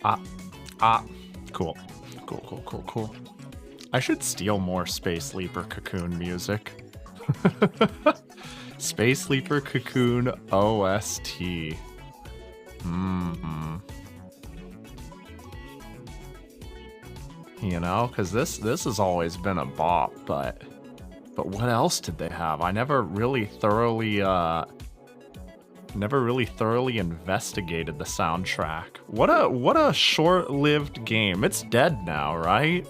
Ah, ah, cool. Cool. I should steal more Space Leaper Cocoon music. Space Leaper Cocoon OST. You know, because this has always been a bop, but what else did they have? I never really thoroughly investigated the soundtrack. What a short-lived game. It's dead now, right?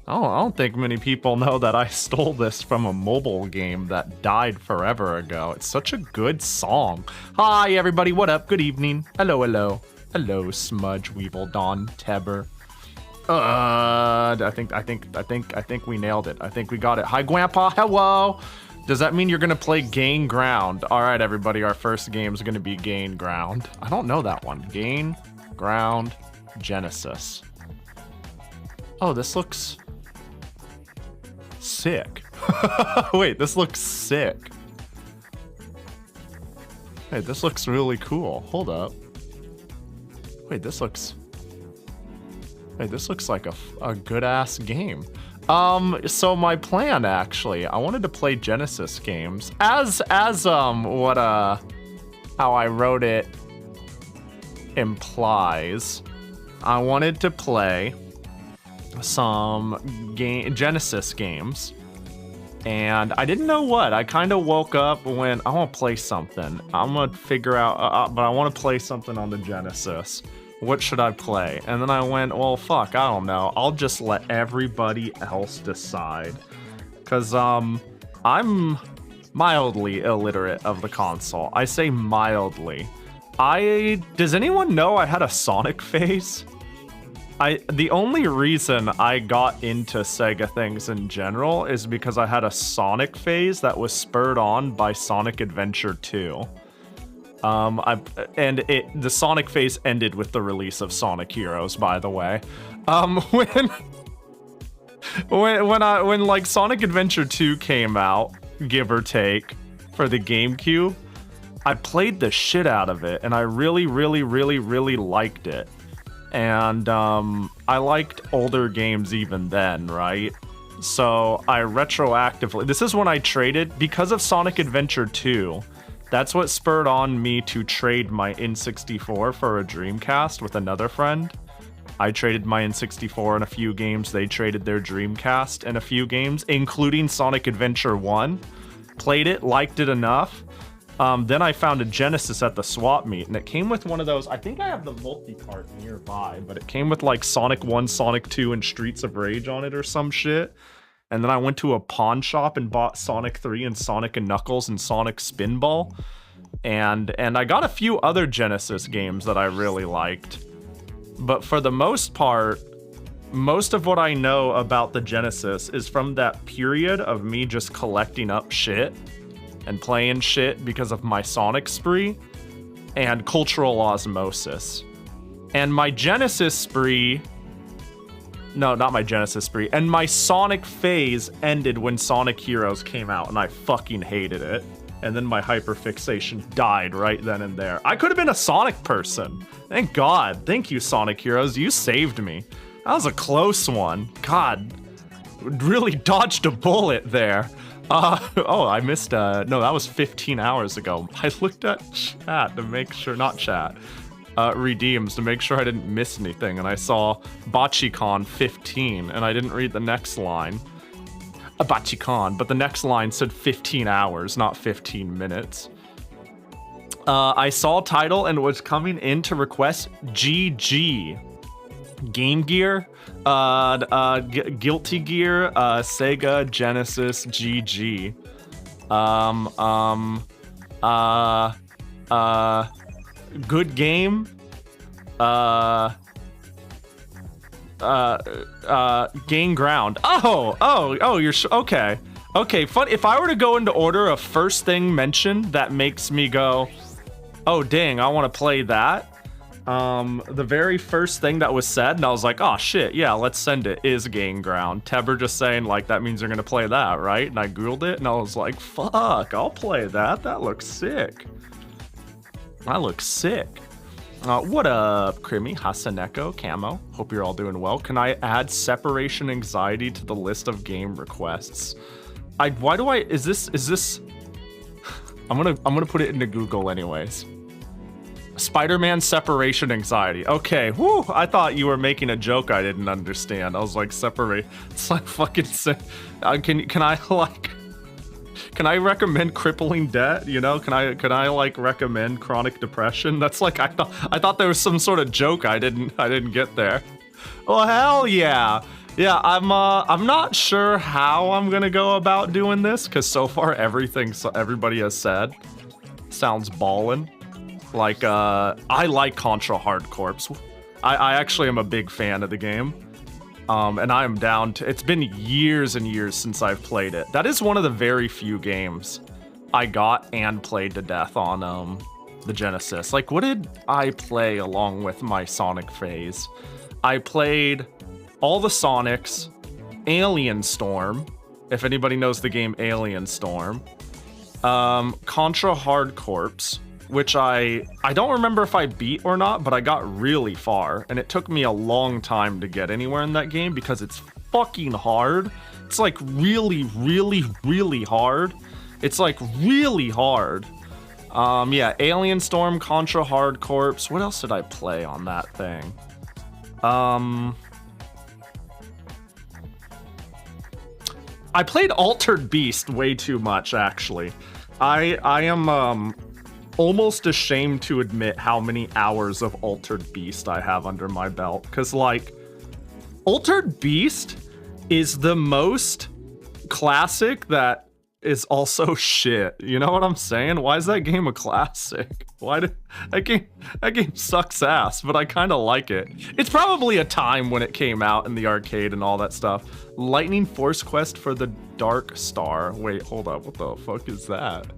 I don't think many people know that I stole this from a mobile game that died forever ago. It's such a good song. Hi everybody, what up? Good evening. Hello, Smudge, Weevil, Dawn, Teber. I think we nailed it. I think we got it. Hi Grandpa, hello. Does that mean you're gonna play Gain Ground? All right, everybody, our first game is gonna be Gain Ground. I don't know that one. Gain Ground Genesis. Oh, this looks sick. Wait, this looks sick. Hey, this looks really cool. Hold up. Wait, this looks like a good-ass game. So my plan, actually, I wanted to play Genesis games. How I wrote it implies, I wanted to play some Genesis games. And I didn't know what. I kind of woke up when I want to play something. I'm going to figure out, but I want to play something on the Genesis. What should I play? And then I went, well, fuck, I don't know. I'll just let everybody else decide. Because, I'm mildly illiterate of the console. I say mildly. Does anyone know I had a Sonic phase? The only reason I got into Sega things in general is because I had a Sonic phase that was spurred on by Sonic Adventure 2. The Sonic phase ended with the release of Sonic Heroes, by the way. When like Sonic Adventure 2 came out, give or take, for the GameCube, I played the shit out of it, and I really liked it. And I liked older games even then, right? So I retroactively, this is when I traded, because of Sonic Adventure 2, that's what spurred on me to trade my N64 for a Dreamcast with another friend. I traded my N64 in a few games, they traded their Dreamcast in a few games, including Sonic Adventure 1. Played it, liked it enough. Then I found a Genesis at the swap meet, and it came with one of those, I think I have the multi-cart nearby, but it came with like Sonic 1, Sonic 2, and Streets of Rage on it or some shit. And then I went to a pawn shop and bought Sonic 3 and Sonic and Knuckles and Sonic Spinball. And I got a few other Genesis games that I really liked. But for the most part, most of what I know about the Genesis is from that period of me just collecting up shit and playing shit because of my Sonic spree and cultural osmosis. And my Genesis spree... No, not my Genesis spree. And my Sonic phase ended when Sonic Heroes came out, and I fucking hated it. And then my hyperfixation died right then and there. I could have been a Sonic person. Thank God. Thank you, Sonic Heroes. You saved me. That was a close one. God, really dodged a bullet there. Oh, I missed, no, that was 15 hours ago. I looked at chat to make sure, not chat, redeems to make sure I didn't miss anything, and I saw Bachicon 15, and I didn't read the next line. Bachicon, but the next line said 15 hours, not 15 minutes. I saw title and was coming in to request GG. Game Gear, Guilty Gear, Sega Genesis GG. Good game. Gain ground. Oh, you're okay. Okay, fun. If I were to go into order of first thing mentioned that makes me go, oh dang, I want to play that. The very first thing that was said, and I was like, oh shit, yeah, let's send it, is Gain Ground. Teber just saying, like, that means you're gonna play that, right? And I Googled it, and I was like, fuck, I'll play that. That looks sick. That looks sick. What up, Krimi, Hasaneko, Camo? Hope you're all doing well. Can I add separation anxiety to the list of game requests? Why do I, is this, I'm gonna put it into Google anyways. Spider-Man separation anxiety. Okay, whoo, I thought you were making a joke I didn't understand. I was like, separate, it's like fucking, can I recommend crippling debt? You know, can I like recommend chronic depression? That's like, I thought there was some sort of joke I didn't get there. Well, hell yeah. Yeah, I'm not sure how I'm gonna go about doing this, because so far everybody has said sounds ballin'. Like, I like Contra Hard Corps. I actually am a big fan of the game. And I am down to, it's been years and years since I've played it. That is one of the very few games I got and played to death on the Genesis. Like, what did I play along with my Sonic phase? I played all the Sonics, Alien Storm, if anybody knows the game Alien Storm, Contra Hard Corps, which I don't remember if I beat or not, but I got really far, and it took me a long time to get anywhere in that game because it's fucking hard. It's like really, really, really hard. It's like really hard. Yeah, Alien Storm, Contra Hard Corps. What else did I play on that thing? I played Altered Beast way too much, actually. I am almost ashamed to admit how many hours of Altered Beast I have under my belt, because like Altered Beast is the most classic that is also shit. You know what I'm saying? Why is that game a classic? Why did that game sucks ass, but I kind of like it. It's probably a time when it came out in the arcade and all that stuff. Lightning Force Quest for the Dark Star. Wait, hold up. What the fuck is that?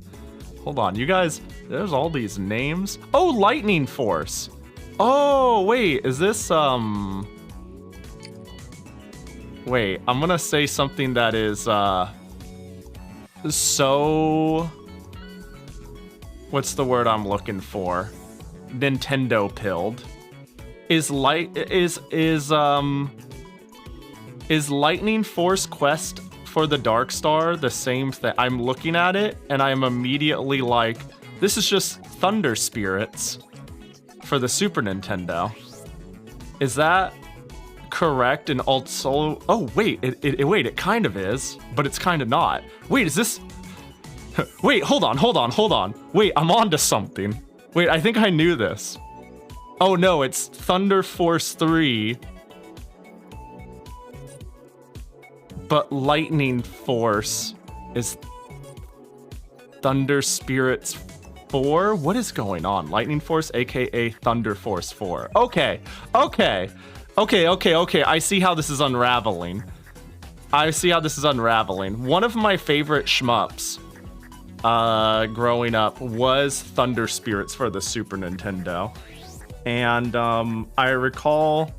Hold on, you guys, there's all these names. Oh, Lightning Force. Oh, wait, is this, wait, I'm gonna say something that is, so, what's the word I'm looking for? Nintendo pilled. Is Lightning Force Quest for the Dark Star the same thing? I'm looking at it and I'm immediately like, this is just Thunder Spirits for the Super Nintendo. Is that correct? And also, oh wait, it kind of is, but it's kind of not. Wait, is this? Wait, hold on. Wait, I'm onto something. Wait, I think I knew this. Oh no, it's Thunder Force 3. But Lightning Force is Thunder Spirits 4? What is going on? Lightning Force, aka Thunder Force 4. Okay. I see how this is unraveling. One of my favorite shmups growing up was Thunder Spirits for the Super Nintendo. And I recall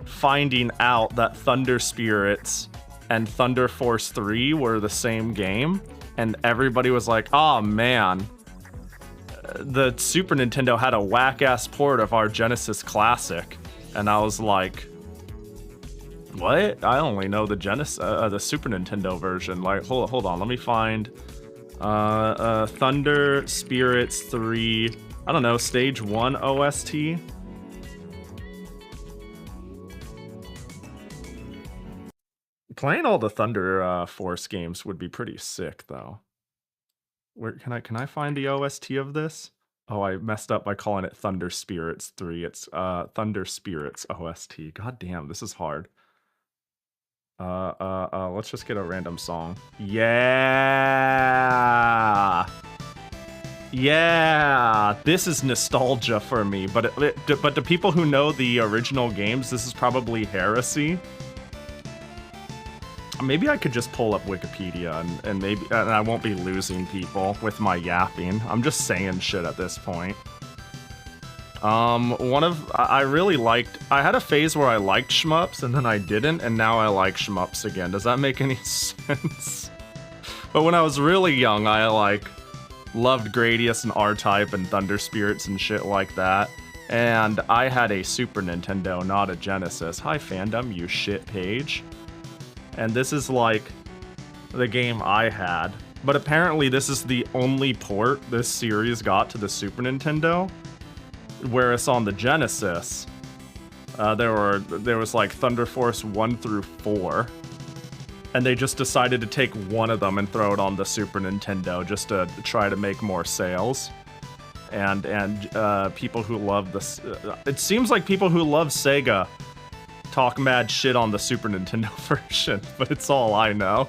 finding out that Thunder Spirits and Thunder Force 3 were the same game, and everybody was like, oh man, the Super Nintendo had a whack-ass port of our Genesis classic. And I was like, what? I only know the the Super Nintendo version. Like, hold on, let me find Thunder Spirits 3, I don't know, Stage 1 OST. Playing all the Thunder Force games would be pretty sick, though. Where can I find the OST of this? Oh, I messed up by calling it Thunder Spirits 3. It's Thunder Spirits OST. God damn, this is hard. Let's just get a random song. Yeah, this is nostalgia for me. But to people who know the original games, this is probably heresy. Maybe I could just pull up Wikipedia and I won't be losing people with my yapping. I'm just saying shit at this point. I really liked, I had a phase where I liked shmups and then I didn't, and now I like shmups again. Does that make any sense? But when I was really young, I like loved Gradius and R-Type and Thunder Spirits and shit like that. And I had a Super Nintendo, not a Genesis. Hi, fandom, you shit page. And this is like the game I had. But apparently this is the only port this series got to the Super Nintendo. Whereas on the Genesis, there was like Thunder Force 1 through 4. And they just decided to take one of them and throw it on the Super Nintendo just to try to make more sales. And people who love this, it seems like people who love Sega talk mad shit on the Super Nintendo version, but it's all I know.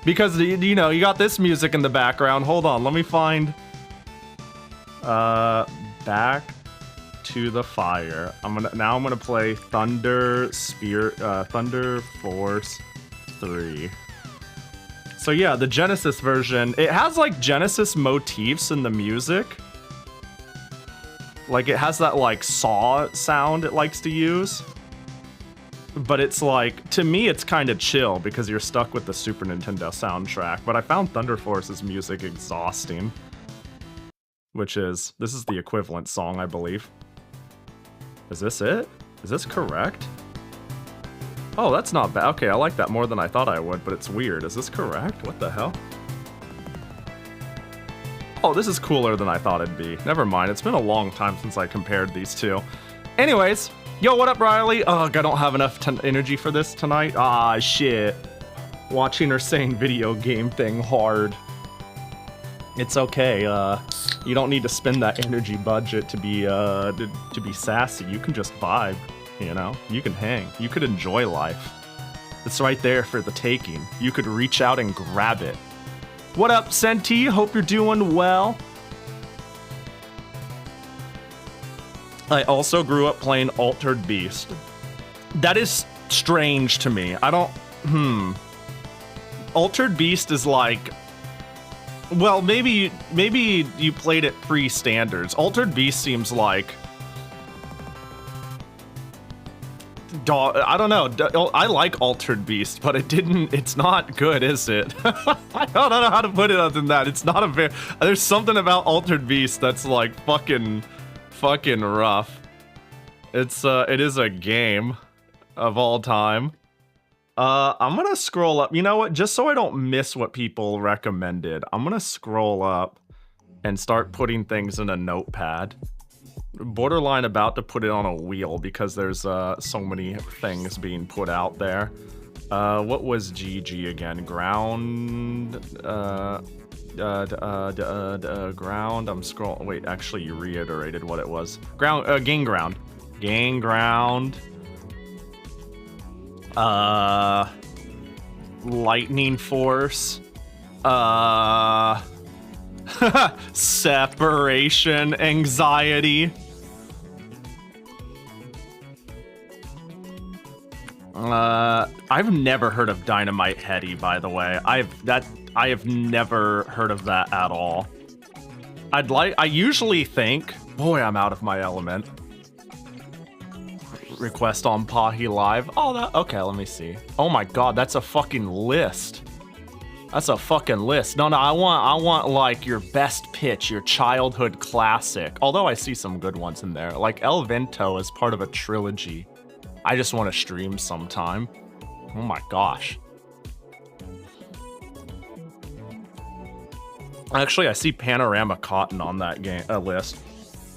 Because, you know, you got this music in the background. Hold on, let me find Back to the Fire. I'm gonna play Thunder Force 3. So yeah, the Genesis version, it has like Genesis motifs in the music. Like, it has that, like, saw sound it likes to use. But it's like, to me, it's kind of chill because you're stuck with the Super Nintendo soundtrack. But I found Thunder Force's music exhausting. This is the equivalent song, I believe. Is this it? Is this correct? Oh, that's not bad. Okay, I like that more than I thought I would, but it's weird. Is this correct? What the hell? Oh, this is cooler than I thought it'd be. Never mind, it's been a long time since I compared these two. Anyways, yo, what up, Riley? Ugh, I don't have enough energy for this tonight. Ah, shit. Watching her saying video game thing hard. It's okay, you don't need to spend that energy budget to be sassy. You can just vibe, you know? You can hang. You could enjoy life. It's right there for the taking. You could reach out and grab it. What up, Senti? Hope you're doing well. I also grew up playing Altered Beast. That is strange to me. Altered Beast is like... Well, maybe you played it pre-standards. Altered Beast seems like... I don't know. I like Altered Beast, but it's not good, is it? I don't know how to put it other than that. It's not a very... There's something about Altered Beast that's like fucking rough. It is a game of all time. I'm gonna scroll up. You know what? Just so I don't miss what people recommended, I'm gonna scroll up and start putting things in a notepad. Borderline about to put it on a wheel because there's so many things being put out there. What was GG again? Ground. Ground. I'm scrolling. Wait, actually, you reiterated what it was. Ground. Gain ground. Gain ground. Lightning force. Separation anxiety. I've never heard of Dynamite Heady, by the way. I have never heard of that at all. I usually think, boy, I'm out of my element. Request on Pahi Live. Oh, okay, let me see. Oh my god, that's a fucking list. That's a fucking list. No, I want like your best pitch, your childhood classic. Although I see some good ones in there. Like El Vento is part of a trilogy. I just want to stream sometime. Oh my gosh. Actually, I see Panorama Cotton on that game list.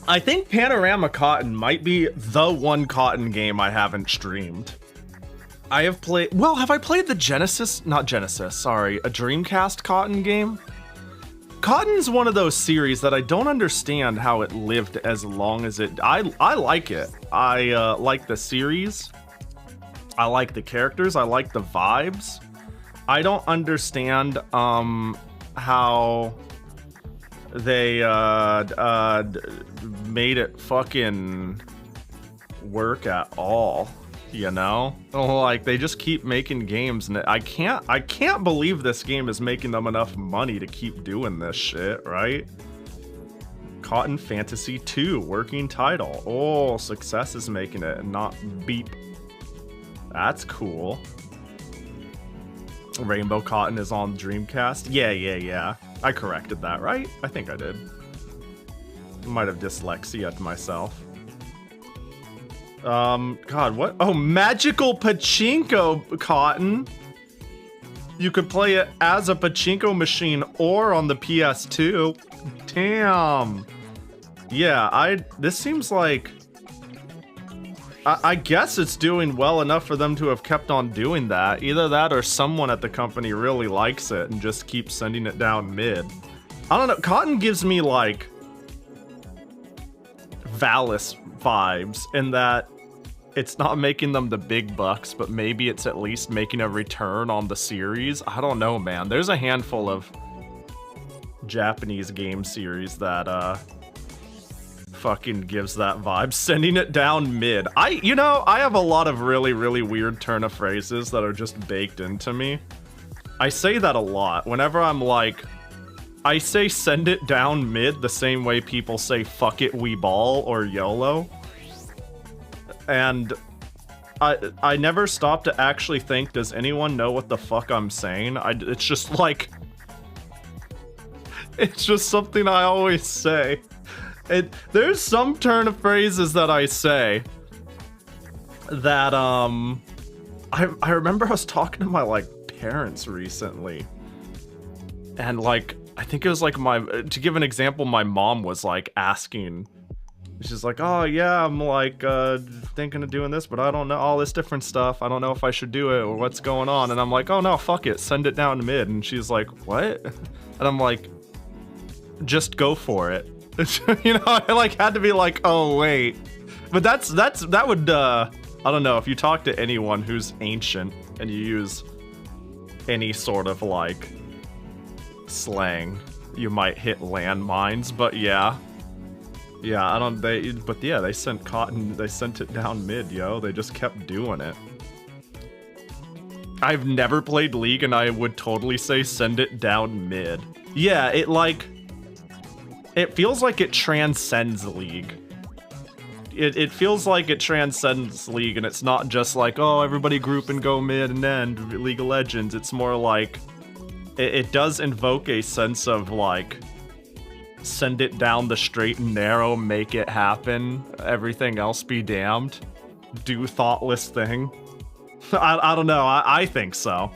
I think Panorama Cotton might be the one Cotton game I haven't streamed. I have played... Well, have I played the Genesis? Not Genesis, sorry. A Dreamcast Cotton game? Cotton's one of those series that I don't understand how it lived as long as it... I like it. I like the series. I like the characters. I like the vibes. I don't understand how they made it fucking work at all. You know, like they just keep making games, and I can't believe this game is making them enough money to keep doing this shit, right? Cotton Fantasy 2 working title. Oh, Success is making it, and not Beep. That's cool. Rainbow Cotton is on Dreamcast. Yeah. I corrected that, right? I think I did. Might have dyslexia to myself. God, what? Oh, Magical Pachinko, Cotton. You could play it as a pachinko machine or on the PS2. Damn. Yeah, this seems like... I guess it's doing well enough for them to have kept on doing that. Either that or someone at the company really likes it and just keeps sending it down mid. I don't know. Cotton gives me, like, Valis vibes in that it's not making them the big bucks, but maybe it's at least making a return on the series. I don't know, man. There's a handful of Japanese game series that, fucking gives that vibe. Sending it down mid. I have a lot of really, really weird turn of phrases that are just baked into me. I say that a lot. Whenever I'm like, I say send it down mid the same way people say fuck it we ball or YOLO. And I never stop to actually think, does anyone know what the fuck I'm saying? It's just like, it's just something I always say. There's some turn of phrases that I say that, I remember I was talking to my, like, parents recently. And, like, I think it was, like, to give an example, my mom was, like, asking. She's like, oh, yeah, I'm, like, thinking of doing this, but I don't know, all this different stuff. I don't know if I should do it or what's going on. And I'm like, oh, no, fuck it. Send it down to mid. And she's like, what? And I'm like, just go for it. You know, I like had to be like, oh wait, but that would I don't know, if you talk to anyone who's ancient and you use any sort of like slang, you might hit landmines. But yeah, they sent Cotton, they sent it down mid, yo. They just kept doing it. I've never played League and I would totally say send it down mid. Yeah, it feels like it transcends League. It feels like it transcends League, and it's not just like, oh, everybody group and go mid and end League of Legends. It's more like, it does invoke a sense of, like, send it down the straight and narrow, make it happen, everything else be damned, do thoughtless thing. I don't know, I think so.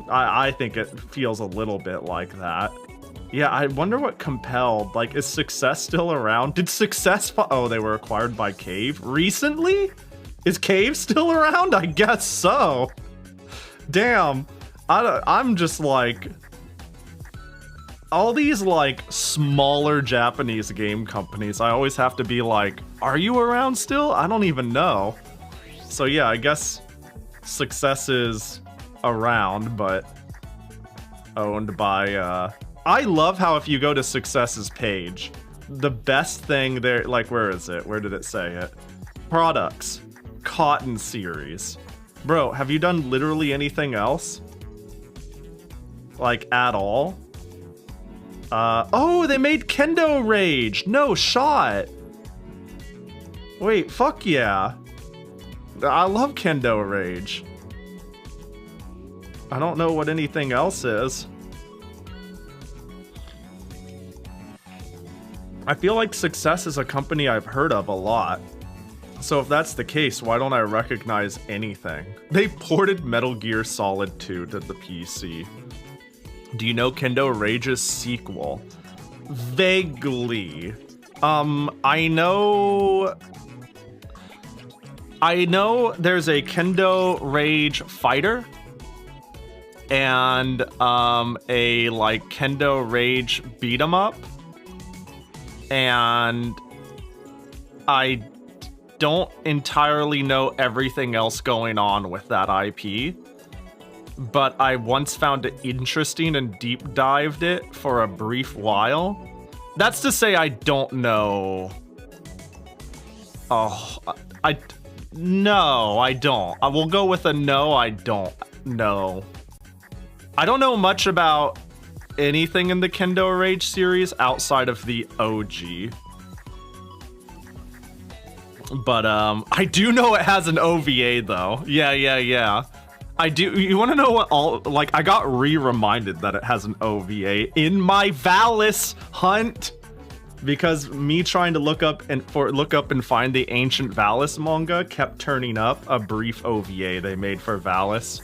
I think it feels a little bit like that. Yeah, I wonder what compelled. Like, is Success still around? Did Success... Oh, they were acquired by Cave? Recently? Is Cave still around? I guess so. Damn. I'm just like... All these, like, smaller Japanese game companies, I always have to be like, are you around still? I don't even know. So yeah, I guess Success is around, but owned by, I love how if you go to Success's page, the best thing there, like, where is it? Where did it say it? Products. Cotton series. Bro, have you done literally anything else? Like, at all? Oh, they made Kendo Rage! No shot! Wait, fuck yeah. I love Kendo Rage. I don't know what anything else is. I feel like Success is a company I've heard of a lot. So if that's the case, why don't I recognize anything? They ported Metal Gear Solid 2 to the PC. Do you know Kendo Rage's sequel? Vaguely. I know there's a Kendo Rage Fighter and a like Kendo Rage beat 'em up. And I don't entirely know everything else going on with that IP, but I once found it interesting and deep dived it for a brief while. That's to say I don't know. Oh, no, I don't. I will go with a no, I don't know. I don't know much about anything in the Kendo Rage series outside of the OG. But I do know it has an OVA though. Yeah. I do. You want to know what all, like, I got reminded that it has an OVA in my Valis hunt. because me trying to look up and find the ancient Valis manga kept turning up a brief OVA they made for Valis.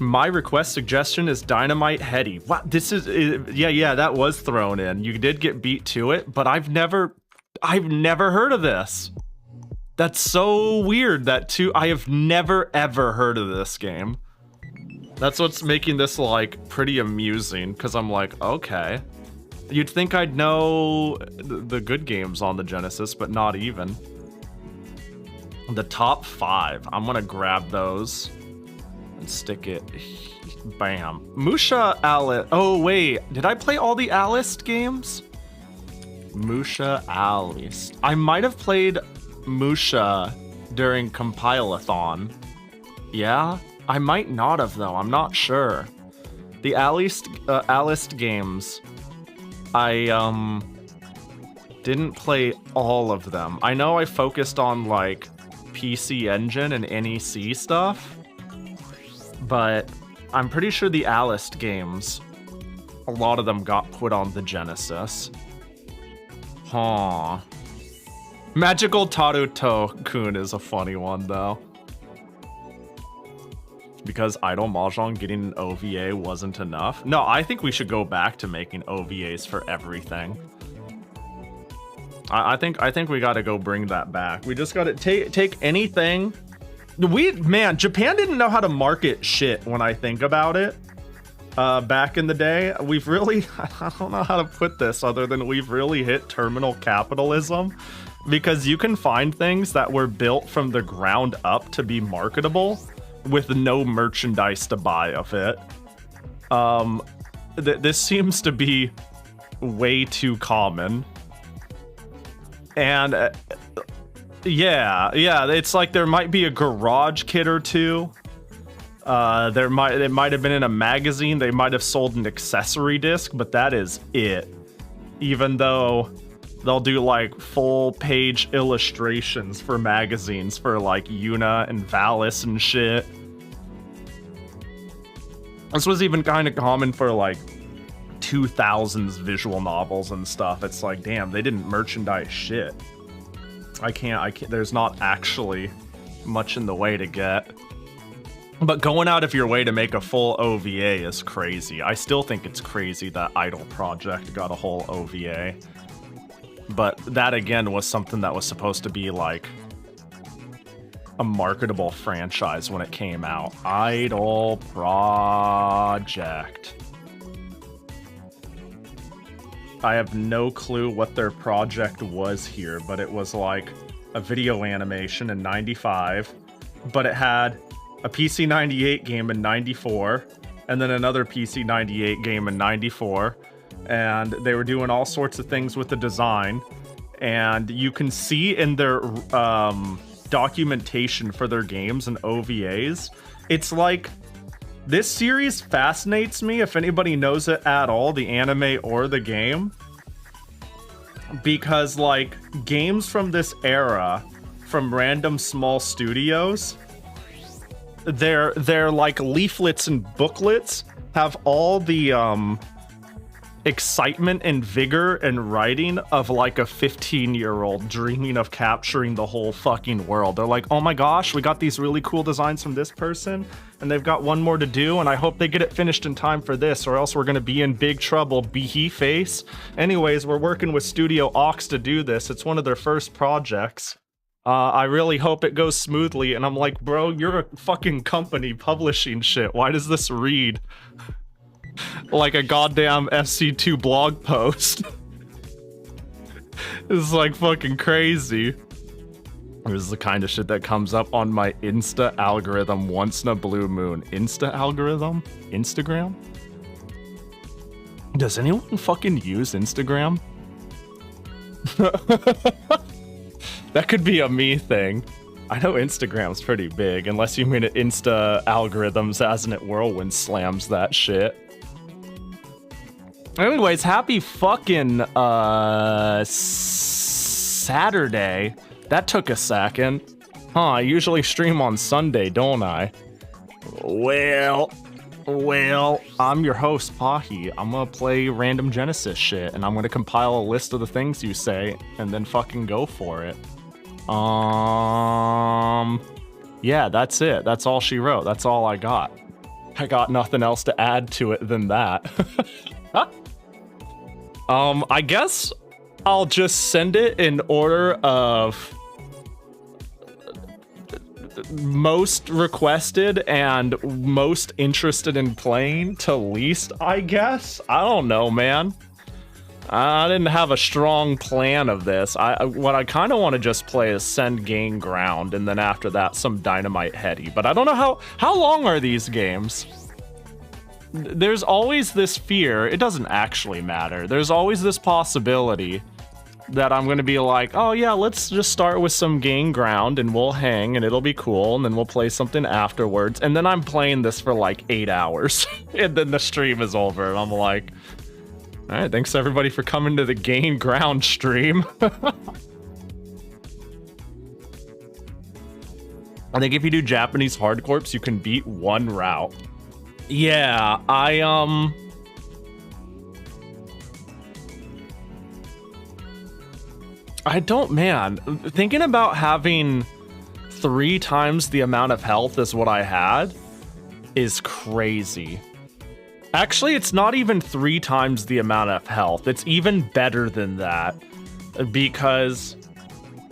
My request suggestion is Dynamite Heady. What? This is yeah, that was thrown in. You did get beat to it, but I've never heard of this. That's so weird that I have never ever heard of this game. That's what's making this like pretty amusing, because I'm like, okay. You'd think I'd know the good games on the Genesis, but not even. The top 5. I'm gonna grab those and stick it. Bam. Musha Alice. Oh wait, did I play all the Alist games? Musha Alice. I might have played Musha during Compile-a-thon. Yeah? I might not have though, I'm not sure. The Alist games, I didn't play all of them. I know I focused on like PC Engine and NEC stuff, but I'm pretty sure the Alist games, a lot of them got put on the Genesis. Huh. Magical Taruto-kun is a funny one though. Because Idol Mahjong getting an OVA wasn't enough. No, I think we should go back to making OVAs for everything. I think we gotta go bring that back. We just gotta take anything. Man, Japan didn't know how to market shit when I think about it. Back in the day, we've really, I don't know how to put this other than we've really hit terminal capitalism, because you can find things that were built from the ground up to be marketable with no merchandise to buy of it. This seems to be way too common. And yeah, it's like there might be a garage kit or two. It might have been in a magazine. They might have sold an accessory disc, but that is it. Even though they'll do like full page illustrations for magazines for like Yuna and Valis and shit. This was even kind of common for like 2000s visual novels and stuff. It's like, damn, they didn't merchandise shit. I can't, there's not actually much in the way to get. But going out of your way to make a full OVA is crazy. I still think it's crazy that Idol Project got a whole OVA. But that again was something that was supposed to be like a marketable franchise when it came out. Idol Project. I have no clue what their project was here, but it was like a video animation in 95, but it had a PC 98 game in 94, and then another PC 98 game in 94, and they were doing all sorts of things with the design, and you can see in their documentation for their games and OVAs, it's like, this series fascinates me, if anybody knows it at all, the anime or the game, because like games from this era, from random small studios, their like leaflets and booklets have all the excitement and vigor and writing of like a 15-year-old dreaming of capturing the whole fucking world. They're like, oh my gosh, we got these really cool designs from this person, and they've got one more to do, and I hope they get it finished in time for this, or else we're gonna be in big trouble, bee face. Anyways, we're working with Studio Ox to do this. It's one of their first projects. I really hope it goes smoothly. And I'm like, bro, you're a fucking company publishing shit. Why does this read like a goddamn FC2 blog post? This is like fucking crazy. This is the kind of shit that comes up on my Insta algorithm once in a blue moon. Insta algorithm? Instagram? Does anyone fucking use Instagram? That could be a me thing. I know Instagram's pretty big, unless you mean it Insta algorithms as in it whirlwind slams that shit. Anyways, happy fucking Saturday. That took a second. Huh, I usually stream on Sunday, don't I? Well, Well, I'm your host, Pahi. I'm gonna play random Genesis shit, and I'm gonna compile a list of the things you say, and then fucking go for it. Yeah, that's it. That's all she wrote. That's all I got. I got nothing else to add to it than that. I guess I'll just send it in order of most requested and most interested in playing to least, I guess. I don't know, man. I didn't have a strong plan of this. What I kind of want to just play is send gain ground, and then after that some dynamite heady. But I don't know how long are these games? There's always this fear. It doesn't actually matter. There's always this possibility that I'm gonna be like, oh yeah, let's just start with some gain ground and we'll hang and it'll be cool, and then we'll play something afterwards, and then I'm playing this for like 8 hours and then the stream is over and I'm like, all right, thanks everybody for coming to the gain ground stream. I think if you do Japanese hardcorps, you can beat one route. Yeah, I don't, man. Thinking about having 3 times the amount of health as what I had is crazy. Actually, it's not even 3 times the amount of health. It's even better than that, because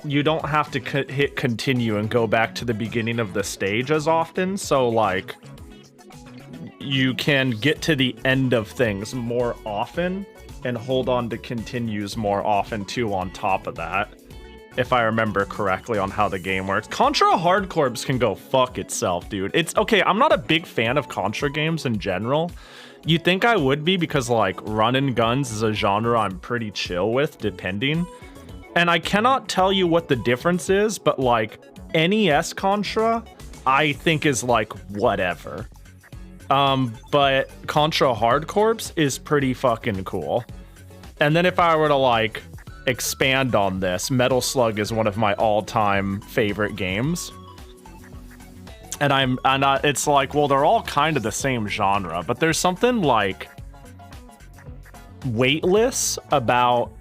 you don't have to hit continue and go back to the beginning of the stage as often. So, like, you can get to the end of things more often and hold on to continues more often too on top of that, if I remember correctly on how the game works. Contra hardcorps can go fuck itself, dude. It's okay, I'm not a big fan of Contra games in general. You'd think I would be, because like run and guns is a genre I'm pretty chill with, depending. And I cannot tell you what the difference is, but like NES Contra I think is like whatever. But Contra hardcorps is pretty fucking cool. And then if I were to like expand on this, Metal Slug is one of my all-time favorite games. And it's like, well, they're all kind of the same genre, but there's something like weightless about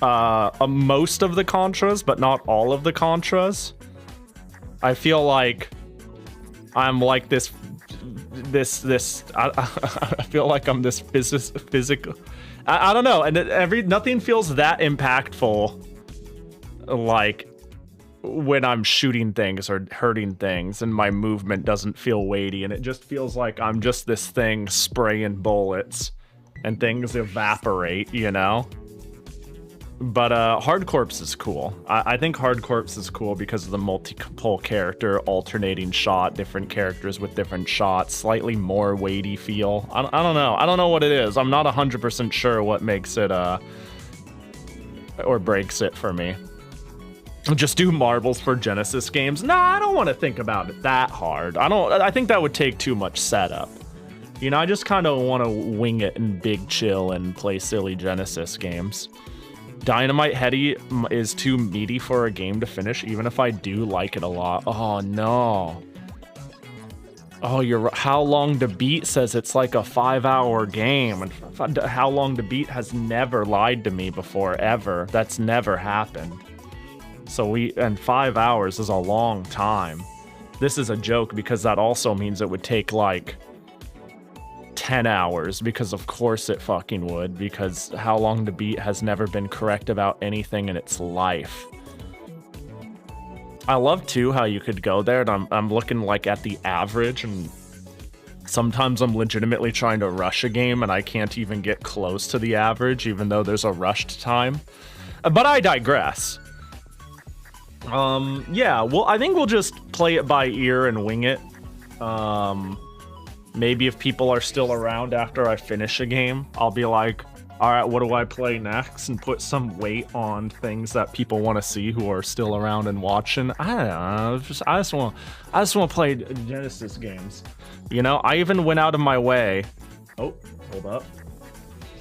most of the Contras, but not all of the Contras. I feel like I'm like this I feel like I'm this physical. I don't know, and nothing feels that impactful like when I'm shooting things or hurting things, and my movement doesn't feel weighty, and it just feels like I'm just this thing spraying bullets, and things evaporate, you know. But hardcorps is cool. I think hardcorps is cool because of the multiple character alternating shot, different characters with different shots, slightly more weighty feel. I don't know. I don't know what it is. I'm not 100% sure what makes it or breaks it for me. Just do marbles for Genesis games? Nah, I don't want to think about it that hard. I think that would take too much setup. You know, I just kind of want to wing it and big chill and play silly Genesis games. Dynamite Heady is too meaty for a game to finish, even if I do like it a lot. Oh, no. Oh, How Long to Beat says it's like a 5-hour game. And How Long to Beat has never lied to me before, ever. That's never happened. And 5 hours is a long time. This is a joke because that also means it would take like 10 hours, because of course it fucking would, because How Long to Beat has never been correct about anything in its life. I love too how you could go there, and I'm looking like at the average, and sometimes I'm legitimately trying to rush a game and I can't even get close to the average, even though there's a rushed time. But I digress. Yeah, well, I think we'll just play it by ear and wing it. Maybe if people are still around after I finish a game, I'll be like, all right, what do I play next? And put some weight on things that people want to see who are still around and watching. I don't know. I just want to play Genesis games. You know, I even went out of my way. Oh, hold up.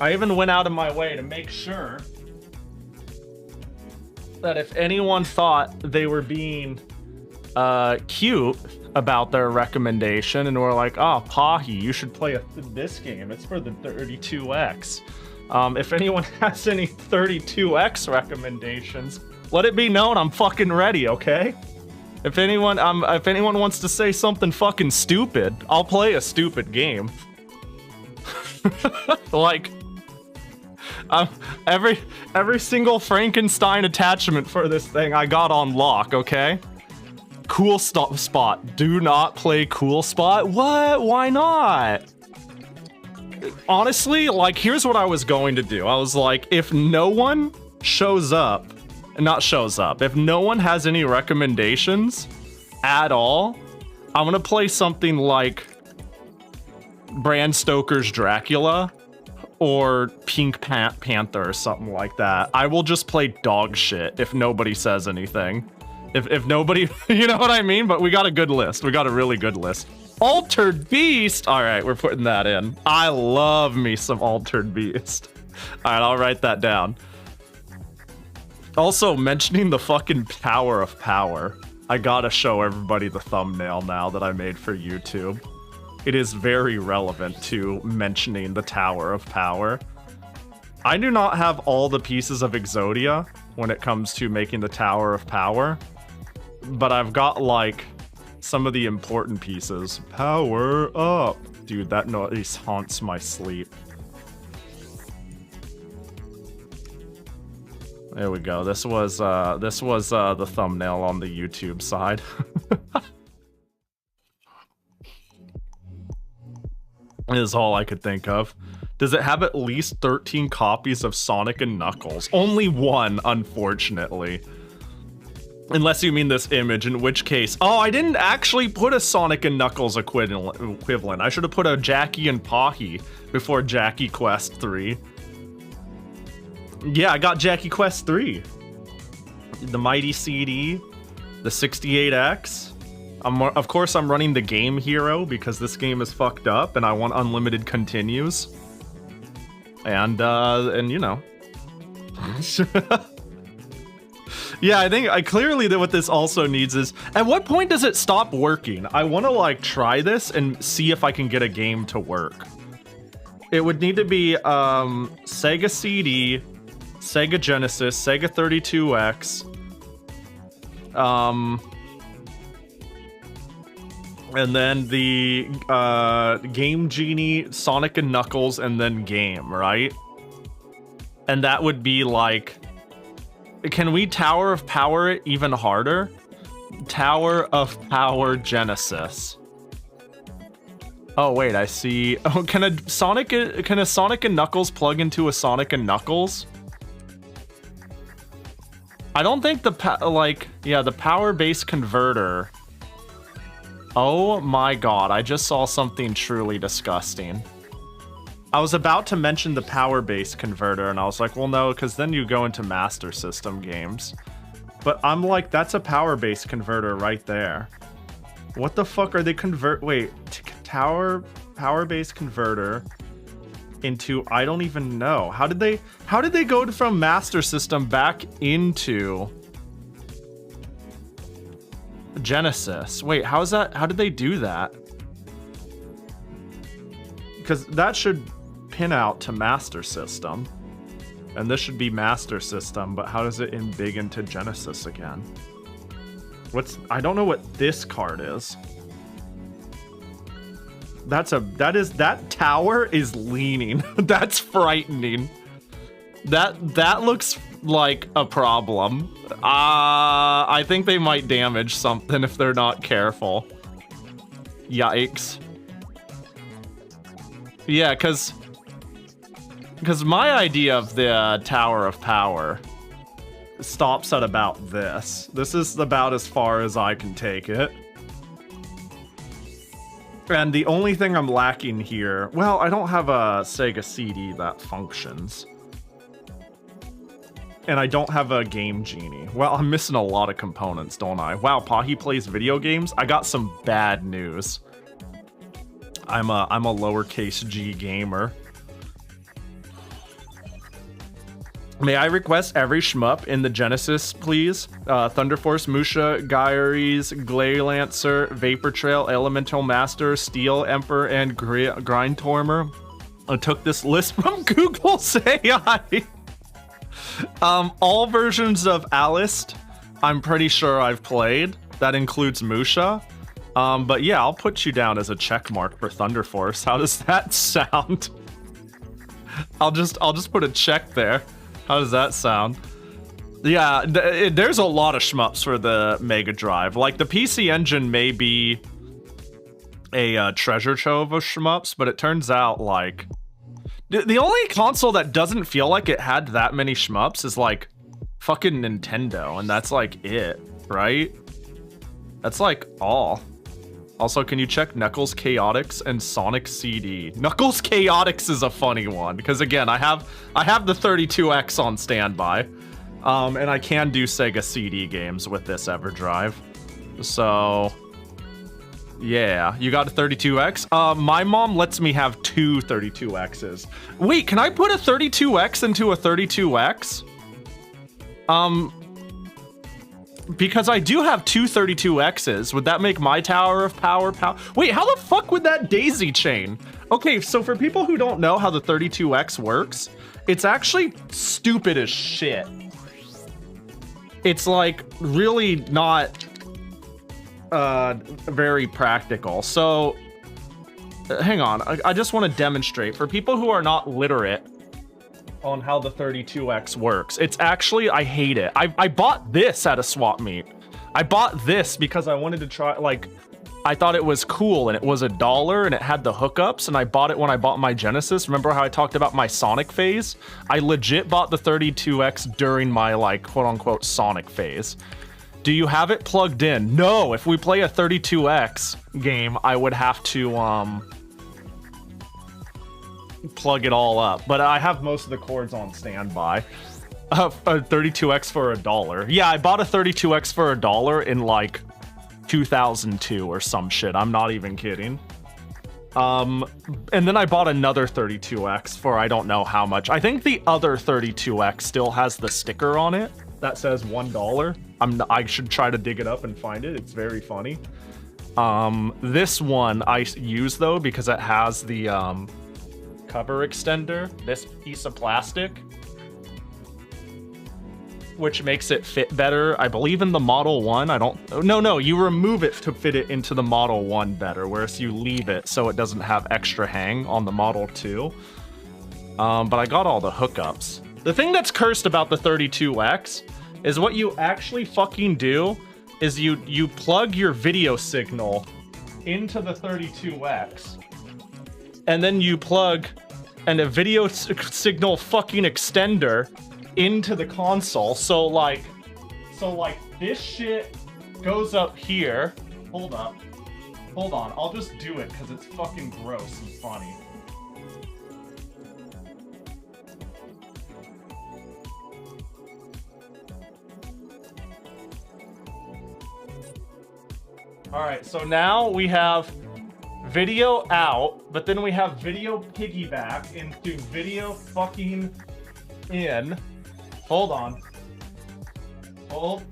I even went out of my way to make sure that if anyone thought they were being cute about their recommendation, and we're like, oh, Pahi, you should play this game. It's for the 32X. If anyone has any 32X recommendations, let it be known I'm fucking ready, okay? If anyone wants to say something fucking stupid, I'll play a stupid game. Like, every single Frankenstein attachment for this thing I got on lock, okay? Cool spot. Do not play cool spot. What? Why not? Honestly, like, here's what I was going to do. I was like, if no one shows up, if no one has any recommendations at all, I'm gonna play something like Bram Stoker's Dracula or Pink Panther or something like that. I will just play dog shit if nobody says anything. If nobody, you know what I mean? But we got a good list. We got a really good list. Altered Beast. All right, we're putting that in. I love me some Altered Beast. All right, I'll write that down. Also, mentioning the fucking Tower of Power. I gotta show everybody the thumbnail now that I made for YouTube. It is very relevant to mentioning the Tower of Power. I do not have all the pieces of Exodia when it comes to making the Tower of Power, but I've got, like, some of the important pieces. Power up. Dude, that noise haunts my sleep. There we go. This was the thumbnail on the YouTube side. Is all I could think of. Does it have at least 13 copies of Sonic and Knuckles? Only one, unfortunately. Unless you mean this image, in which case... Oh, I didn't actually put a Sonic and Knuckles equivalent. I should have put a Jackie and Pahi before Jackie Quest 3. Yeah, I got Jackie Quest 3. The Mighty CD, the 68X. Of course, I'm running the Game Hero because this game is fucked up and I want unlimited continues. And you know. Yeah, I think clearly that what this also needs is, at what point does it stop working? I want to, like, try this and see if I can get a game to work. It would need to be Sega CD, Sega Genesis, Sega 32X, and then the Game Genie, Sonic and Knuckles, and then Game, right? And that would be like... Can we Tower of Power it even harder? Tower of Power Genesis. Oh wait, I see. Oh, can a Sonic and Knuckles plug into a Sonic and Knuckles? I don't think the the power base converter. Oh my god, I just saw something truly disgusting. I was about to mention the power base converter and I was like, well, no, because then you go into Master System games. But I'm like, that's a power base converter right there. What the fuck are they wait, power base converter into, I don't even know. How did they go from Master System back into Genesis? Wait, how did they do that? Because that should pin out to Master System. And this should be Master System, but how does it big into Genesis again? I don't know what this card is. That tower is leaning. That's frightening. That looks like a problem. I think they might damage something if they're not careful. Yikes. Yeah, because my idea of the Tower of Power stops at about this. This is about as far as I can take it. And the only thing I'm lacking here... Well, I don't have a Sega CD that functions. And I don't have a Game Genie. Well, I'm missing a lot of components, don't I? Wow, Pahi plays video games? I got some bad news. I'm a lowercase g gamer. May I request every shmup in the Genesis, please? Thunder Force, Musha, Gyres, Glare Lancer, Vapor Trail, Elemental Master, Steel Emperor, and Grindtormer. I took this list from Google's AI. All versions of Alist, I'm pretty sure I've played. That includes Musha. But yeah, I'll put you down as a check mark for Thunder Force. How does that sound? I'll just put a check there. How does that sound? Yeah, there's a lot of shmups for the Mega Drive. Like, the PC Engine may be a treasure trove of shmups, but it turns out, like... The only console that doesn't feel like it had that many shmups is, like, fucking Nintendo, and that's, like, it, right? That's, like, all. Also, can you check Knuckles Chaotix and Sonic CD? Knuckles Chaotix is a funny one because again, I have the 32X on standby, and I can do Sega CD games with this EverDrive. So, yeah, you got a 32X. My mom lets me have two 32Xs. Wait, can I put a 32X into a 32X? Because I do have two 32Xs. Would that make my Tower of Power? Wait, how the fuck would that daisy chain? Okay, so for people who don't know how the 32X works, it's actually stupid as shit. It's like really not very practical. So hang on, I just want to demonstrate for people who are not literate on how the 32X works. It's actually, I hate it. I bought this at a swap meet. I bought this because I wanted to try, like, I thought it was cool and it was $1 and it had the hookups, and I bought it when I bought my Genesis. Remember how I talked about my Sonic phase? I legit bought the 32X during my, like, quote unquote Sonic phase. Do you have it plugged in? No, if we play a 32X game, I would have to, plug it all up, but I have most of the cords on standby. A 32X for $1. Yeah, I bought a 32X for $1 in like 2002 or some shit. I'm not even kidding. And then I bought another 32X for I don't know how much. I think the other 32X still has the sticker on it that says $1. I should try to dig it up and find it. It's very funny. This one I use though because it has the cover extender, this piece of plastic, which makes it fit better. I believe in the Model 1, no, you remove it to fit it into the Model 1 better, whereas you leave it so it doesn't have extra hang on the Model 2. But I got all the hookups. The thing that's cursed about the 32X is what you actually fucking do is you plug your video signal into the 32X, and then you plug a video signal fucking extender into the console. So like this shit goes up here. Hold on, I'll just do it because it's fucking gross and funny. All right, so now we have video out, but then we have video piggyback into video fucking in. Hold on. Hold.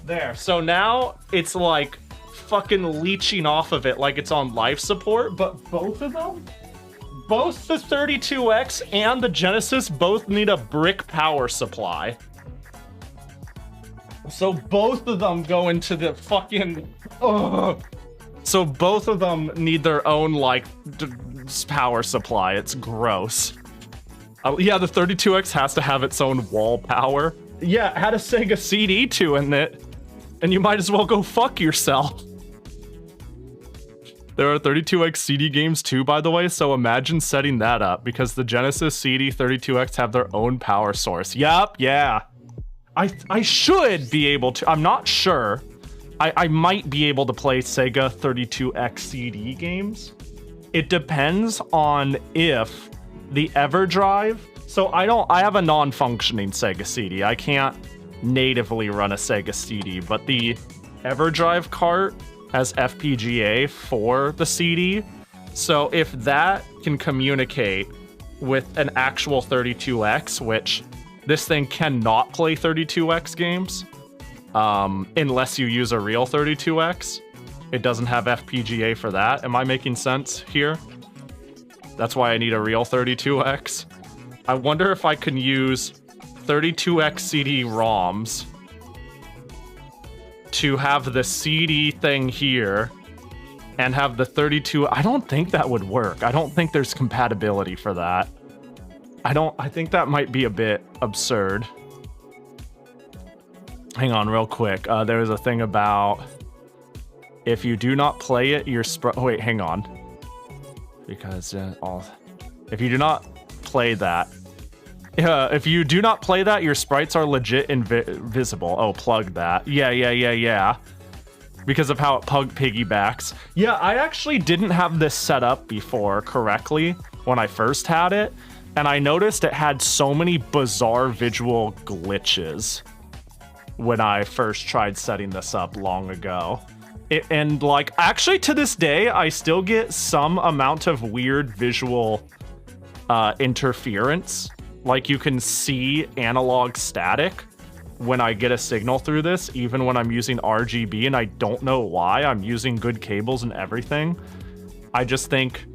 There. So now it's like fucking leeching off of it like it's on life support, but both of them, both the 32X and the Genesis both need a brick power supply. So both of them go into the fucking... Ugh. So both of them need their own, like, power supply. It's gross. Yeah, the 32X has to have its own wall power. Yeah, it had a Sega CD too in it. And you might as well go fuck yourself. There are 32X CD games too, by the way, so imagine setting that up, because the Genesis CD 32X have their own power source. Yup, yeah. I should be able to, I'm not sure. I might be able to play Sega 32X CD games. It depends on if the EverDrive, so I have a non-functioning Sega CD. I can't natively run a Sega CD, but the EverDrive cart has FPGA for the CD. So if that can communicate with an actual 32X, which this thing cannot play 32X games unless you use a real 32X. It doesn't have FPGA for that. Am I making sense here? That's why I need a real 32X. I wonder if I can use 32X CD-ROMs to have the CD thing here and have the 32. I don't think that would work. I don't think there's compatibility for that. I think that might be a bit absurd. Hang on real quick. There was a thing about if you do not play it, your wait, hang on. Because if you do not play that, if you do not play that, your sprites are legit invisible. Oh, plug that. Yeah. Because of how it piggybacks. Yeah, I actually didn't have this set up before correctly when I first had it, and I noticed it had so many bizarre visual glitches when I first tried setting this up long ago. And like, actually to this day, I still get some amount of weird visual interference. Like you can see analog static when I get a signal through this, even when I'm using RGB, and I don't know why. I'm using good cables and everything. I just think,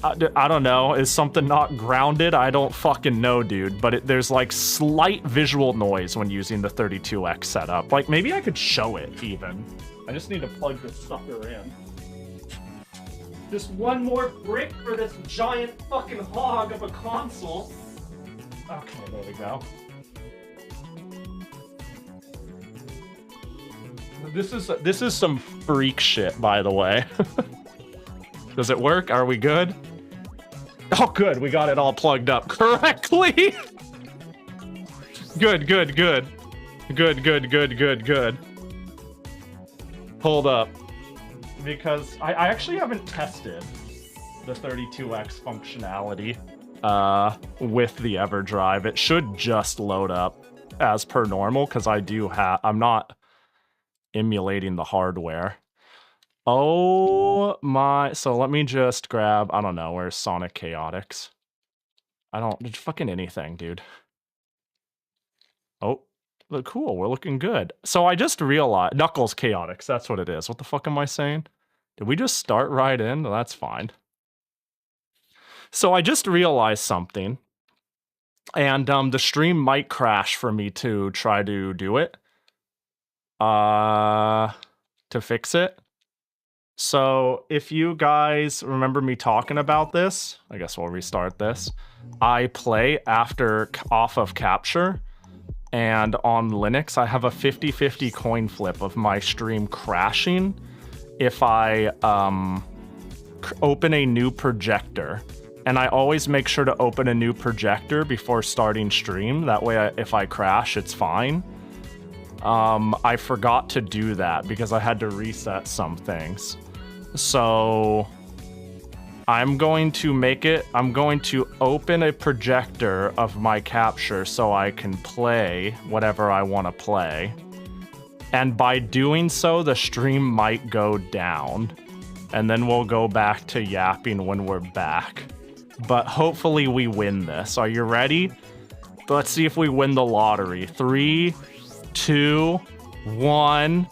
I don't know, is something not grounded? I don't fucking know, dude, but there's like slight visual noise when using the 32X setup. Like maybe I could show it even. I just need to plug this sucker in. Just one more brick for this giant fucking hog of a console. Okay, there we go. This is some freak shit, by the way. Does it work? Are we good? Oh, good. We got it all plugged up correctly. Good. Good. Hold up. Because I actually haven't tested the 32X functionality with the EverDrive. It should just load up as per normal, because I'm not emulating the hardware. Oh my, so let me just grab, I don't know, where's Sonic Chaotix? Fucking anything, dude. Oh, look cool, we're looking good. So I just realized, Knuckles Chaotix, that's what it is. What the fuck am I saying? Did we just start right in? Well, that's fine. So I just realized something, and the stream might crash for me to try to do it. To fix it. So if you guys remember me talking about this, I guess we'll restart this. I play off of capture, and on Linux I have a 50-50 coin flip of my stream crashing if I open a new projector. And I always make sure to open a new projector before starting stream. That way if I crash, it's fine. I forgot to do that because I had to reset some things. So I'm going to open a projector of my capture so I can play whatever I want to play. And by doing so, the stream might go down. And then we'll go back to yapping when we're back. But hopefully we win this. Are you ready? Let's see if we win the lottery. 3, 2, 1.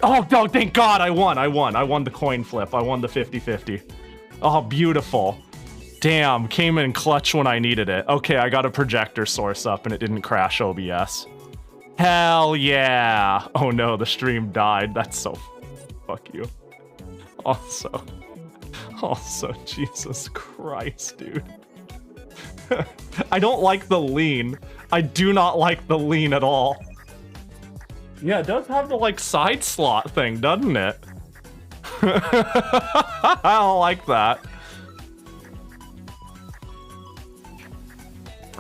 Oh, no, thank God I won. I won the coin flip. I won the 50-50. Oh, beautiful. Damn, came in clutch when I needed it. Okay, I got a projector source up and it didn't crash OBS. Hell yeah. Oh no, the stream died. That's so... Fuck you. Also, Jesus Christ, dude. I don't like the lean. I do not like the lean at all. Yeah, it does have the, like, side slot thing, doesn't it? I don't like that.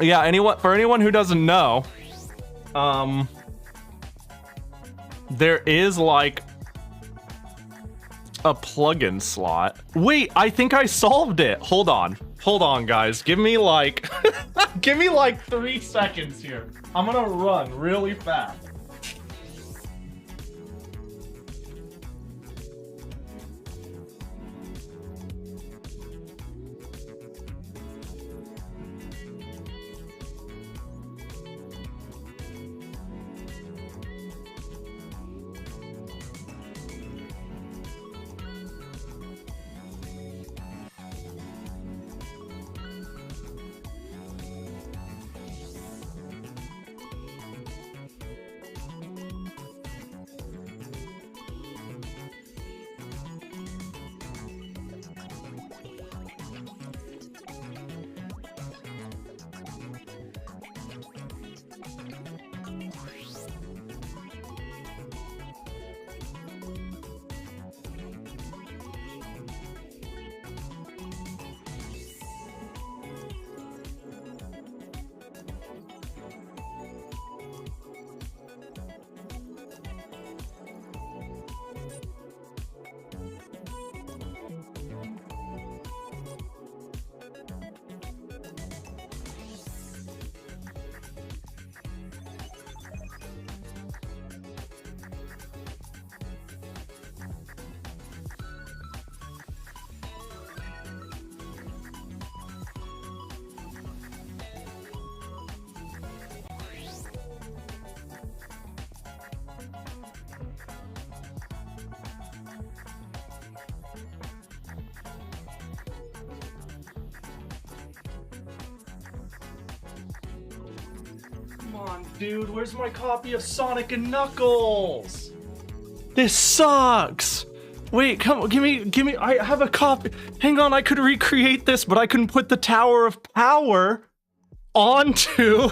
Yeah, for anyone who doesn't know, there is, like, a plugin slot. Wait, I think I solved it. Hold on, guys. Give me, like, give me, like, 3 seconds here. I'm gonna run really fast. on, dude. Where's my copy of Sonic and Knuckles? This sucks. Wait, come on, give me, I have a copy. Hang on, I could recreate this, but I couldn't put the Tower of Power onto.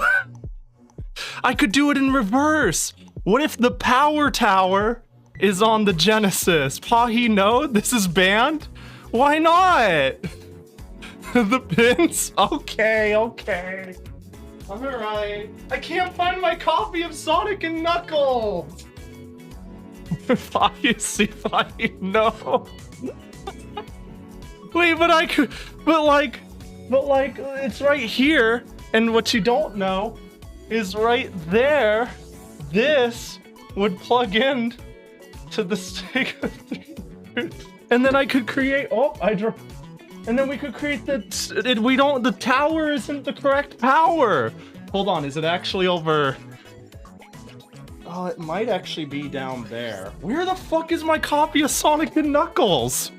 I could do it in reverse. What if the Power Tower is on the Genesis? Pahi No, this is banned? Why not? The pins? Okay. Alright. I can't find my copy of Sonic and Knuckles. Pahi No. Wait, but I could, but like, it's right here. And what you don't know is right there, this would plug in to the Sega. And then I could create, and then we could create the tower isn't the correct power. Hold on, is it actually over? Oh, it might actually be down there. Where the fuck is my copy of Sonic and Knuckles?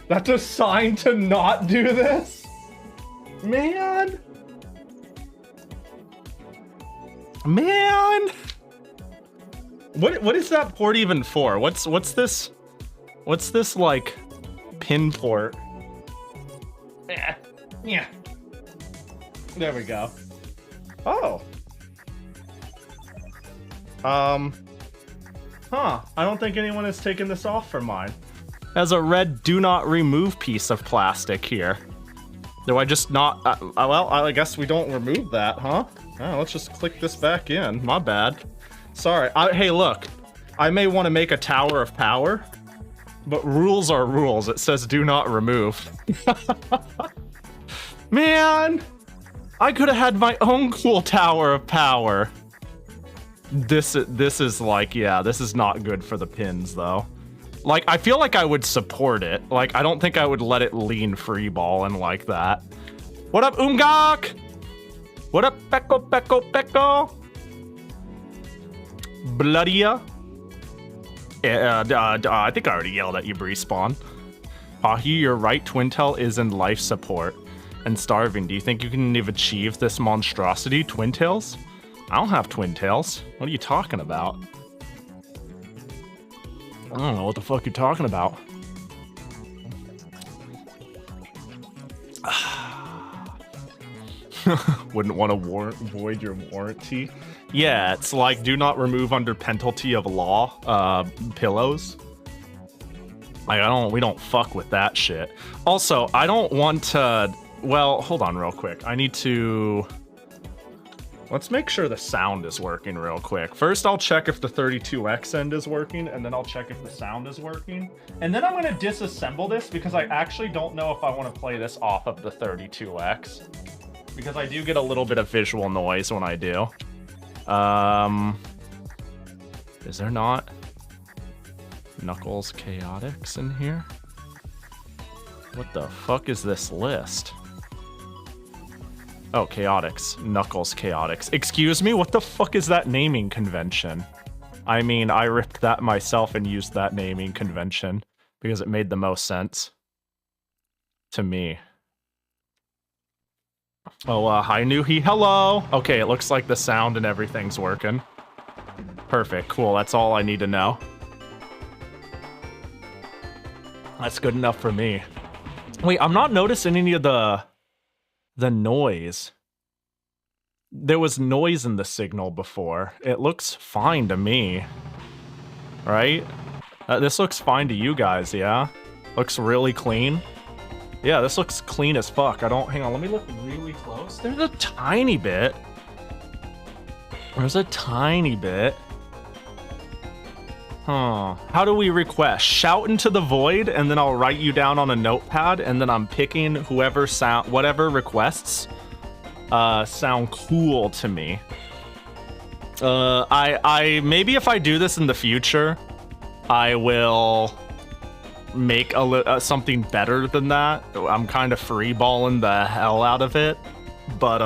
That's a sign to not do this? Man! What is that port even for? What's this? What's this like pin port? Yeah. There we go. Oh. Huh. I don't think anyone has taken this off for mine. Has a red do not remove piece of plastic here. Do I just not, well, I guess we don't remove that, huh? Oh, let's just click this back in. My bad. Sorry. Hey, look. I may want to make a Tower of Power, but rules are rules. It says do not remove. Man! I could have had my own cool Tower of Power. This is like, yeah, this is not good for the pins, though. Like, I feel like I would support it. Like, I don't think I would let it lean freeballing like that. What up, Umgak? What up, Pecco? Bloodia? I think I already yelled at you, Respawn. Pahi, you're right, Twintel is in life support. And starving, do you think you can achieve this monstrosity, Twintails? I don't have Twintails. What are you talking about? I don't know what the fuck you're talking about. Wouldn't want to void your warranty. Yeah, it's like do not remove under penalty of law pillows. Like we don't fuck with that shit. Also, I don't want to, well, hold on real quick. I need to, let's make sure the sound is working real quick. First, I'll check if the 32X end is working, and then I'll check if the sound is working. And then I'm gonna disassemble this because I actually don't know if I want to play this off of the 32X. Because I do get a little bit of visual noise when I do. Is there not Knuckles Chaotix in here? What the fuck is this list? Oh, Chaotix. Knuckles Chaotix. Excuse me? What the fuck is that naming convention? I mean, I ripped that myself and used that naming convention because it made the most sense to me. Oh, hi, Nuhi. Hello! Okay, it looks like the sound and everything's working. Perfect. Cool. That's all I need to know. That's good enough for me. Wait, I'm not noticing any of the noise. There was noise in the signal before. It looks fine to me. Right? This looks fine to you guys, yeah? Looks really clean. Yeah, this looks clean as fuck. Hang on, let me look really close. There's a tiny bit. There's a tiny bit. Huh. How do we request? Shout into the void, and then I'll write you down on a notepad, and then I'm picking whatever requests sound cool to me. Maybe if I do this in the future, I will make something better than that. I'm kind of freeballing the hell out of it, but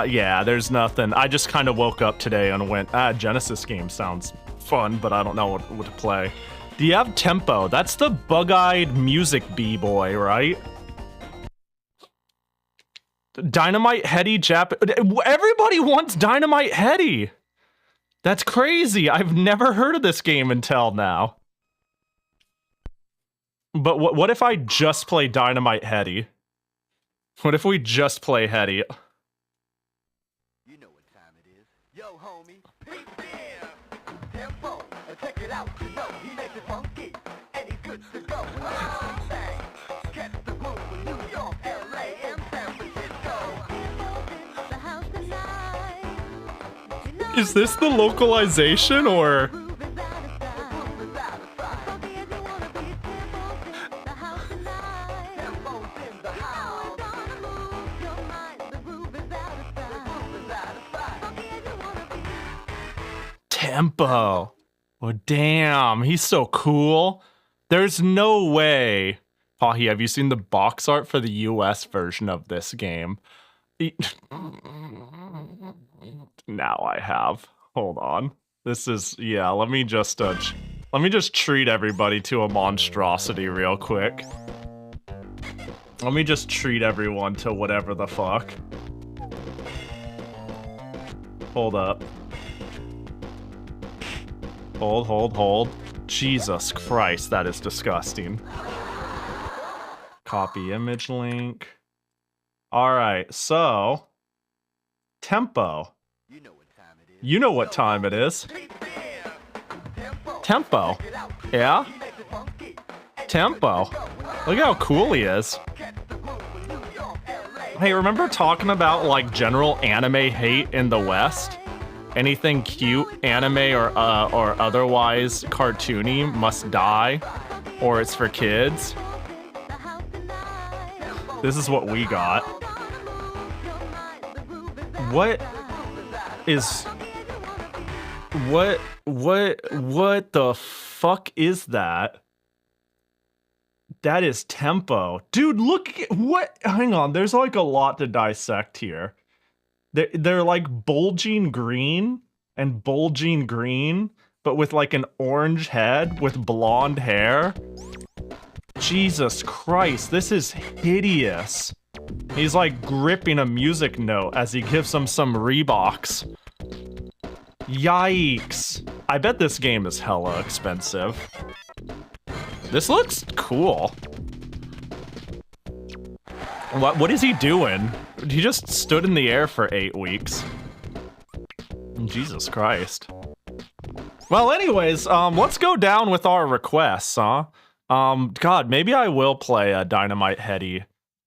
yeah, there's nothing. I just kind of woke up today and went, Genesis game sounds fun, but I don't know what to play. Do you have Tempo? That's the bug-eyed music b-boy, right? Dynamite Heady Everybody wants Dynamite Heady. That's crazy. I've never heard of this game until now. But what if I just play Dynamite Heady? What if we just play Heady? You know what time it is. Yo, homie, peep here. Tempo, check it out. You know he makes it funky, and he's good to go. Oh, bang. Catch the move in New York, LA, and San Francisco. Is this the localization or? Tempo. Oh, damn. He's so cool. There's no way. Pahi, have you seen the box art for the US version of this game? Now I have. Hold on. This is, yeah, let me just treat everybody to a monstrosity real quick. Let me just treat everyone to whatever the fuck. Hold up. Hold. Jesus Christ, that is disgusting. Copy image link. Alright, so... Tempo. You know what time it is. Tempo. Yeah? Tempo. Look how cool he is. Hey, remember talking about, like, general anime hate in the West? Anything cute, anime or otherwise cartoony must die, or it's for kids. This is what we got. What the fuck is that? That is Tempo. Dude, look, what? Hang on, there's like a lot to dissect here. They're like bulging green, but with like an orange head with blonde hair. Jesus Christ, this is hideous. He's like gripping a music note as he gives him some Reeboks. Yikes. I bet this game is hella expensive. This looks cool. What is he doing? He just stood in the air for 8 weeks. Jesus Christ. Well, anyways, let's go down with our requests, huh? God, maybe I will play a Dynamite Heady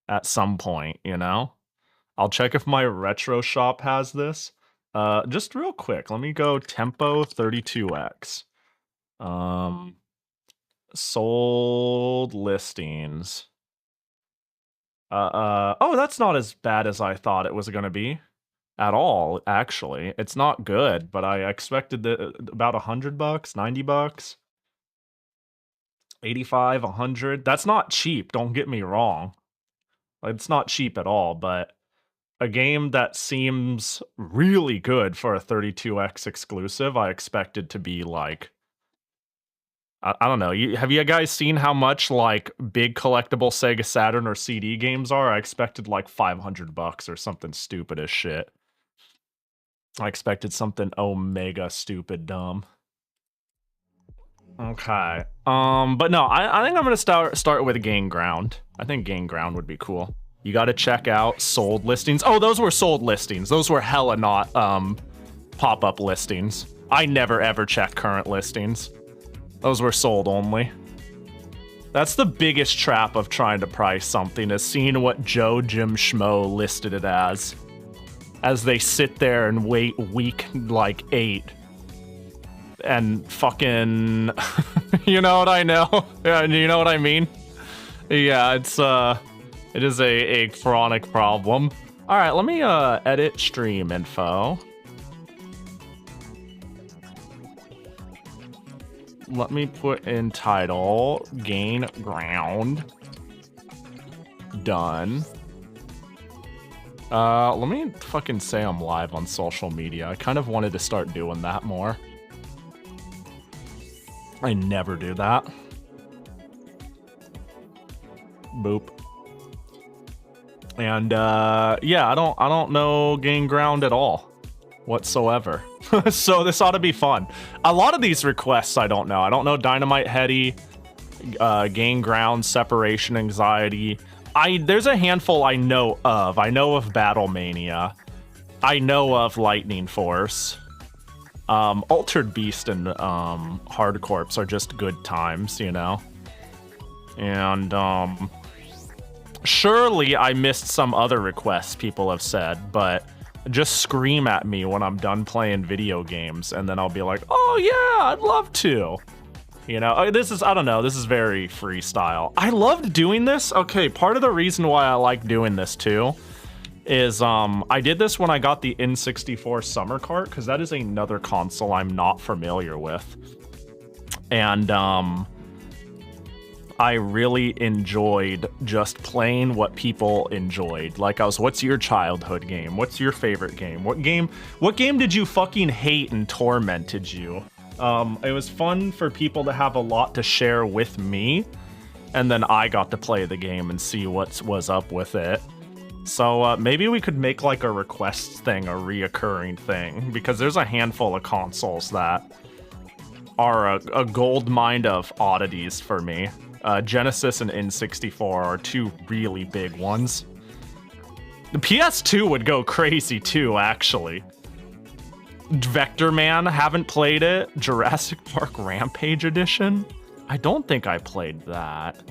at some point, you know? I'll check if my retro shop has this. Just real quick, let me go Tempo 32X. Sold listings. Oh, that's not as bad as I thought it was gonna be. At all, actually. It's not good, but I expected about $100, 90 bucks. 85, 100. That's not cheap, don't get me wrong. It's not cheap at all, but a game that seems really good for a 32X exclusive, I expected to be like... I don't know. Have you guys seen how much like big collectible Sega Saturn or CD games are? I expected like 500 bucks or something stupid as shit. I expected something omega stupid dumb. Okay. But no, I think I'm gonna start with Gain Ground. I think Gain Ground would be cool. You gotta check out sold listings. Oh, those were sold listings. Those were hella not pop-up listings. I never ever check current listings. Those were sold only. That's the biggest trap of trying to price something, is seeing what Joe Jim Schmo listed it as they sit there and wait week like 8 and fucking you know what I know? Yeah, you know what I mean? Yeah, it is a chronic problem. All right, let me edit stream info. Let me put in title, Gain Ground. Done. Let me fucking say I'm live on social media. I kind of wanted to start doing that more. I never do that. Boop. And yeah, I don't know Gain Ground at all whatsoever. So this ought to be fun. A lot of these requests I don't know. I don't know Dynamite Heady, Gain Ground, Separation Anxiety. There's a handful I know of. I know of Battle Mania. I know of Lightning Force. Altered Beast and Hard Corpse are just good times, you know? And surely I missed some other requests people have said, but just scream at me when I'm done playing video games, and then I'll be like, oh yeah, I'd love to. You know, this is, I don't know, this is very freestyle. I loved doing this. Okay, part of the reason why I like doing this too is I did this when I got the N64 Summer Cart, because that is another console I'm not familiar with. And I really enjoyed just playing what people enjoyed. Like what's your childhood game? What's your favorite game? What game did you fucking hate and tormented you? It was fun for people to have a lot to share with me, and then I got to play the game and see what was up with it. So maybe we could make like a requests thing, a reoccurring thing, because there's a handful of consoles that are a gold mine of oddities for me. Genesis and N64 are two really big ones. The PS2 would go crazy too, actually. Vector Man, haven't played it. Jurassic Park Rampage Edition? I don't think I played that.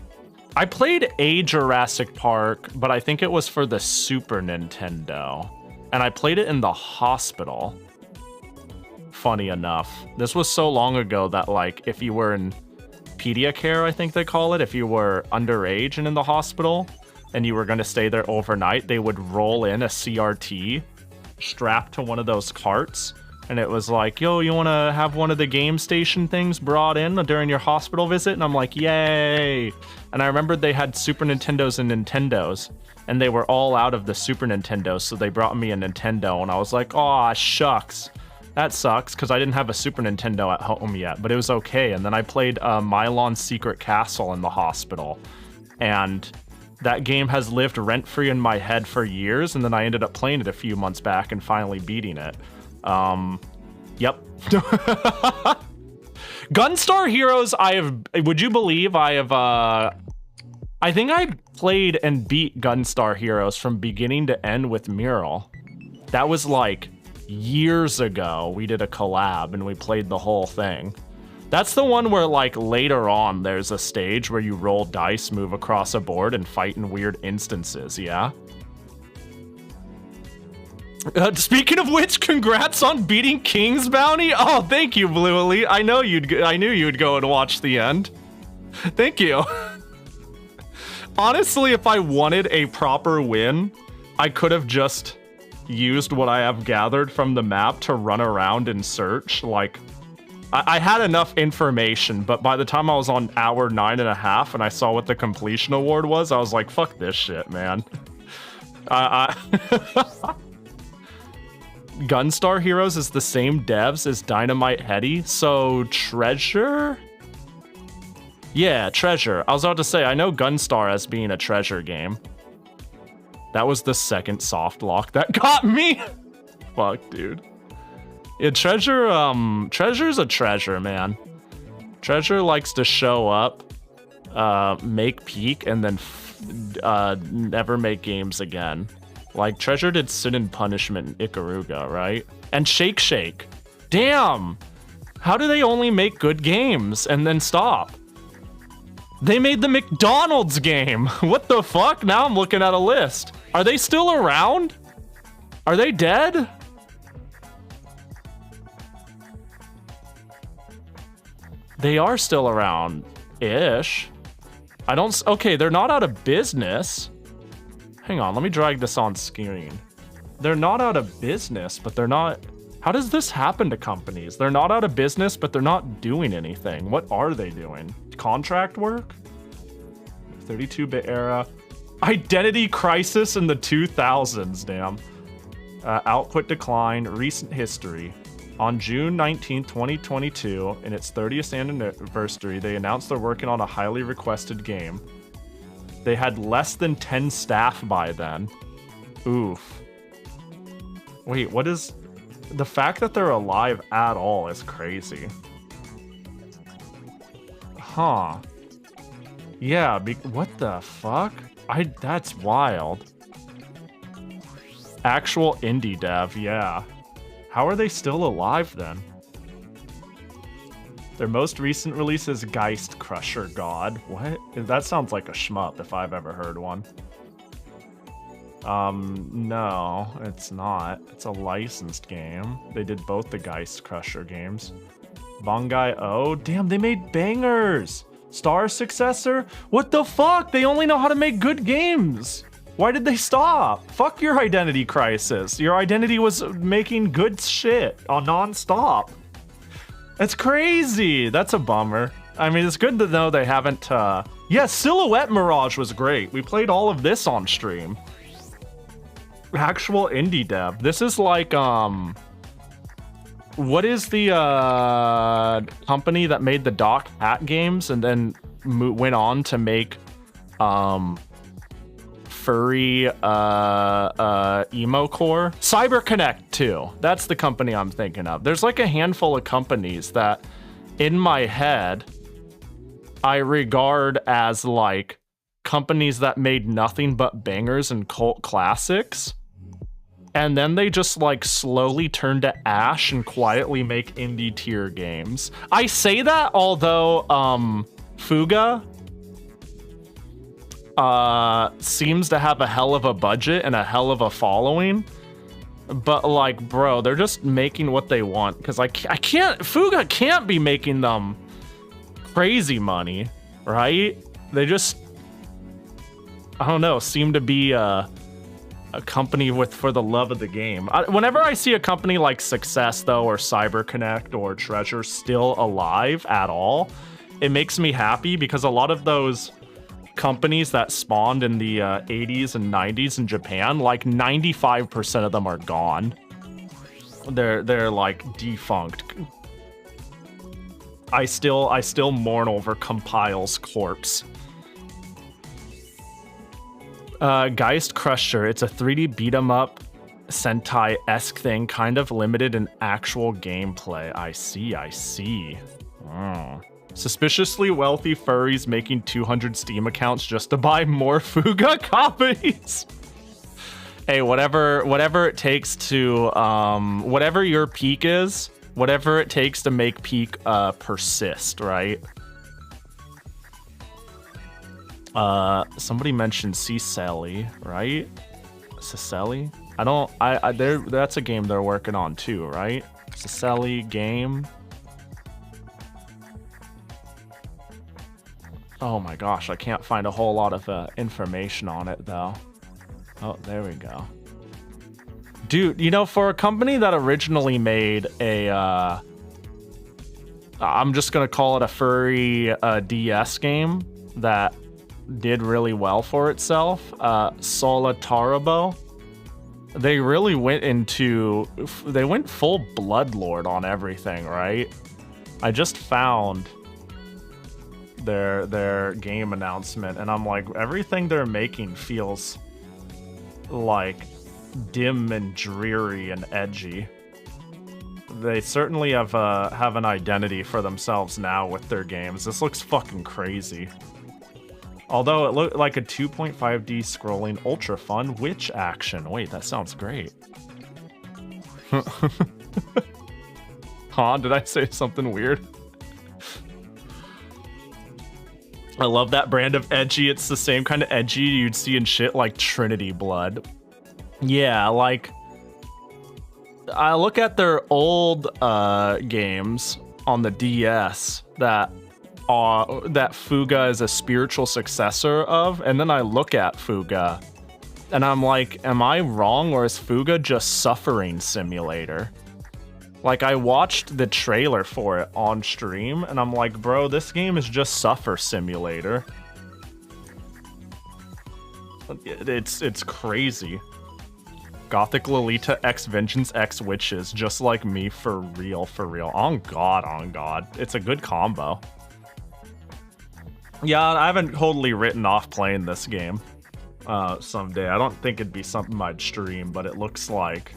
I played a Jurassic Park, but I think it was for the Super Nintendo. And I played it in the hospital. Funny enough. This was so long ago that, like, if you were in Pediacare, I think they call it, if you were underage and in the hospital, and you were going to stay there overnight, they would roll in a CRT strapped to one of those carts. And it was like, yo, you want to have one of the game station things brought in during your hospital visit? And I'm like, yay. And I remembered they had Super Nintendos and Nintendos, and they were all out of the Super Nintendo, so they brought me a Nintendo, and I was like, aw, shucks. That sucks, because I didn't have a Super Nintendo at home yet, but it was okay. And then I played Mylon's Secret Castle in the hospital, and that game has lived rent-free in my head for years, and then I ended up playing it a few months back and finally beating it. Yep. Gunstar Heroes, would you believe I have, I think I played and beat Gunstar Heroes from beginning to end with Mural. That was like years ago. We did a collab and we played the whole thing. That's the one where, like, later on there's a stage where you roll dice, move across a board, and fight in weird instances, yeah? Speaking of which, congrats on beating King's Bounty. Oh, thank you, Blue Elite. I knew you'd go and watch the end. Thank you. Honestly, if I wanted a proper win, I could have just used what I have gathered from the map to run around and search. Like, I had enough information, but by the time I was on hour 9.5 and I saw what the completion award was, I was like, fuck this shit, man. Gunstar Heroes is the same devs as Dynamite Heady, so Treasure? Yeah, Treasure. I was about to say, I know Gunstar as being a Treasure game. That was the second soft lock that got me! Fuck, dude. Yeah, Treasure's a treasure, man. Treasure likes to show up, make peak, and then never make games again. Like, Treasure did Sin and Punishment in Ikaruga, right? And Shake Shake. Damn! How do they only make good games and then stop? They made the McDonald's game! What the fuck? Now I'm looking at a list. Are they still around? Are they dead? They are still around-ish. Okay, they're not out of business. Hang on, let me drag this on screen. They're not out of business, but they're not... How does this happen to companies? They're not out of business, but they're not doing anything. What are they doing? Contract work? 32-bit era. Identity crisis in the 2000s, damn. Output decline, recent history. On June 19, 2022, in its 30th anniversary, they announced they're working on a highly requested game. They had less than 10 staff by then. Oof. Wait, what is... The fact that they're alive at all is crazy. Huh. Yeah, what the fuck? That's wild. Actual indie dev, yeah. How are they still alive then? Their most recent release is Geist Crusher God. What? That sounds like a shmup if I've ever heard one. No, it's not. It's a licensed game. They did both the Geist Crusher games. Bangai O? Damn, they made bangers! Star Successor? What the fuck? They only know how to make good games! Why did they stop? Fuck your Identity Crisis. Your Identity was making good shit on non-stop. That's crazy. That's a bummer. I mean, it's good to know they haven't, Yeah, Silhouette Mirage was great. We played all of this on stream. Actual indie dev. This is like, what is the, company that made the Doc Hat games and then went on to make, furry emo core? CyberConnect 2. That's the company I'm thinking of. There's like a handful of companies that in my head I regard as like companies that made nothing but bangers and cult classics, and then they just like slowly turn to ash and quietly make indie tier games. I say that although Fuga seems to have a hell of a budget and a hell of a following, but like, bro, they're just making what they want, because I can't, Fuga can't be making them crazy money, right? They just, I don't know, seem to be a company for the love of the game. Whenever I see a company like Success though, or CyberConnect or Treasure still alive at all, it makes me happy, because a lot of those companies that spawned in the 80s and 90s in Japan, like 95% of them are gone. They're like defunct. I still mourn over Compile's corpse. Geist Crusher, it's a 3D beat 'em up Sentai-esque thing, kind of limited in actual gameplay. I see. Oh. Suspiciously wealthy furries making 200 Steam accounts just to buy more Fuga copies. Hey, whatever it takes to, whatever your peak is, whatever it takes to make peak persist, right? Somebody mentioned Cicely, right? Cicely? That's a game they're working on too, right? Cicely game. Oh my gosh, I can't find a whole lot of information on it though. Oh, there we go. Dude, you know, for a company that originally made a, I'm just gonna call it a furry DS game that did really well for itself, Solitarabo, they really went full Bloodlord on everything, right? I just found their game announcement, and I'm like, everything they're making feels like dim and dreary and edgy. They certainly have an identity for themselves now with their games. This looks fucking crazy. Although it looked like a 2.5D scrolling ultra fun witch action. Wait, that sounds great. Huh? Did I say something weird? I love that brand of edgy. It's the same kind of edgy you'd see in shit like Trinity Blood. Yeah, like, I look at their old games on the DS that Fuga is a spiritual successor of, and then I look at Fuga and I'm like, am I wrong, or is Fuga just Suffering Simulator? Like, I watched the trailer for it on stream, and I'm like, bro, this game is just Suffer Simulator. It's crazy. Gothic Lolita X Vengeance X Witches, just like me, for real. On God. It's a good combo. Yeah, I haven't totally written off playing this game someday. I don't think it'd be something I'd stream, but it looks like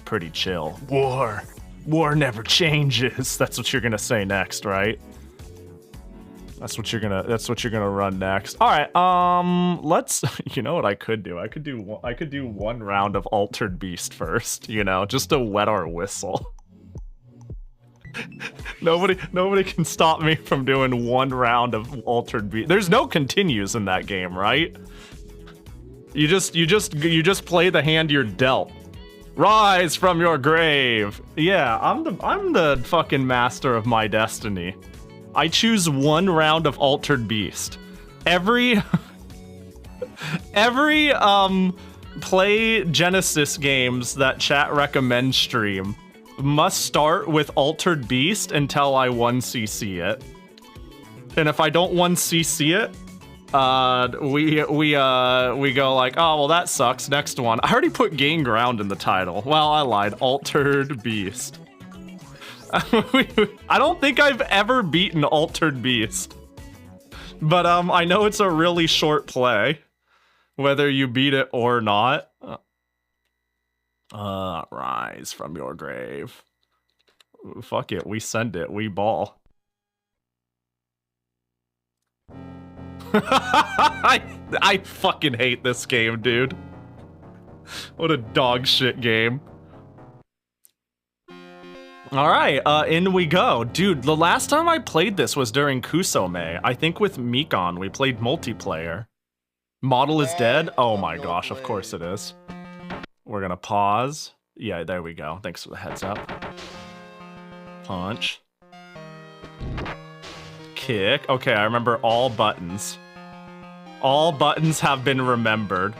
pretty chill. War never changes. That's what you're gonna say next, right? That's what you're gonna run next. All right, let's. You know what I could do? I could do one round of Altered Beast first. You know, just to wet our whistle. Nobody can stop me from doing one round of Altered Beast. There's no continues in that game, right? You just play the hand you're dealt. Rise from your grave. Yeah, I'm the fucking master of my destiny. I choose one round of Altered Beast. Every play Genesis games that chat recommends stream must start with Altered Beast until I 1cc it. And if I don't 1cc it, we go like, oh well, that sucks. Next one. I already put Gain Ground in the title. Well, I lied. Altered Beast. I don't think I've ever beaten Altered Beast, but I know it's a really short play, whether you beat it or not. Rise from your grave. Fuck it, we send it. We ball. I fucking hate this game, dude. What a dog shit game. Alright, in we go. Dude, the last time I played this was during Kusome. I think with Mikon, we played multiplayer. Model is dead? Oh my gosh, of course it is. We're gonna pause. Yeah, there we go. Thanks for the heads up. Punch. Kick. Okay, I remember all buttons. All buttons have been remembered.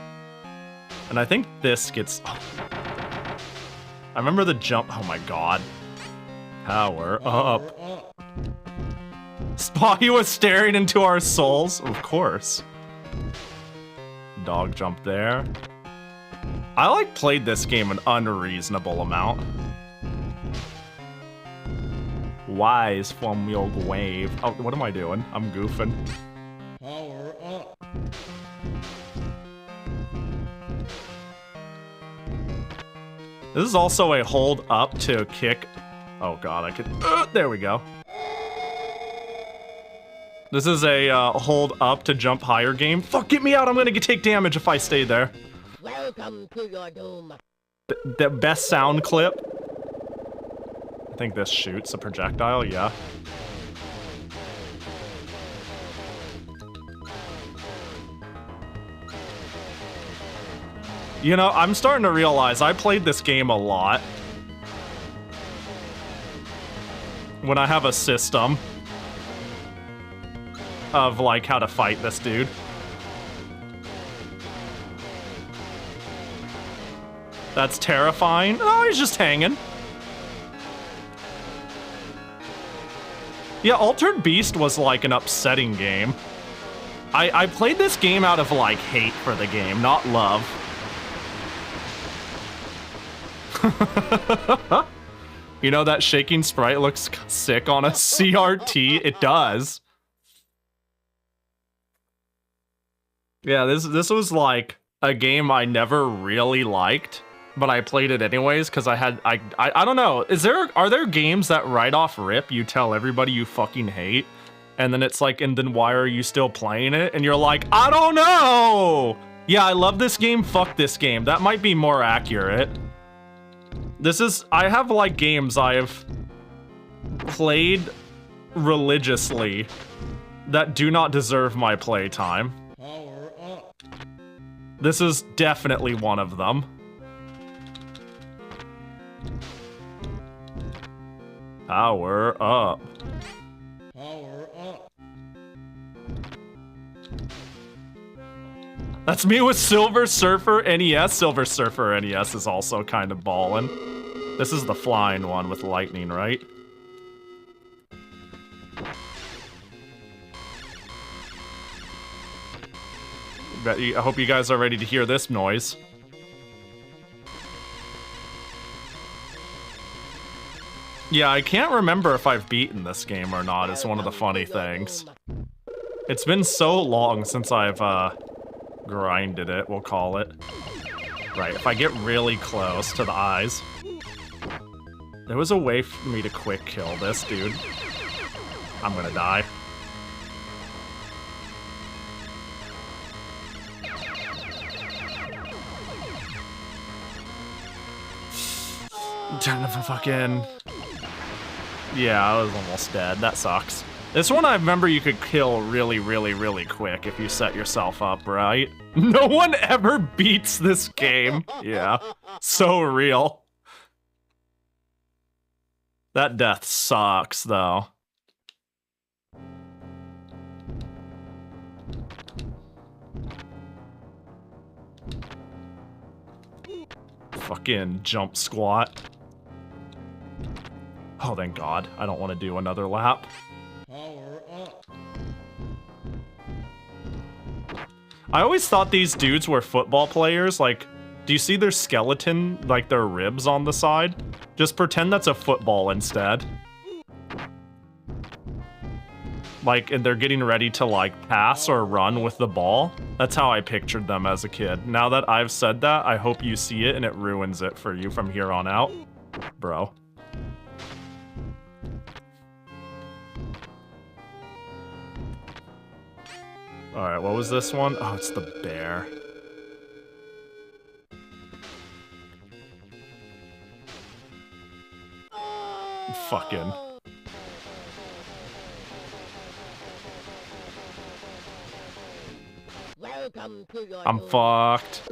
And I think this gets... Oh. I remember the jump. Oh my god. Power up. Pahi was staring into our souls? Of course. Dog jump there. I like played this game an unreasonable amount. Wise from your grave. Oh, what am I doing? I'm goofing. Power up. This is also a hold up to kick. Oh god, I could. There we go. This is a hold up to jump higher game. Fuck, get me out! I'm gonna take damage if I stay there. Welcome to your doom. The best sound clip. I think this shoots a projectile. Yeah. You know, I'm starting to realize I played this game a lot. When I have a system of, like, how to fight this dude. That's terrifying. Oh, he's just hanging. Yeah, Altered Beast was, like, an upsetting game. I played this game out of, like, hate for the game, not love. You know, that shaking sprite looks sick on a CRT. It does. Yeah, this was like a game I never really liked, but I played it anyways because I don't know. Are there games that right off rip you tell everybody you fucking hate, and then it's like, and then why are you still playing it? And you're like, I don't know. Yeah, I love this game. Fuck this game. That might be more accurate. I have like games I've played religiously that do not deserve my playtime. Power up. This is definitely one of them. Power up. Power up. That's me with Silver Surfer NES. Silver Surfer NES is also kind of ballin'. This is the flying one with lightning, right? I hope you guys are ready to hear this noise. Yeah, I can't remember if I've beaten this game or not. It's one of the funny things. It's been so long since I've grinded it, we'll call it. Right, if I get really close to the eyes. There was a way for me to quick kill this, dude. I'm gonna die. Fucking... Yeah, I was almost dead. That sucks. This one I remember you could kill really, really, really quick if you set yourself up right. No one ever beats this game. Yeah, so real. That death sucks, though. Fucking jump squat. Oh, thank God. I don't want to do another lap. Power up. I always thought these dudes were football players. Like, do you see their skeleton, like their ribs on the side? Just pretend that's a football instead. Like, and they're getting ready to, like, pass or run with the ball. That's how I pictured them as a kid. Now that I've said that, I hope you see it and it ruins it for you from here on out. Bro. Alright, what was this one? Oh, it's the bear. Fucking. Welcome to your I'm doom. fucked.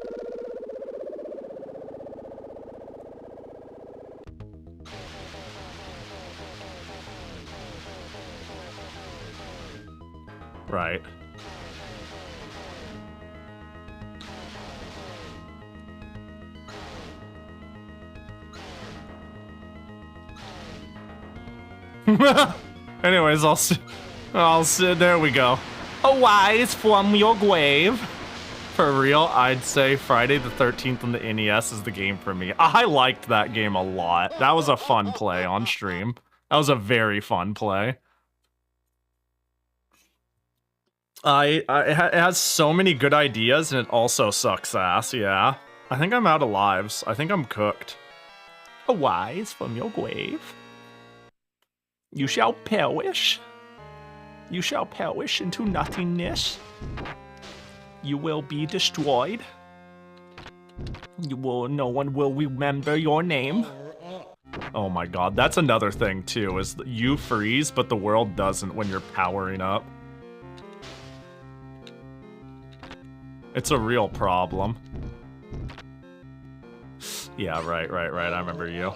Right. Anyways, I'll sit. There we go. A wise from your grave. For real, I'd say Friday the 13th on the NES is the game for me. I liked that game a lot. That was a fun play on stream. That was a very fun play. It has so many good ideas and it also sucks ass, yeah. I think I'm out of lives. I think I'm cooked. A wise from your grave. You shall perish. You shall perish into nothingness. You will be destroyed. No one will remember your name. Oh my God, that's another thing too, is that you freeze, but the world doesn't when you're powering up. It's a real problem. Yeah, right, I remember you.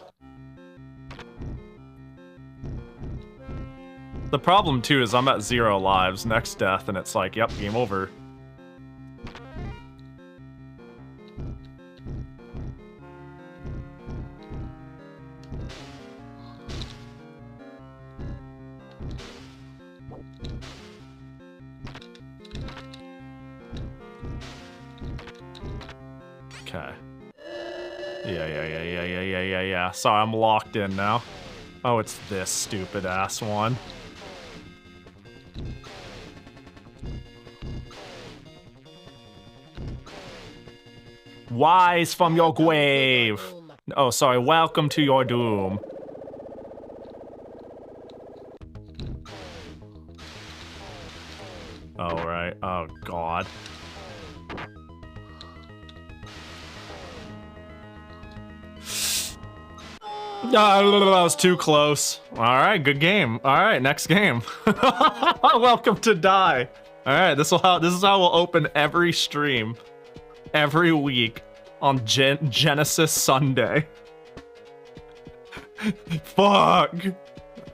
The problem too is I'm at 0 lives, next death, and it's like, yep, game over. Okay. Yeah. So I'm locked in now. Oh, it's this stupid ass one. Wise from your grave. Oh, sorry. Welcome to your doom. Oh, right. Oh, God. That was too close. All right, good game. All right, next game. Welcome to die. All right, this is how we'll open every stream, every week on Genesis Sunday. Fuck.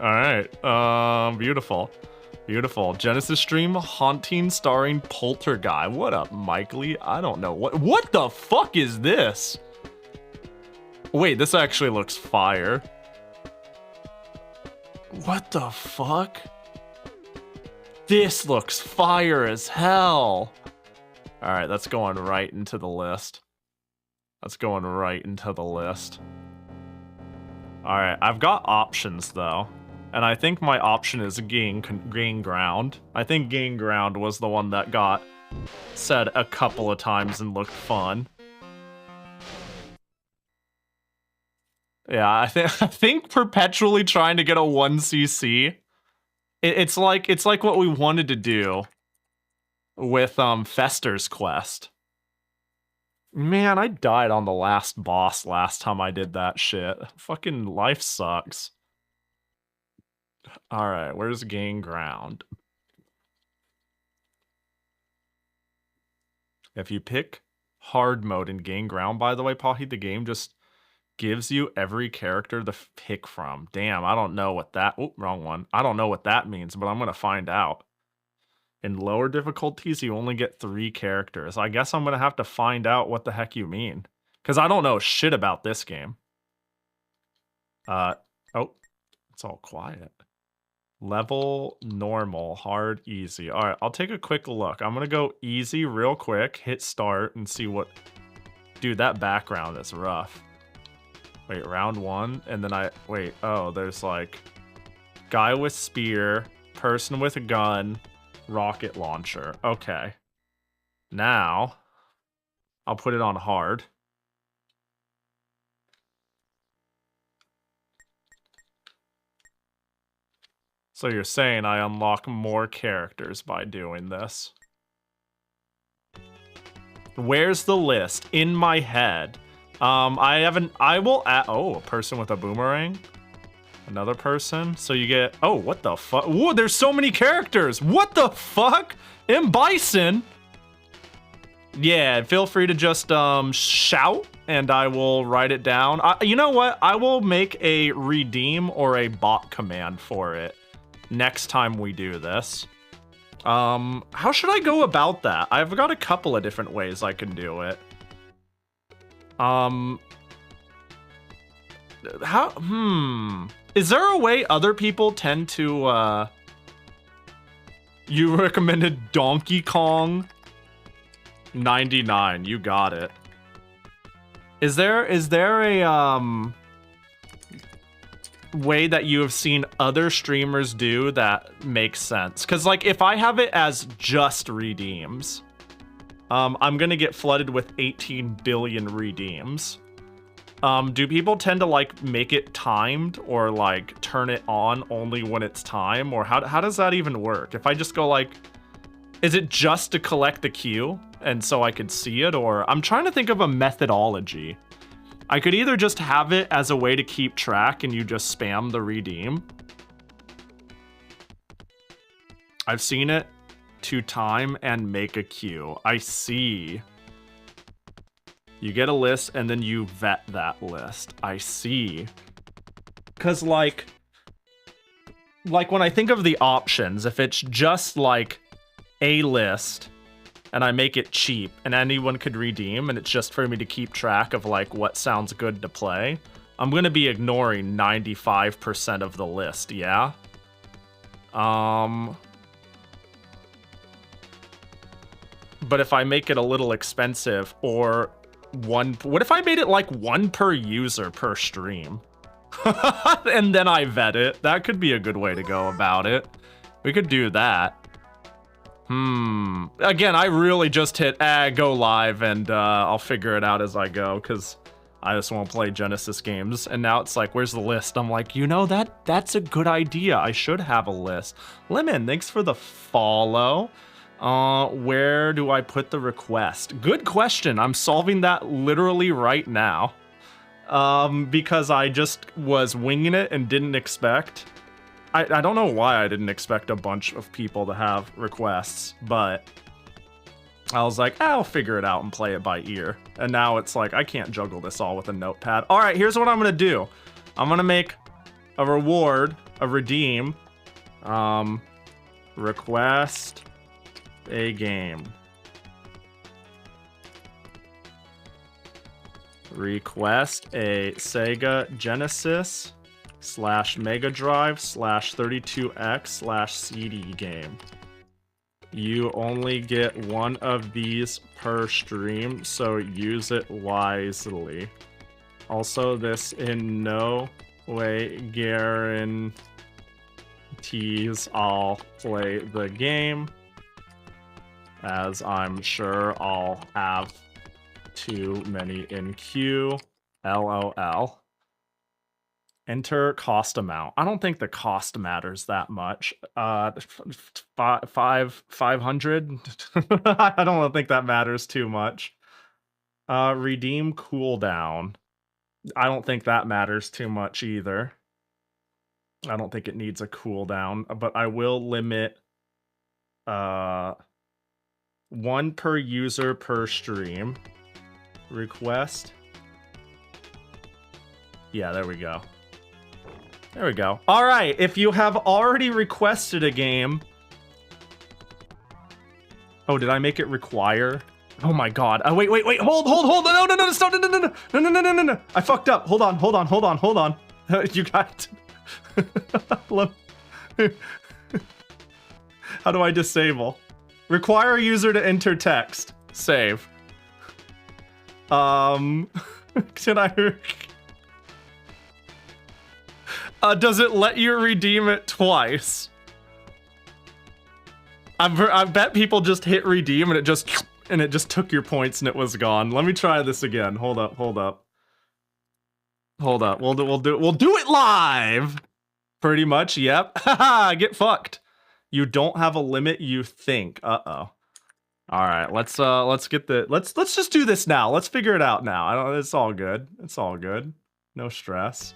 All right. Beautiful. Genesis stream haunting starring Poltergeist. What up, Mike Lee? I don't know what the fuck is this? Wait, this actually looks fire. What the fuck? This looks fire as hell. All right, that's going right into the list. All right, I've got options though. And I think my option is gain ground. I think gain ground was the one that got said a couple of times and looked fun. Yeah, I think perpetually trying to get a 1cc. It's like what we wanted to do with Fester's quest. Man, I died on the last boss last time I did that shit. Fucking life sucks. Alright, where's gain ground? If you pick hard mode and gain ground, by the way, Pahi, the game just gives you every character to pick from. Damn, I don't know what that... Oh, wrong one. I don't know what that means, but I'm gonna find out. In lower difficulties, you only get 3 characters. I guess I'm gonna have to find out what the heck you mean. Because I don't know shit about this game. Oh, it's all quiet. Level, normal, hard, easy. Alright, I'll take a quick look. I'm gonna go easy real quick, hit start, and see what... Dude, that background is rough. Wait, round 1, and then wait, oh, there's like... Guy with spear, person with a gun, rocket launcher. Okay. Now, I'll put it on hard. So you're saying I unlock more characters by doing this. Where's the list? In my head. I will add, oh, a person with a boomerang. Another person. So you get, oh, what the fuck? Whoa, there's so many characters. What the fuck? M. Bison. Yeah, feel free to just shout and I will write it down. You know what? I will make a redeem or a bot command for it next time we do this. How should I go about that? I've got a couple of different ways I can do it. Is there a way other people tend to, You recommended Donkey Kong 99, you got it. Is there a, way that you have seen other streamers do that makes sense? Because, like, if I have it as just redeems, I'm gonna get flooded with 18 billion redeems. Do people tend to, like, make it timed or, like, turn it on only when it's time? Or how does that even work? If I just go, like, is it just to collect the queue and so I could see it? Or I'm trying to think of a methodology. I could either just have it as a way to keep track and you just spam the redeem. I've seen it to time and make a queue. I see. You get a list and then you vet that list. I see. Cause like when I think of the options, if it's just like a list and I make it cheap and anyone could redeem and it's just for me to keep track of like what sounds good to play, I'm gonna be ignoring 95% of the list, yeah? But if I make it a little expensive or what if I made it like 1 per user per stream? And then I vet it. That could be a good way to go about it. We could do that. Again, I really just hit go live and I'll figure it out as I go because I just won't play Genesis games. And now it's like, where's the list? I'm like, you know, that's a good idea. I should have a list. Lemon, thanks for the follow. Where do I put the request? Good question. I'm solving that literally right now. Because I just was winging it and didn't expect. I don't know why I didn't expect a bunch of people to have requests, but I was like, I'll figure it out and play it by ear. And now it's like, I can't juggle this all with a notepad. All right, here's what I'm gonna do. I'm gonna make a reward, a redeem, request a game. Request a Sega Genesis / Mega Drive / 32X / CD game. You only get 1 of these per stream, so use it wisely. Also, this in no way guarantees tease I'll play the game, as I'm sure I'll have too many in queue. LOL. Enter cost amount. I don't think the cost matters that much. 500. I don't think that matters too much. Redeem cooldown. I don't think that matters too much either. I don't think it needs a cooldown, but I will limit 1 per user per stream. Request. Yeah, there we go. There we go. All right, if you have already requested a game... Oh, did I make it require? Oh my god. Wait, hold. No, stop, no. I fucked up. Hold on. You got... How do I disable? Require user to enter text. Save. Can I... does it let you redeem it twice? I bet people just hit redeem and it just took your points and it was gone. Let me try this again. Hold up. We'll do it live. Pretty much, yep. Haha, get fucked. You don't have a limit, you think. Uh-oh. All right, let's just do this now. Let's figure it out now. It's all good. No stress.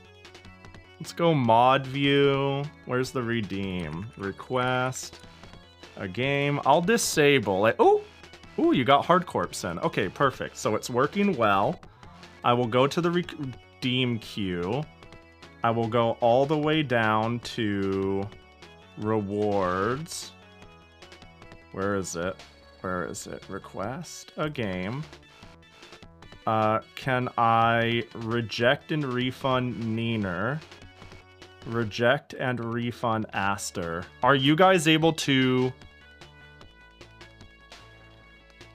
Let's go mod view. Where's the redeem? Request. A game. I'll disable it. Ooh, you got hard corpse in. Okay, perfect. So it's working well. I will go to the redeem queue. I will go all the way down to rewards. Where is it? Request a game. Can I reject and refund Neener? Reject and refund Aster. Are you guys able to...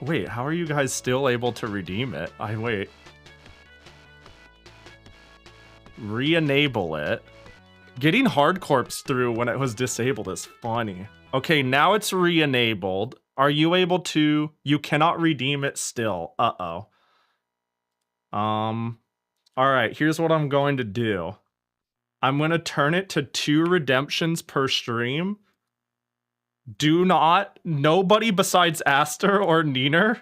Wait, how are you guys still able to redeem it? Wait. Re-enable it. Getting hard corpse through when it was disabled is funny. Okay, now it's re-enabled. Are you able to... You cannot redeem it still. Uh-oh. Alright, here's what I'm going to do. I'm going to turn it to 2 redemptions per stream. Nobody besides Aster or Neener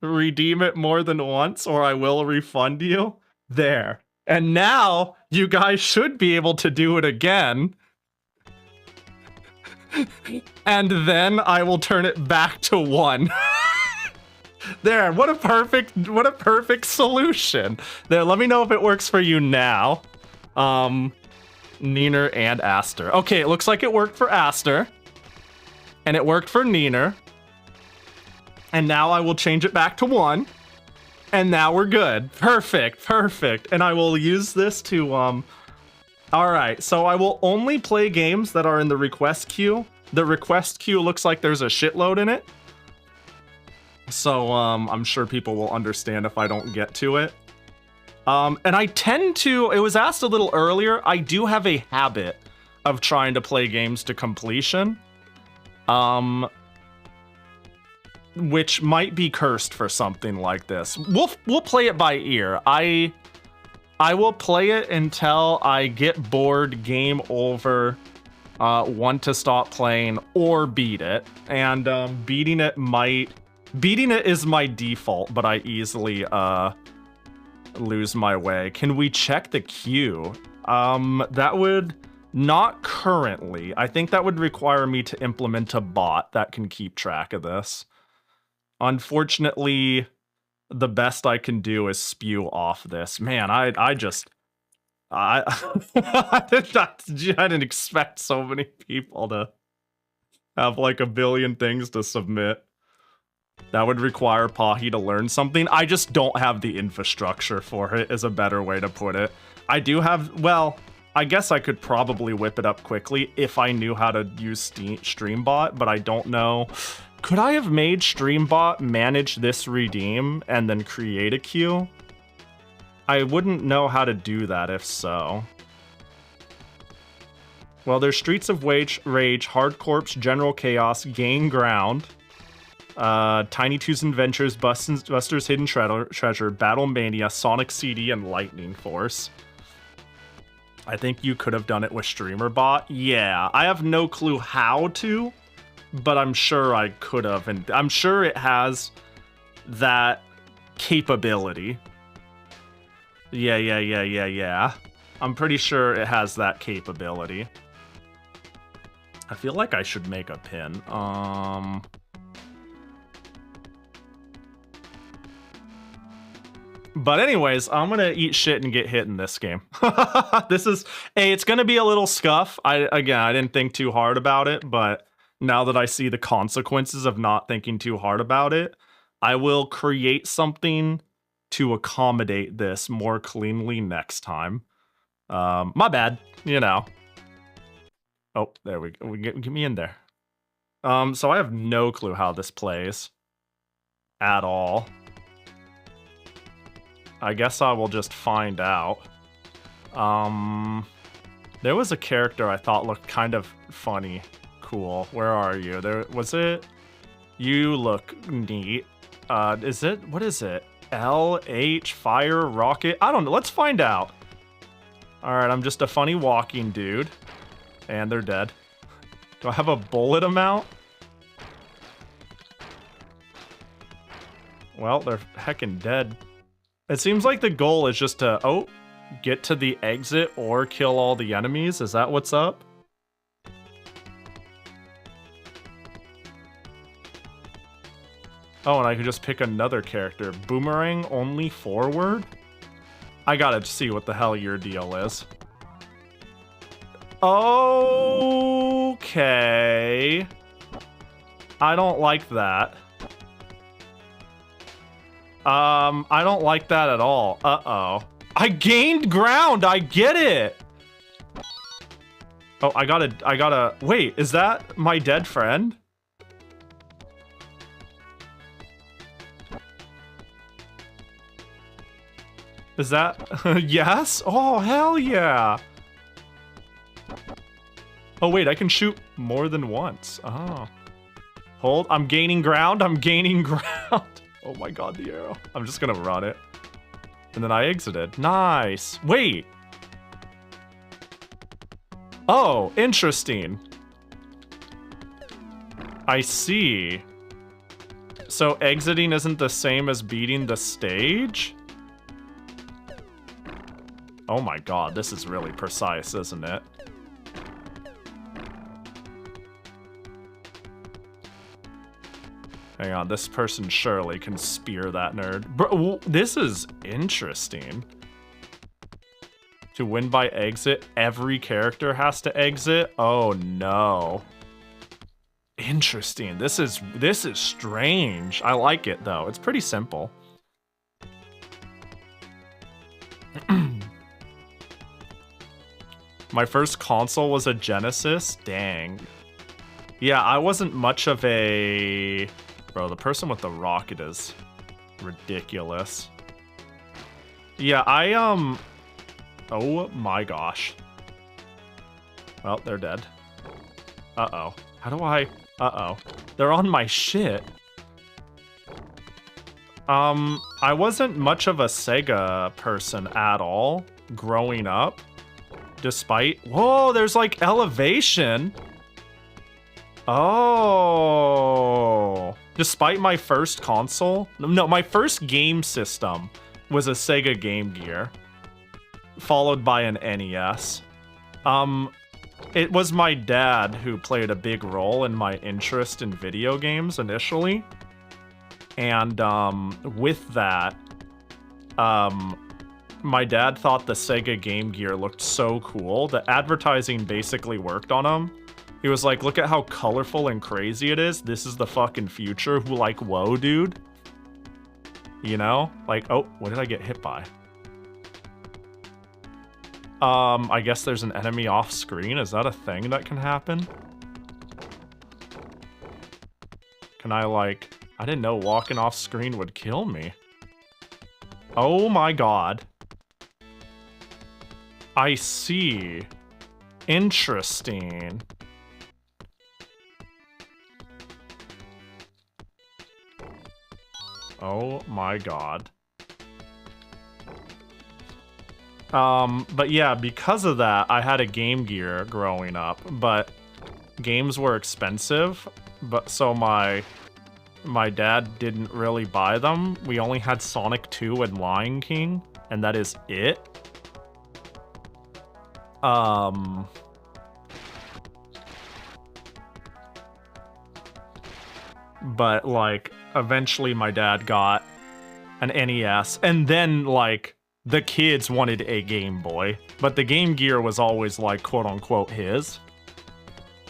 redeem it more than once or I will refund you. There. And now you guys should be able to do it again. And then I will turn it back to 1. There, what a perfect solution. There, let me know if it works for you now. Neener and Aster. Okay, it looks like it worked for Aster. And it worked for Neener. And now I will change it back to 1. And now we're good. Perfect. And I will use this to, Alright, so I will only play games that are in the request queue. The request queue looks like there's a shitload in it. So, I'm sure people will understand if I don't get to it. And I tend to, it was asked a little earlier, I do have a habit of trying to play games to completion. Which might be cursed for something like this. We'll play it by ear. I will play it until I get bored, game over, want to stop playing, or beat it. And beating it is my default, but I easily lose my way. Can we check the queue? That would not currently. I think that would require me to implement a bot that can keep track of this. Unfortunately, the best I can do is spew off this. Man, I didn't expect so many people to have like a billion things to submit. That would require Pahi to learn something. I just don't have the infrastructure for it, is a better way to put it. I do have, well, I guess I could probably whip it up quickly if I knew how to use Streambot, but I don't know. Could I have made Streambot manage this redeem and then create a queue? I wouldn't know how to do that if so. Well, there's Streets of Rage, Hard Corpse, General Chaos, Gain Ground, Tiny Toons Adventures, Buster's Hidden Treasure, Battle Mania, Sonic CD, and Lightning Force. I think you could have done it with StreamerBot. Yeah, I have no clue how to, but I'm sure I could have, and I'm sure it has that capability. Yeah. I'm pretty sure it has that capability. I feel like I should make a pin. But anyways, I'm gonna eat shit and get hit in this game. It's gonna be a little scuff. I didn't think too hard about it, but now that I see the consequences of not thinking too hard about it, I will create something to accommodate this more cleanly next time. My bad, you know. Oh, there we go. Get me in there. So I have no clue how this plays at all. I guess I will just find out. There was a character I thought looked kind of funny. Cool. Where are you? There was it? You look neat. What is it? LH Fire Rocket? I don't know. Let's find out. Alright, I'm just a funny walking dude. And they're dead. Do I have a bullet amount? Well, they're heckin' dead. It seems like the goal is just to, get to the exit or kill all the enemies. Is that what's up? Oh, and I could just pick another character. Boomerang only forward? I gotta see what the hell your deal is. Okay. I don't like that. I don't like that at all. Uh-oh. I gained ground! I get it! Oh, I gotta... Wait, is that my dead friend? Is that... Yes? Oh, hell yeah! Oh, wait, I can shoot more than once. Oh. Hold, I'm gaining ground, Oh my god, the arrow. I'm just gonna run it. And then I exited. Nice. Wait. Oh, interesting. I see. So exiting isn't the same as beating the stage? Oh my god, this is really precise, isn't it? Hang on, this person surely can spear that nerd. Bro, this is interesting. To win by exit, every character has to exit? Oh no. Interesting. This is strange. I like it though. It's pretty simple. My first console was a Genesis? Dang. Yeah, I wasn't much of a... Bro, the person with the rocket is ridiculous. Yeah, oh my gosh. Well, they're dead. Uh-oh. How do I... Uh-oh. They're on my shit. I wasn't much of a Sega person at all growing up. Despite... Whoa, there's like elevation. Oh. Despite my first console... No, my first game system was a Sega Game Gear. Followed by an NES. It was my dad who played a big role in my interest in video games initially. And with that, my dad thought the Sega Game Gear looked so cool that advertising basically worked on him. He was like, look at how colorful and crazy it is. This is the fucking future. Who like, whoa, dude? You know? Like, oh, what did I get hit by? I guess there's an enemy off screen. Is that a thing that can happen? Can I like... I didn't know walking off screen would kill me. Oh my god. I see. Interesting. Oh my god. But yeah, because of that, I had a Game Gear growing up, but games were expensive, but so my dad didn't really buy them. We only had Sonic 2 and Lion King, and that is it. But like eventually my dad got an NES, and then like the kids wanted a Game Boy, but the Game Gear was always like quote unquote his.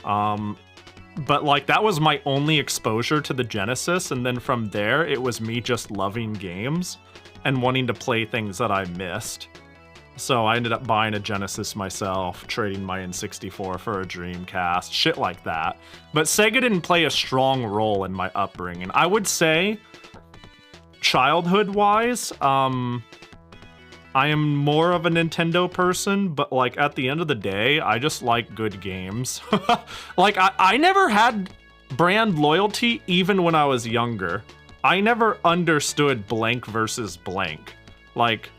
But like that was my only exposure to the Genesis, and then from there it was me just loving games and wanting to play things that I missed. So I ended up buying a Genesis myself, trading my N64 for a Dreamcast, shit like that. But Sega didn't play a strong role in my upbringing. I would say, childhood-wise, I am more of a Nintendo person, but like at the end of the day, I just like good games. Like I never had brand loyalty even when I was younger. I never understood blank versus blank. Like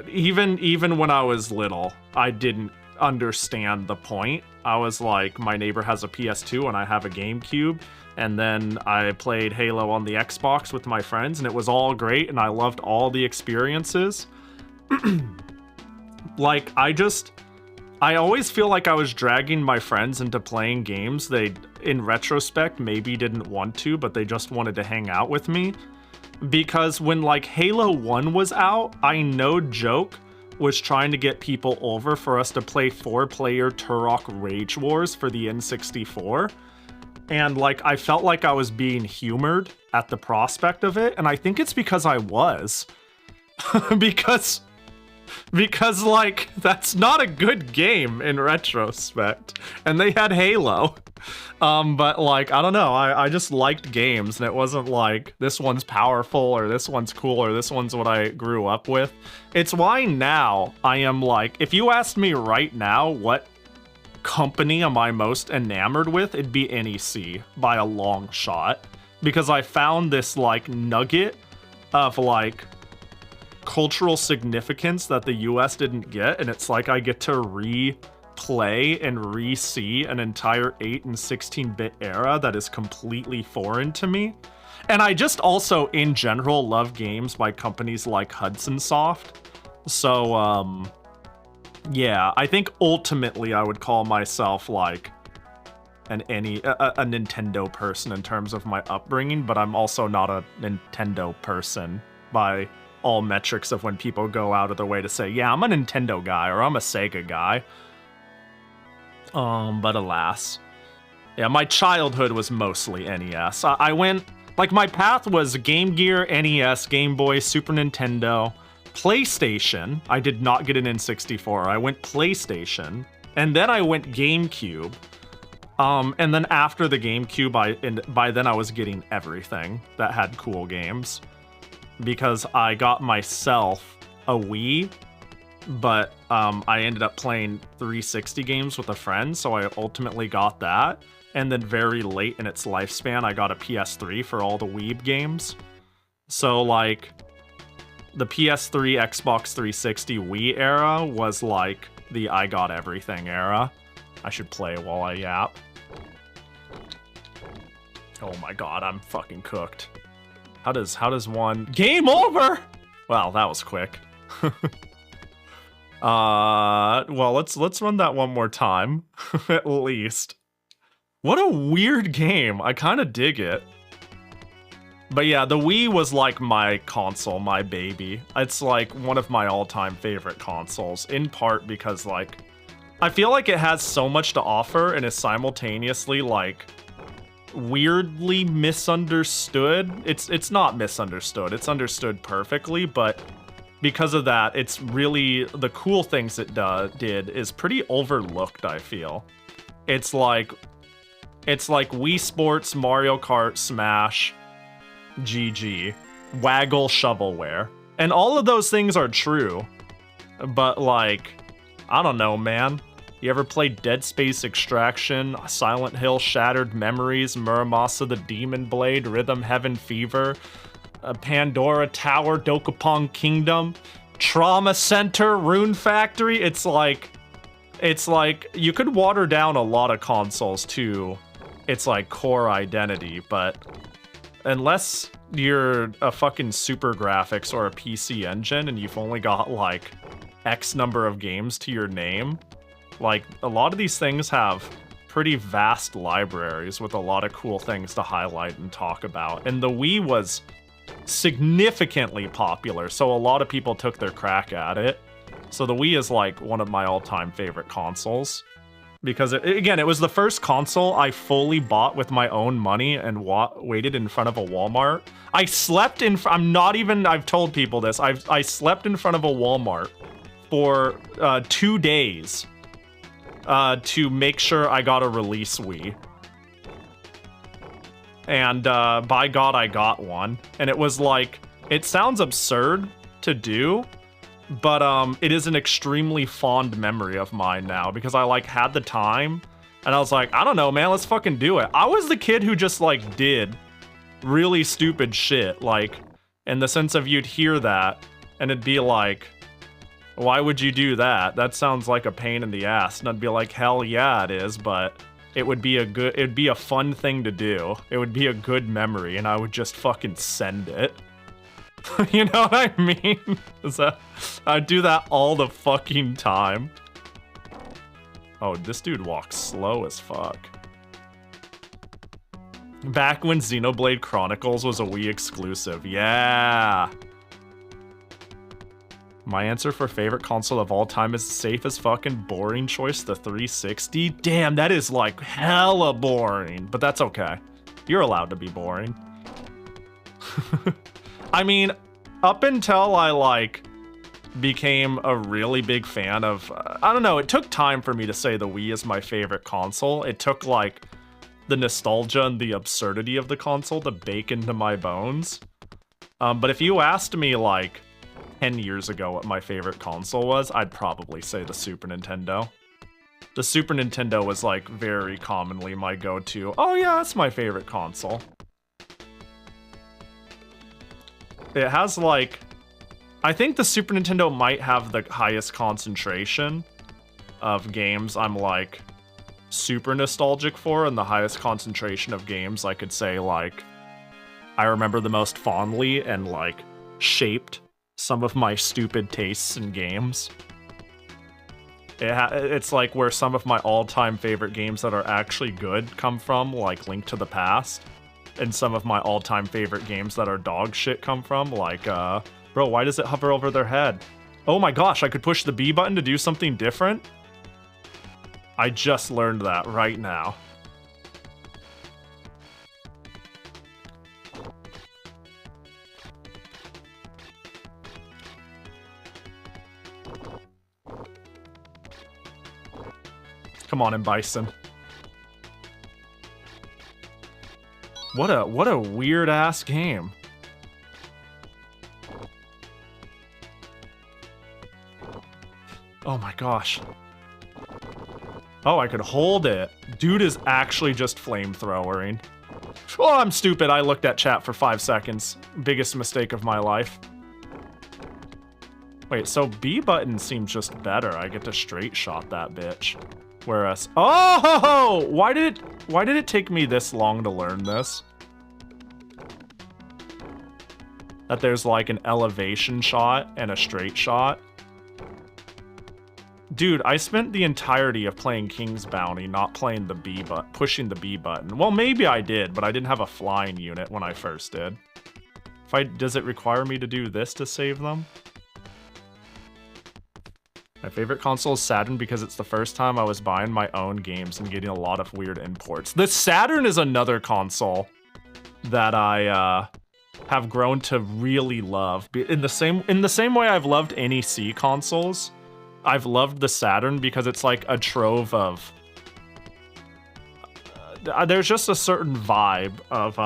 even when I was little, I didn't understand the point. I was like, my neighbor has a PS2 and I have a GameCube, and then I played Halo on the Xbox with my friends, and it was all great, and I loved all the experiences. Like, I always feel like I was dragging my friends into playing games they, in retrospect, maybe didn't want to, but they just wanted to hang out with me. Because when, like, Halo 1 was out, I no joke was trying to get people over for us to play 4-player Turok Rage Wars for the N64. And, like, I felt like I was being humored at the prospect of it, and I think it's because I was. because, like, that's not a good game in retrospect. And they had Halo. But, like, I don't know, I just liked games, and it wasn't like, this one's powerful, or this one's cool, or this one's what I grew up with. It's why now I am, like, if you asked me right now what company am I most enamored with, it'd be NEC by a long shot. Because I found this, like, nugget of, like, cultural significance that the US didn't get, and it's like I get to replay and re-see an entire 8 and 16-bit era that is completely foreign to me. And I just also, in general, love games by companies like Hudson Soft. So, yeah, I think ultimately I would call myself, like, a Nintendo person in terms of my upbringing, but I'm also not a Nintendo person by all metrics of when people go out of their way to say, yeah, I'm a Nintendo guy, or I'm a Sega guy. But alas. Yeah, my childhood was mostly NES. I went, like, my path was Game Gear, NES, Game Boy, Super Nintendo, PlayStation. I did not get an N64. I went PlayStation, and then I went GameCube. And then after the GameCube, by then I was getting everything that had cool games. Because I got myself a Wii, but I ended up playing 360 games with a friend, so I ultimately got that. And then very late in its lifespan, I got a PS3 for all the Weeb games. So, like, the PS3, Xbox 360, Wii era was like the I got everything era. I should play while I yap. Oh my god, I'm fucking cooked. How does one... Game over! Wow, that was quick. Well, let's run that one more time, at least. What a weird game. I kind of dig it. But yeah, the Wii was like my console, my baby. It's like one of my all-time favorite consoles, in part because, like, I feel like it has so much to offer and is simultaneously, like, weirdly misunderstood. It's not misunderstood, it's understood perfectly, but because of that, it's really, the cool things it did is pretty overlooked, I feel. It's like Wii Sports, Mario Kart, Smash, GG, Waggle, shovelware. And all of those things are true, but, like, I don't know, man. You ever played Dead Space Extraction, Silent Hill Shattered Memories, Muramasa the Demon Blade, Rhythm Heaven Fever, Pandora Tower, Dokapon Kingdom, Trauma Center, Rune Factory? It's like you could water down a lot of consoles to its like core identity, but unless you're a fucking Super Graphics or a PC Engine and you've only got like X number of games to your name, like a lot of these things have pretty vast libraries with a lot of cool things to highlight and talk about. And the Wii was significantly popular, so a lot of people took their crack at it. So the Wii is like one of my all-time favorite consoles. Because, it was the first console I fully bought with my own money and waited in front of a Walmart. I slept in... I've told people this. I slept in front of a Walmart for 2 days to make sure I got a release Wii. And by God, I got one. And it was like... It sounds absurd to do, but it is an extremely fond memory of mine now because I like had the time and I was like, I don't know, man, let's fucking do it. I was the kid who just like did really stupid shit, like in the sense of you'd hear that and it'd be like, why would you do that? That sounds like a pain in the ass. And I'd be like, hell yeah, it is, but it'd be a fun thing to do. It would be a good memory and I would just fucking send it. You know what I mean? I do that all the fucking time. Oh, this dude walks slow as fuck. Back when Xenoblade Chronicles was a Wii exclusive. Yeah! My answer for favorite console of all time is safe as fucking boring choice, the 360. Damn, that is like hella boring. But that's okay. You're allowed to be boring. I mean, up until I, like, became a really big fan of... I don't know, it took time for me to say the Wii is my favorite console. It took, like, the nostalgia and the absurdity of the console to bake into my bones. But if you asked me, like, 10 years ago what my favorite console was, I'd probably say the Super Nintendo. The Super Nintendo was, like, very commonly my go-to. Oh yeah, that's my favorite console. It has, like... I think the Super Nintendo might have the highest concentration of games I'm, like, super nostalgic for, and the highest concentration of games I could say, like, I remember the most fondly and, like, shaped some of my stupid tastes in games. It's, like, where some of my all-time favorite games that are actually good come from, like Link to the Past. And some of my all-time favorite games that are dog shit come from, like, bro, why does it hover over their head? Oh my gosh, I could push the B button to do something different? I just learned that right now. Come on in, Bison. What a weird ass game. Oh my gosh. Oh, I could hold it. Dude is actually just flamethrowering. Oh, I'm stupid. I looked at chat for 5 seconds. Biggest mistake of my life. Wait, so B button seems just better. I get to straight shot that bitch. Whereas, oh, why did it take me this long to learn this? That there's like an elevation shot and a straight shot. Dude, I spent the entirety of playing King's Bounty not playing the B button, pushing the B button. Well, maybe I did, but I didn't have a flying unit when I first did. Does it require me to do this to save them? My favorite console is Saturn because it's the first time I was buying my own games and getting a lot of weird imports. The Saturn is another console that I have grown to really love. In the same way I've loved NEC consoles, I've loved the Saturn because it's like a trove of... there's just a certain vibe of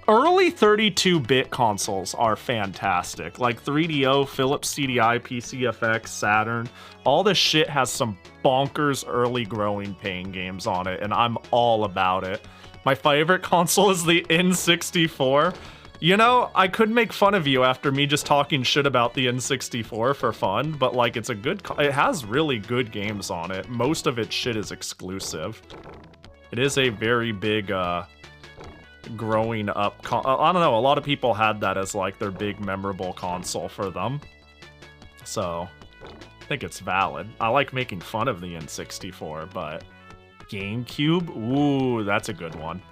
Early 32-bit consoles are fantastic. Like 3DO, Philips CDI, PCFX, Saturn. All this shit has some bonkers early growing pain games on it, and I'm all about it. My favorite console is the N64. You know, I could make fun of you after me just talking shit about the N64 for fun, but like it's a good, it has really good games on it. Most of its shit is exclusive. It is a very big, growing up, I don't know, a lot of people had that as like their big memorable console for them. So, I think it's valid. I like making fun of the N64, but GameCube? Ooh, that's a good one.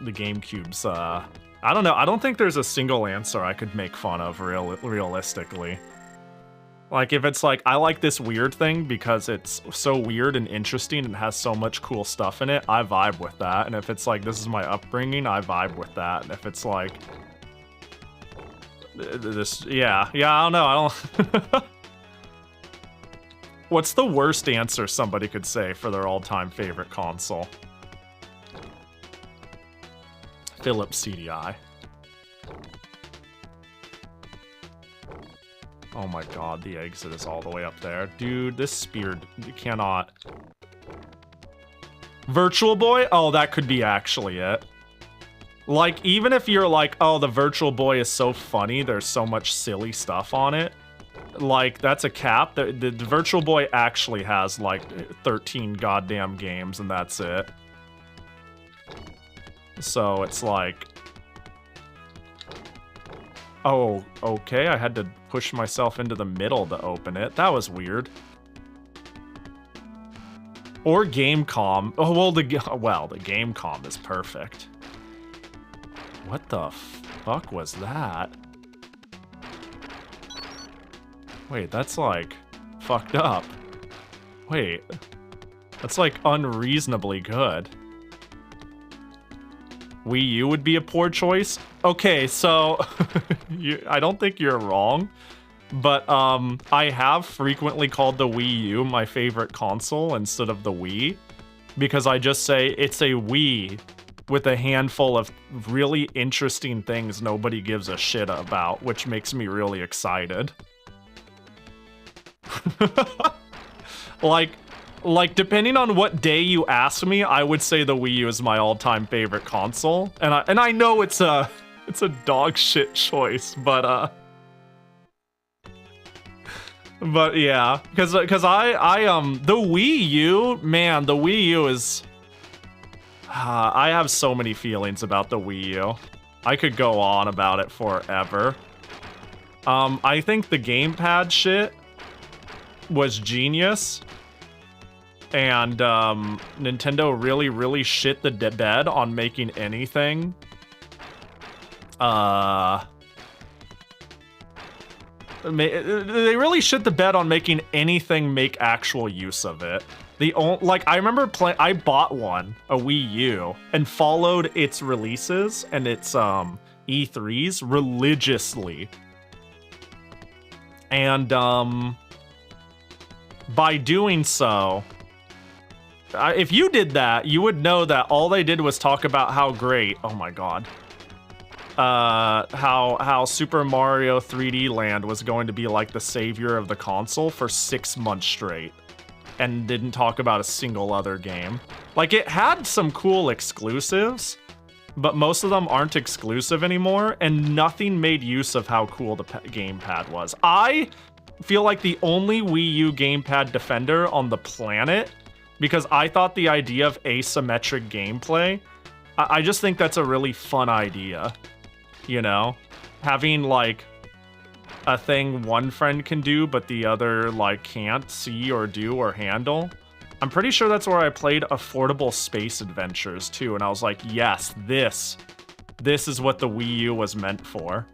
The GameCube's, I don't know, I don't think there's a single answer I could make fun of realistically. Like, if it's like, I like this weird thing because it's so weird and interesting and has so much cool stuff in it, I vibe with that. And if it's like, this is my upbringing, I vibe with that. And if it's like, this, yeah, I don't know, I don't... What's the worst answer somebody could say for their all-time favorite console? Philips CDI. Oh my god, the exit is all the way up there. Dude, this spear, you cannot... Virtual Boy? Oh, that could be actually it. Like, even if you're like, oh, the Virtual Boy is so funny, there's so much silly stuff on it. Like, that's a cap. The Virtual Boy actually has, like, 13 goddamn games, and that's it. So, it's like... Oh, okay, I had to push myself into the middle to open it. That was weird. Or Gamecom. Oh, well, the Gamecom is perfect. What the fuck was that? Wait, that's like fucked up. Wait, that's like unreasonably good. Wii U would be a poor choice? Okay, so I don't think you're wrong, but I have frequently called the Wii U my favorite console instead of the Wii, because I just say it's a Wii with a handful of really interesting things nobody gives a shit about, which makes me really excited. Like, depending on what day you ask me, I would say the Wii U is my all-time favorite console. And I know it's a dog shit choice, but yeah, because the Wii U, man, the Wii U is I have so many feelings about the Wii U. I could go on about it forever. I think the gamepad shit was genius. And Nintendo really shit the bed on making anything. They really shit the bed on making anything make actual use of it. Like, I remember I bought one, a Wii U, and followed its releases and its E3s religiously. And by doing so, if you did that, you would know that all they did was talk about how great, oh my god, how Super Mario 3D Land was going to be like the savior of the console for 6 months straight, and didn't talk about a single other game. Like, it had some cool exclusives, but most of them aren't exclusive anymore, and nothing made use of how cool the gamepad was. I feel like the only Wii U gamepad defender on the planet, because I thought the idea of asymmetric gameplay, I just think that's a really fun idea, you know? Having, like, a thing one friend can do, but the other, like, can't see or do or handle. I'm pretty sure that's where I played Affordable Space Adventures, too, and I was like, yes, this is what the Wii U was meant for.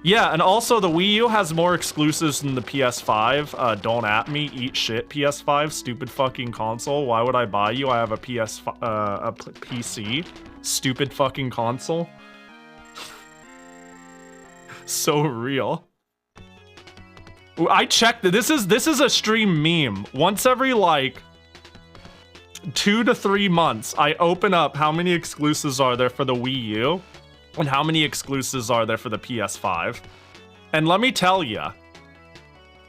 Yeah, and also the Wii U has more exclusives than the PS5. Don't at me, eat shit, PS5, stupid fucking console. Why would I buy you? I have a PC. Stupid fucking console. So real. I checked. This is a stream meme. Once every, like, 2 to 3 months, I open up how many exclusives are there for the Wii U and how many exclusives are there for the PS5. And let me tell you,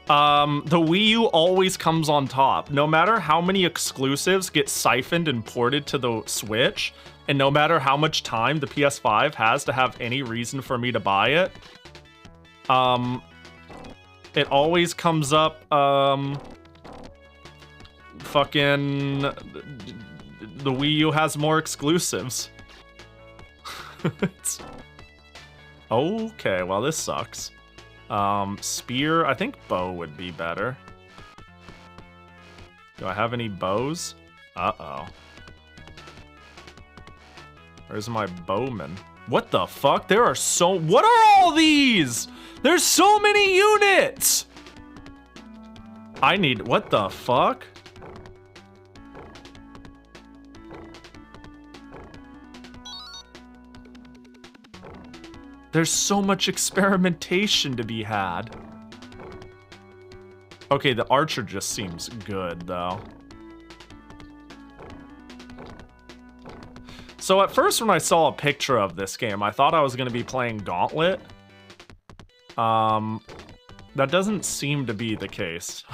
the Wii U always comes on top. No matter how many exclusives get siphoned and ported to the Switch, and no matter how much time the PS5 has to have any reason for me to buy it, it always comes up, fucking, the Wii U has more exclusives. Okay, well, this sucks. Spear, I think bow would be better. Do I have any bows? Uh-oh. Where's my bowman? What the fuck? There are so... What are all these? There's so many units! I need... What the fuck? There's so much experimentation to be had. Okay, the archer just seems good, though. So at first when I saw a picture of this game, I thought I was going to be playing Gauntlet. That doesn't seem to be the case.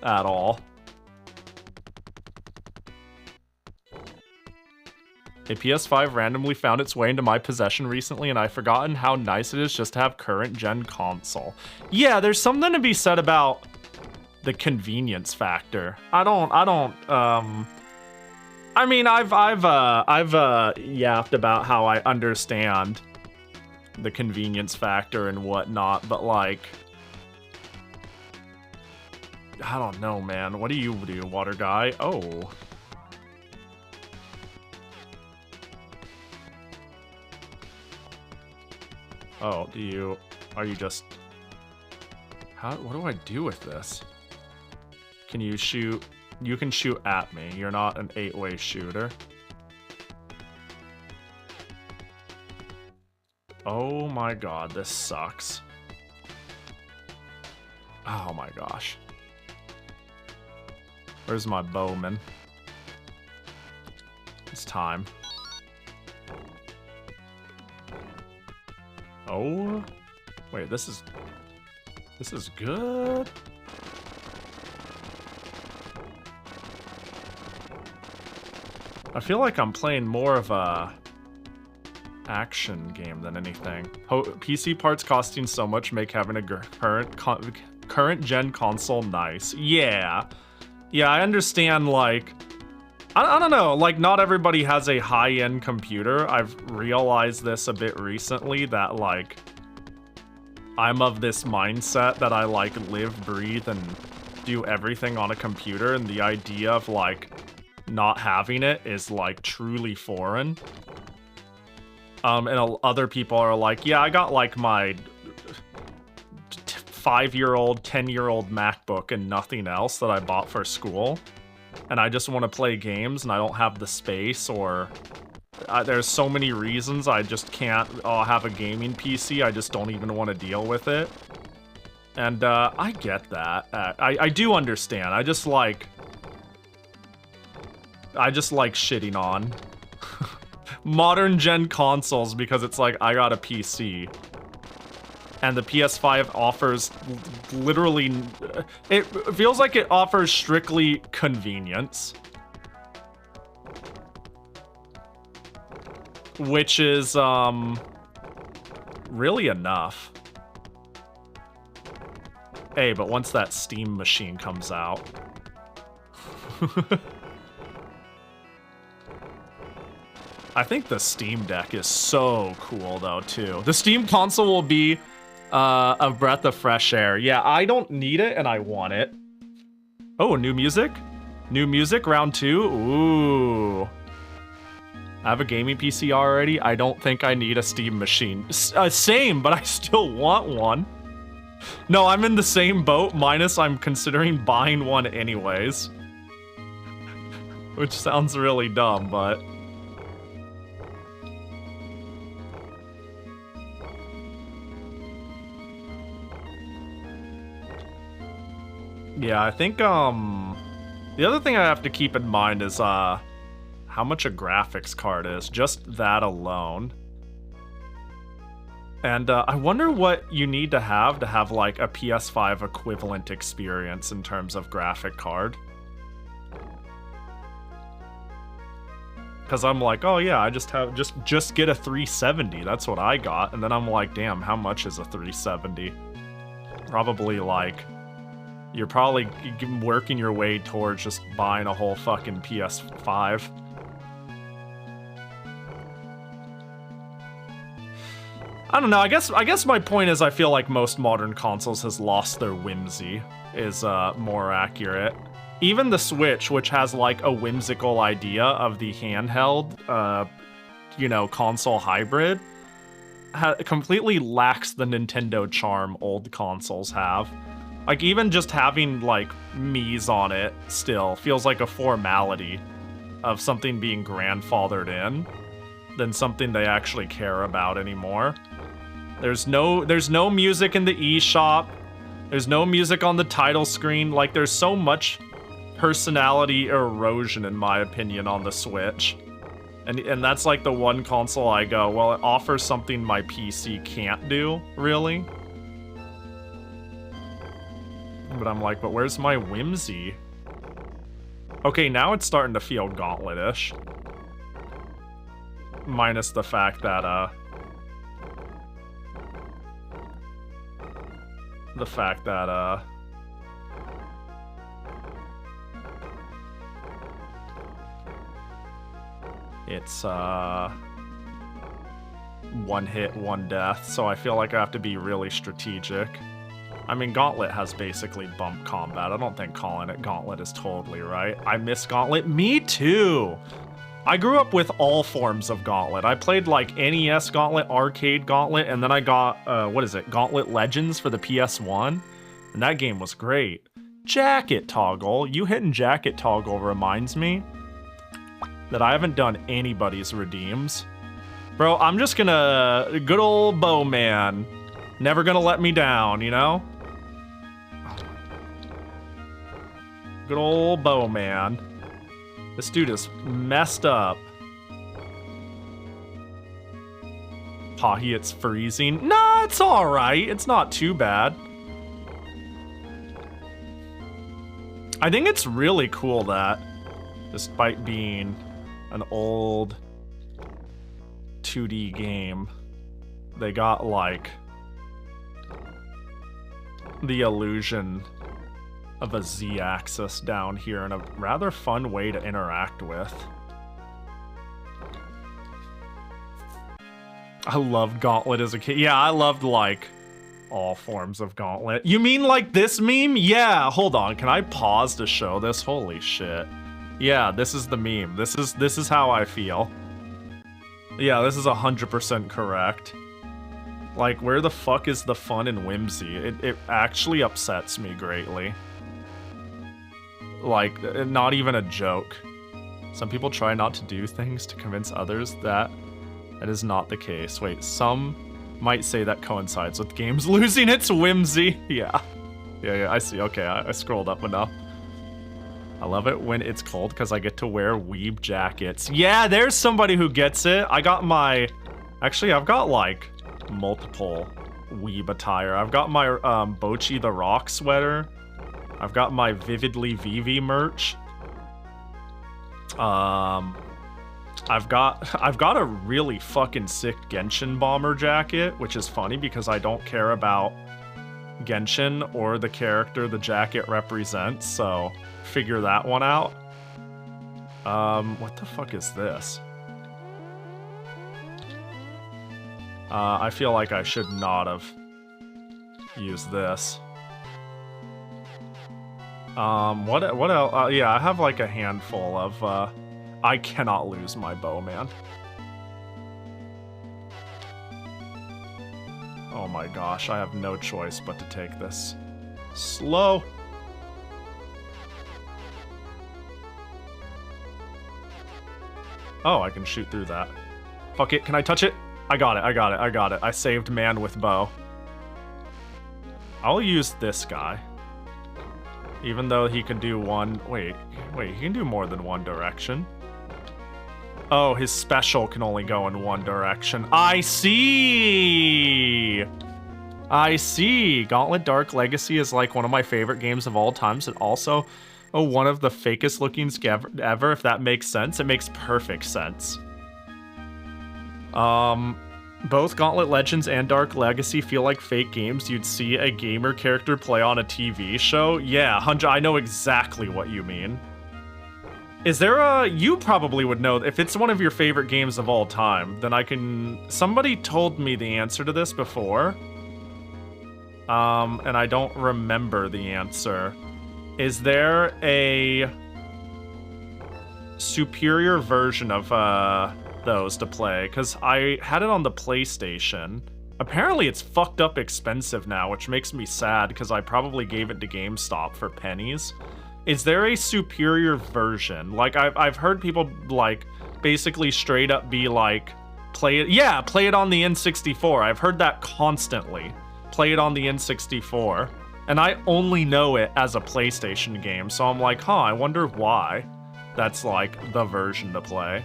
At all. A PS5 randomly found its way into my possession recently, and I've forgotten how nice it is just to have current-gen console. Yeah, there's something to be said about the convenience factor. I mean, I've yapped about how I understand the convenience factor and whatnot, but like, I don't know, man. What do you do, water guy? Oh. Oh, are you just... what do I do with this? Can you shoot? You can shoot at me. You're not an 8-way shooter. Oh my god, this sucks. Oh my gosh. Where's my bowman? It's time. Oh, wait, this is good. I feel like I'm playing more of a action game than anything. PC parts costing so much make having a current gen console nice. Yeah, I understand, like, I don't know, like, not everybody has a high-end computer. I've realized this a bit recently, that, like, I'm of this mindset that I, like, live, breathe, and do everything on a computer, and the idea of, like, not having it is, like, truly foreign. And other people are like, yeah, I got, like, my 5-year-old, 10-year-old MacBook and nothing else that I bought for school. And I just want to play games, and I don't have the space, or there's so many reasons I just can't have a gaming PC. I just don't even want to deal with it. And I get that. I do understand. I just like shitting on modern gen consoles because it's like, I got a PC. And the PS5 offers literally... It feels like it offers strictly convenience. Which is, really enough. Hey, but once that Steam machine comes out... I think the Steam Deck is so cool, though, too. The Steam console will be... a breath of fresh air. Yeah, I don't need it, and I want it. Oh, new music? New music, round 2? Ooh. I have a gaming PC already. I don't think I need a Steam machine. Same, but I still want one. No, I'm in the same boat, minus I'm considering buying one anyways. Which sounds really dumb, but... Yeah, I think, The other thing I have to keep in mind is how much a graphics card is. Just that alone. And I wonder what you need to have like a PS5 equivalent experience in terms of graphic card. Because I'm like, oh yeah, I just get a 370. That's what I got. And then I'm like, damn, how much is a 370? Probably like, you're probably working your way towards just buying a whole fucking PS5. I don't know, I guess my point is I feel like most modern consoles has lost their whimsy, is more accurate. Even the Switch, which has like a whimsical idea of the handheld, you know, console hybrid, completely lacks the Nintendo charm old consoles have. Like, even just having like Mii's on it still feels like a formality of something being grandfathered in than something they actually care about anymore. There's no music in the eShop. There's no music on the title screen. Like, there's so much personality erosion, in my opinion, on the Switch. And that's like the one console I go, well, it offers something my PC can't do, really. But I'm like, but where's my whimsy? Okay, now it's starting to feel Gauntlet-ish. Minus the fact that, it's, one hit, one death, so I feel like I have to be really strategic. I mean, Gauntlet has basically bump combat. I don't think calling it Gauntlet is totally right. I miss Gauntlet. Me too! I grew up with all forms of Gauntlet. I played like NES Gauntlet, Arcade Gauntlet, and then I got, what is it, Gauntlet Legends for the PS1. And that game was great. Jacket toggle. You hitting jacket toggle reminds me that I haven't done anybody's redeems. Bro, I'm just gonna... Good old Bowman. Never gonna let me down, you know? Good old Bowman. This dude is messed up. Pahi, it's freezing. Nah, it's alright. It's not too bad. I think it's really cool that, despite being an old 2D game, they got, like, the illusion of a Z-axis down here in a rather fun way to interact with. I loved Gauntlet as a kid. Yeah, I loved, like, all forms of Gauntlet. You mean like this meme? Yeah, hold on. Can I pause to show this? Holy shit. Yeah, this is the meme. This is how I feel. Yeah, this is 100% correct. Like, where the fuck is the fun and whimsy? It actually upsets me greatly. Like, not even a joke. Some people try not to do things to convince others that is not the case. Wait, some might say that coincides with games losing its whimsy. Yeah, I see. Okay, I scrolled up enough. I love it when it's cold because I get to wear weeb jackets. Yeah, there's somebody who gets it. I got my... Actually, I've got, like, multiple weeb attire. I've got my Bochi the Rock sweater. I've got my Vividly Vivi merch. I've got a really fucking sick Genshin bomber jacket, which is funny because I don't care about Genshin or the character the jacket represents, so figure that one out. What the fuck is this? I feel like I should not have used this. What else? Yeah, I have like a handful of, I cannot lose my Bowman. Oh my gosh, I have no choice but to take this slow. Oh, I can shoot through that. Fuck it, can I touch it? I got it. I saved man with bow. I'll use this guy. Even though he can do one... Wait, he can do more than one direction. Oh, his special can only go in one direction. I see! I see! Gauntlet Dark Legacy is like one of my favorite games of all times, and also one of the fakest looking ever, if that makes sense. It makes perfect sense. Both Gauntlet Legends and Dark Legacy feel like fake games you'd see a gamer character play on a TV show. Yeah, I know exactly what you mean. Is there a... You probably would know. If it's one of your favorite games of all time, then I can... Somebody told me the answer to this before. And I don't remember the answer. Is there a superior version of those to play? Because I had it on the PlayStation. Apparently it's fucked up expensive now, which makes me sad because I probably gave it to GameStop for pennies. Is there a superior version? Like, I've heard people, like, basically straight up be like, play it... Yeah, play it on the N64. I've heard that constantly. Play it on the N64. And I only know it as a PlayStation game, so I'm like, huh, I wonder why that's, like, the version to play.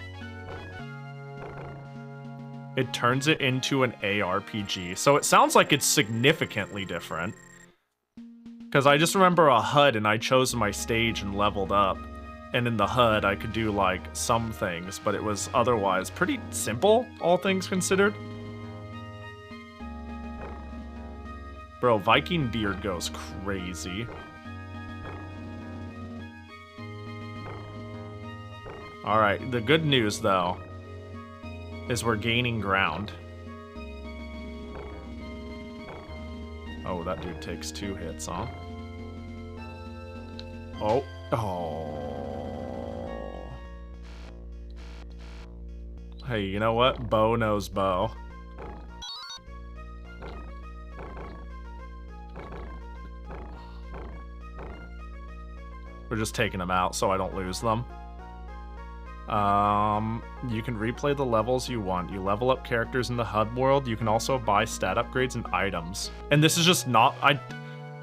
It turns it into an ARPG. So it sounds like it's significantly different. Because I just remember a HUD and I chose my stage and leveled up. And in the HUD, I could do, like, some things, but it was otherwise pretty simple, all things considered. Bro, Viking Beard goes crazy. Alright, the good news, though, is we're gaining ground. Oh, that dude takes 2 hits, huh? Oh. Oh. Hey, you know what? Bo knows Bo. We're just taking them out so I don't lose them. You can replay the levels you want. You level up characters in the HUD world. You can also buy stat upgrades and items. And this is just not...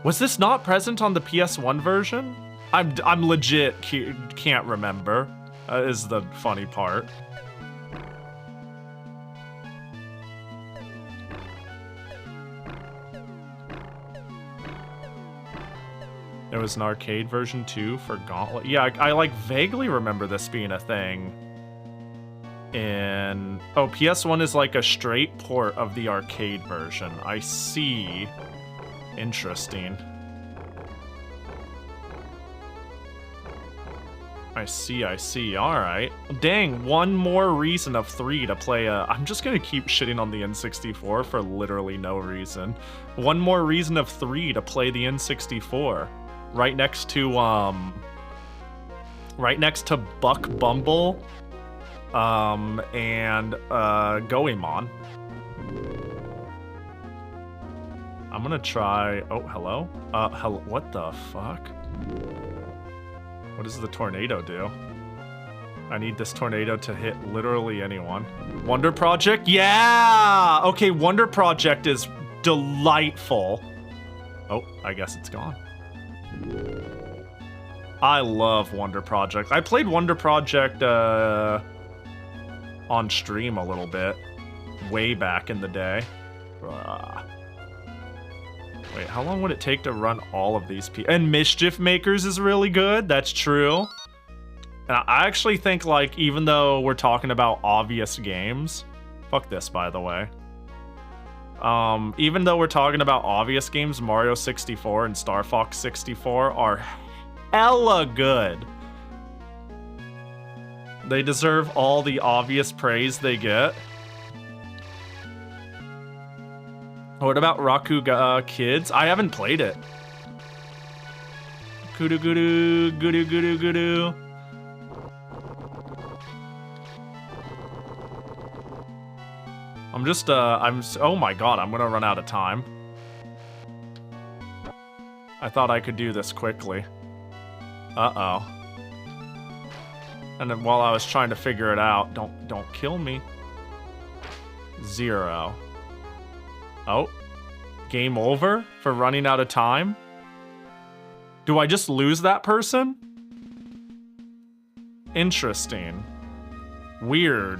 Was this not present on the PS1 version? I'm legit can't remember, is the funny part. There was an arcade version too for Gauntlet. Yeah, I like vaguely remember this being a thing. Oh, PS1 is like a straight port of the arcade version. I see. Interesting. I see. Alright. Dang, one more reason of 3 to play I'm just gonna keep shitting on the N64 for literally no reason. One more reason of 3 to play the N64. Right next to Buck Bumble, and Goemon. I'm gonna try. Oh, hello. Hello. What the fuck? What does the tornado do? I need this tornado to hit literally anyone. Wonder Project? Yeah! Okay, Wonder Project is delightful. Oh, I guess it's gone. I love Wonder Project. I played Wonder Project on stream a little bit. Way back in the day. Wait, how long would it take to run all of these people? And Mischief Makers is really good. That's true. And I actually think, like, even though we're talking about obvious games... Fuck this, by the way. Even though we're talking about obvious games, Mario 64 and Star Fox 64 are hella good. They deserve all the obvious praise they get. What about Rakuga Kids? I haven't played it. Kudu gudu, gudu gudu gudu. Oh my god, I'm gonna run out of time. I thought I could do this quickly. Uh-oh. And then while I was trying to figure it out, don't kill me. 0. Oh. Game over for running out of time? Do I just lose that person? Interesting. Weird.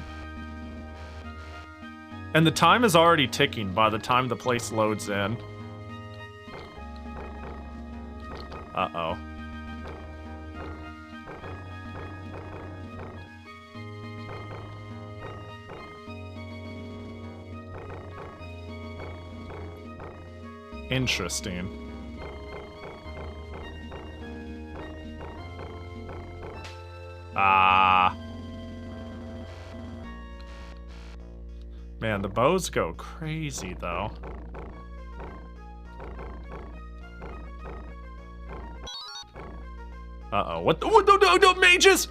And the time is already ticking by the time the place loads in. Uh-oh. Interesting. Ah. Man, the bows go crazy, though. Uh-oh. What the? No, mages!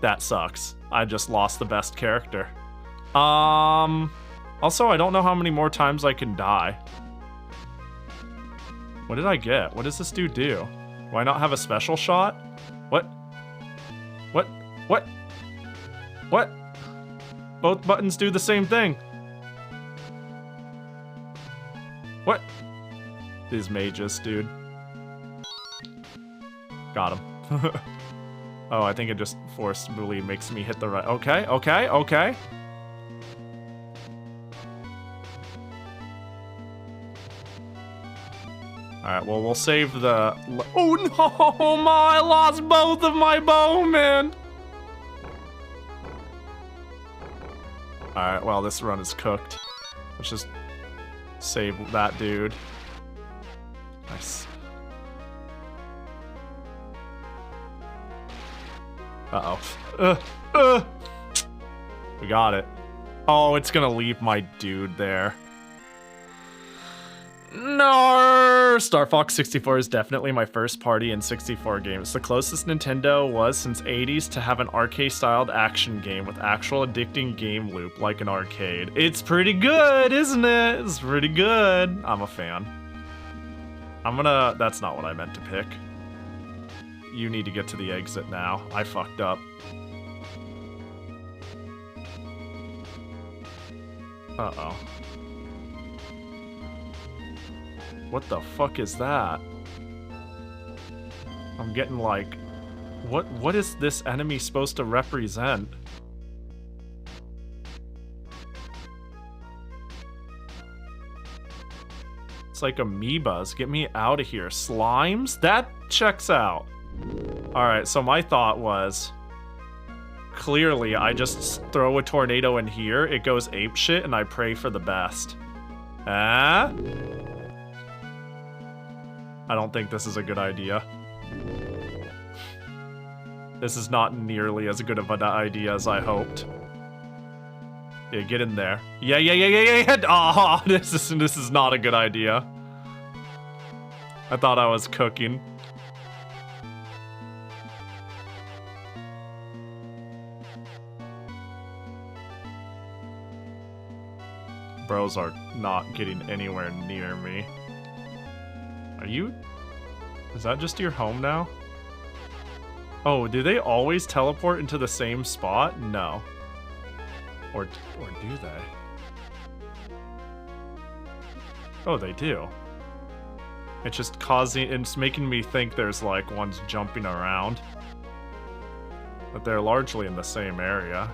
That sucks. I just lost the best character. Also, I don't know how many more times I can die. What did I get? What does this dude do? Do I not have a special shot? What? What? What? What? Both buttons do the same thing. What? These mages, dude. Got him. Oh, I think it just forcibly makes me hit the right. Okay, okay, okay. Alright, well, we'll save the... Oh no, I lost both of my bowmen! Alright, well, this run is cooked. Let's just save that dude. Nice. Uh-oh. We got it. Oh, it's gonna leave my dude there. No! Star Fox 64 is definitely my first party N64 game. It's the closest Nintendo was since 80s to have an arcade-styled action game with actual addicting game loop like an arcade. It's pretty good, isn't it? It's pretty good. I'm a fan. That's not what I meant to pick. You need to get to the exit now. I fucked up. Uh-oh. What the fuck is that? I'm getting like... What is this enemy supposed to represent? It's like amoebas. Get me out of here. Slimes? That checks out. Alright, so my thought was... Clearly, I just throw a tornado in here, it goes apeshit, and I pray for the best. Ah? I don't think this is a good idea. This is not nearly as good of an idea as I hoped. Yeah, get in there. Yeah. Oh, this is not a good idea. I thought I was cooking. Bros are not getting anywhere near me. Are you... Is that just your home now? Oh, do they always teleport into the same spot? No. Or do they? Oh, they do. It's just it's making me think there's like ones jumping around. But they're largely in the same area.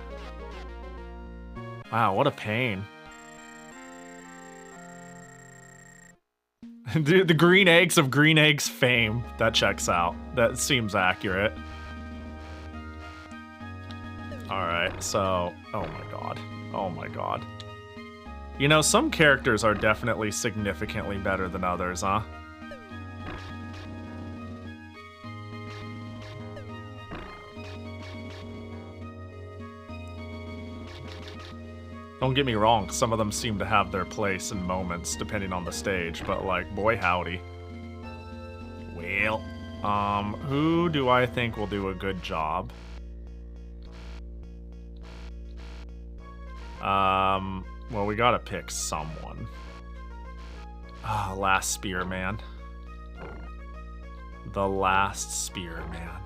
Wow, what a pain. Dude, the green eggs of green eggs fame. That checks out. That seems accurate. Alright, so... Oh my god. Oh my god. You know, some characters are definitely significantly better than others, huh? Don't get me wrong, some of them seem to have their place and moments depending on the stage, but like, boy howdy. Well, who do I think will do a good job? Well, we gotta pick someone. Ah, last Spearman. The last Spearman.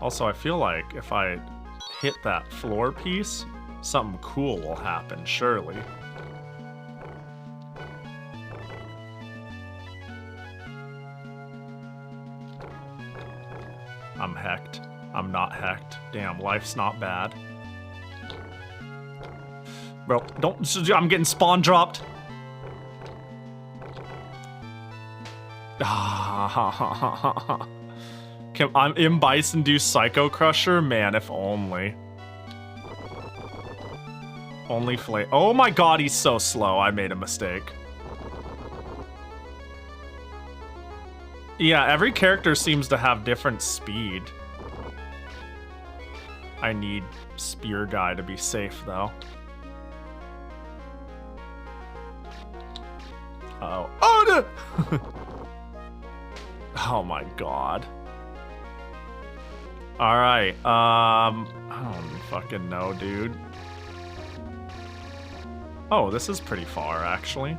Also, I feel like if I hit that floor piece, something cool will happen, surely. I'm not hecked. Damn, life's not bad. Bro, don't... I'm getting spawn dropped. Can I'm Bison do Psycho Crusher? Man, if only. Only flame. Oh my god, he's so slow. I made a mistake. Yeah, every character seems to have different speed. I need Spear Guy to be safe, though. Uh-oh. Oh, no! Oh my god. Alright, I don't fucking know, dude. Oh, this is pretty far, actually.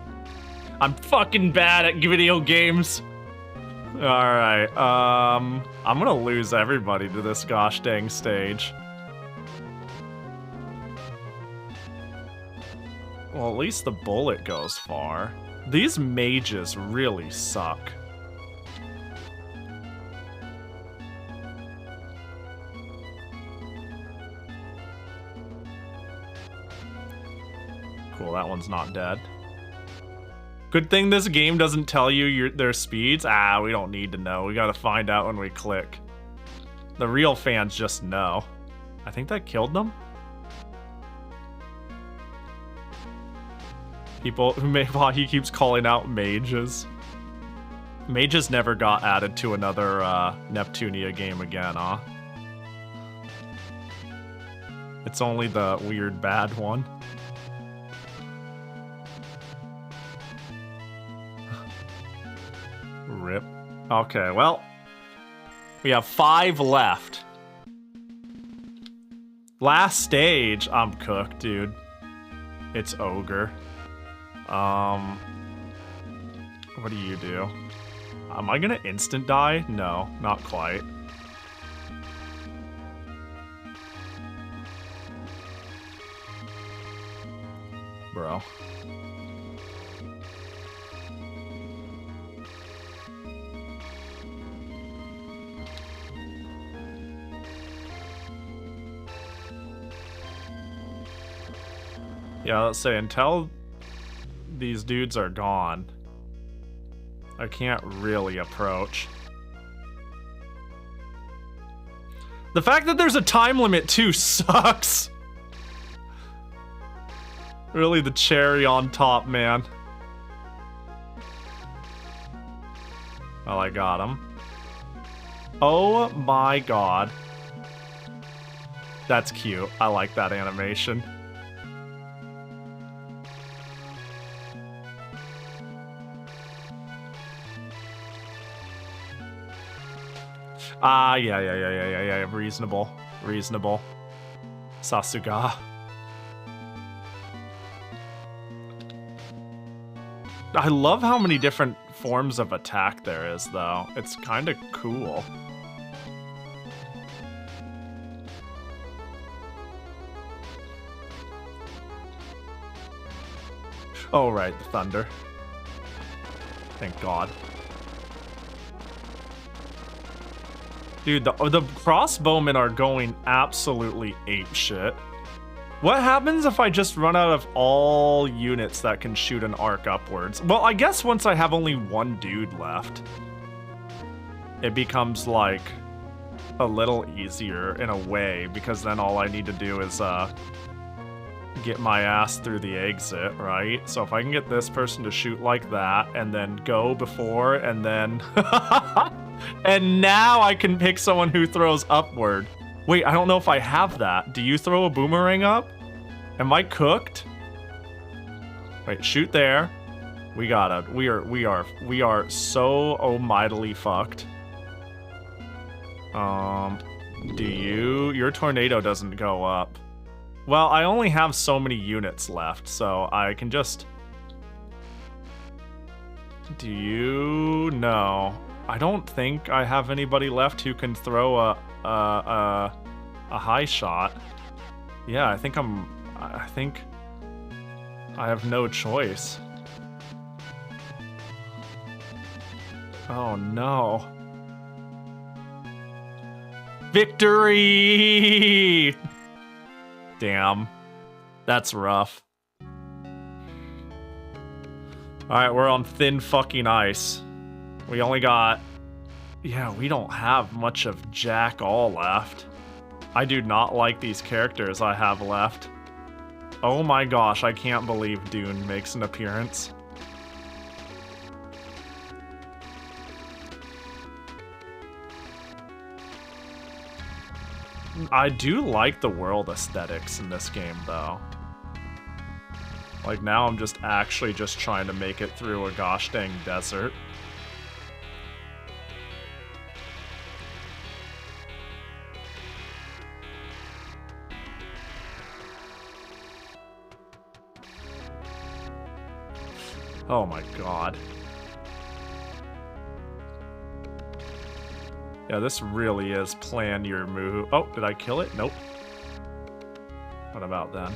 I'm fucking bad at video games. Alright, I'm gonna lose everybody to this gosh dang stage. Well, at least the bullet goes far. These mages really suck. Cool, that one's not dead. Good thing this game doesn't tell you their speeds. Ah, we don't need to know. We gotta find out when we click. The real fans just know. I think that killed them? People who may... He keeps calling out mages. Mages never got added to another Neptunia game again, huh? It's only the weird bad one. Rip. Okay, well, we have 5 left. Last stage, I'm cooked, dude. It's Ogre. What do you do? Am I gonna instant die? No, not quite. Bro. Yeah, let's say until these dudes are gone, I can't really approach. The fact that there's a time limit too sucks. Really the cherry on top, man. Well, I got him. Oh my god. That's cute. I like that animation. Ah, yeah. Reasonable. Reasonable. Sasuga. I love how many different forms of attack there is, though. It's kind of cool. Oh, right, the thunder. Thank God. Dude, the crossbowmen are going absolutely apeshit. What happens if I just run out of all units that can shoot an arc upwards? Well, I guess once I have only one dude left, it becomes, like, a little easier in a way, because then all I need to do is, get my ass through the exit, right? So if I can get this person to shoot like that, and then go before, and then... and now I can pick someone who throws upward. Wait, I don't know if I have that. Do you throw a boomerang up? Am I cooked? Wait, shoot there. We gotta. We are so mightily fucked. Your tornado doesn't go up. Well, I only have so many units left, so I can just... Do you... No. I don't think I have anybody left who can throw a high shot. Yeah, I think I have no choice. Oh no. Victory! Damn. That's rough. Alright, we're on thin fucking ice. We only got... Yeah, we don't have much of jack all left. I do not like these characters I have left. Oh my gosh, I can't believe Dune makes an appearance. I do like the world aesthetics in this game, though. Like, now I'm just actually just trying to make it through a gosh dang desert. Oh my god. Yeah, this really is plan your move. Oh, did I kill it? Nope. What about then?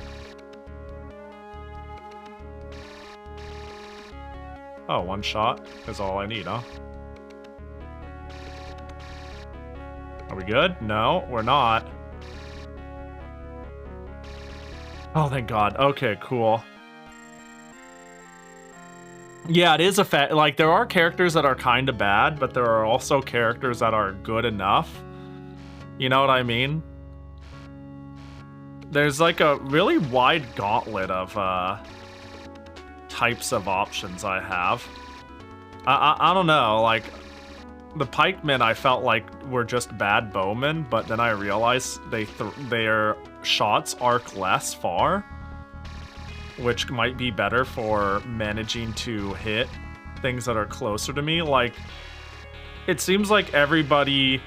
Oh, one shot is all I need, huh? Are we good? No, we're not. Oh, thank God. Okay, cool. Yeah, it is a fact. Like, there are characters that are kind of bad, but there are also characters that are good enough. You know what I mean? There's like a really wide gauntlet of types of options I have. I don't know, like, the pikemen I felt like were just bad bowmen, but then I realized their shots arc less far, which might be better for managing to hit things that are closer to me. Like, it seems like everybody,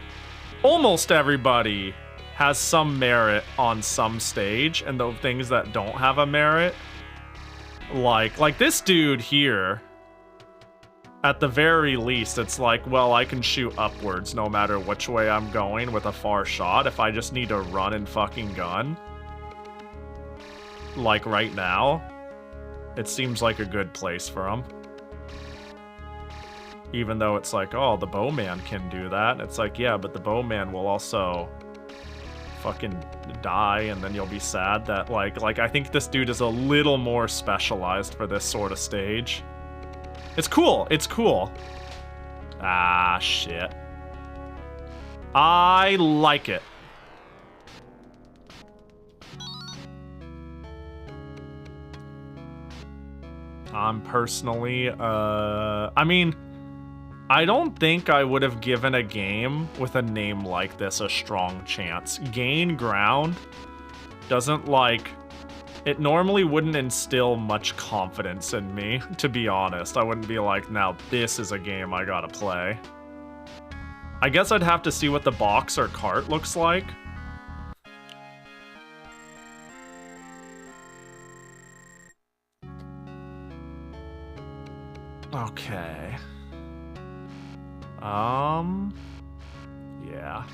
almost everybody, has some merit on some stage, and the things that don't have a merit, like this dude here, at the very least, it's like, well, I can shoot upwards no matter which way I'm going with a far shot if I just need to run and fucking gun. Like right now, it seems like a good place for him. Even though it's like, oh, the bowman can do that. It's like, yeah, but the bowman will also fucking die, and then you'll be sad that, like I think this dude is a little more specialized for this sort of stage. It's cool. It's cool. Ah, shit. I like it. I'm personally, I mean, I don't think I would have given a game with a name like this a strong chance. Gain ground doesn't, like, it normally wouldn't instill much confidence in me, to be honest. I wouldn't be like, now this is a game I gotta play. I guess I'd have to see what the box or cart looks like. Okay. Yeah.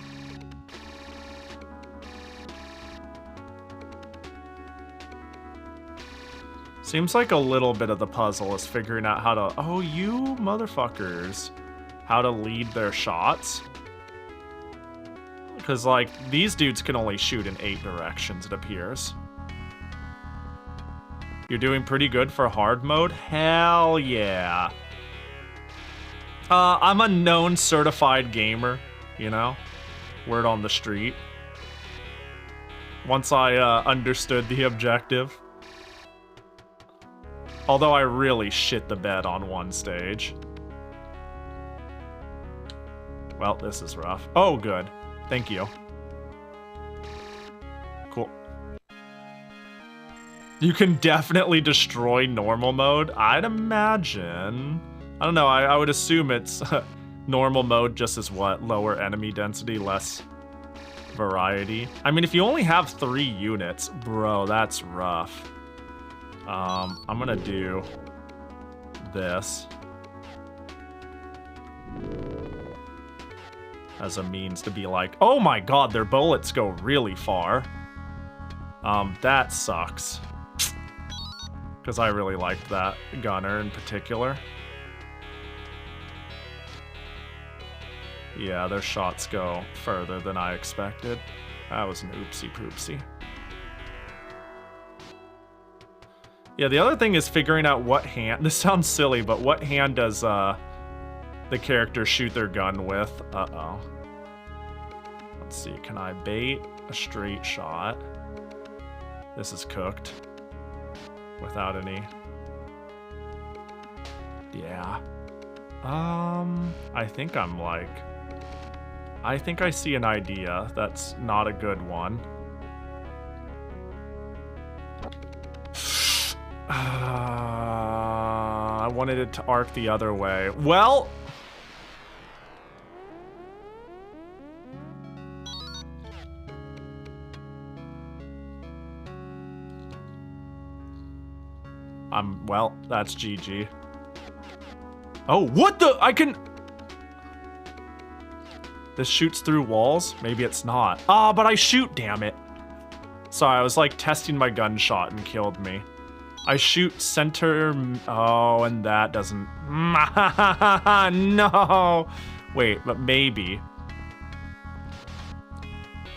Seems like a little bit of the puzzle is figuring out how to... Oh, you motherfuckers. How to lead their shots. Because, like, these dudes can only shoot in 8 directions, it appears. You're doing pretty good for hard mode? Hell yeah. I'm a known certified gamer, you know? Word on the street. Once I understood the objective. Although I really shit the bed on one stage. Well, this is rough. Oh, good. Thank you. Cool. You can definitely destroy normal mode. I'd imagine... I don't know, I would assume it's normal mode just as what? Lower enemy density, less variety. I mean, if you only have 3 units, bro, that's rough. I'm gonna do this as a means to be like, oh my god, their bullets go really far. That sucks. Because I really liked that gunner in particular. Yeah, their shots go further than I expected. That was an oopsie poopsie. Yeah, the other thing is figuring out what hand... This sounds silly, but what hand does the character shoot their gun with? Uh-oh. Let's see, can I bait a straight shot? This is cooked. Without any... Yeah. I think I'm like... I think I see an idea that's not a good one. I wanted it to arc the other way. Well... well, that's GG. Oh, what the? I can... This shoots through walls? Maybe it's not. Ah, but I shoot, damn it. Sorry, I was like testing my gunshot and killed me. I shoot center... Oh, and that doesn't... No! Wait, but maybe.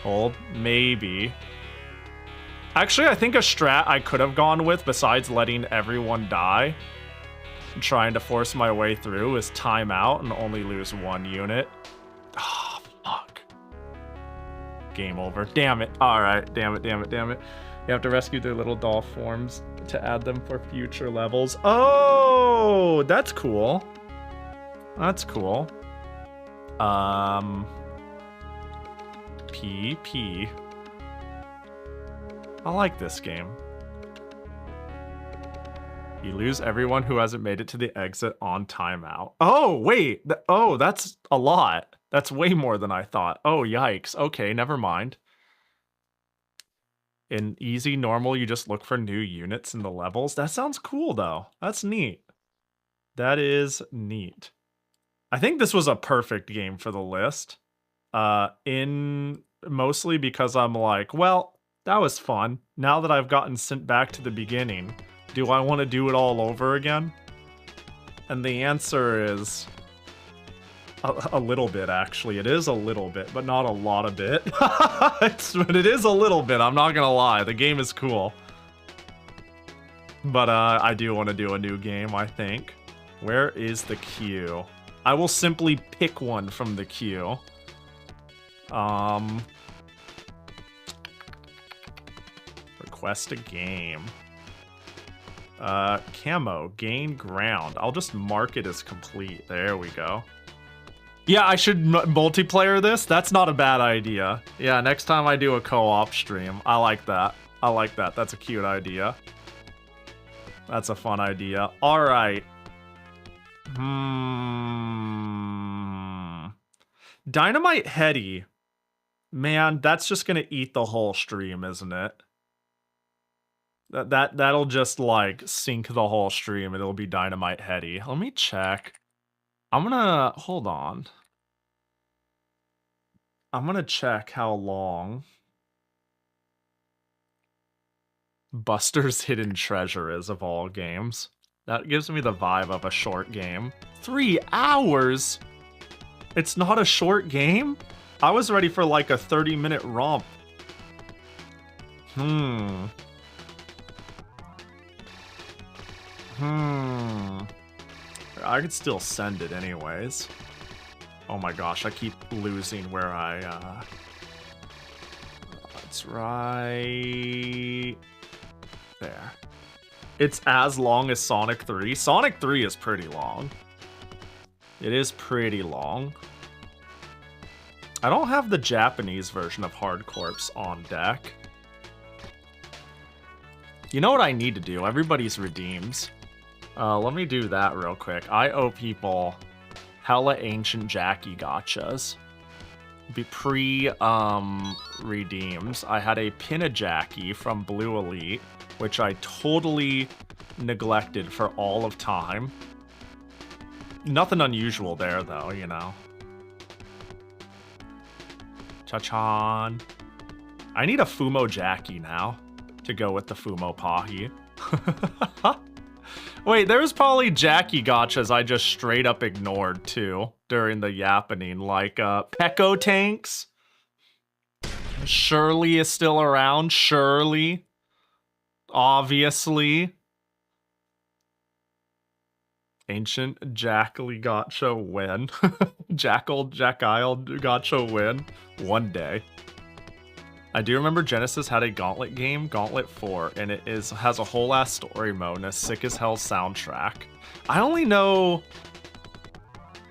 Hold. Maybe. Actually, I think a strat I could have gone with, besides letting everyone die, and trying to force my way through, is time out and only lose one unit. Ah, oh, fuck. Game over. Damn it. Alright, damn it, damn it, damn it. You have to rescue their little doll forms to add them for future levels. Oh, that's cool. That's cool. PP. I like this game. You lose everyone who hasn't made it to the exit on timeout. Oh, wait. Oh, that's a lot. That's way more than I thought. Oh, yikes. Okay, never mind. In easy, normal, you just look for new units in the levels. That sounds cool, though. That's neat. That is neat. I think this was a perfect game for the list. Mostly because I'm like, well, that was fun. Now that I've gotten sent back to the beginning, do I want to do it all over again? And the answer is a little bit, actually. It is a little bit, but not a lot of bit. But it is a little bit, I'm not gonna lie. The game is cool. But I do want to do a new game, I think. Where is the queue? I will simply pick one from the queue. Request a game. Camo, gain ground. I'll just mark it as complete. There we go. Yeah, I should multiplayer this. That's not a bad idea. Yeah, next time I do a co-op stream. I like that. I like that. That's a cute idea. That's a fun idea. All right. Dynamite Heady. Man, that's just gonna eat the whole stream, isn't it? That'll just like sink the whole stream. It'll be Dynamite Heady. Let me check. I'm gonna hold on. I'm gonna check how long Buster's Hidden Treasure is of all games. That gives me the vibe of a short game. 3 hours? It's not a short game? I was ready for like a 30-minute romp. I could still send it anyways. Oh my gosh, I keep losing where I, That's right... There. It's as long as Sonic 3. Sonic 3 is pretty long. It is pretty long. I don't have the Japanese version of Hard Corpse on deck. You know what I need to do? Everybody's redeems. Let me do that real quick. I owe people hella ancient Jackie gachas. Redeems. I had a pin a Jackie from Blue Elite, which I totally neglected for all of time. Nothing unusual there, though, you know. Cha-chan. I need a Fumo Jackie now to go with the Fumo Pahi. Wait, there's probably Jackie gachas I just straight up ignored, too. during the yappening, like Pecco tanks. Shirley is still around. Shirley, obviously. Ancient Jackally Gotcha win. Jackile Gotcha win. One day. I do remember Genesis had a Gauntlet game, Gauntlet 4, and it has a whole ass story mode and a sick as hell soundtrack. I only know...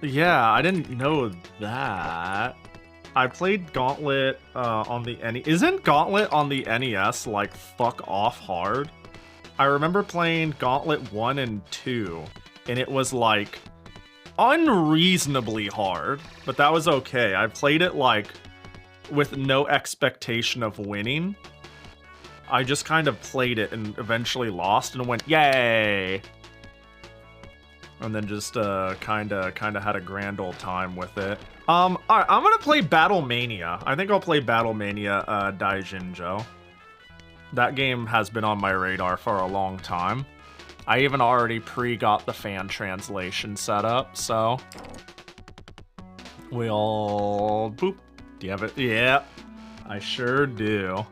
Yeah, I didn't know that. I played Gauntlet on the NES. Isn't Gauntlet on the NES like fuck off hard? I remember playing Gauntlet 1 and 2, and it was like unreasonably hard, but that was okay. I played it like with no expectation of winning. I just kind of played it and eventually lost and went, yay! And then just kind of had a grand old time with it. Alright, I'm gonna play Battlemania. I think I'll play Battlemania Daijinjo. That game has been on my radar for a long time. I even already got the fan translation set up, so we'll boop. Do you have it? Yeah, I sure do.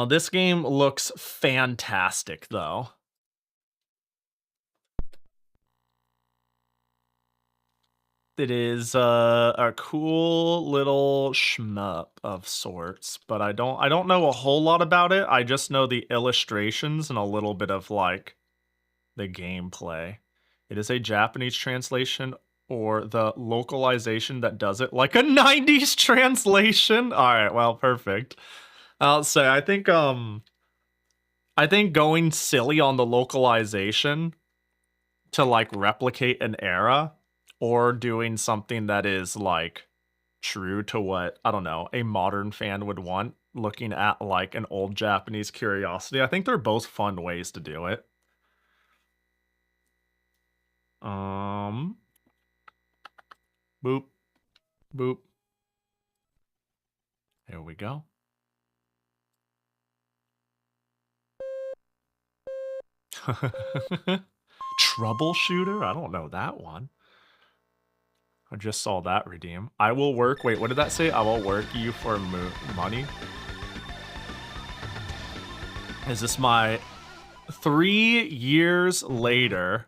This game looks fantastic, though. It is a cool little shmup of sorts, but I don't know a whole lot about it. I just know the illustrations and a little bit of like the gameplay. It is a Japanese translation or the localization that does it like a 90s translation. All right, well, perfect. I'll say I think going silly on the localization to like replicate an era, or doing something that is like true to what, I don't know, a modern fan would want, looking at like an old Japanese curiosity. I think they're both fun ways to do it. Boop. Boop. There we go. Troubleshooter? I don't know that one. I just saw that redeem. I will work. Wait, what did that say? I will work you for money. Is this my 3 years later?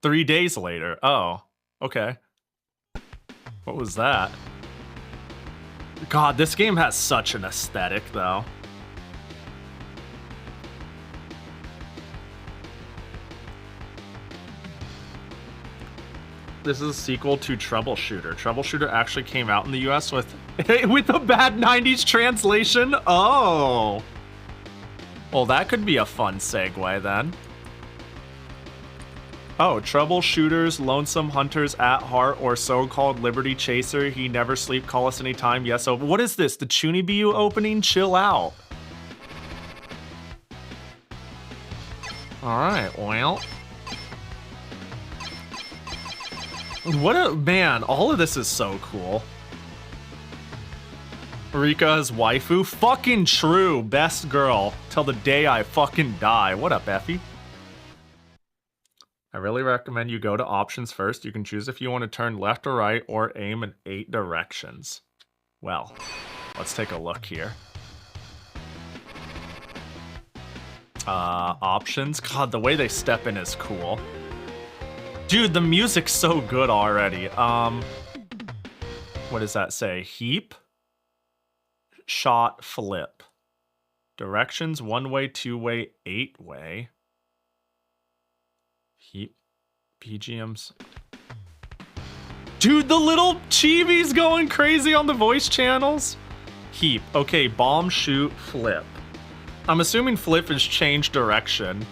3 days later. Oh, okay. What was that? God, this game has such an aesthetic, though. This is a sequel to Troubleshooter. Troubleshooter actually came out in the US with a bad 90s translation. Oh. Well, that could be a fun segue then. Oh, Troubleshooters, Lonesome Hunters at Heart, or so-called Liberty Chaser. He never sleep, call us anytime. Yes, oh, what is this? The Chunibiu opening? Chill out. Alright, well. What a man, all of this is so cool. Rika's waifu, fucking true, best girl till the day I fucking die. What up, Effie? I really recommend you go to options first. You can choose if you want to turn left or right or aim in 8 directions. Well, let's take a look here. Options. God, the way they step in is cool. Dude, the music's so good already. What does that say? Heap, shot, flip. Directions, 1-way, 2-way, 8-way. Heap, BGMs. Dude, the little chibi's going crazy on the voice channels. Heap, okay, bomb, shoot, flip. I'm assuming flip is change direction.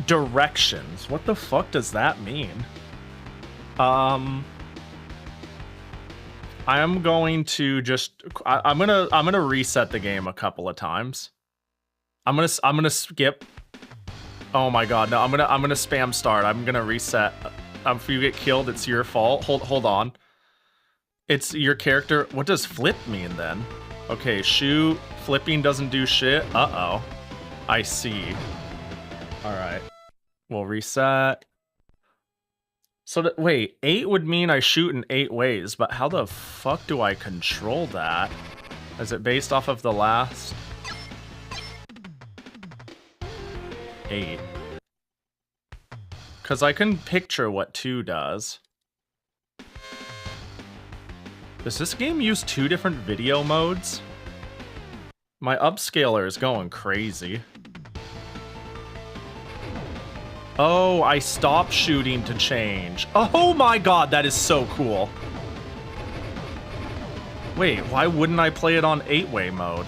Directions. What the fuck does that mean? I am going to just I'm gonna reset the game a couple of times. I'm gonna skip. Oh my god, no, I'm gonna spam start. I'm gonna reset. If you get killed, it's your fault. Hold on. It's your character. What does flip mean then? Okay, shoot. Flipping doesn't do shit. Uh-oh. I see. Alright. We'll reset. So, wait, 8 would mean I shoot in 8 ways, but how the fuck do I control that? Is it based off of the last? 8. Because I can picture what 2 does. Does this game use 2 different video modes? My upscaler is going crazy. Oh, I stopped shooting to change. Oh my god, that is so cool. Wait, why wouldn't I play it on 8-way mode?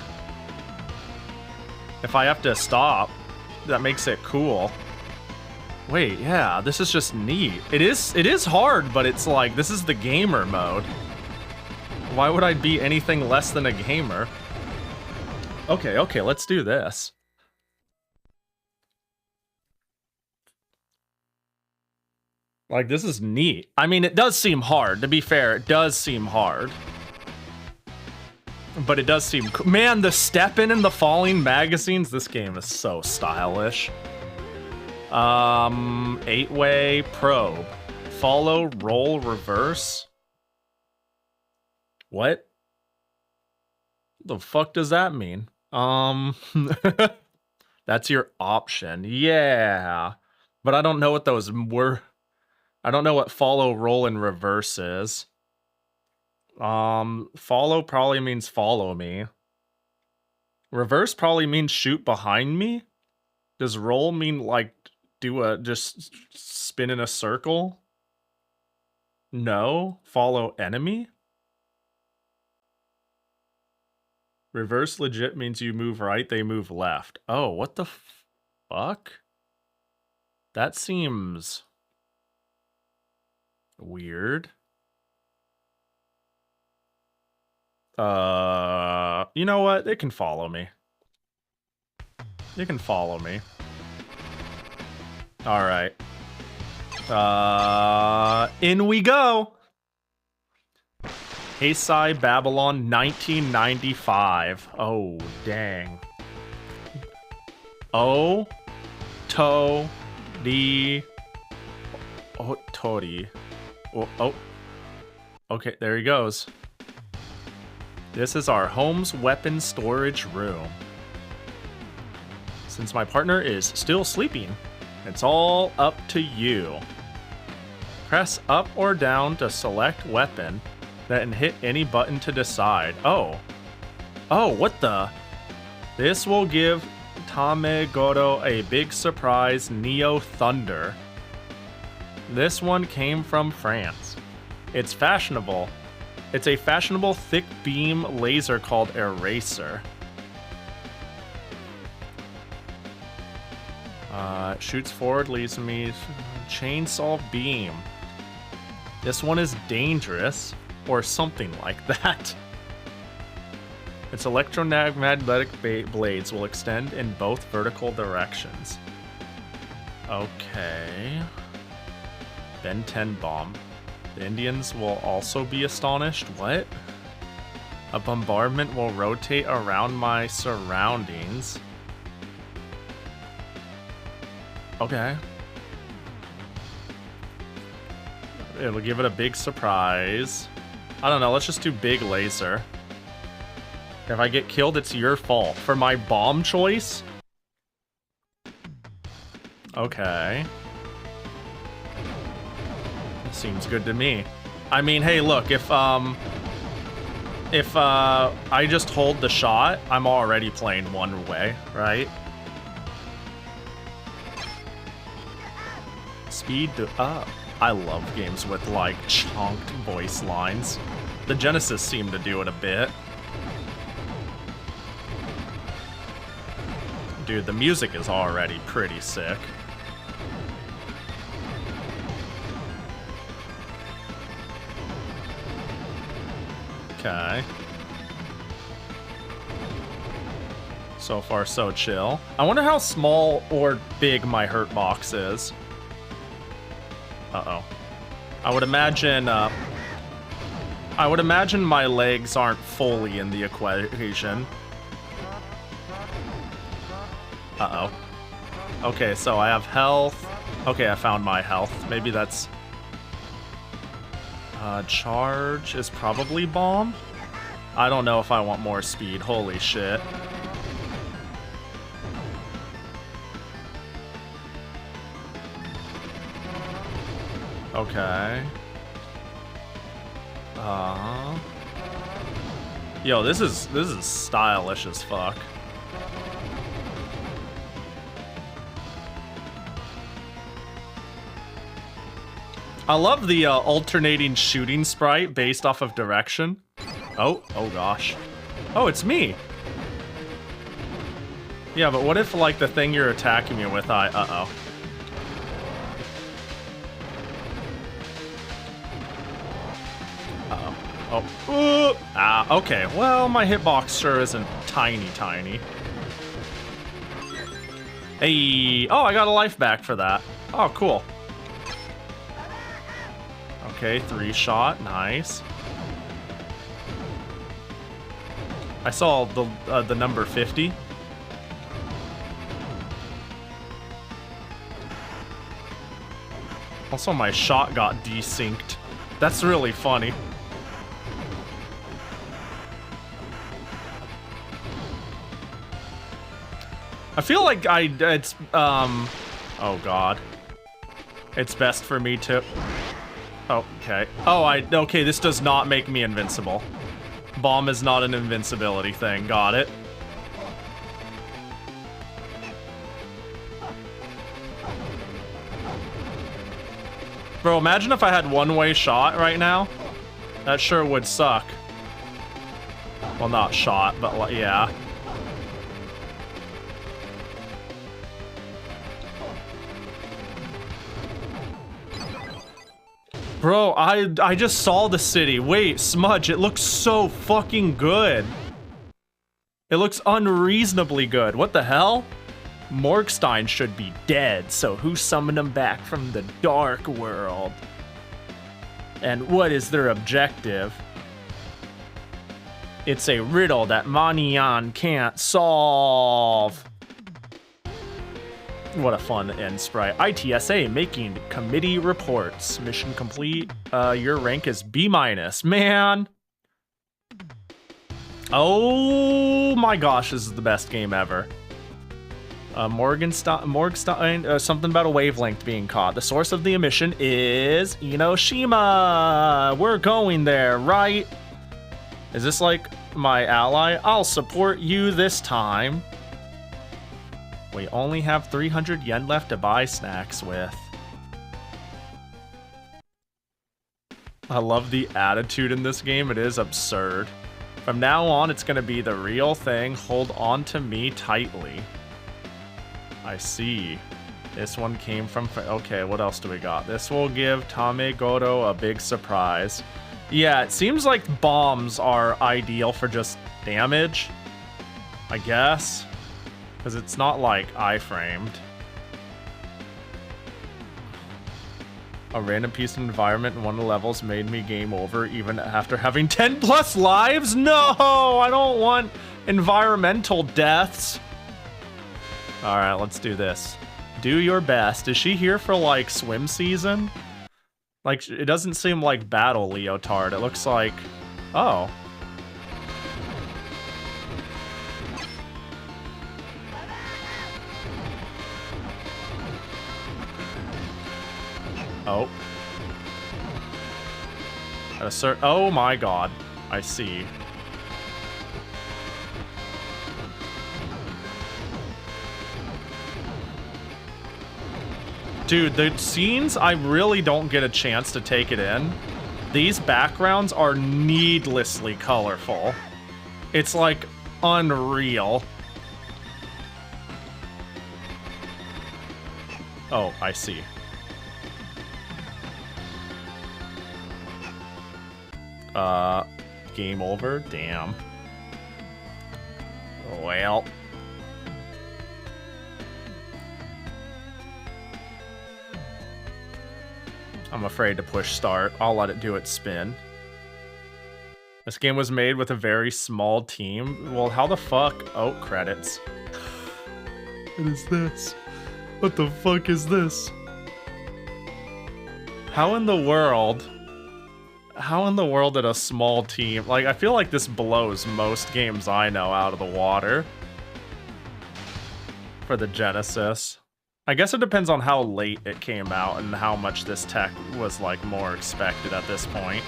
If I have to stop, that makes it cool. Wait, yeah, this is just neat. It is hard, but it's like, this is the gamer mode. Why would I be anything less than a gamer? Okay, let's do this. Like, this is neat. I mean, it does seem hard. To be fair, it does seem hard. But it does seem cool. Man, the step-in and the falling magazines. This game is so stylish. 8-way probe. Follow, roll, reverse. What? The fuck does that mean? That's your option. Yeah. But I don't know what those were. I don't know what follow, roll, and reverse is. Follow probably means follow me. Reverse probably means shoot behind me. Does roll mean like just spin in a circle? No. Follow enemy? Reverse legit means you move right, they move left. Oh, what the fuck? That seems weird. You know what? They can follow me. They can follow me. Alright. In we go! Heisei, Babylon, 1995. Oh, dang. Oh, to, di, oh, tori. Oh. Okay, there he goes. This is our home's weapon storage room. Since my partner is still sleeping, it's all up to you. Press up or down to select weapon, then hit any button to decide. Oh, what the? This will give Tamegoro a big surprise Neo Thunder. This one came from France. It's fashionable. It's a fashionable thick beam laser called Eraser. Shoots forward, leads me chainsaw beam. This one is dangerous, or something like that. Its electromagnetic blades will extend in both vertical directions. Okay. Ben 10 bomb. The Indians will also be astonished. What? A bombardment will rotate around my surroundings. Okay. It'll give it a big surprise. I don't know, let's just do big laser. If I get killed, it's your fault. For my bomb choice? Okay. Seems good to me. I mean, hey, look, if I just hold the shot, I'm already playing one way, right? Speed up. I love games with, like, chunked voice lines. The Genesis seemed to do it a bit. Dude, the music is already pretty sick. Okay. So far, so chill. I wonder how small or big my hurt box is. Uh-oh. I would imagine my legs aren't fully in the equation. Uh-oh. Okay, so I have health. Okay, I found my health. Maybe that's... charge is probably bomb. I don't know if I want more speed. Holy shit. Okay. Yo, this is stylish as fuck. I love the alternating shooting sprite based off of direction. Oh gosh. Oh, it's me. Yeah, but what if, like, the thing you're attacking me with, uh-oh. Oh. Okay. Well, my hitbox sure isn't tiny. Hey. Oh, I got a life back for that. Oh, cool. Okay, 3-shot. Nice. I saw the number 50. Also, my shot got desynced. That's really funny. I feel like it's, oh god. It's best for me to... Okay. Okay, this does not make me invincible. Bomb is not an invincibility thing. Got it. Bro, imagine if I had one-way shot right now. That sure would suck. Well, not shot, but yeah. Bro, I just saw the city. Wait, Smudge, it looks so fucking good. It looks unreasonably good. What the hell? Morgstein should be dead, so who summoned him back from the dark world? And what is their objective? It's a riddle that Manian can't solve. What a fun end sprite. ITSA making committee reports. Mission complete. Your rank is B-. Man. Oh my gosh, this is the best game ever. Morgstein, something about a wavelength being caught. The source of the emission is Enoshima. We're going there, right? Is this like my ally? I'll support you this time. We only have 300 yen left to buy snacks with. I love the attitude in this game. It is absurd. From now on, it's going to be the real thing. Hold on to me tightly. I see. This one came from... Okay, what else do we got? This will give Tamegoto a big surprise. Yeah, it seems like bombs are ideal for just damage, I guess. Because it's not like iframed. A random piece of environment in one of the levels made me game over even after having 10 plus lives? No, I don't want environmental deaths. All right, let's do this. Do your best. Is she here for like swim season? Like, it doesn't seem like battle leotard. It looks like, oh. Oh. Oh my god. I see. Dude, the scenes, I really don't get a chance to take it in. These backgrounds are needlessly colorful. It's like unreal. Oh, I see. Game over? Damn. Well. I'm afraid to push start. I'll let it do its spin. This game was made with a very small team. Well, how the fuck? Oh, credits. What is this? What the fuck is this? How in the world? How in the world did a small team... Like, I feel like this blows most games I know out of the water. For the Genesis. I guess it depends on how late it came out and how much this tech was, like, more expected at this point.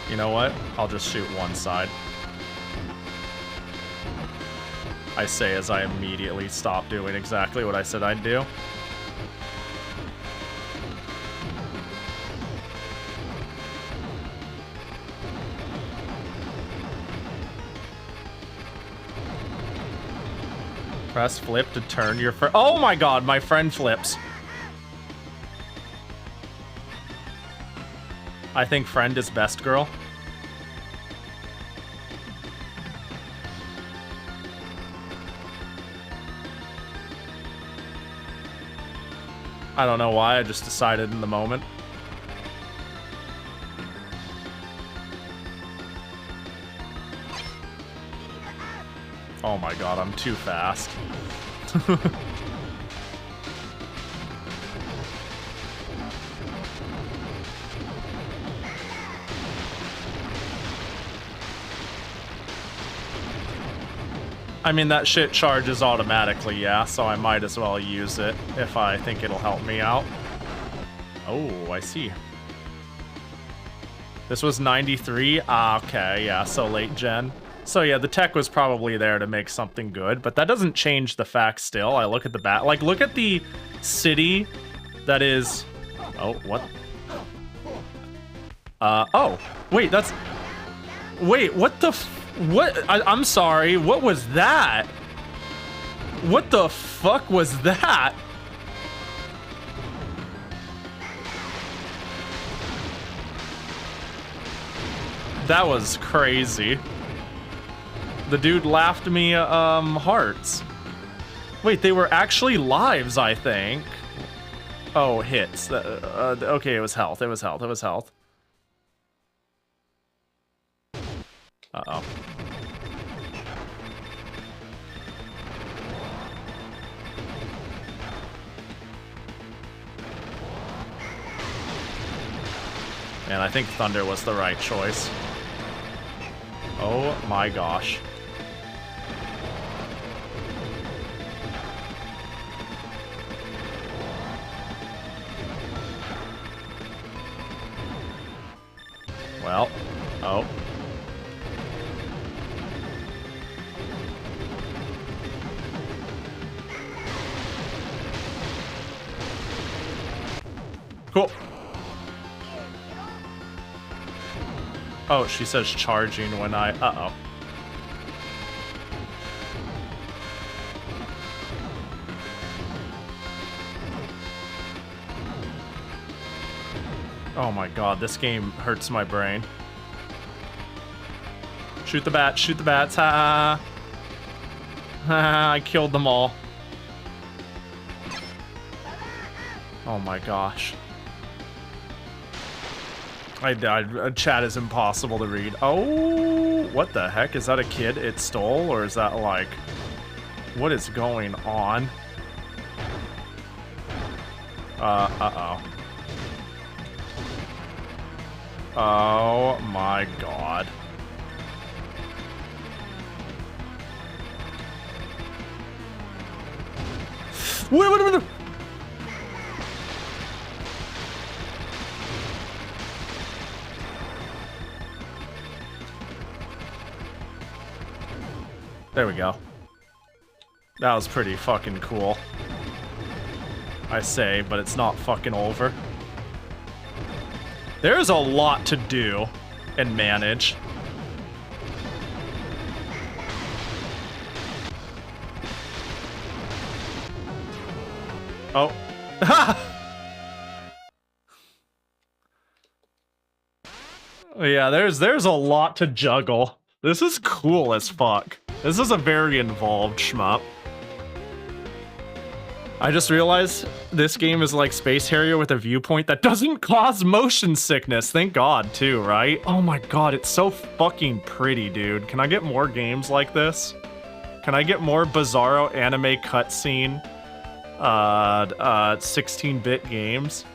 You know what? I'll just shoot one side. I say as I immediately stop doing exactly what I said I'd do. Press flip to turn your friend. Oh my god, my friend flips. I think friend is best girl. I don't know why, I just decided in the moment. Oh my god, I'm too fast. I mean, that shit charges automatically, yeah, so I might as well use it if I think it'll help me out. Oh, I see. This was 93? Ah, okay, yeah, so late gen. So yeah, the tech was probably there to make something good, but that doesn't change the fact still. I look at the like, look at the city that is... Oh, what? Oh, wait, that's... Wait, what the what? I'm sorry, what was that? What the fuck was that? That was crazy. The dude laughed me, hearts. Wait, they were actually lives, I think. Oh, hits. Okay, it was health, it was health, it was health. Uh-oh. Man, I think Thunder was the right choice. Oh my gosh. Well, oh. Cool. Oh, she says charging when I... Uh-oh. Oh my god, this game hurts my brain. Shoot the bats, shoot the bats, ha! Ha, I killed them all. Oh my gosh. I died. Chat is impossible to read. Oh, what the heck? Is that a kid it stole? Or is that like... What is going on? Uh-oh. Oh my god. Wait. There we go. That was pretty fucking cool. I say, but it's not fucking over. There's a lot to do and manage. Oh. Yeah, there's a lot to juggle. This is cool as fuck. This is a very involved shmup. I just realized this game is like Space Harrier with a viewpoint that doesn't cause motion sickness. Thank God, too, right? Oh my God, it's so fucking pretty, dude. Can I get more games like this? Can I get more Bizarro anime cutscene, 16-bit games?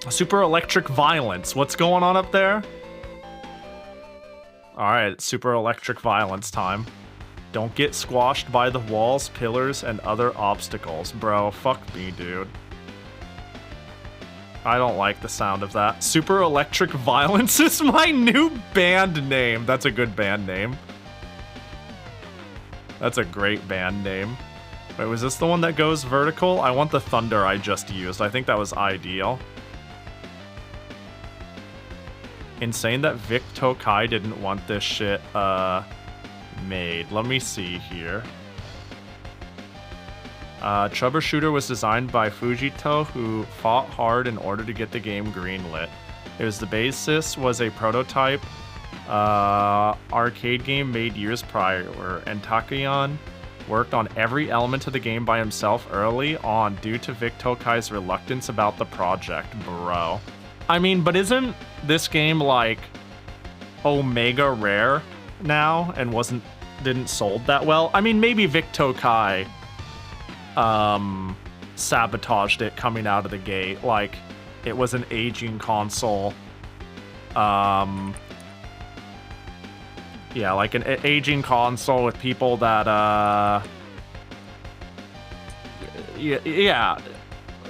Super Electric Violence. What's going on up there? Alright, it's Super Electric Violence time. Don't get squashed by the walls, pillars, and other obstacles. Bro, fuck me, dude. I don't like the sound of that. Super Electric Violence is my new band name. That's a good band name. That's a great band name. Wait, was this the one that goes vertical? I want the thunder I just used. I think that was ideal. Insane that Vic Tokai didn't want this shit, made. Let me see here. Troubleshooter was designed by Fujito, who fought hard in order to get the game greenlit. It was the basis was a prototype arcade game made years prior, and Takayan worked on every element of the game by himself early on due to Vic Tokai's reluctance about the project, bro. I mean, but isn't this game like Omega Rare now and didn't sold that well? I mean, maybe Vic Tokai sabotaged it coming out of the gate. Like, it was an aging console. Yeah, like an aging console with people that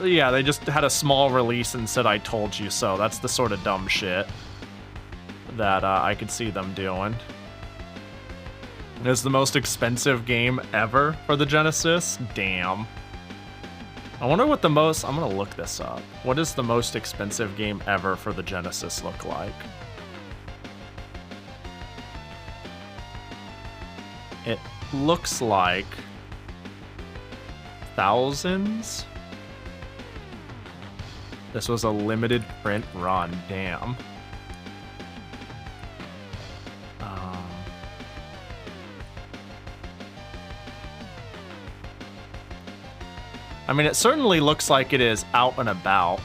yeah, they just had a small release and said, I told you so. That's the sort of dumb shit that I could see them doing. It's the most expensive game ever for the Genesis? Damn. I wonder what the most... I'm gonna look this up. What does the most expensive game ever for the Genesis look like? It looks like... thousands? This was a limited print run, damn. I mean, it certainly looks like it is out and about.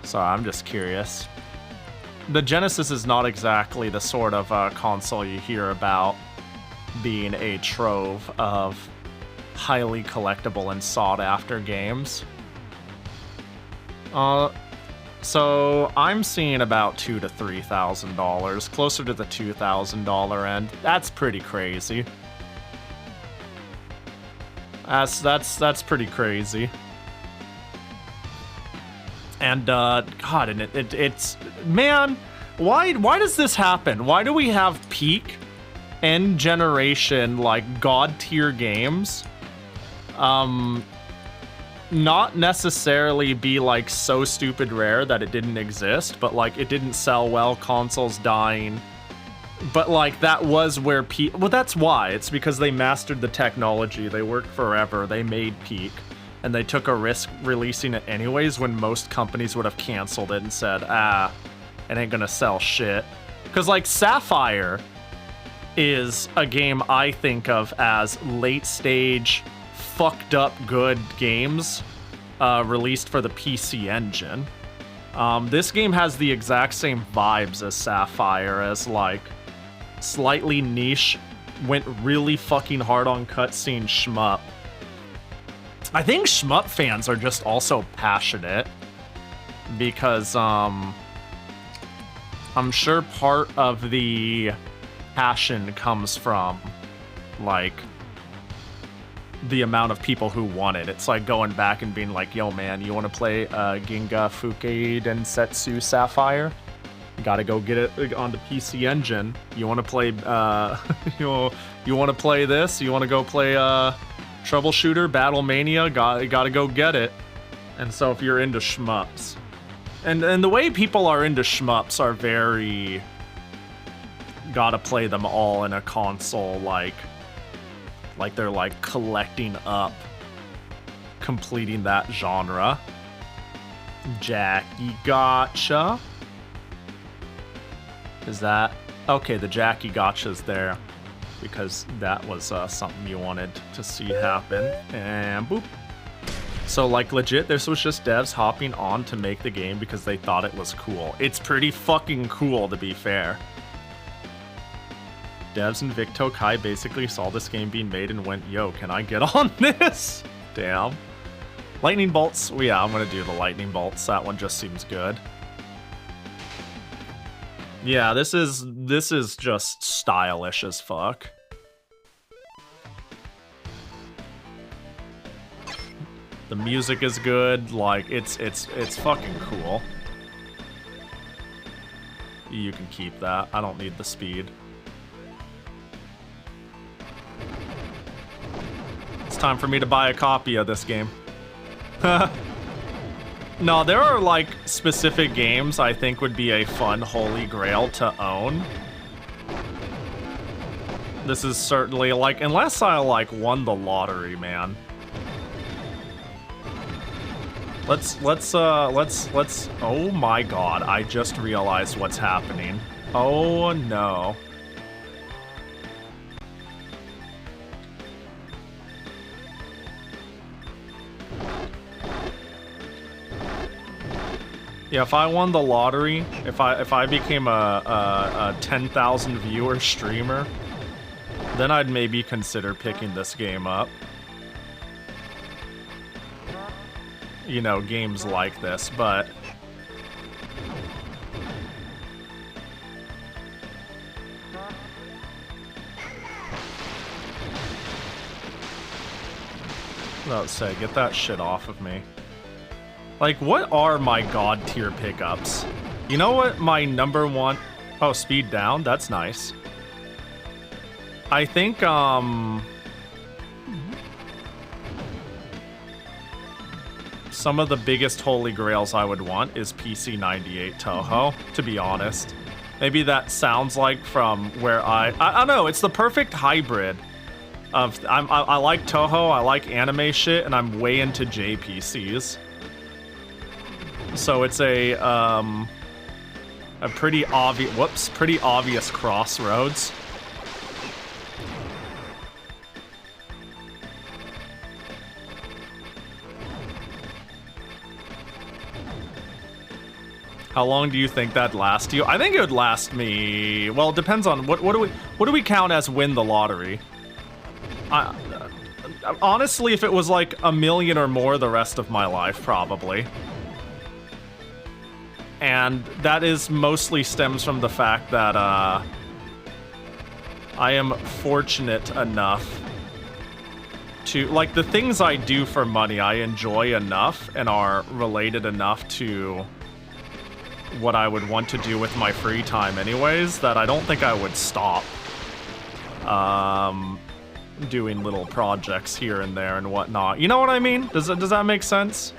So I'm just curious. The Genesis is not exactly the sort of console you hear about being a trove of highly collectible and sought-after games. So I'm seeing about $2,000 to $3,000, closer to the $2,000 end. That's pretty crazy. That's pretty crazy. And God, and it's man, why does this happen? Why do we have peak end generation like god tier games? Not necessarily be like so stupid rare that it didn't exist, but like it didn't sell well, consoles dying. But like that was where peak, well, that's why. It's because they mastered the technology. They worked forever. They made peak, and they took a risk releasing it anyways when most companies would have canceled it and said, it ain't gonna sell shit. Because like Sapphire is a game I think of as late stage fucked up good games released for the PC Engine. This game has the exact same vibes as Sapphire, as like slightly niche, went really fucking hard on cutscene shmup. I think shmup fans are just also passionate because I'm sure part of the passion comes from like the amount of people who want it. It's like going back and being like, yo man, you want to play Ginga Fukai Densetsu Sapphire? You gotta go get it on the PC Engine. You want to play you want to play this? You want to go play Troubleshooter Battle Mania? Gotta go get it. And so if you're into shmups, and the way people are into shmups are very gotta play them all in a console, like they're like collecting up completing that genre. Jackie Gotcha. Is that... Okay, the Jackie Gotcha's there because that was something you wanted to see happen. And boop. So, like, legit, this was just devs hopping on to make the game because they thought it was cool. It's pretty fucking cool, to be fair. Devs and Vic Tokai basically saw this game being made and went, yo, can I get on this? Damn. Lightning bolts. Well, yeah, I'm gonna do the lightning bolts. That one just seems good. Yeah, this is just stylish as fuck. The music is good. Like, it's fucking cool. You can keep that. I don't need the speed. It's time for me to buy a copy of this game. No, there are, like, specific games I think would be a fun holy grail to own. This is certainly, like, unless I, like, won the lottery, man. Let's, oh my god, I just realized what's happening. Oh no. Yeah, if I won the lottery, if I became a 10,000 viewer streamer, then I'd maybe consider picking this game up. You know, games like this, but let's say, get that shit off of me. Like, what are my god tier pickups? You know what my number one... Oh, speed down? That's nice. I think, some of the biggest holy grails I would want is PC98 Toho, to be honest. Maybe that sounds like from where I don't know, it's the perfect hybrid of... I like Toho, I like anime shit, and I'm way into JPCs. So it's a pretty obvious crossroads. How long do you think that'd last you? I think it would last me... Well, it depends on what do we count as win the lottery? Honestly, if it was like 1 million or more the rest of my life, probably. And that is mostly stems from the fact that I am fortunate enough to, like, the things I do for money I enjoy enough and are related enough to what I would want to do with my free time anyways, that I don't think I would stop doing little projects here and there and whatnot. You know what I mean? Does that make sense?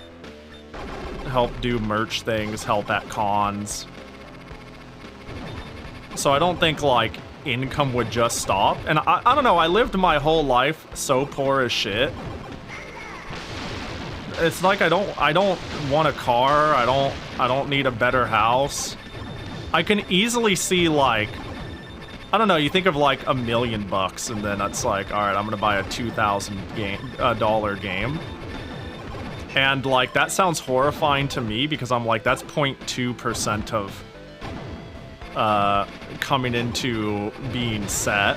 Help do merch things, help at cons. So I don't think, like, income would just stop. And I don't know, I lived my whole life so poor as shit. It's like I don't want a car, I don't need a better house. I can easily see, like, I don't know, you think of like $1 million and then it's like, all right, I'm gonna buy a $2,000 game. And, like, that sounds horrifying to me because I'm like, that's 0.2% of coming into being set.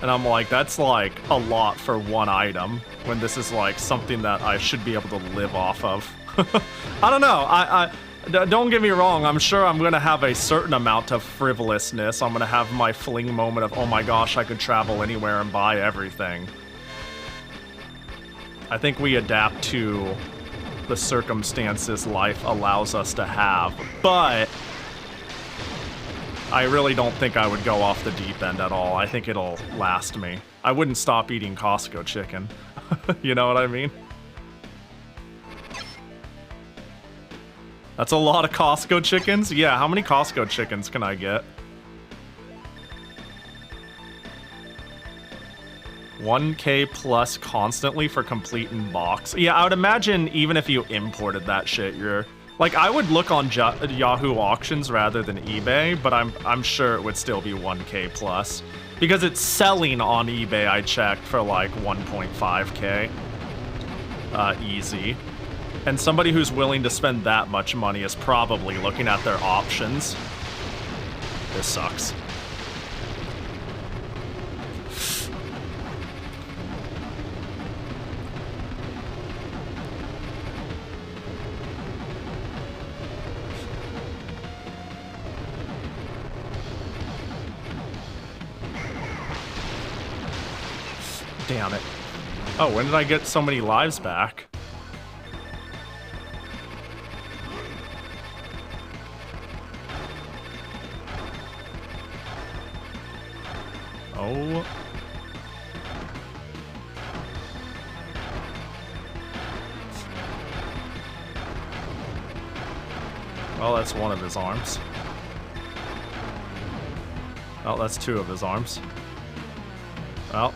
And I'm like, that's, like, a lot for one item when this is, like, something that I should be able to live off of. I don't know. Don't get me wrong. I'm sure I'm going to have a certain amount of frivolousness. I'm going to have my fling moment of, oh my gosh, I could travel anywhere and buy everything. I think we adapt to the circumstances life allows us to have, but I really don't think I would go off the deep end at all. I think it'll last me. I wouldn't stop eating Costco chicken. You know what I mean? That's a lot of Costco chickens? Yeah, how many Costco chickens can I get? 1K plus constantly for complete in box. Yeah, I would imagine even if you imported that shit, you're... Like, I would look on Yahoo Auctions rather than eBay, but I'm sure it would still be 1K plus. Because it's selling on eBay, I checked, for like 1.5K. Easy. And somebody who's willing to spend that much money is probably looking at their options. This sucks. Damn it. Oh, when did I get so many lives back? Oh. Well, that's one of his arms. Oh, that's two of his arms. Well,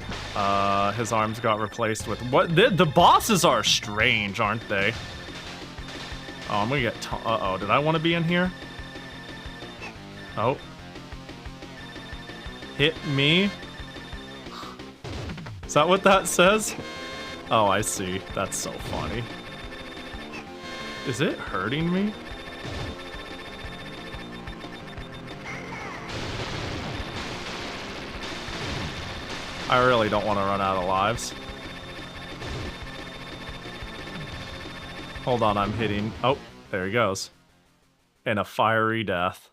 his arms got replaced with... What? The bosses are strange, aren't they? Oh, I'm gonna get... Uh-oh, did I want to be in here? Oh. Hit me. Is that what that says? Oh, I see. That's so funny. Is it hurting me? I really don't want to run out of lives. Hold on, I'm hitting... Oh, there he goes. And a fiery death.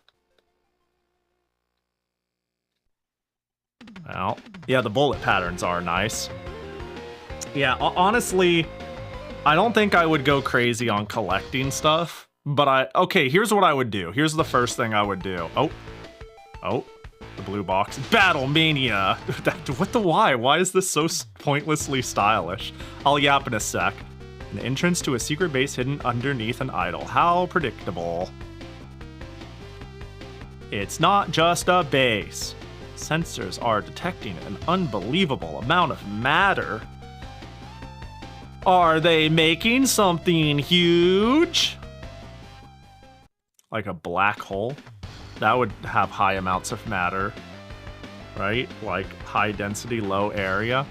Well, yeah, the bullet patterns are nice. Yeah, honestly, I don't think I would go crazy on collecting stuff, but okay, here's what I would do. Here's the first thing I would do. Oh, the blue box. Battle Mania! What the why? Why is this so pointlessly stylish? I'll yap in a sec. An entrance to a secret base hidden underneath an idol. How predictable. It's not just a base. Sensors are detecting an unbelievable amount of matter. Are they making something huge? Like a black hole? That would have high amounts of matter, right? Like high density, low area.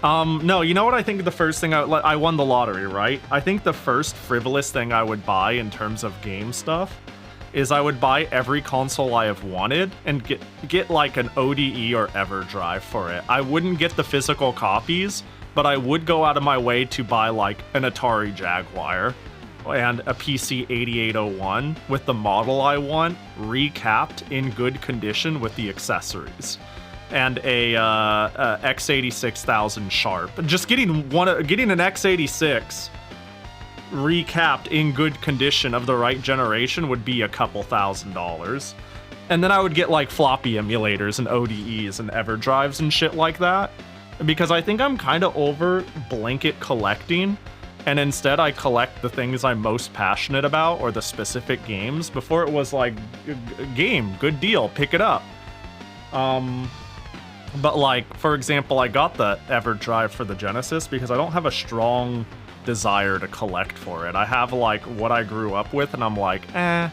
No, you know what I think the first thing I won the lottery, right? I think the first frivolous thing I would buy in terms of game stuff is I would buy every console I have wanted and get like an ODE or EverDrive for it. I wouldn't get the physical copies, but I would go out of my way to buy like an Atari Jaguar and a PC 8801 with the model I want recapped in good condition with the accessories. And a X86 Sharp. Just getting an X86 recapped in good condition of the right generation would be a couple $1,000s. And then I would get like floppy emulators and ODEs and EverDrives and shit like that. Because I think I'm kind of over blanket collecting. And instead I collect the things I'm most passionate about or the specific games. Before it was like, game, good deal, pick it up. But like, for example, I got the EverDrive for the Genesis because I don't have a strong desire to collect for it. I have like what I grew up with and I'm like, eh.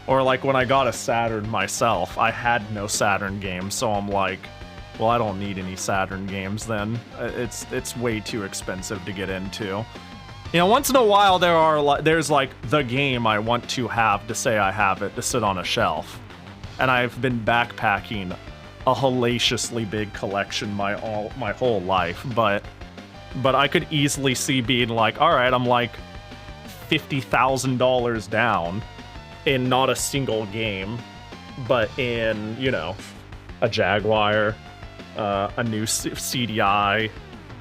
Or like when I got a Saturn myself, I had no Saturn games, so I'm like, well, I don't need any Saturn games then. It's way too expensive to get into. You know, once in a while there's like the game I want to have to say I have it to sit on a shelf. And I've been backpacking a hellaciously big collection my whole life, but I could easily see being like, all right, I'm like $50,000 down in not a single game, but in, you know, a Jaguar, a new CDI,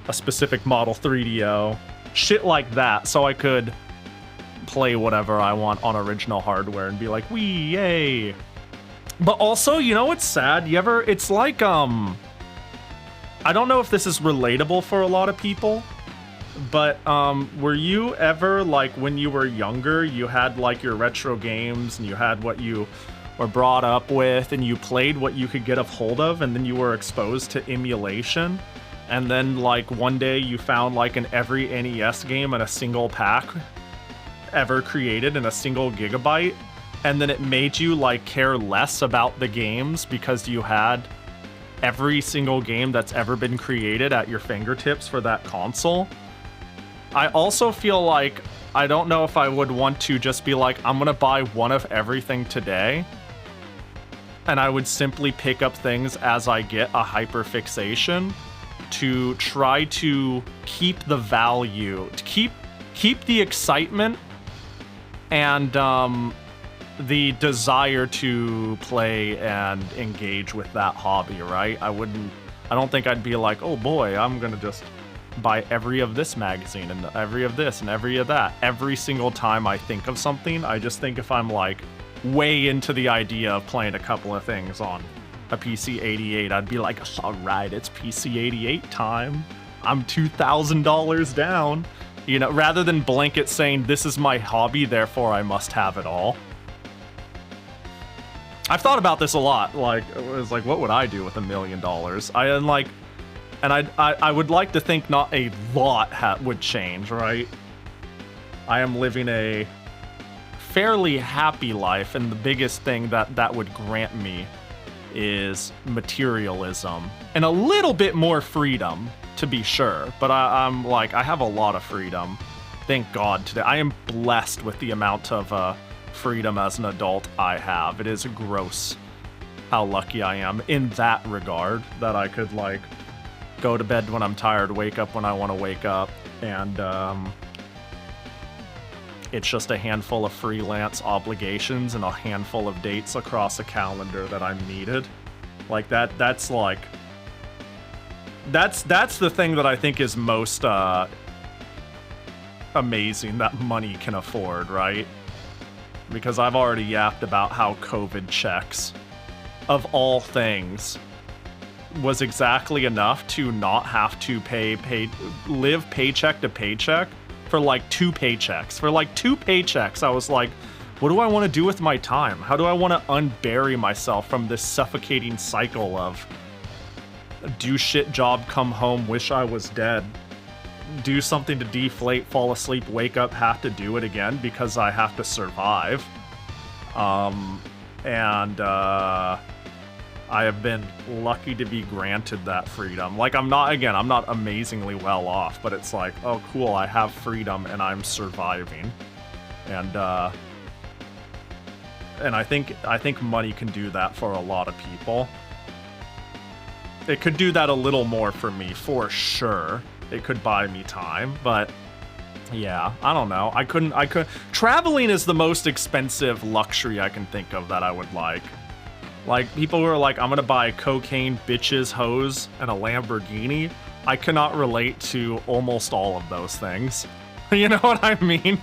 a specific model 3DO, shit like that, so I could play whatever I want on original hardware and be like, wee, yay. But also, you know what's sad? It's like, I don't know if this is relatable for a lot of people, but were you ever, like, when you were younger, you had, like, your retro games, and you had what you were brought up with, and you played what you could get a hold of, and then you were exposed to emulation? and then like one day you found like an every NES game in a single pack ever created in a single gigabyte, and then it made you like care less about the games because you had every single game that's ever been created at your fingertips for that console. I also feel like I don't know if I would want to just be like, I'm gonna buy one of everything today, and I would simply pick up things as I get a hyperfixation to try to keep the value, to keep the excitement and the desire to play and engage with that hobby, right? I don't think I'd be like, oh boy, I'm gonna just buy every of this magazine and every of this and every of that every single time I think of something. I just think if I'm like way into the idea of playing a couple of things on a PC-88, I'd be like, all right, it's PC-88 time. I'm $2,000 down. You know, rather than blanket saying, this is my hobby, therefore I must have it all. I've thought about this a lot. Like, it was like, what would I do with $1 million? I would like to think not a lot would change, right? I am living a fairly happy life, and the biggest thing that would grant me is materialism and a little bit more freedom, to be sure. But I'm like, I have a lot of freedom. Thank God today. I am blessed with the amount of freedom as an adult I have. It is gross how lucky I am in that regard, that I could like go to bed when I'm tired, wake up when I want to wake up, and it's just a handful of freelance obligations and a handful of dates across a calendar that I'm needed. Like that's like that's the thing that I think is most amazing that money can afford, right? Because I've already yapped about how COVID checks, of all things, was exactly enough to not have to live paycheck to paycheck for like 2 paychecks. For like 2 paychecks, I was like, what do I want to do with my time? How do I want to unbury myself from this suffocating cycle of do shit job, come home, wish I was dead, do something to deflate, fall asleep, wake up, have to do it again because I have to survive. I have been lucky to be granted that freedom. Like, I'm not amazingly well off, but it's like, oh cool, I have freedom and I'm surviving. And I think money can do that for a lot of people. It could do that a little more for me, for sure. It could buy me time, but yeah, I don't know. Traveling is the most expensive luxury I can think of that I would like. Like, people who are like, I'm gonna buy cocaine, bitches, hoes, and a Lamborghini. I cannot relate to almost all of those things. You know what I mean?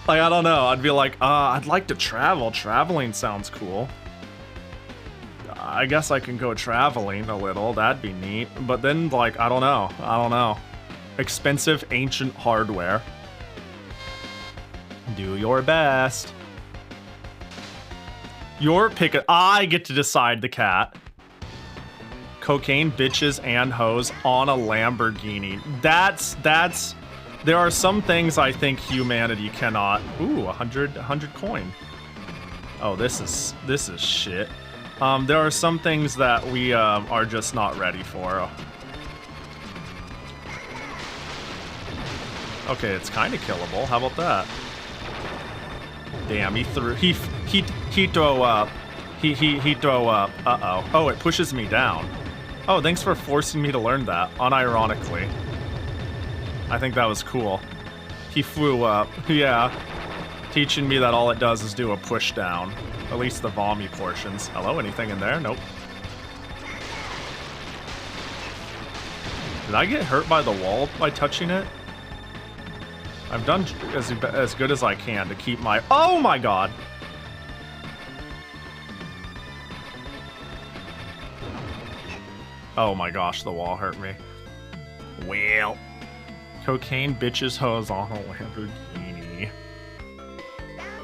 Like, I don't know. I'd be like, I'd like to travel. Traveling sounds cool. I guess I can go traveling a little. That'd be neat. But then, like, I don't know. Expensive, ancient hardware. Do your best. Your pick. I get to decide the cat. Cocaine, bitches, and hoes on a Lamborghini. That's. There are some things I think humanity cannot. Ooh, 100 coin. Oh, this is shit. There are some things that we are just not ready for. Okay, it's kind of killable. How about that? Damn, he threw up. He throw up. Uh-oh. Oh, it pushes me down. Oh, thanks for forcing me to learn that, unironically. I think that was cool. He flew up. Yeah. Teaching me that all it does is do a push down. At least the vommy portions. Hello, anything in there? Nope. Did I get hurt by the wall by touching it? I've done as good as I can to keep my... Oh my god! Oh my gosh, the wall hurt me. Well. Cocaine, bitches, hoes on a Lamborghini.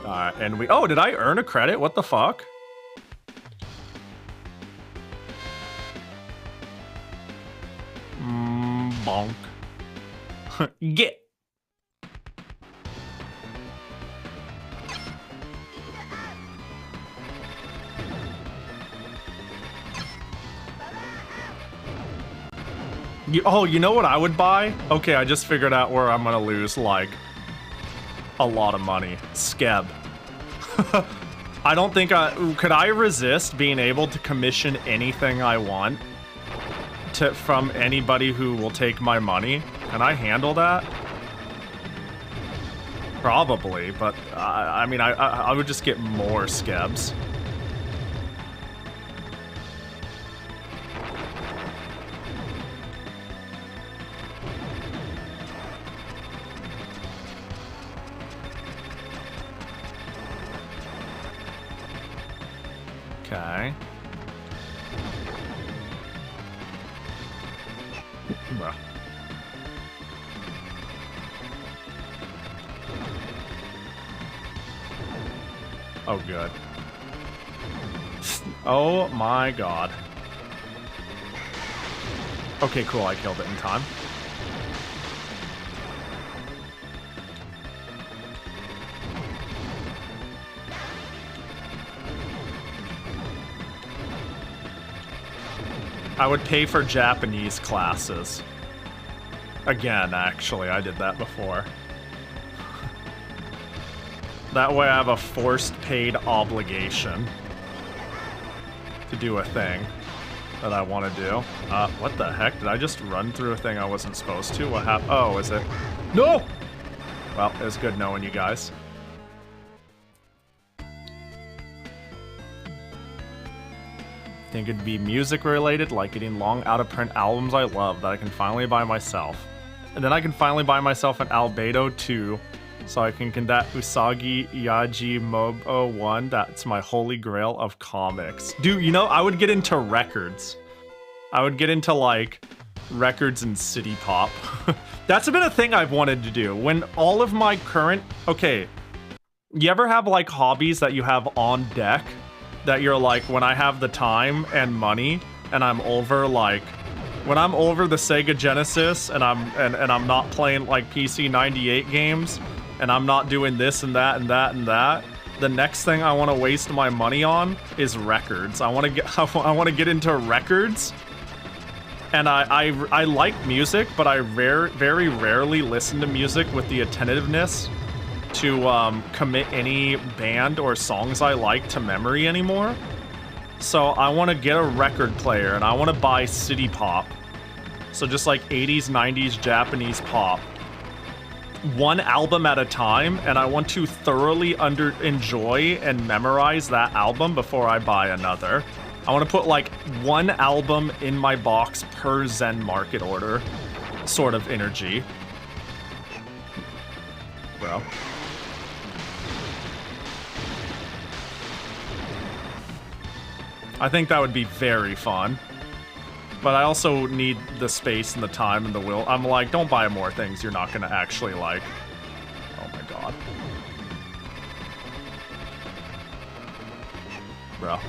Alright, and we... Oh, did I earn a credit? What the fuck? bonk. Get. You know what I would buy? Okay, I just figured out where I'm gonna lose, like, a lot of money. Skeb. I don't think could I resist being able to commission anything I want from anybody who will take my money? Can I handle that? Probably, but I mean, I would just get more skebs. Okay. Bruh. Oh, good. Oh my god. Okay, cool, I killed it in time. I would pay for Japanese classes. Again, actually, I did that before. That way I have a forced paid obligation to do a thing that I want to do. What the heck? Did I just run through a thing I wasn't supposed to? What happened? Oh, is it? No! Well, it was good knowing you guys. Think it'd be music related, like getting long out of print albums I love that I can finally buy myself. And then I can finally buy myself an Albedo 2 so I can get that Usagi Yaji Mobo 1. That's my holy grail of comics. Dude, you know, I would get into records. I would get into, like, records and city pop. That's been a thing I've wanted to do. When all of my current... Okay, you ever have, like, hobbies that you have on deck? That you're like, when I have the time and money, and I'm over, like... When I'm over the Sega Genesis, and I'm not playing, like, PC 98 games, and I'm not doing this and that and that and that, the next thing I want to waste my money on is records. I want to get into records, and I like music, but I very rarely listen to music with the attentiveness to commit any band or songs I like to memory anymore. So I want to get a record player, and I want to buy city pop. So just like 80s, 90s Japanese pop. One album at a time, and I want to thoroughly enjoy and memorize that album before I buy another. I want to put like one album in my box per Zen market order sort of energy. Bro. I think that would be very fun. But I also need the space and the time and the will. I'm like, don't buy more things you're not gonna actually like. Oh my god. Bro.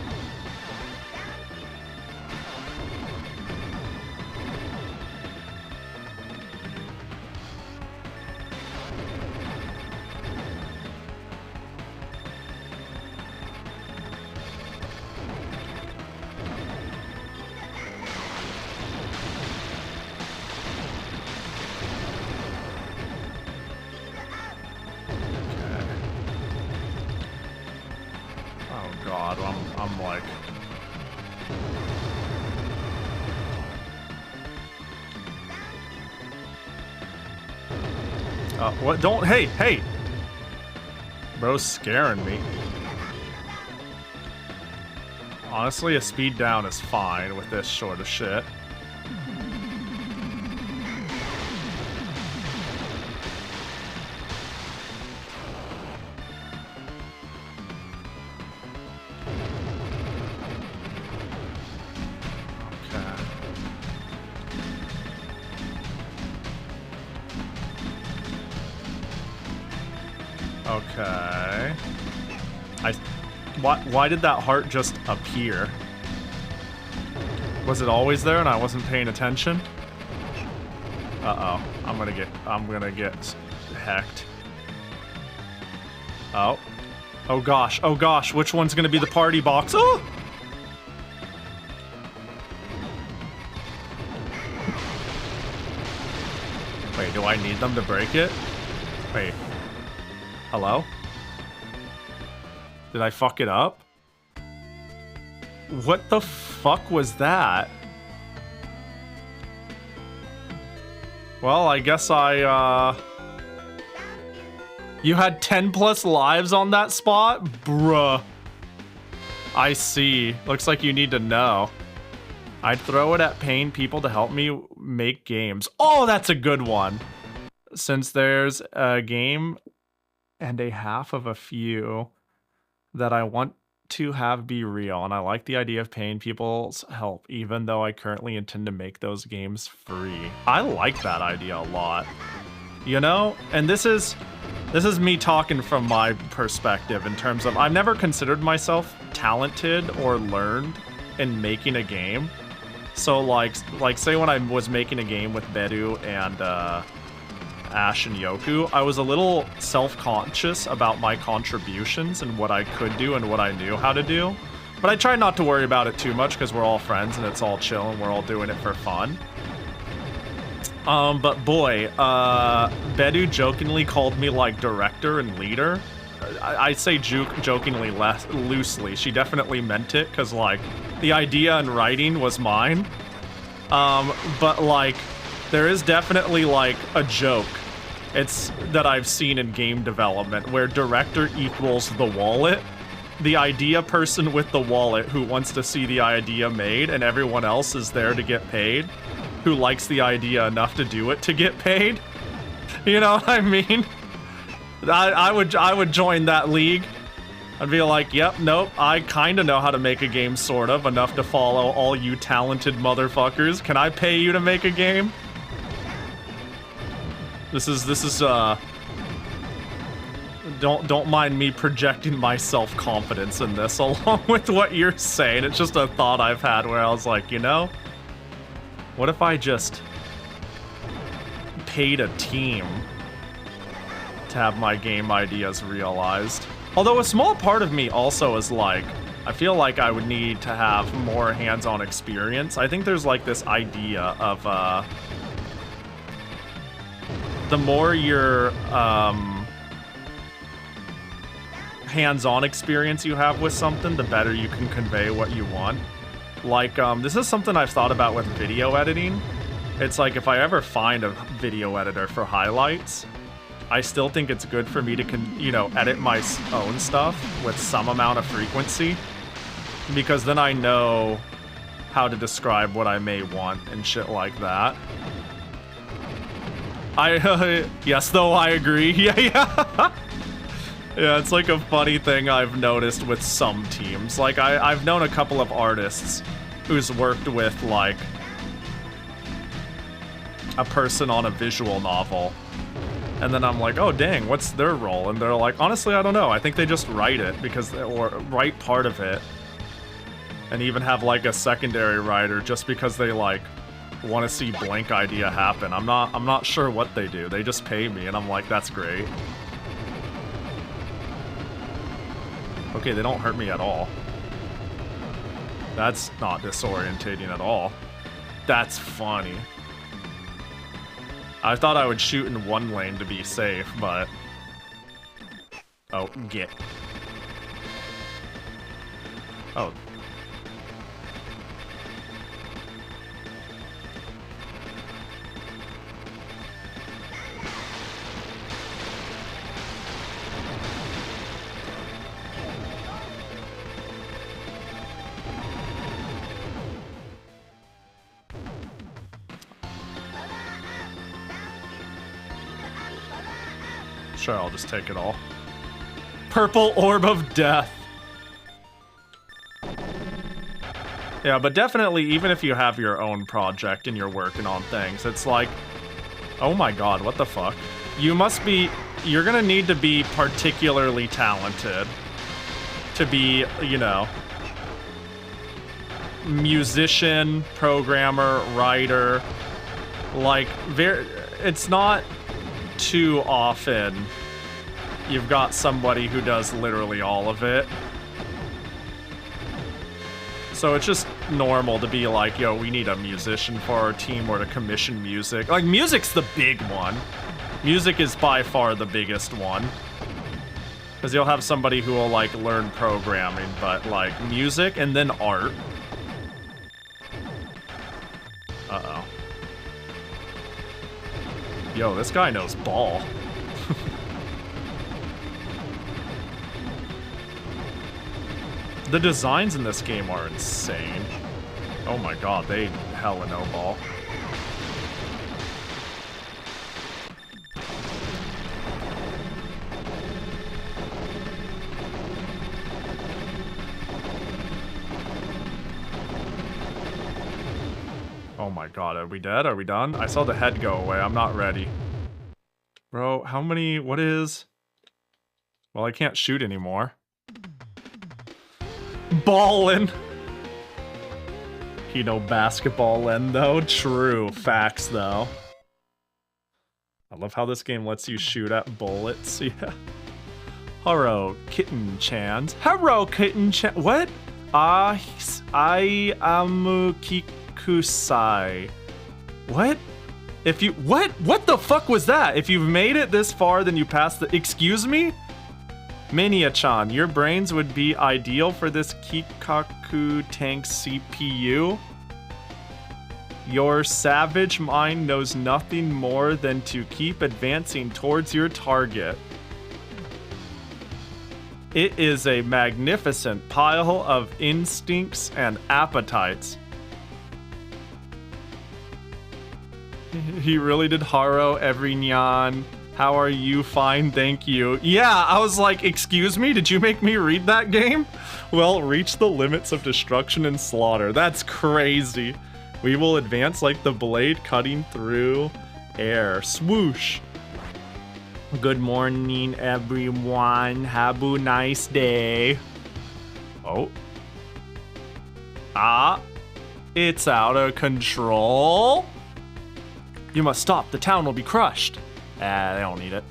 I'm like... what? Don't... Hey! Bro's scaring me. Honestly, a speed down is fine with this sort of shit. Okay. Why did that heart just appear? Was it always there and I wasn't paying attention? Uh-oh. I'm gonna get hecked. Oh. Oh gosh, oh gosh, which one's gonna be the party box? Oh! Wait, do I need them to break it? Wait. Hello? Did I fuck it up? What the fuck was that? Well, I guess You had 10 plus lives on that spot? Bruh. I see. Looks like you need to know. I'd throw it at paying people to help me make games. Oh, that's a good one. Since there's a game and a half of a few that I want to have be real, and I like the idea of paying people's help, even though I currently intend to make those games free. I like that idea a lot. You know? And this is me talking from my perspective in terms of I've never considered myself talented or learned in making a game. So like say when I was making a game with Bedu and Ash and Yoku, I was a little self-conscious about my contributions and what I could do and what I knew how to do. But I try not to worry about it too much because we're all friends and it's all chill and we're all doing it for fun. But boy, Bedu jokingly called me like director and leader. I say jokingly loosely. She definitely meant it because like the idea and writing was mine. But like there is definitely like a joke that I've seen in game development where director equals the wallet. The idea person with the wallet who wants to see the idea made and everyone else is there to get paid, who likes the idea enough to do it to get paid. You know what I mean? I would join that league. I'd be like, yep, nope, I kind of know how to make a game, sort of, enough to follow all you talented motherfuckers. Can I pay you to make a game? This is don't mind me projecting my self-confidence in this along with what you're saying. It's just a thought I've had where I was like, you know, what if I just paid a team to have my game ideas realized? Although a small part of me also is like, I feel like I would need to have more hands-on experience. I think there's like this idea of the more your hands-on experience you have with something, the better you can convey what you want. Like, this is something I've thought about with video editing. It's like if I ever find a video editor for highlights, I still think it's good for me to, edit my own stuff with some amount of frequency, because then I know how to describe what I may want and shit like that. Yes, though, I agree. Yeah. Yeah, it's like a funny thing I've noticed with some teams. Like, I've known a couple of artists who's worked with, like, a person on a visual novel. And then I'm like, oh, dang, what's their role? And they're like, honestly, I don't know. I think they just write it or write part of it. And even have, like, a secondary writer just because they, like, want to see blank idea happen. I'm not sure what they do. They just pay me, and I'm like, that's great. Okay, they don't hurt me at all. That's not disorientating at all. That's funny. I thought I would shoot in one lane to be safe, but... Oh, get. Oh. Sure, I'll just take it all. Purple Orb of Death. Yeah, but definitely, even if you have your own project and you're working on things, it's like, oh my god, what the fuck? You're gonna need to be particularly talented to be, musician, programmer, writer. Like, it's not too often you've got somebody who does literally all of it. So it's just normal to be like, yo, we need a musician for our team or to commission music. Like, music's the big one. Music is by far the biggest one. Because you'll have somebody who will, like, learn programming, but, like, music and then art. Uh-oh. Yo, this guy knows ball. The designs in this game are insane. Oh my god, they hella know ball. Oh my god, are we dead? Are we done? I saw the head go away. I'm not ready. Bro, how many... What is... Well, I can't shoot anymore. Ballin'. He know basketballin' though. True. Facts though. I love how this game lets you shoot at bullets. Yeah. Hello, Kitten-chan. Hello, Kitten-chan. What? I am Kikusai. What? If you... What the fuck was that? If you've made it this far, then you passed the... Excuse me? Minia-chan, your brains would be ideal for this Kikaku tank CPU. Your savage mind knows nothing more than to keep advancing towards your target. It is a magnificent pile of instincts and appetites. He really did Haro every nyan. How are you? Fine, thank you. Yeah, I was like, excuse me, did you make me read that game? Well, reach the limits of destruction and slaughter. That's crazy. We will advance like the blade cutting through air. Swoosh. Good morning, everyone. Have a nice day. Oh. Ah. It's out of control. You must stop. The town will be crushed. They don't need it.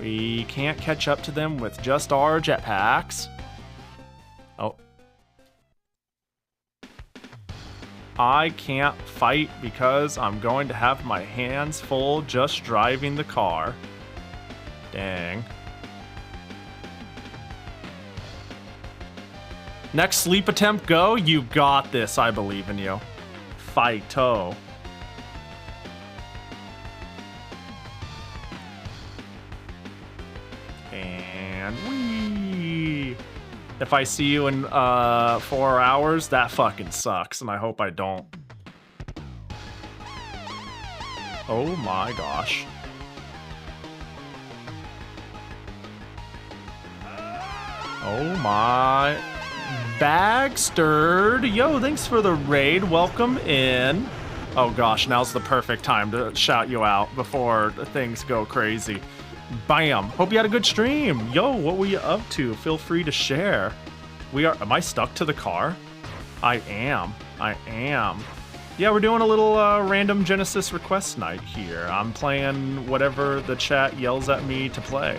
We can't catch up to them with just our jetpacks. Oh. I can't fight because I'm going to have my hands full just driving the car. Dang. Next sleep attempt, go. You got this. I believe in you. Fight-o. And whee! If I see you in 4 hours, that fucking sucks, and I hope I don't. Oh my gosh. Oh my. Bag stirred. Yo, thanks for the raid. Welcome in. Oh gosh, now's the perfect time to shout you out before things go crazy. Bam. Hope you had a good stream. Yo, what were you up to? Feel free to share. Am I stuck to the car? I am. Yeah, we're doing a little random Genesis request night here. I'm playing whatever the chat yells at me to play.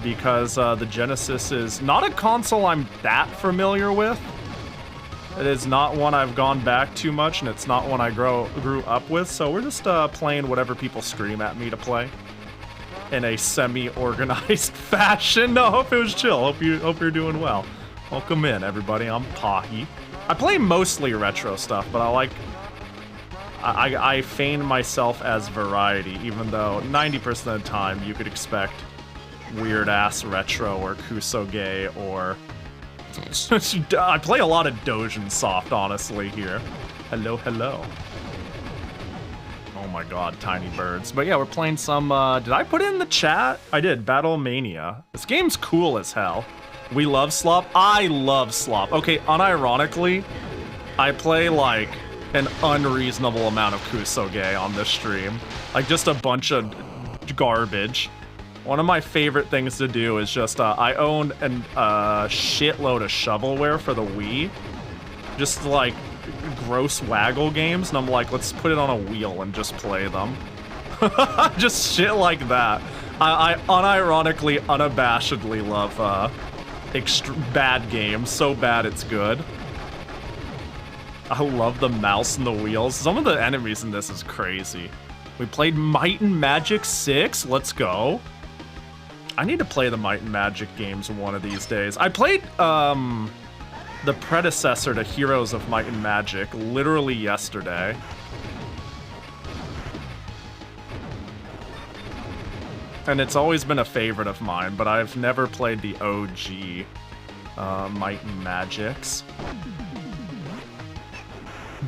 Because the Genesis is not a console I'm that familiar with. It is not one I've gone back too much, and it's not one I grew up with. So we're just playing whatever people scream at me to play. In a semi-organized fashion. No, hope it was chill. Hope you're doing well. Welcome in, everybody. I'm Pahi. I play mostly retro stuff, but I feign myself as variety, even though 90% of the time you could expect weird-ass retro or kusoge or... I play a lot of Dojin Soft, honestly, here. Hello, hello. Oh my god, tiny birds. But yeah, we're playing some, did I put it in the chat? I did, Battle Mania. This game's cool as hell. We love slop? I love slop. Okay, unironically, I play like an unreasonable amount of kusoge on this stream. Like just a bunch of garbage. One of my favorite things to do is just, I own a shitload of shovelware for the Wii. Just like gross waggle games, and I'm like, let's put it on a wheel and just play them. Just shit like that. I unironically, unabashedly love bad games. So bad it's good. I love the mouse and the wheels. Some of the enemies in this is crazy. We played Might and Magic 6. Let's go. I need to play the Might and Magic games one of these days. I played the predecessor to Heroes of Might and Magic literally yesterday. And it's always been a favorite of mine, but I've never played the OG Might and Magics.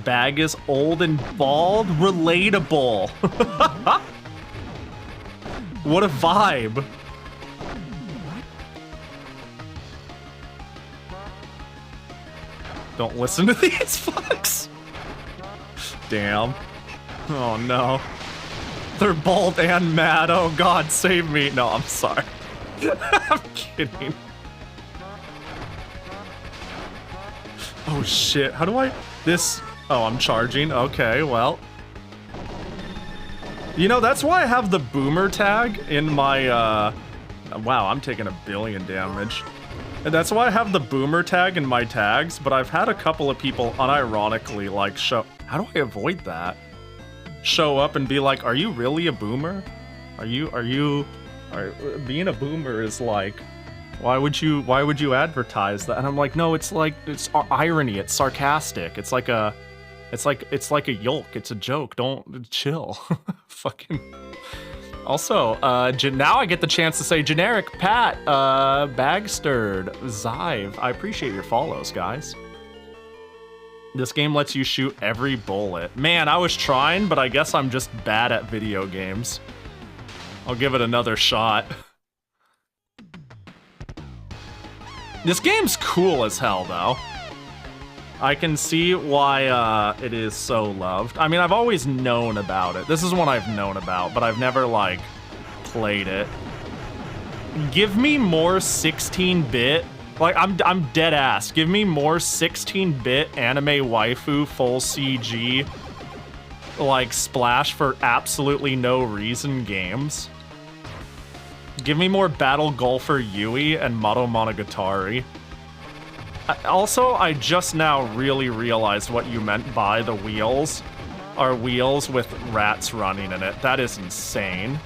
Bag is old and bald, relatable. What a vibe. Don't listen to these fucks. Damn. Oh no. They're bald and mad. Oh god, save me. No, I'm sorry. I'm kidding. Oh shit, how do I... Oh, I'm charging. Okay, well. You know, that's why I have the boomer tag in my, Wow, I'm taking 1 billion damage. And that's why I have the boomer tag in my tags, but I've had a couple of people unironically, like, show... How do I avoid that? Show up and be like, are you really a boomer? Being a boomer is like... Why would you advertise that? And I'm like, no, it's irony, it's sarcastic. It's like a yolk, it's a joke. Don't chill. Fucking. Also, now I get the chance to say generic Pat, Bagsterd, Zive. I appreciate your follows, guys. This game lets you shoot every bullet. Man, I was trying, but I guess I'm just bad at video games. I'll give it another shot. This game's cool as hell, though. I can see why it is so loved. I mean, I've always known about it. This is one I've known about, but I've never, like, played it. Give me more 16-bit... Like, I'm dead ass. Give me more 16-bit anime waifu full CG, like, splash for absolutely no reason games. Give me more Battle Golfer Yui and Mado Monogatari. Also, I just now really realized what you meant by the wheels are wheels with rats running in it. That is insane.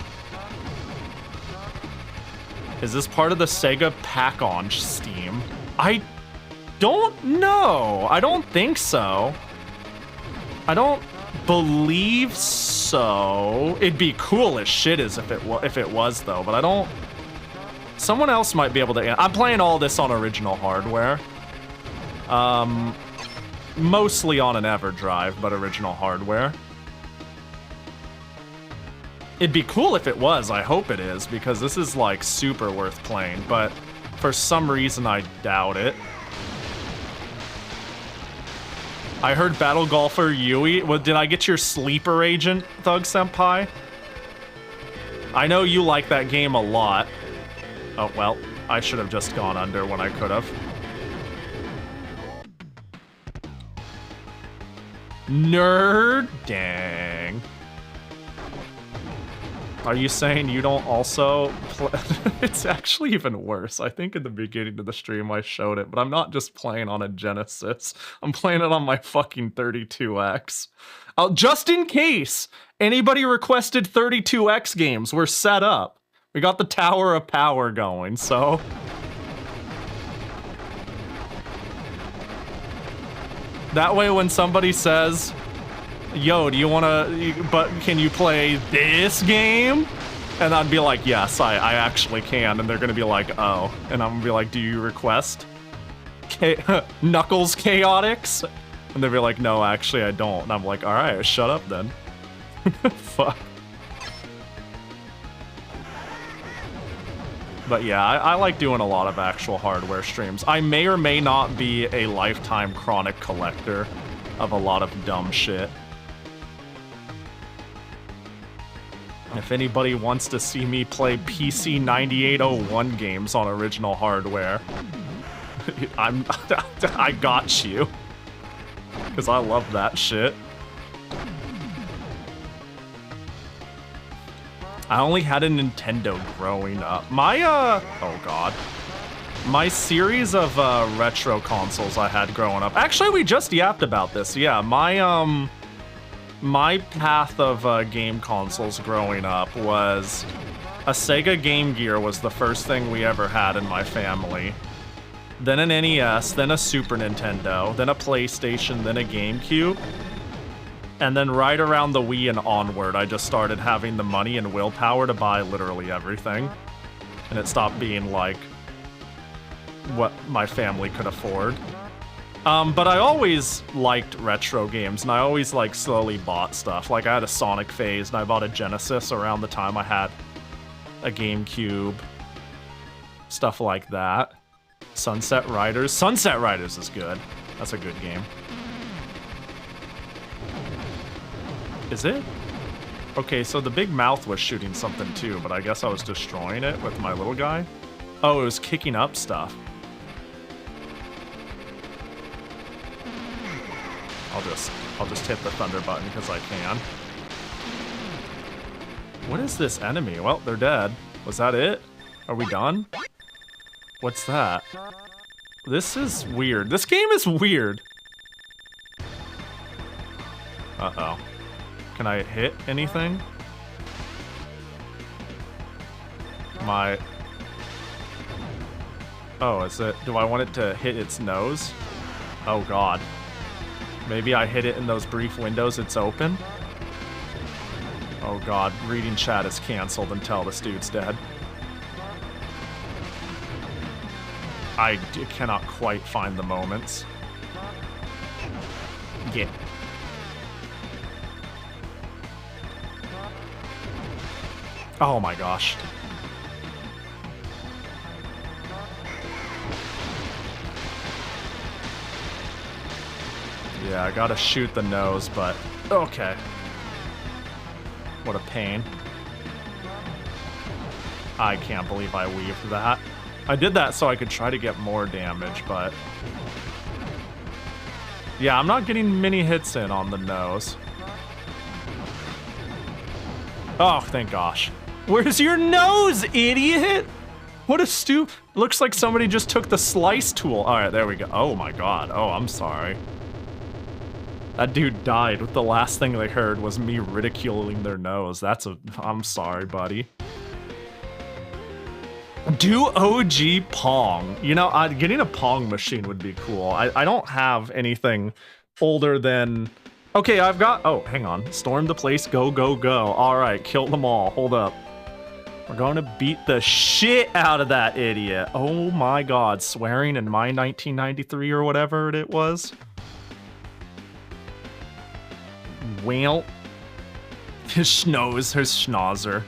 Is this part of the Sega Pack-On Steam? I don't know. I don't think so. I don't believe so. It'd be cool as shit as if it was though, but I don't... Someone else might be able to... I'm playing all this on original hardware. Mostly on an EverDrive, but original hardware. It'd be cool if it was. I hope it is, because this is like super worth playing, but for some reason I doubt it. I heard Battle Golfer Yui. Well, did I get your sleeper agent, Thug Senpai? I know you like that game a lot. Oh, well, I should have just gone under when I could have. Nerd? Dang. Are you saying you don't also play? It's actually even worse. I think in the beginning of the stream I showed it, but I'm not just playing on a Genesis. I'm playing it on my fucking 32X. Just in case anybody requested 32X games, we're set up. We got the Tower of Power going, so... That way when somebody says, yo, do you wanna, but can you play this game? And I'd be like, yes, I actually can. And they're gonna be like, oh. And I'm gonna be like, do you request Knuckles Chaotix? And they'll be like, no, actually I don't. And I'm like, all right, shut up then. Fuck. But yeah, I like doing a lot of actual hardware streams. I may or may not be a lifetime chronic collector of a lot of dumb shit. If anybody wants to see me play PC 9801 games on original hardware, I got you. because I love that shit. I only had a Nintendo growing up. My, oh god. My series of, retro consoles I had growing up. Actually, we just yapped about this. Yeah, my path of, game consoles growing up was a Sega Game Gear was the first thing we ever had in my family. Then an NES, then a Super Nintendo, then a PlayStation, then a GameCube. And then right around the Wii and onward, I just started having the money and willpower to buy literally everything. And it stopped being like what my family could afford. But I always liked retro games, and I always like slowly bought stuff. Like I had a Sonic phase, and I bought a Genesis around the time I had a GameCube. Stuff like that. Sunset Riders. Sunset Riders is good. That's a good game. Is it? Okay, so the big mouth was shooting something too, but I guess I was destroying it with my little guy. Oh, it was kicking up stuff. I'll just hit the thunder button because I can. What is this enemy? Well, they're dead. Was that it? Are we done? What's that? This is weird. This game is weird. Uh-oh. Can I hit anything? Oh, is it... Do I want it to hit its nose? Oh, God. Maybe I hit it in those brief windows it's open? Oh, God. Reading chat is canceled until this dude's dead. I cannot quite find the moments. Yeah. Oh my gosh. Yeah, I gotta shoot the nose, but okay. What a pain. I can't believe I weaved that. I did that so I could try to get more damage, but... Yeah, I'm not getting many hits in on the nose. Oh, thank gosh. Where's your nose, idiot? What a looks like somebody just took the slice tool. All right, there we go. Oh my God. Oh, I'm sorry. That dude died with the last thing they heard was me ridiculing their nose. I'm sorry, buddy. Do OG Pong. You know, getting a Pong machine would be cool. I don't have anything older than... Okay, I've got... Oh, hang on. Storm the place, go, go, go. All right, kill them all. Hold up. We're going to beat the shit out of that idiot. Oh my God, swearing in my 1993 or whatever it was. Well, his schnauzer.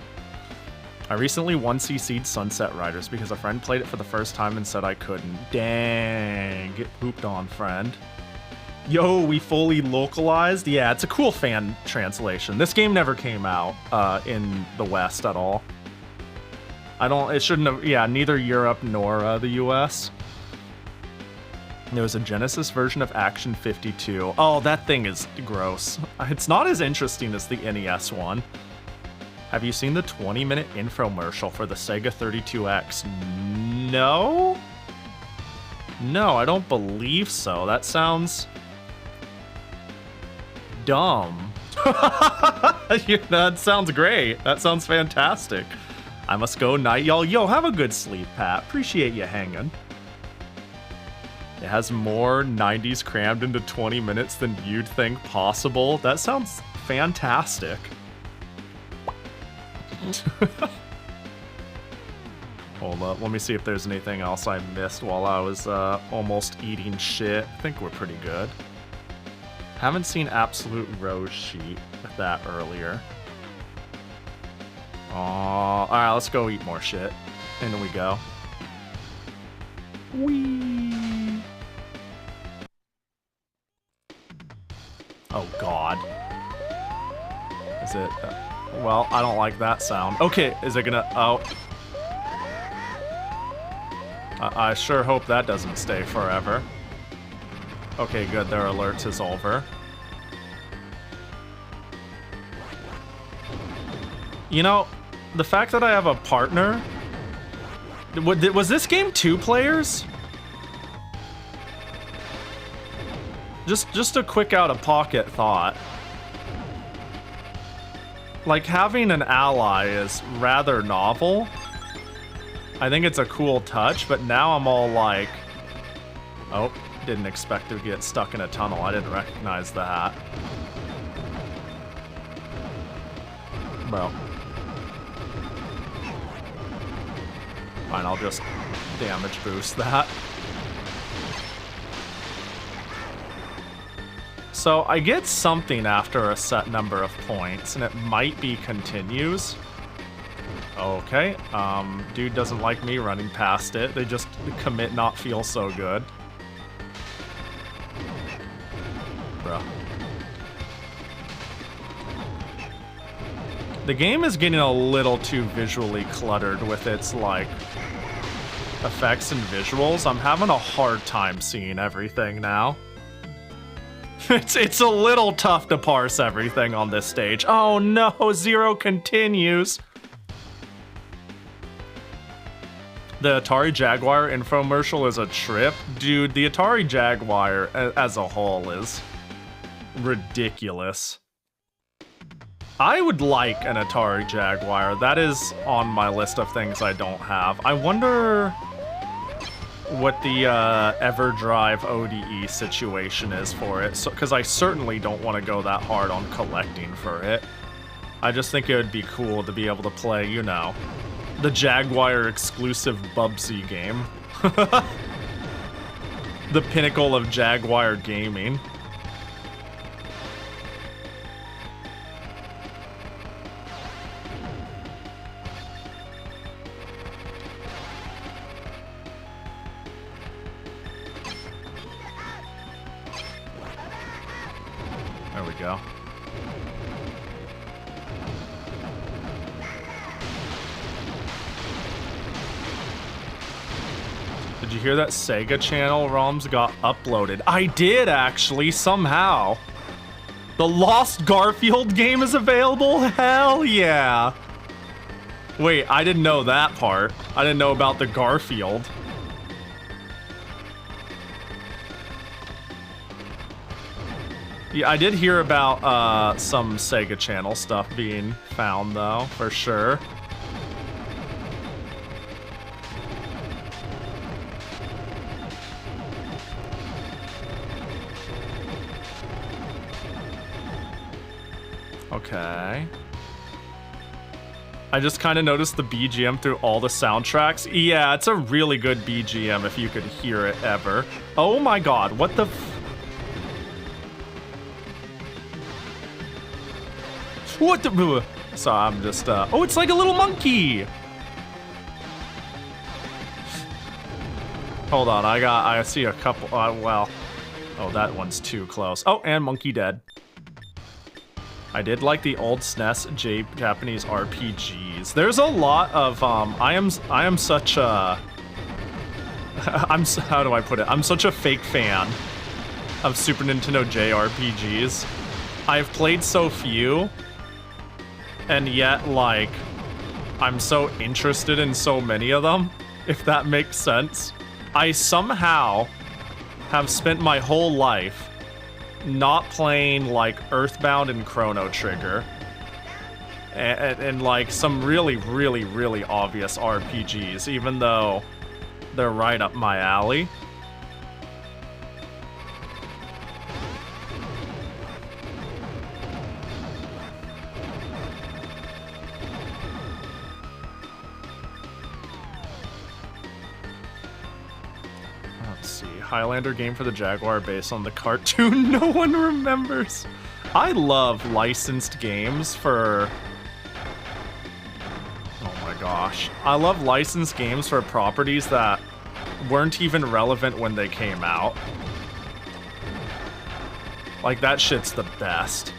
I recently 1cc'd Sunset Riders because a friend played it for the first time and said I couldn't. Dang, get pooped on, friend. Yo, we fully localized? Yeah, it's a cool fan translation. This game never came out in the West at all. It shouldn't have, yeah, neither Europe nor the US. There was a Genesis version of Action 52. Oh, that thing is gross. It's not as interesting as the NES one. Have you seen the 20-minute infomercial for the Sega 32X? No? No, I don't believe so. That sounds... dumb. That sounds great. That sounds fantastic. I must go night, y'all. Yo, have a good sleep, Pat. Appreciate you hanging. It has more 90s crammed into 20 minutes than you'd think possible. That sounds fantastic. Hold up, let me see if there's anything else I missed while I was almost eating shit. I think we're pretty good. Haven't seen Absolute Rose Sheet with that earlier. Alright, let's go eat more shit. In we go. Whee! Oh god. Is it... well, I don't like that sound. Okay, is it gonna... oh. I sure hope that doesn't stay forever. Okay, good. Their alerts is over. You know, the fact that I have a partner... Was this game 2 players? Just a quick out-of-pocket thought. Like, having an ally is rather novel. I think it's a cool touch, but now I'm all like... Oh, didn't expect to get stuck in a tunnel. I didn't recognize that. Well. Fine, I'll just damage boost that. So I get something after a set number of points, and it might be continues. Okay, dude doesn't like me running past it. They just commit not feel so good. Bro. The game is getting a little too visually cluttered with its, like, effects and visuals. I'm having a hard time seeing everything now. It's a little tough to parse everything on this stage. Oh no, Zero continues. The Atari Jaguar infomercial is a trip. Dude, the Atari Jaguar as a whole is ridiculous. I would like an Atari Jaguar. That is on my list of things I don't have. I wonder what the EverDrive ODE situation is for it, because I certainly don't want to go that hard on collecting for it. I just think it would be cool to be able to play, you know, the Jaguar exclusive Bubsy game. The pinnacle of Jaguar gaming. There we go. Did you hear that Sega channel ROMs got uploaded? I did, actually, somehow. The Lost Garfield game is available? Hell yeah. Wait, I didn't know that part. I didn't know about the Garfield. Yeah, I did hear about some Sega Channel stuff being found, though, for sure. Okay. I just kind of noticed the BGM through all the soundtracks. Yeah, it's a really good BGM if you could hear it ever. Oh my god, what the What the? So I'm just, oh, it's like a little monkey! Hold on, I see a couple, well. Oh, that one's too close. Oh, and monkey dead. I did like the old SNES Japanese RPGs. There's a lot of, I am such a, how do I put it? I'm such a fake fan of Super Nintendo JRPGs. I've played so few. And yet, like, I'm so interested in so many of them, if that makes sense. I somehow have spent my whole life not playing, like, Earthbound and Chrono Trigger. And like, some really, really, really obvious RPGs, even though they're right up my alley. Highlander game for the Jaguar based on the cartoon no one remembers. I love licensed games for... Oh my gosh. I love licensed games for properties that weren't even relevant when they came out. Like, that shit's the best.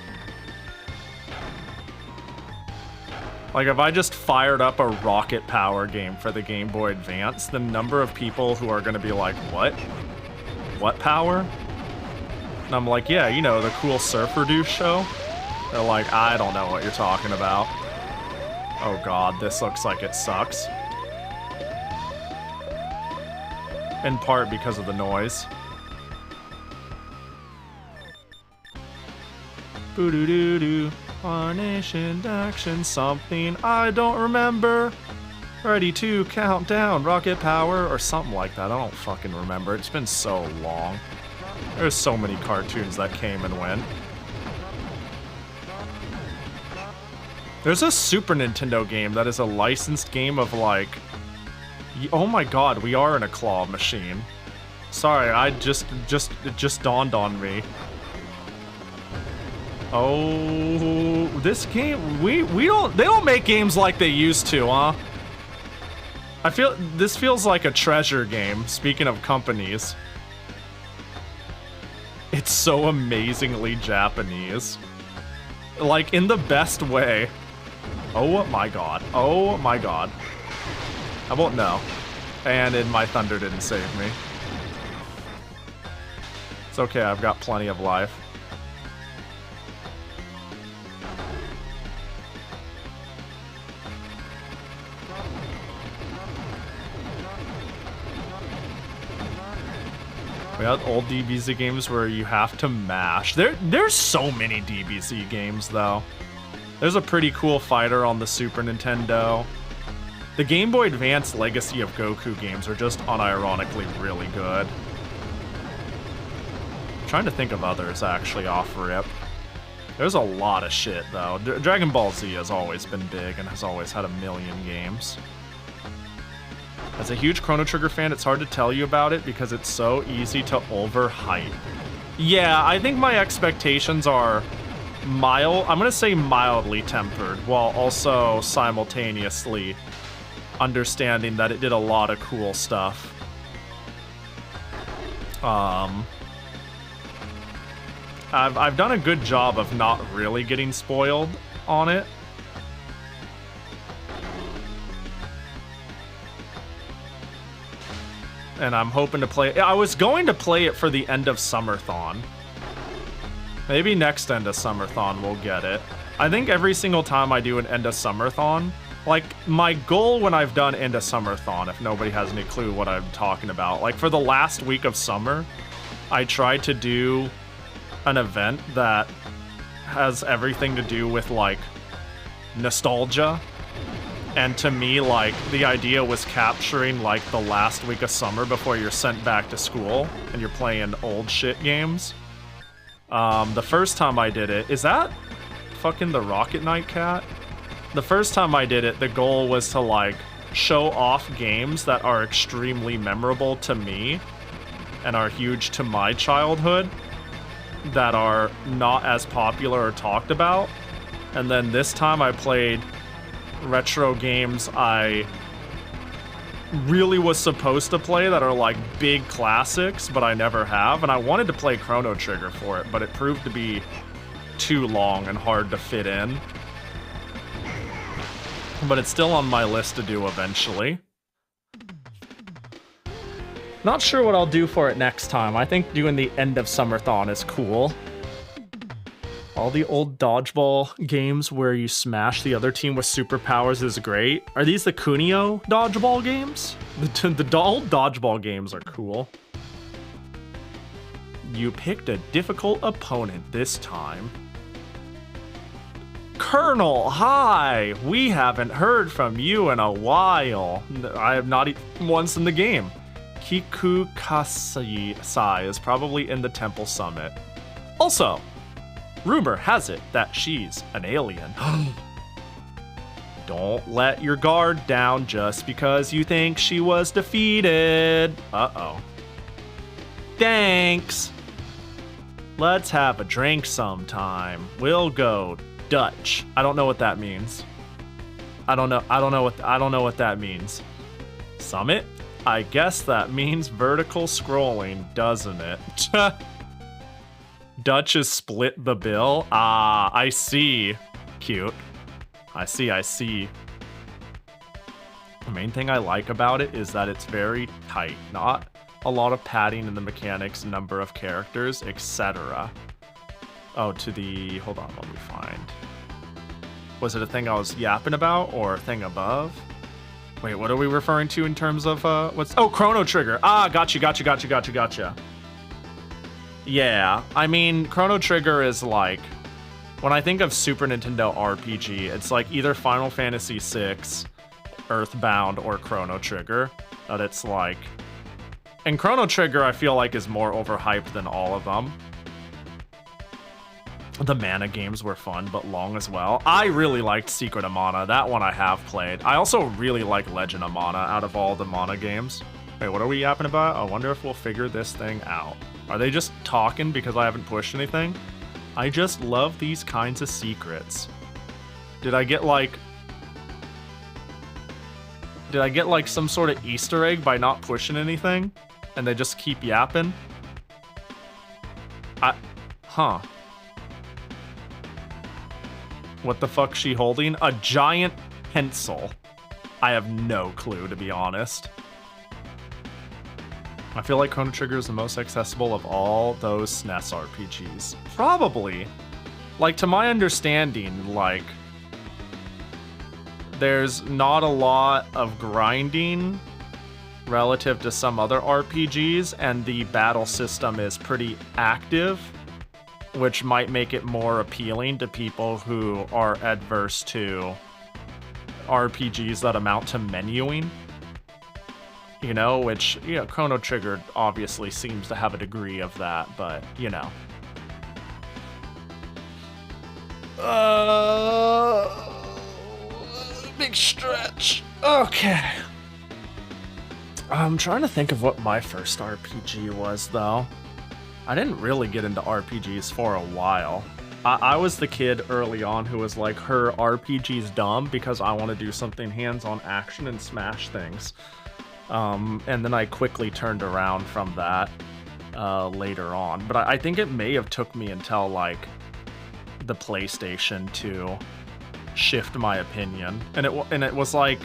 Like, if I just fired up a Rocket Power game for the Game Boy Advance, the number of people who are gonna be like, what? What power? And I'm like, yeah, you know, the cool surfer douche show? They're like, I don't know what you're talking about. Oh god, this looks like it sucks. In part because of the noise. Boo-doo-doo-doo. Carnation, action, something I don't remember. Ready to count down, rocket power, or something like that. I don't fucking remember. It's been so long. There's so many cartoons that came and went. There's a Super Nintendo game that is a licensed game of like... Oh my god, we are in a claw machine. Sorry, it just dawned on me. Oh, this game, they don't make games like they used to, huh? This feels like a treasure game, speaking of companies. It's so amazingly Japanese. Like, in the best way. Oh my god. Oh my god. I won't know. And my thunder didn't save me. It's okay, I've got plenty of life. We got old DBZ games where you have to mash. There's so many DBZ games, though. There's a pretty cool fighter on the Super Nintendo. The Game Boy Advance Legacy of Goku games are just unironically really good. I'm trying to think of others, actually, off rip. There's a lot of shit, though. Dragon Ball Z has always been big and has always had a million games. As a huge Chrono Trigger fan, it's hard to tell you about it because it's so easy to overhype. Yeah, I think my expectations are I'm gonna say mildly tempered, while also simultaneously understanding that it did a lot of cool stuff. I've done a good job of not really getting spoiled on it. And I'm hoping to play... I was going to play it for the end of Summerthon. Maybe next end of Summerthon we'll get it. I think every single time I do an end of Summerthon, like, my goal when I've done end of Summerthon, if nobody has any clue what I'm talking about, like, for the last week of summer, I tried to do an event that has everything to do with, like, nostalgia. And to me, like, the idea was capturing, like, the last week of summer before you're sent back to school and you're playing old shit games. The first time I did it, is that fucking the Rocket Knight cat? The first time I did it, the goal was to, like, show off games that are extremely memorable to me and are huge to my childhood that are not as popular or talked about. And then this time I played retro games I really was supposed to play that are like big classics, but I never have. And I wanted to play Chrono Trigger for it, but it proved to be too long and hard to fit in. But it's still on my list to do eventually. Not sure what I'll do for it next time. I think doing the end of Summerthon is cool. All the old dodgeball games where you smash the other team with superpowers is great. Are these the Kunio dodgeball games? The old dodgeball games are cool. You picked a difficult opponent this time. Colonel, hi! We haven't heard from you in a while. I have not once in the game. Kiku Kasai is probably in the Temple Summit. Also, rumor has it that she's an alien. Don't let your guard down just because you think she was defeated. Uh-oh. Thanks. Let's have a drink sometime. We'll go Dutch. I don't know what that means. I don't know what that means. Summit? I guess that means vertical scrolling, doesn't it? Dutch is split the bill? Ah, I see. Cute. I see. The main thing I like about it is that it's very tight. Not a lot of padding in the mechanics, number of characters, etc. Oh, to the... Hold on, let me find. Was it a thing I was yapping about, or a thing above? Wait, what are we referring to in terms of, what's... Oh, Chrono Trigger. Ah, gotcha. Yeah, I mean, Chrono Trigger is like... When I think of Super Nintendo RPG, it's like either Final Fantasy VI, Earthbound, or Chrono Trigger. That it's like... And Chrono Trigger, I feel like, is more overhyped than all of them. The Mana games were fun, but long as well. I really liked Secret of Mana. That one I have played. I also really like Legend of Mana out of all the Mana games. Wait, what are we yapping about? I wonder if we'll figure this thing out. Are they just talking because I haven't pushed anything? I just love these kinds of secrets. Did I get like some sort of Easter egg by not pushing anything? And they just keep yapping? Huh. What the fuck's she holding? A giant pencil. I have no clue, to be honest. I feel like Chrono Trigger is the most accessible of all those SNES RPGs. Probably. Like, to my understanding, like, there's not a lot of grinding relative to some other RPGs, and the battle system is pretty active, which might make it more appealing to people who are adverse to RPGs that amount to menuing. You know, which, you know, Chrono Trigger obviously seems to have a degree of that, but, you know. Big stretch. Okay. I'm trying to think of what my first RPG was, though. I didn't really get into RPGs for a while. I was the kid early on who was like, her RPG's dumb because I want to do something hands-on action and smash things. And then I quickly turned around from that later on. But I think it may have took me until, like, the PlayStation to shift my opinion. And it was like,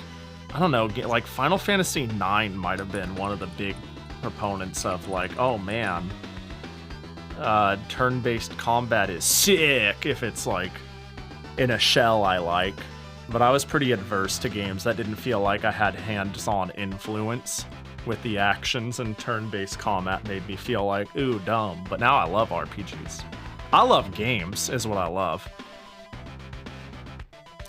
I don't know, like, Final Fantasy IX might have been one of the big proponents of, like, oh man, turn-based combat is sick if it's, like, in a shell I like. But I was pretty adverse to games that didn't feel like I had hands-on influence with the actions, and turn-based combat made me feel like, ooh, dumb. But now I love RPGs. I love games, is what I love.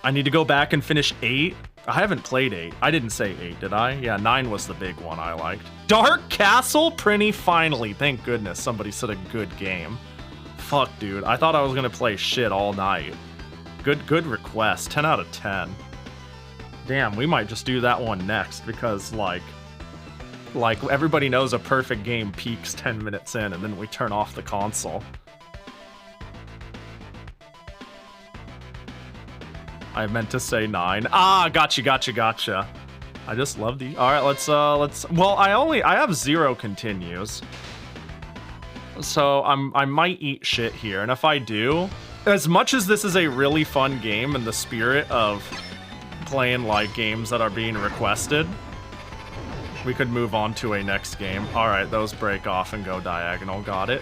I need to go back and finish 8. I haven't played 8. I didn't say 8, did I? Yeah, 9 was the big one I liked. Dark Castle? Prinny, finally. Thank goodness somebody said a good game. Fuck, dude. I thought I was gonna play shit all night. Good request. 10 out of 10. Damn, we might just do that one next because, like everybody knows a perfect game peaks 10 minutes in and then we turn off the console. I meant to say 9. Ah, gotcha. I just love the... Alright, let's... Well, I have 0 continues. So, I might eat shit here, and if I do... As much as this is a really fun game in the spirit of playing, like, games that are being requested, we could move on to a next game. Alright, those break off and go diagonal. Got it.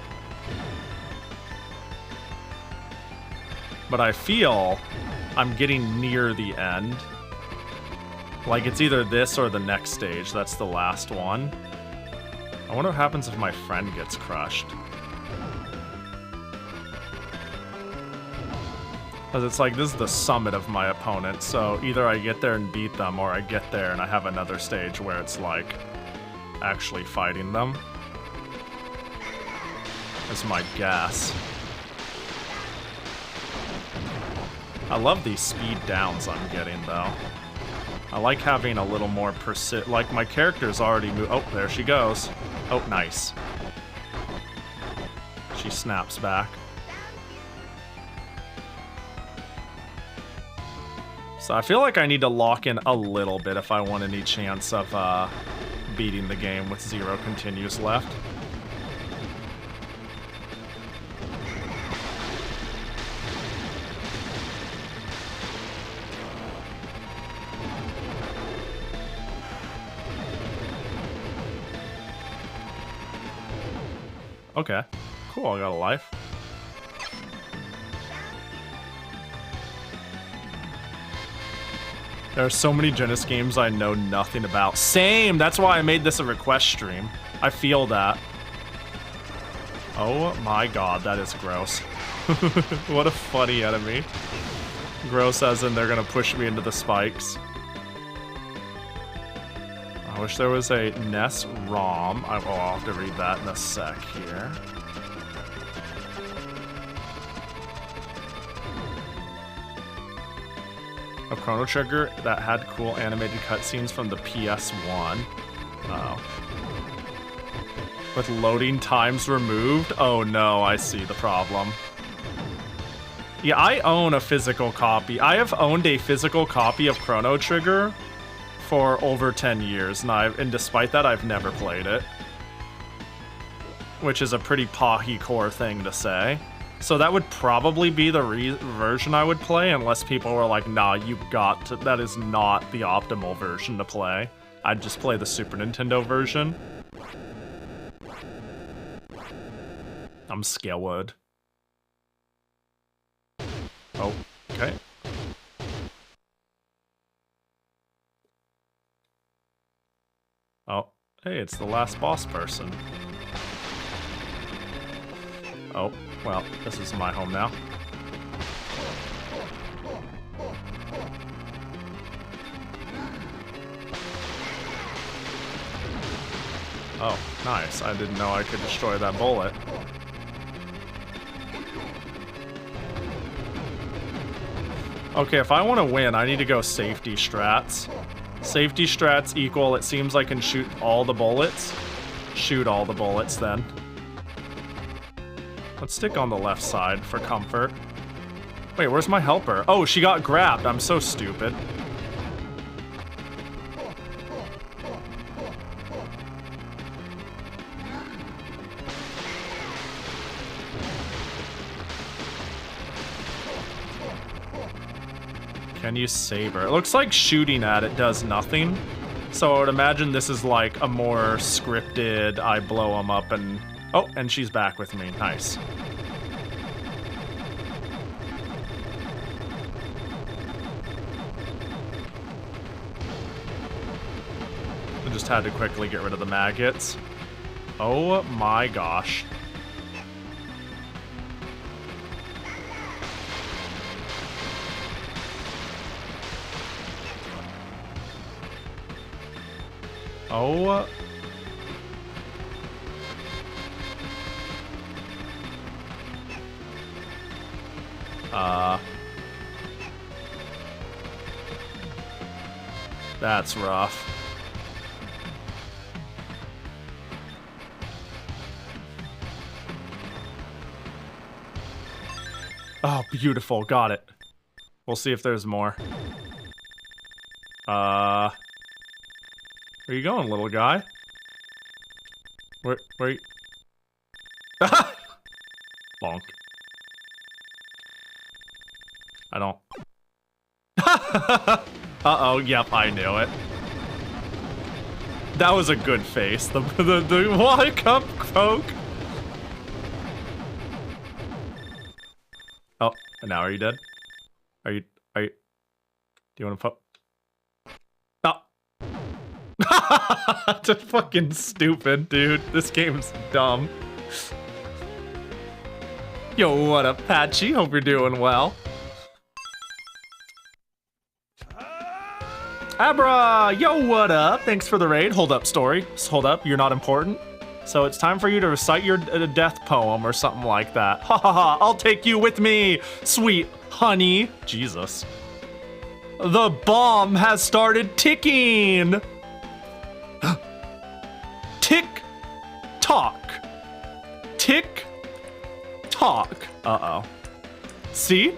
But I feel I'm getting near the end. Like, it's either this or the next stage. That's the last one. I wonder what happens if my friend gets crushed. Because it's like, this is the summit of my opponent, so either I get there and beat them, or I get there and I have another stage where it's like, actually fighting them. That's my guess. I love these speed downs I'm getting, though. I like having a little more like, my character's already oh, there she goes. Oh, nice. She snaps back. So I feel like I need to lock in a little bit if I want any chance of beating the game with 0 continues left. Okay. Cool, I got a life. There are so many Genesis games I know nothing about. Same! That's why I made this a request stream. I feel that. Oh my god, that is gross. What a funny enemy. Gross as in they're gonna push me into the spikes. I wish there was a NES ROM. I'll have to read that in a sec here. A Chrono Trigger that had cool animated cutscenes from the PS1. Uh-oh. With loading times removed? Oh no, I see the problem. Yeah, I own a physical copy. I have owned a physical copy of Chrono Trigger for over 10 years, and despite that, I've never played it. Which is a pretty Pahi core thing to say. So that would probably be the version I would play, unless people were like, nah, you got to, that is not the optimal version to play. I'd just play the Super Nintendo version. I'm scared. Oh, okay. Oh, hey, it's the last boss person. Oh, well, this is my home now. Oh, nice. I didn't know I could destroy that bullet. Okay, if I want to win, I need to go safety strats. Safety strats equal, it seems I can shoot all the bullets. Shoot all the bullets, then. Let's stick on the left side for comfort. Wait, where's my helper? Oh, she got grabbed. I'm so stupid. Can you save her? It looks like shooting at it does nothing. So I would imagine this is like a more scripted, I blow them up and... Oh, and she's back with me. Nice. I just had to quickly get rid of the maggots. Oh my gosh. Oh. That's rough. Oh, beautiful. Got it. We'll see if there's more. Where you going, little guy? Where you... Bonk. I don't... Uh-oh, yep, I knew it. That was a good face. The water cup croak. Oh, and now are you dead? Are you... Do you want to put... Oh. Just fucking stupid, dude. This game's dumb. Yo, what up, Patchy? Hope you're doing well. Abra! Yo, what up? Thanks for the raid. Hold up, story. Hold up, you're not important. So it's time for you to recite your death poem or something like that. Ha ha ha, I'll take you with me, sweet honey. Jesus. The bomb has started ticking! Tick tock. Tick tock. Uh-oh. See?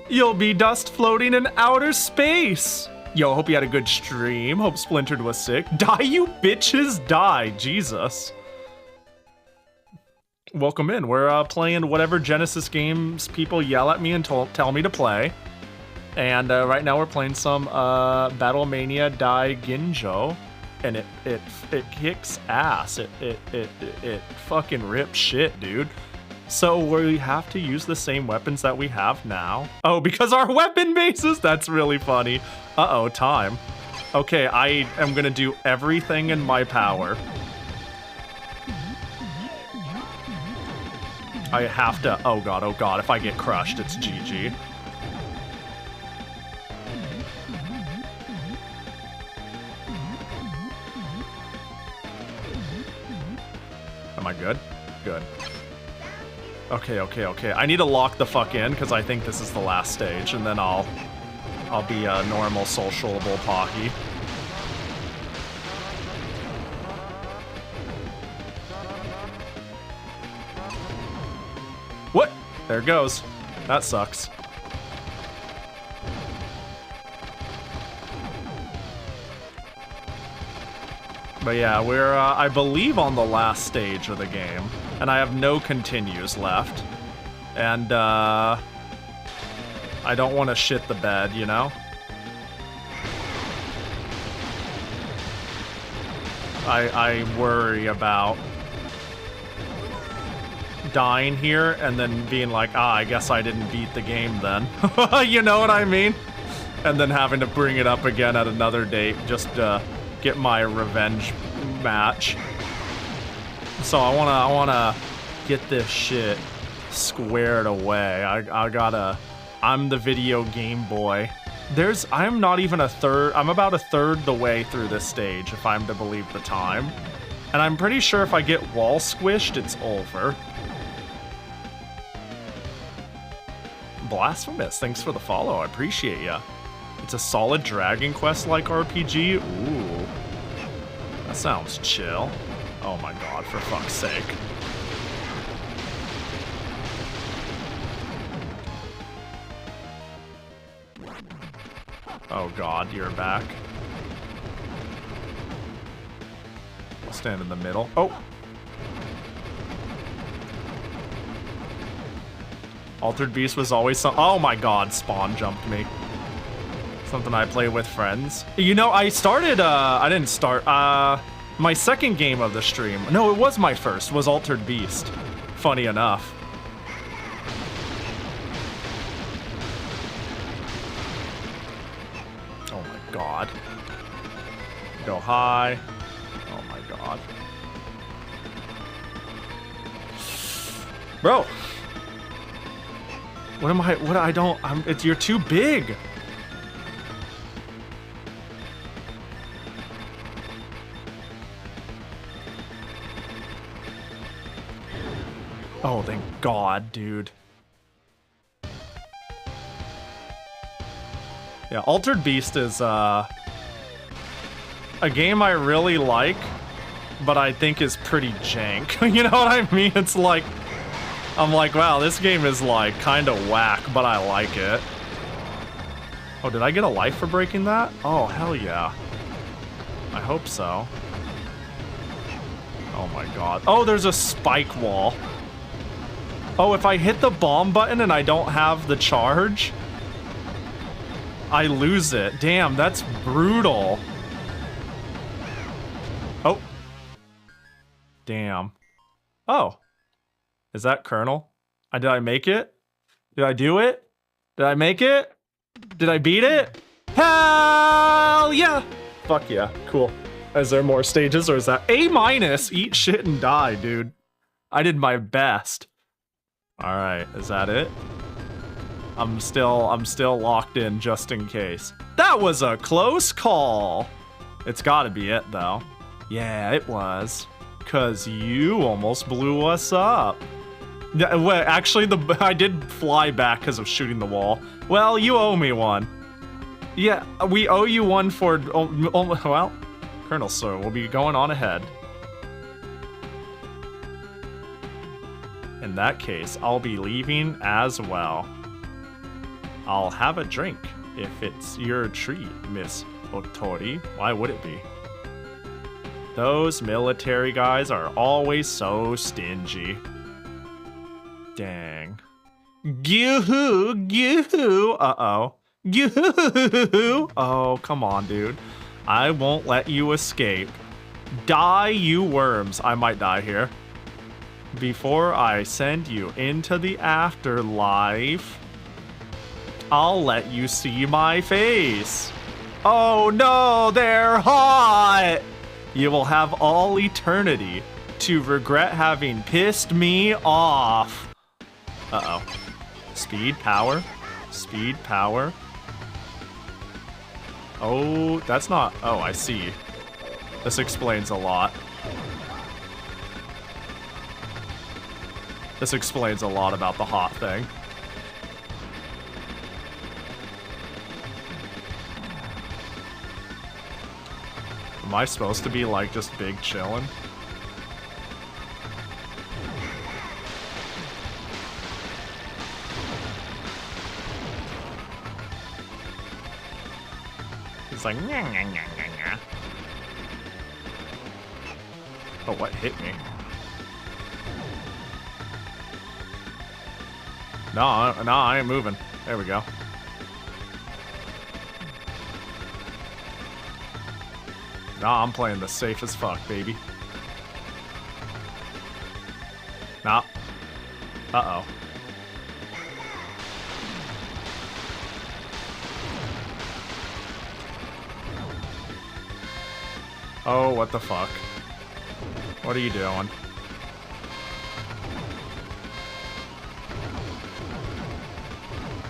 You'll be dust floating in outer space. Yo, hope you had a good stream. Hope Splintered was sick. Die, you bitches, die. Jesus. Welcome in. We're playing whatever Genesis games people yell at me and tell me to play. And right now we're playing some Battlemania Dai Ginjo. and it kicks ass. It fucking rips shit, dude. So we have to use the same weapons that we have now. Oh, because our weapon bases? That's really funny. Uh-oh, time. Okay, I am gonna do everything in my power. I have to, oh god, if I get crushed, it's GG. Am I good? Good. Okay. I need to lock the fuck in, because I think this is the last stage, and then I'll be a normal, socialable Pahi. What? There it goes. That sucks. But yeah, we're, I believe, on the last stage of the game. And I have no continues left. And, I don't want to shit the bed, you know? I worry about dying here and then being like, I guess I didn't beat the game then. You know what I mean? And then having to bring it up again at another date just to get my revenge match. So I wanna get this shit squared away. I'm the video game boy. I'm not even a third, I'm about a third the way through this stage if I'm to believe the time. And I'm pretty sure if I get wall squished, it's over. Blasphemous, thanks for the follow, I appreciate ya. It's a solid Dragon Quest-like RPG? Ooh. That sounds chill. Oh my god, for fuck's sake. Oh god, you're back. I'll stand in the middle. Oh! Altered Beast was always some— oh my god, Spawn jumped me. Something I play with friends. You know, I started, I didn't start, my second game of the stream— no, it was my first— was Altered Beast. Funny enough. Oh my god. Go high. Oh my god. Bro! What am I— what— I don't— you're too big! Oh, thank god, dude. Yeah, Altered Beast is, a game I really like, but I think is pretty jank. You know what I mean? It's like, I'm like, wow, this game is like kinda whack, but I like it. Oh, did I get a life for breaking that? Oh, hell yeah. I hope so. Oh my god. Oh, there's a spike wall. Oh, if I hit the bomb button and I don't have the charge, I lose it. Damn, that's brutal. Oh. Damn. Oh. Is that Colonel? Did I make it? Did I do it? Did I make it? Did I beat it? Hell yeah! Fuck yeah, cool. Is there more stages or is that A-? Eat shit and die, dude. I did my best. Alright, is that it? I'm still locked in just in case. That was a close call! It's gotta be it, though. Yeah, it was. 'Cause you almost blew us up. Yeah, well, actually, I did fly back because of shooting the wall. Well, you owe me one. Yeah, we owe you one for... well, Colonel Sir will be going on ahead. In that case, I'll be leaving as well. I'll have a drink if it's your treat, Miss Otori. Why would it be? Those military guys are always so stingy. Dang. Goo-hoo, goo-hoo. Uh-oh. Goo-hoo. Oh, come on, dude. I won't let you escape. Die, you worms. I might die here. Before I send you into the afterlife, I'll let you see my face. Oh no, they're hot! You will have all eternity to regret having pissed me off. Uh-oh. Speed, power. Speed, power. Oh, that's not... Oh, I see. This explains a lot. This explains a lot about the hot thing. Am I supposed to be, like, just big chillin'? It's like, nyah, nyah, nyah, nyah, nyah. Oh, what hit me? No, I ain't moving. There we go. Nah, I'm playing the safe as fuck, baby. Nah. Uh-oh. Oh, what the fuck? What are you doing?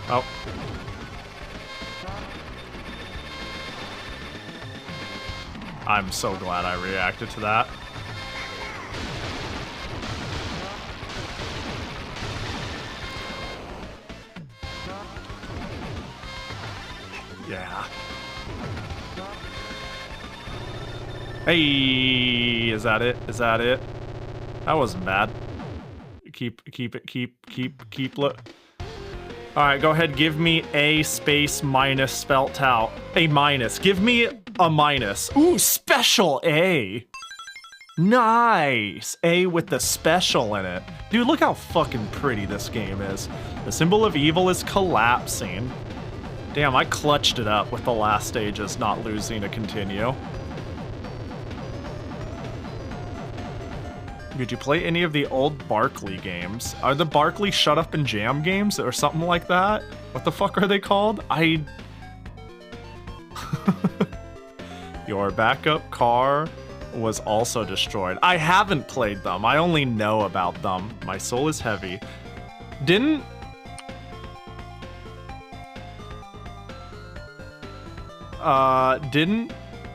Oh. I'm so glad I reacted to that. Yeah. Hey, is that it? Is that it? That wasn't bad. Keep look. Alright, go ahead, give me a space minus spelt out. A minus. Give me a minus. Ooh, special A. Nice. A with the special in it. Dude, look how fucking pretty this game is. The symbol of evil is collapsing. Damn, I clutched it up with the last stages not losing a continue. Did you play any of the old Barkley games? Are the Barkley Shut Up and Jam games or something like that? What the fuck are they called? Your backup car was also destroyed. I haven't played them. I only know about them. My soul is heavy. Didn't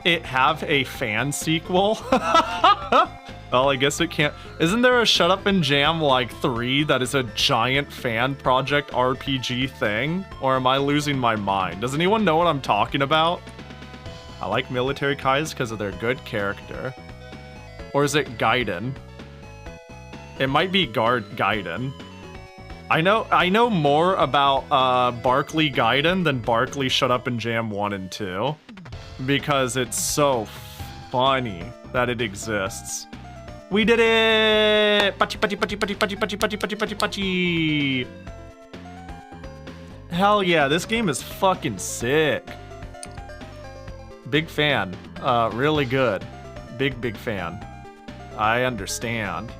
it have a fan sequel? Well, I guess it can't. Isn't there a Shut Up and Jam like 3 that is a giant fan project RPG thing? Or am I losing my mind? Does anyone know what I'm talking about? I like military Kais because of their good character. Or is it Gaiden? It might be Gaiden. I know more about Barkley Gaiden than Barkley Shut Up and Jam 1 and 2. Because it's so funny that it exists. We did it! Pachi, pachi, pachi, pachi, pachi, pachi, pachi, pachi, pachi, pachi. Hell yeah, this game is fucking sick. Big fan. Really good. Big fan. I understand.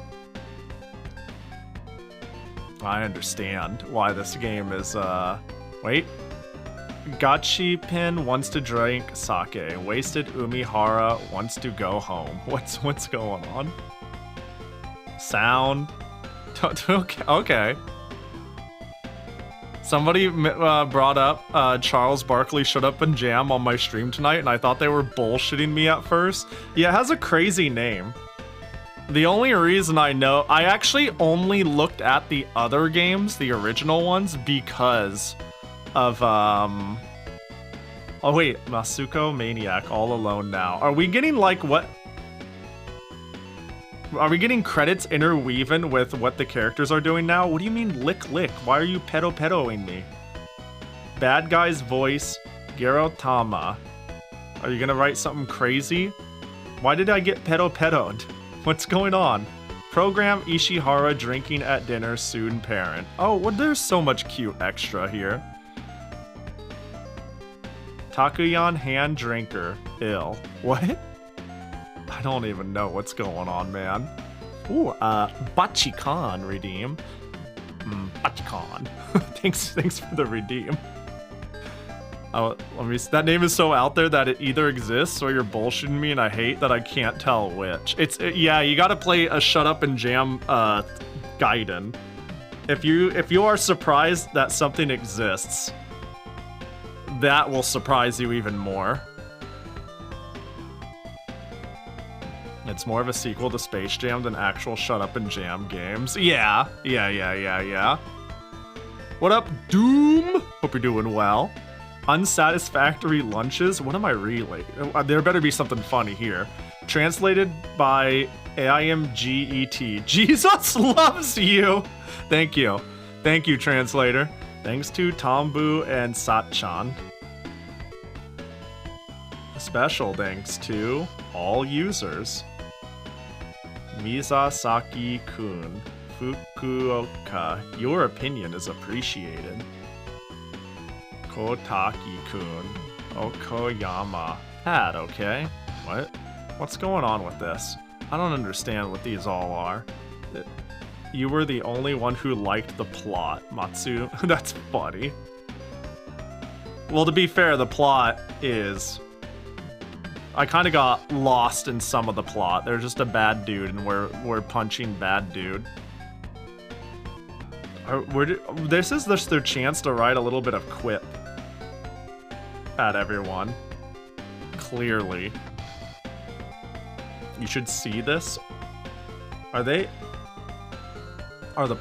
I understand why this game is, wait. Gachi Pin wants to drink sake. Wasted Umihara wants to go home. What's going on? Sound. Okay. Somebody brought up Charles Barkley Shut Up and Jam on my stream tonight, and I thought they were bullshitting me at first. Yeah, it has a crazy name. The only reason I know, I actually only looked at the other games, the original ones, because of, oh wait, Masuko Maniac, All Alone Now. Are we getting, like, what? Are we getting credits interweaving with what the characters are doing now? What do you mean, lick? Why are you pedo-pedoing me? Bad guy's voice, Garotama. Are you gonna write something crazy? Why did I get pedo-pedoed? What's going on? Program Ishihara drinking at dinner, soon parent. Oh, well, there's so much cute extra here. Takuyan hand drinker. Ill. What? I don't even know what's going on, man. Ooh, Bachikan redeem. Bachikan. Thanks for the redeem. Oh, let me. That name is so out there that it either exists or you're bullshitting me, and I hate that I can't tell which. Yeah, you gotta play a Shut Up and Jam Gaiden. If you are surprised that something exists, that will surprise you even more. It's more of a sequel to Space Jam than actual Shut Up and Jam games. Yeah. What up, Doom? Hope you're doing well. Unsatisfactory lunches? What am I reading? There better be something funny here. Translated by AIMGET. Jesus loves you! Thank you. Thank you, translator. Thanks to Tombu and Satchan. Special thanks to all users. Misasaki-kun. Fukuoka. Your opinion is appreciated. Kotaki-kun. Okoyama. Hat, okay. What? What's going on with this? I don't understand what these all are. You were the only one who liked the plot, Matsu. That's funny. Well, to be fair, the plot is... I kind of got lost in some of the plot. They're just a bad dude, and we're punching bad dude. This is just their chance to write a little bit of quip at everyone. Clearly. You should see this. Are the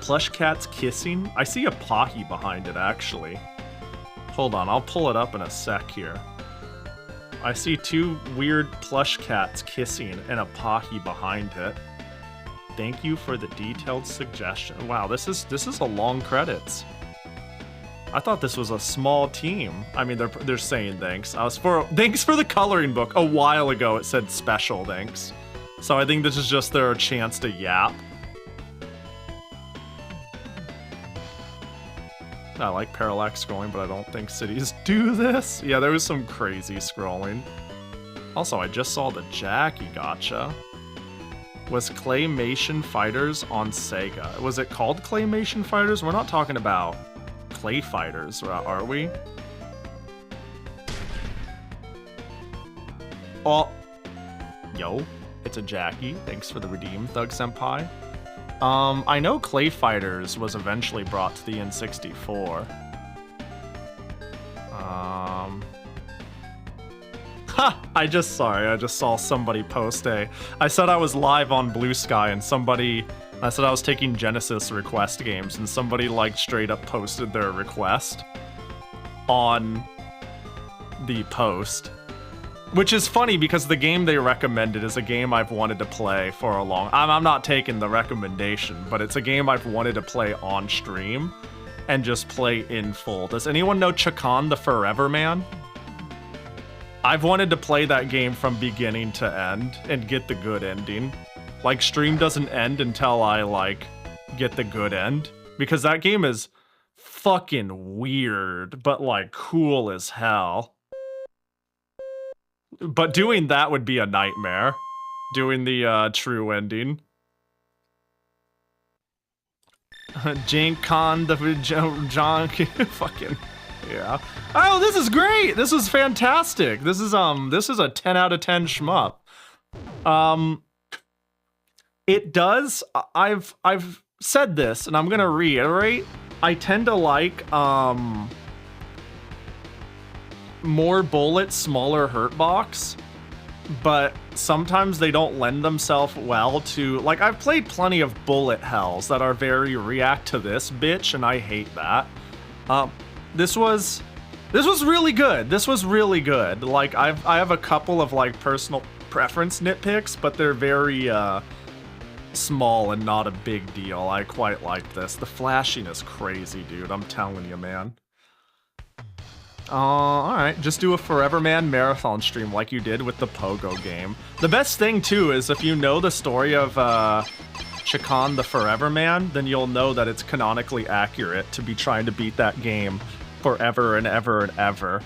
plush cats kissing? I see a Pahi behind it, actually. Hold on, I'll pull it up in a sec here. I see two weird plush cats kissing and a Pahi behind it. Thank you for the detailed suggestion. Wow, this is a long credits. I thought this was a small team. I mean, they're saying thanks. Thanks for the coloring book. A while ago it said special thanks. So I think this is just their chance to yap. I like parallax scrolling, but I don't think cities do this. Yeah, there was some crazy scrolling. Also, I just saw the Jackie Gotcha. Was Claymation Fighters on Sega? Was it called Claymation Fighters? We're not talking about Clay Fighters, are we? Oh. Yo, it's a Jackie. Thanks for the redeem, Thug Senpai. I know Clay Fighters was eventually brought to the N64. I just saw somebody post I said I was live on Blue Sky and I said I was taking Genesis request games and somebody like straight up posted their request on the post. Which is funny because the game they recommended is a game I've wanted to play for a long... I'm not taking the recommendation, but it's a game I've wanted to play on stream and just play in full. Does anyone know Chakan the Forever Man? I've wanted to play that game from beginning to end and get the good ending. Like, stream doesn't end until I, like, get the good end. Because that game is fucking weird, but, like, cool as hell. But doing that would be a nightmare. Doing the true ending. Jane Khan, the John, fucking yeah. Oh, this is great. This is fantastic. This is a 10 out of 10 shmup. It does. I've said this, and I'm gonna reiterate. I tend to like more bullets, smaller hurt box, but sometimes they don't lend themselves well to, like, I've played plenty of bullet hells that are very react to this bitch, and I hate that. This was really good. This was really good. Like, I have a couple of, like, personal preference nitpicks, but they're very small and not a big deal. I quite like this. The flashing is crazy, dude. I'm telling you, man. Alright, just do a Forever Man marathon stream like you did with the Pogo game. The best thing, too, is if you know the story of Chakan the Forever Man, then you'll know that it's canonically accurate to be trying to beat that game forever and ever and ever.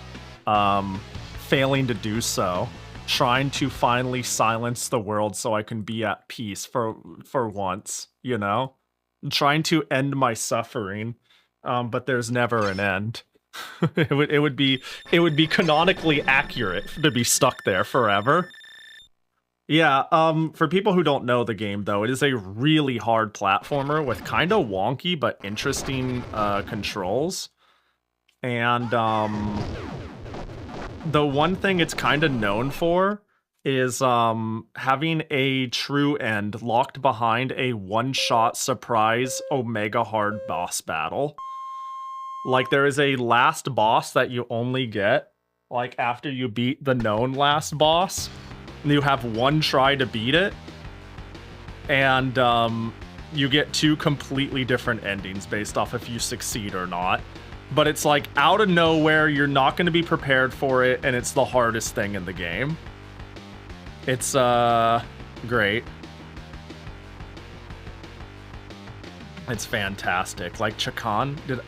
failing to do so. Trying to finally silence the world so I can be at peace for once, you know? Trying to end my suffering, but there's never an end. it would be canonically accurate to be stuck there forever. Yeah, for people who don't know the game though, it is a really hard platformer with kind of wonky but interesting controls. And the one thing it's kind of known for is having a true end locked behind a one-shot surprise Omega hard boss battle. Like, there is a last boss that you only get, like, after you beat the known last boss. You have one try to beat it, and you get two completely different endings based off if you succeed or not. But it's like out of nowhere, you're not going to be prepared for it, and it's the hardest thing in the game. It's great. It's fantastic. Like Chakan, did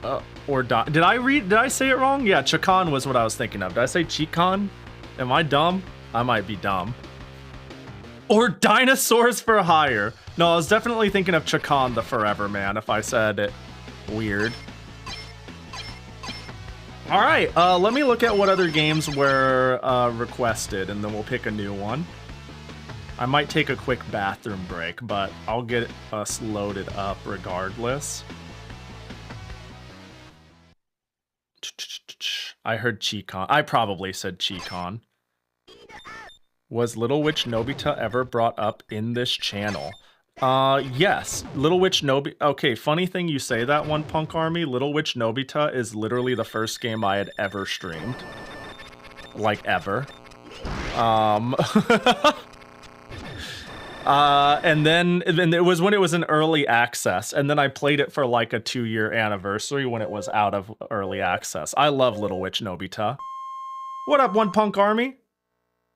I say it wrong? Yeah, Chakan was what I was thinking of. Did I say Chikan? Am I dumb? I might be dumb. Or Dinosaurs for Hire. No, I was definitely thinking of Chakan the Forever Man if I said it weird. Alright, let me look at what other games were requested, and then we'll pick a new one. I might take a quick bathroom break, but I'll get us loaded up regardless. I heard Chikon. I probably said Chikon. Was Little Witch Nobita ever brought up in this channel? Yes. Little Witch Nobita... Okay, funny thing you say that one, Punk Army. Little Witch Nobita is literally the first game I had ever streamed. Like, ever. And then it was when it was in early access, and then I played it for like a 2-year anniversary when it was out of early access. I love Little Witch Nobita. What up, One Punk Army?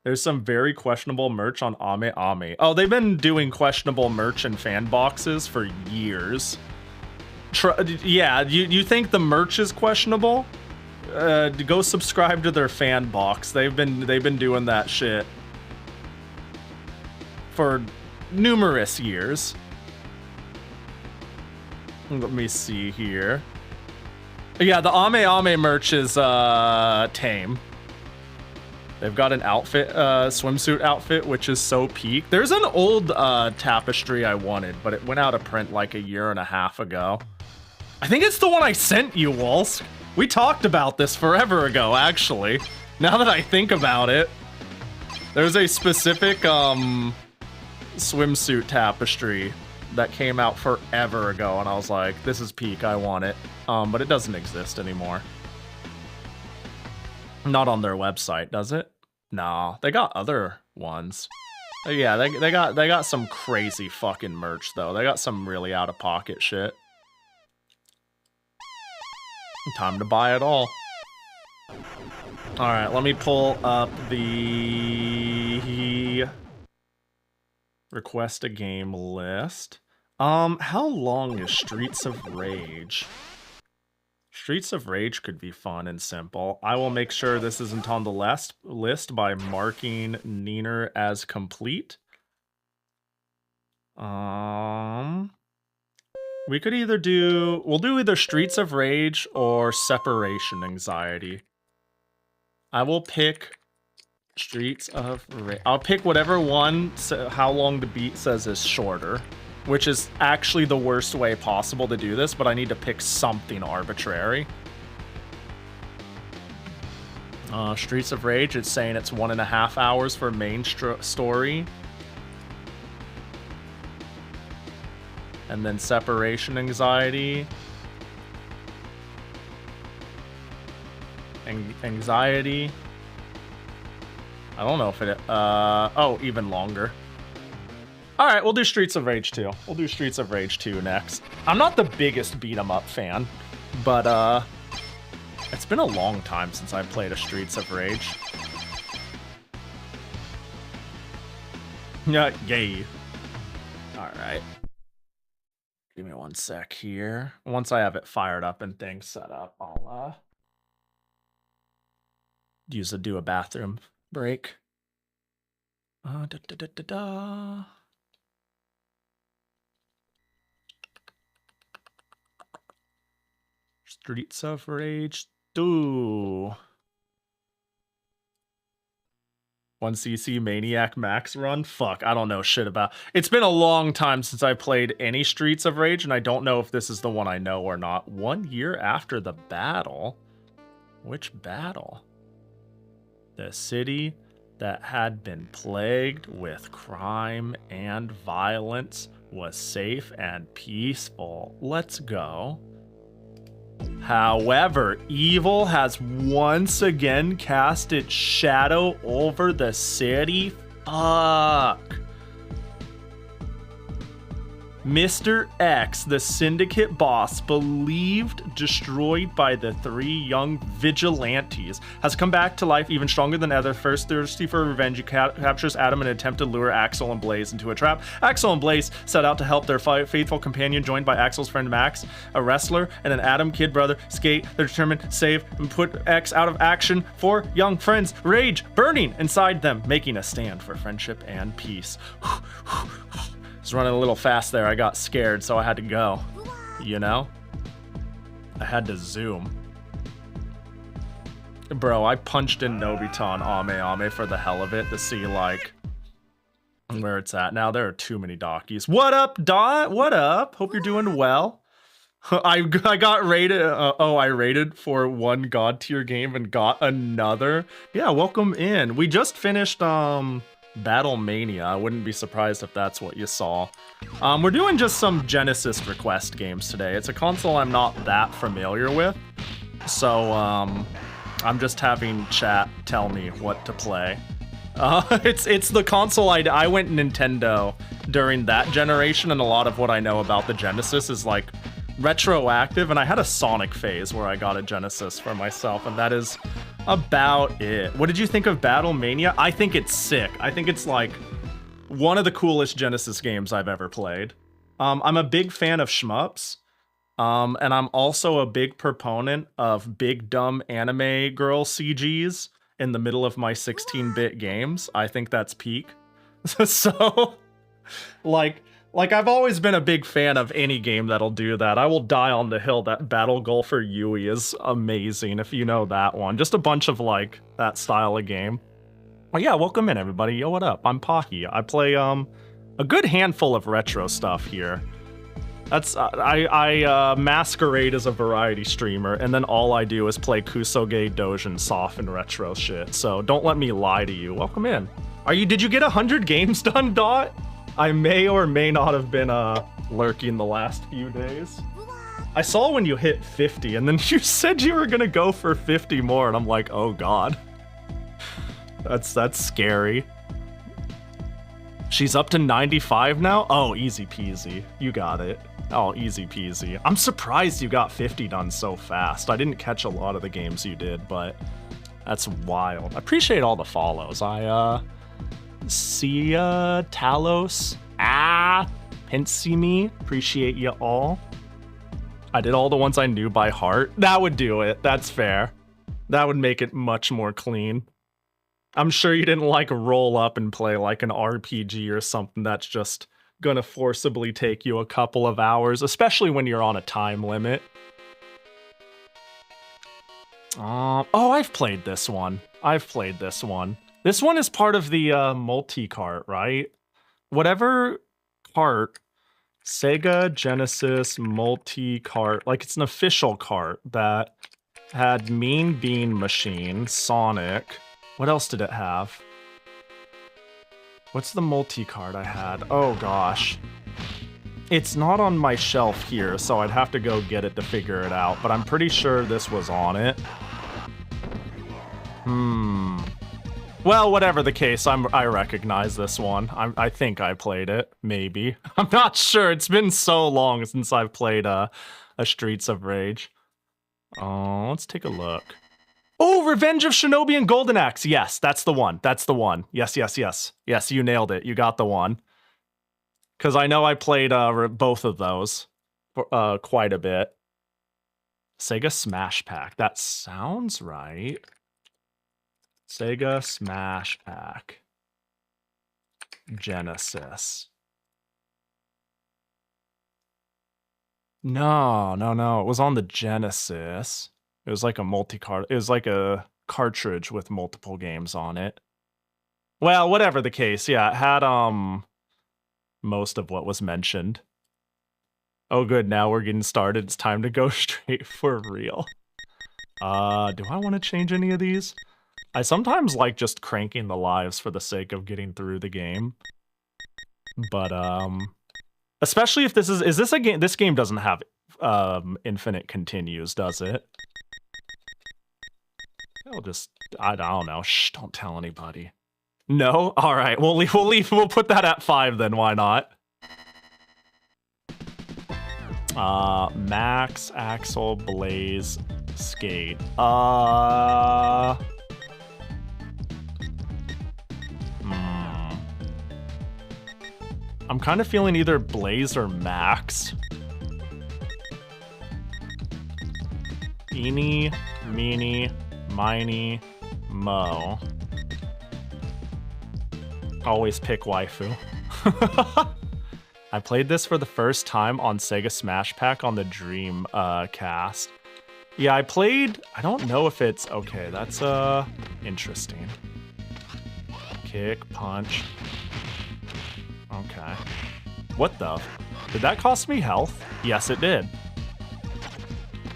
There's some very questionable merch on Ame Ame. Oh, they've been doing questionable merch and fan boxes for years. Yeah, you think the merch is questionable? Go subscribe to their fan box. They've been doing that shit for numerous years. Let me see here. Yeah, the Ame Ame merch is tame. They've got an outfit, swimsuit outfit, which is so peak. There's an old tapestry I wanted, but it went out of print like a year and a half ago. I think it's the one I sent you, Wolsk. We talked about this forever ago, actually. Now that I think about it. There's a specific swimsuit tapestry that came out forever ago, and I was like, this is peak, I want it. But it doesn't exist anymore. Not on their website, does it? Nah, they got other ones. Yeah, they got some crazy fucking merch though. They got some really out of pocket shit. Time to buy it all. All right, let me pull up the request a game list. How long is Streets of Rage? Streets of Rage could be fun and simple. I will make sure this isn't on the last list by marking Neener as complete. We could either do... We'll do either Streets of Rage or Separation Anxiety. I will pick Streets of Rage. I'll pick whatever one How Long to Beat says is shorter. Which is actually the worst way possible to do this, but I need to pick something arbitrary. Streets of Rage, it's saying it's 1.5 hours for main story. And then Separation Anxiety. Anxiety. I don't know if it... oh, even longer. Alright, we'll do Streets of Rage 2. We'll do Streets of Rage 2 next. I'm not the biggest beat-em-up fan, but it's been a long time since I played a Streets of Rage. Yeah, yay. Alright. Give me one sec here. Once I have it fired up and things set up, I'll do a bathroom break. Da, da, da, da, da. Streets of Rage 2. 1cc Maniac Max run? Fuck, I don't know shit about. It's been a long time since I played any Streets of Rage, and I don't know if this is the one I know or not. 1 year after the battle? Which battle? The city that had been plagued with crime and violence was safe and peaceful. Let's go. However, evil has once again cast its shadow over the city. Fuck. Mr. X, the syndicate boss, believed destroyed by the 3 young vigilantes, has come back to life even stronger than ever. First, thirsty for revenge, he captures Adam and attempt to lure Axel and Blaze into a trap. Axel and Blaze set out to help their faithful companion, joined by Axel's friend Max, a wrestler, and an Adam kid brother, Skate. They're determined to save and put X out of action. 4 young friends, rage burning inside them, making a stand for friendship and peace. Was running a little fast there. I got scared, so I had to go. You know? I had to zoom. Bro, I punched in Nobiton Ame for the hell of it to see, like, where it's at. Now, there are too many Dockies. What up, Dot? What up? Hope you're doing well. I got rated. I rated for 1 God tier game and got another. Yeah, welcome in. We just finished, Battle Mania. I wouldn't be surprised if that's what you saw. We're doing just some Genesis request games today. It's a console I'm not that familiar with, so I'm just having chat tell me what to play. It's the console I went Nintendo during that generation, and a lot of what I know about the Genesis is like retroactive, and I had a Sonic phase where I got a Genesis for myself, and that is about it. What did you think of Battle Mania? I think it's sick. I think it's like one of the coolest Genesis games I've ever played. I'm a big fan of shmups, and I'm also a big proponent of big dumb anime girl CGs in the middle of my 16-bit games. I think that's peak. So, like I've always been a big fan of any game that'll do that. I will die on the hill that Battle Golfer Yui is amazing, if you know that one. Just a bunch of, like, that style of game. Oh yeah, welcome in, everybody. Yo, what up? I'm Pahi. I play, a good handful of retro stuff here. That's, I masquerade as a variety streamer, and then all I do is play Kusoge, Dojin, soft, and retro shit. So don't let me lie to you. Welcome in. Did you get 100 games done, Dot? I may or may not have been lurking the last few days. I saw when you hit 50, and then you said you were gonna go for 50 more, and I'm like, oh god. That's scary. She's up to 95 now? Oh, easy peasy. You got it. Oh, easy peasy. I'm surprised you got 50 done so fast. I didn't catch a lot of the games you did, but that's wild. I appreciate all the follows. Sia, Talos, Pensimi, appreciate you all. I did all the ones I knew by heart. That would do it. That's fair. That would make it much more clean. I'm sure you didn't like roll up and play like an RPG or something that's just gonna forcibly take you a couple of hours, especially when you're on a time limit. Oh, I've played this one. This one is part of the multi-cart, right? Whatever cart, Sega Genesis multi-cart, like it's an official cart that had Mean Bean Machine, Sonic. What else did it have? What's the multi-cart I had? Oh gosh. It's not on my shelf here, so I'd have to go get it to figure it out, but I'm pretty sure this was on it. Well, whatever the case, I recognize this one. I think I played it, maybe. I'm not sure. It's been so long since I've played a Streets of Rage. Oh, let's take a look. Oh, Revenge of Shinobi and Golden Axe. Yes, that's the one. That's the one. Yes. Yes, you nailed it. You got the one. Because I know I played both of those for, quite a bit. Sega Smash Pack. That sounds right. Sega Smash Pack. Genesis. No. It was on the Genesis. It was like a multi-card. It was like a cartridge with multiple games on it. Well, whatever the case, yeah, it had most of what was mentioned. Oh good, now we're getting started. It's time to go straight for real. Do I want to change any of these? I sometimes like just cranking the lives for the sake of getting through the game. But especially if this is this a game? This game doesn't have infinite continues, does it? I'll just, I don't know. Shh, don't tell anybody. No? All right, we'll put that at 5 then, why not? Max, Axel, Blaze, Skate. I'm kind of feeling either Blaze or Max. Eeny, meeny, miny, mo. Always pick waifu. I played this for the first time on Sega Smash Pack on the Dream cast. Yeah, I don't know if it's okay, that's interesting. Kick, punch. Okay. What the? Did that cost me health? Yes, it did.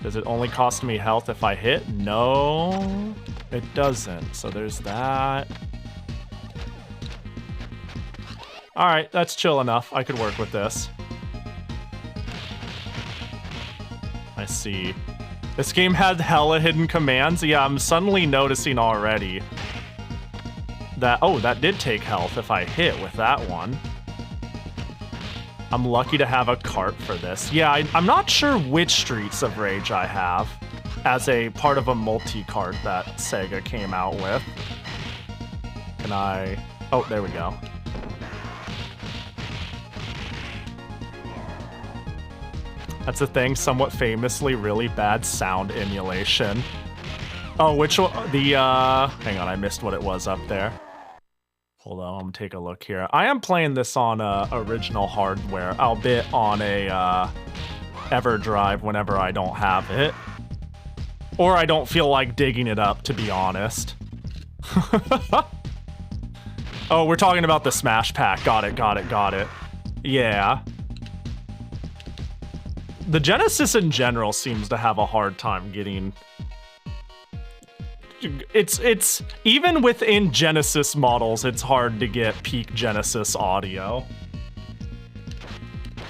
Does it only cost me health if I hit? No, it doesn't. So there's that. All right, that's chill enough. I could work with this. I see. This game had hella hidden commands. Yeah, I'm suddenly noticing already that, oh, that did take health if I hit with that one. I'm lucky to have a cart for this. Yeah, I'm not sure which Streets of Rage I have as a part of a multi-cart that Sega came out with. Can I... Oh, there we go. That's the thing, somewhat famously really bad sound emulation. Oh, which one? The, hang on, I missed what it was up there. Hold on, I'm gonna take a look here. I am playing this on original hardware, albeit on a EverDrive whenever I don't have it. Or I don't feel like digging it up, to be honest. Oh, we're talking about the Smash Pack. Got it. Yeah. The Genesis in general seems to have a hard time getting... It's even within Genesis models, it's hard to get peak Genesis audio.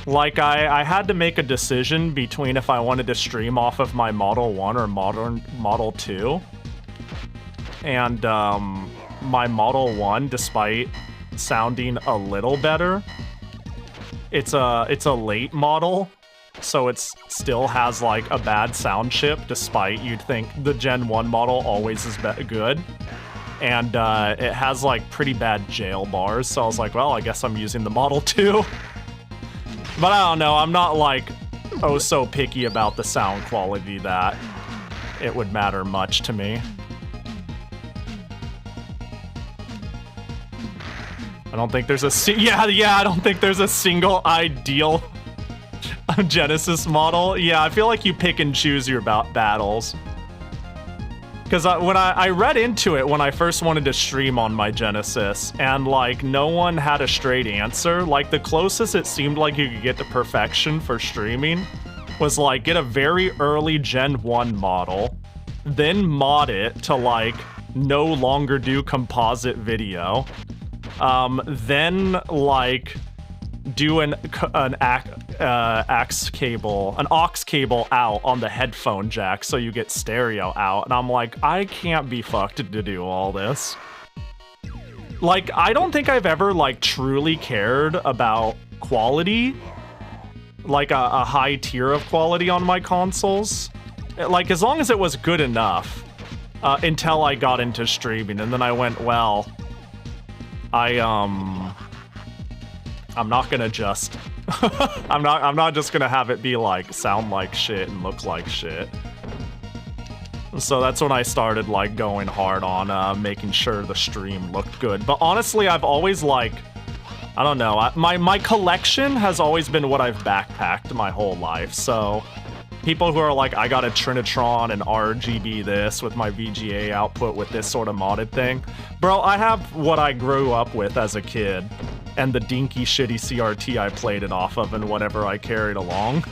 Like, I had to make a decision between if I wanted to stream off of my Model 1 or Model 2. And my Model 1, despite sounding a little better, it's a late model. So it still has like a bad sound chip, despite you'd think the Gen 1 model always is good. And it has like pretty bad jail bars, so I was like, well, I guess I'm using the Model 2. But I don't know, I'm not like oh so picky about the sound quality that it would matter much to me. I don't think there's a I don't think there's a single ideal Genesis model. Yeah, I feel like you pick and choose your battles. Because when I read into it when I first wanted to stream on my Genesis, and like no one had a straight answer. Like the closest it seemed like you could get to perfection for streaming was like get a very early Gen 1 model, then mod it to like no longer do composite video, then like do an aux cable out on the headphone jack so you get stereo out, and I'm like, I can't be fucked to do all this. Like, I don't think I've ever like truly cared about quality, like a high tier of quality on my consoles. Like, as long as it was good enough, until I got into streaming, and then I went, well, I'm not gonna just I'm not just gonna have it be like sound like shit and look like shit. So that's when I started like going hard on making sure the stream looked good. But honestly, I've always like, I don't know, my collection has always been what I've backpacked my whole life. So people who are like, I got a Trinitron and RGB this with my VGA output with this sort of modded thing. Bro, I have what I grew up with as a kid and the dinky shitty CRT I played it off of and whatever I carried along.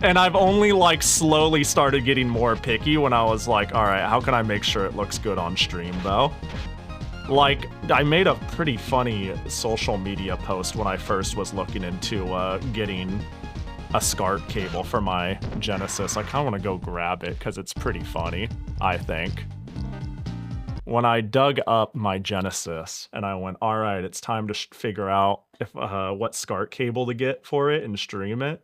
And I've only like slowly started getting more picky when I was like, all right, how can I make sure it looks good on stream though? Like, I made a pretty funny social media post when I first was looking into getting a SCART cable for my Genesis. I kind of want to go grab it because it's pretty funny, I think. When I dug up my Genesis and I went, all right, it's time to figure out if what SCART cable to get for it and stream it.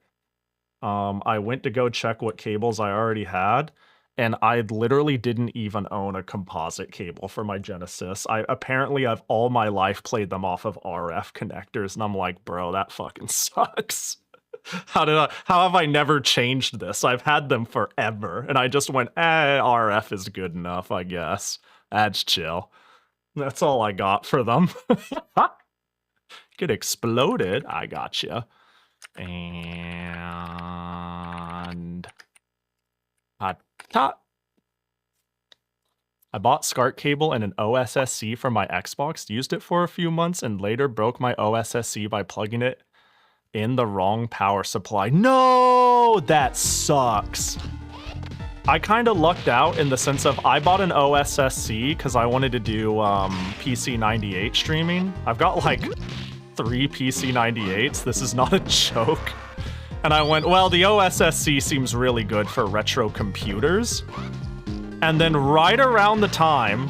I went to go check what cables I already had, and I literally didn't even own a composite cable for my Genesis. Apparently I've all my life played them off of RF connectors, and I'm like, bro, that fucking sucks. How have I never changed this? I've had them forever, and I just went, RF is good enough, I guess. That's chill. That's all I got for them. Get exploded. I gotcha. And I bought SCART cable and an OSSC for my Xbox, used it for a few months, and later broke my OSSC by plugging it in the wrong power supply. No, that sucks. I kind of lucked out in the sense of I bought an OSSC because I wanted to do PC98 streaming. I've got like 3 PC98s. This is not a joke. And I went, well, the OSSC seems really good for retro computers. And then right around the time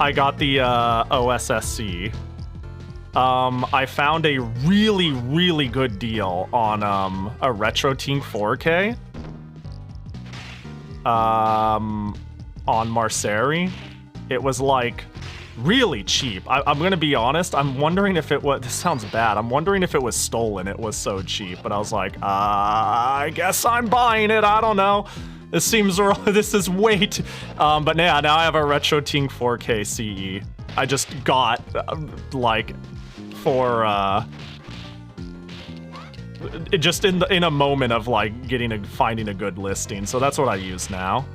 I got the OSSC, I found a really, really good deal on a RetroTink 4K. On Marceri. It was like really cheap. I'm gonna be honest, I'm wondering if it was, this sounds bad, I'm wondering if it was stolen, it was so cheap, but I was like, I guess I'm buying it, I don't know. This seems, this is way too, but yeah, now I have a RetroTink 4K CE. I just got, like, for, just in a moment of like finding a good listing, so that's what I use now.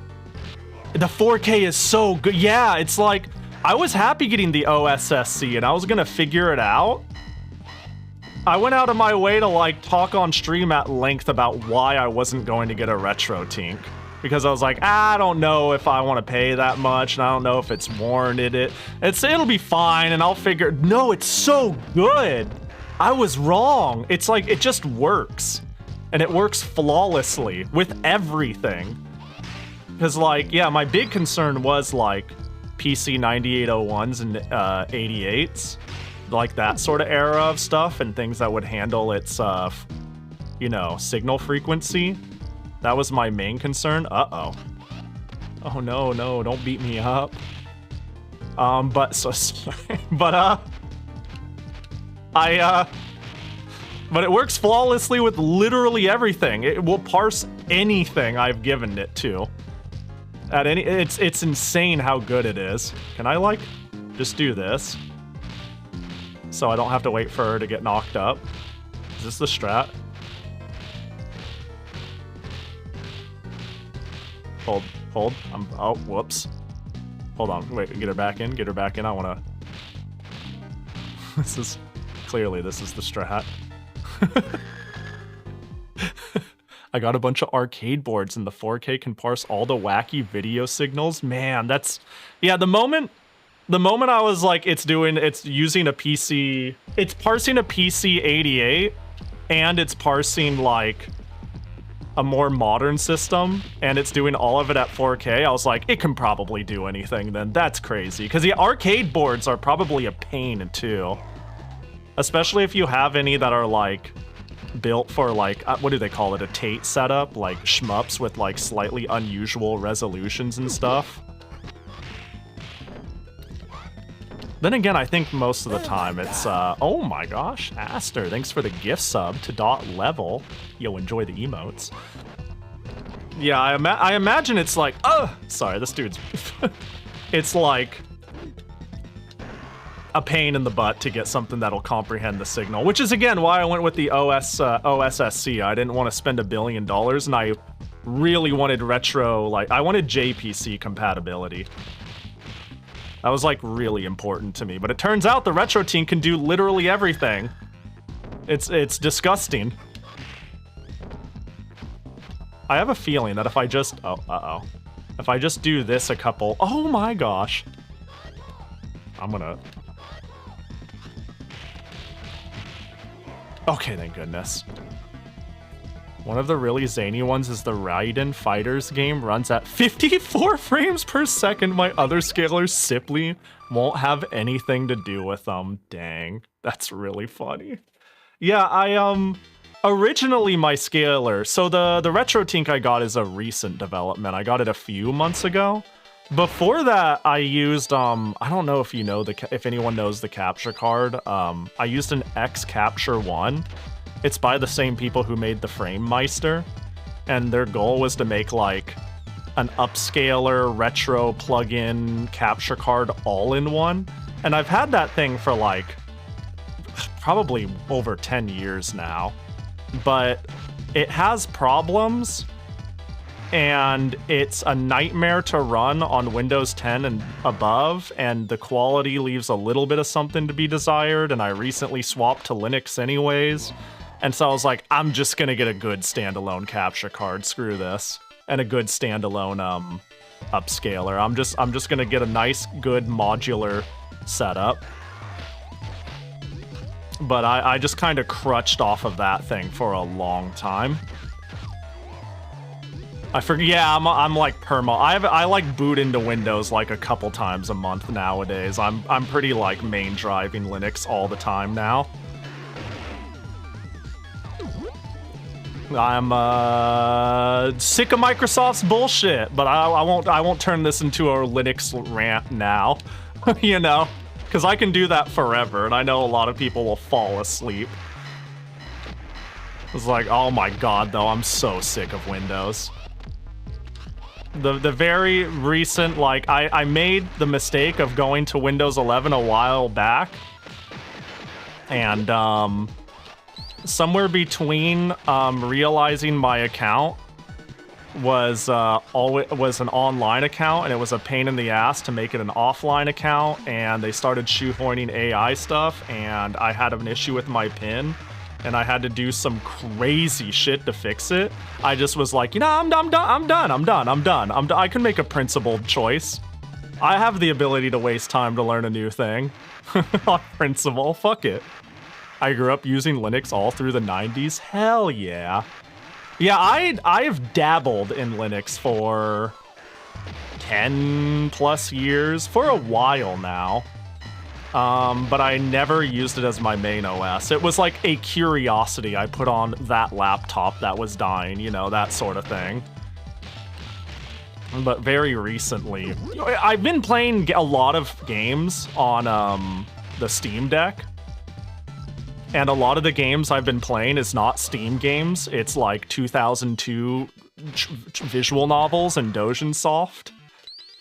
The 4K is so good. Yeah, it's like I was happy getting the OSSC and I was gonna figure it out. I went out of my way to like talk on stream at length about why I wasn't going to get a RetroTink, because I was like, I don't know if I want to pay that much, and I don't know if it's warranted. It'll be fine, and I'll figure. No, it's so good. I was wrong. It's like, it just works. And it works flawlessly with everything. Because like, yeah, my big concern was like PC 9801s and 88s. Like that sort of era of stuff and things that would handle its, you know, signal frequency. That was my main concern. Uh-oh. Oh no, don't beat me up. But it works flawlessly with literally everything. It will parse anything I've given it to. It's insane how good it is. Can I like just do this so I don't have to wait for her to get knocked up? Is this the strat? Hold. Oh, whoops. Hold on. Wait, get her back in. I wanna. This is the strat. I got a bunch of arcade boards and the 4K can parse all the wacky video signals. Man, that's, yeah, the moment I was like, it's using a PC, it's parsing a PC 88 and it's parsing like a more modern system and it's doing all of it at 4K, I was like, it can probably do anything then. That's crazy. Because the arcade boards are probably a pain too. Especially if you have any that are like built for like, what do they call it? A Tate setup, like shmups with like slightly unusual resolutions and stuff. Then again, I think most of the time it's, oh my gosh, Aster, thanks for the gift sub to .level. Yo, enjoy the emotes. Yeah, I imagine it's like, oh, sorry, this dude's... It's like a pain in the butt to get something that'll comprehend the signal, which is, again, why I went with the OSSC. I didn't want to spend $1 billion, and I really wanted retro, like, I wanted JPC compatibility. That was, like, really important to me, but it turns out the retro team can do literally everything. It's disgusting. I have a feeling that if I just... Oh, uh-oh. If I just do this a couple... Oh my gosh. I'm gonna... Okay, thank goodness. One of the really zany ones is the Raiden Fighters game runs at 54 frames per second. My other scalers simply won't have anything to do with them. Dang, that's really funny. Yeah, originally my scaler, so the Retro Tink I got is a recent development. I got it a few months ago. Before that, I used, I don't know if you know, if anyone knows the capture card. I used an X Capture 1. It's by the same people who made the Frame Meister. And their goal was to make, like, an upscaler, retro, plug-in capture card all-in-one. And I've had that thing for, like, probably over 10 years now. But it has problems, and it's a nightmare to run on Windows 10 and above, and the quality leaves a little bit of something to be desired, and I recently swapped to Linux anyways. And so I was like, I'm just gonna get a good standalone capture card, screw this. And a good standalone upscaler. I'm just gonna get a nice, good modular setup. But I just kind of crutched off of that thing for a long time. I forget. Yeah, I'm like perma. I like boot into Windows like a couple times a month nowadays. I'm pretty like main driving Linux all the time now. I'm sick of Microsoft's bullshit, but I won't turn this into a Linux rant now, you know, because I can do that forever, and I know a lot of people will fall asleep. It's like, oh my god, though, I'm so sick of Windows. The very recent, like, I made the mistake of going to Windows 11 a while back, and somewhere between realizing my account was an online account, and it was a pain in the ass to make it an offline account, and they started shoehorning AI stuff, and I had an issue with my PIN, and I had to do some crazy shit to fix it. I just was like, you know, I'm done. I can make a principled choice. I have the ability to waste time to learn a new thing. On principle, fuck it. I grew up using Linux all through the 90s. Hell yeah. Yeah, I've dabbled in Linux for 10 plus years, for a while now. But I never used it as my main OS. It was like a curiosity I put on that laptop that was dying, you know, that sort of thing. But very recently, I've been playing a lot of games on the Steam Deck. And a lot of the games I've been playing is not Steam games. It's like 2002 visual novels and Dojin Soft.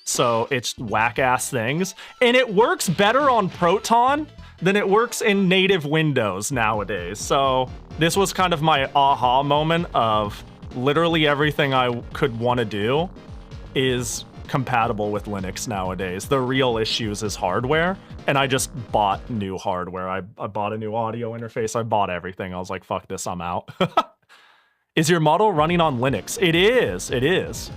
So it's whack-ass things. And it works better on Proton than it works in native Windows nowadays. So this was kind of my aha moment of literally everything I could want to do is compatible with Linux nowadays. The real issues is hardware. And I just bought new hardware. I bought a new audio interface. I bought everything. I was like, fuck this, I'm out. Is your model running on Linux? It is. It is.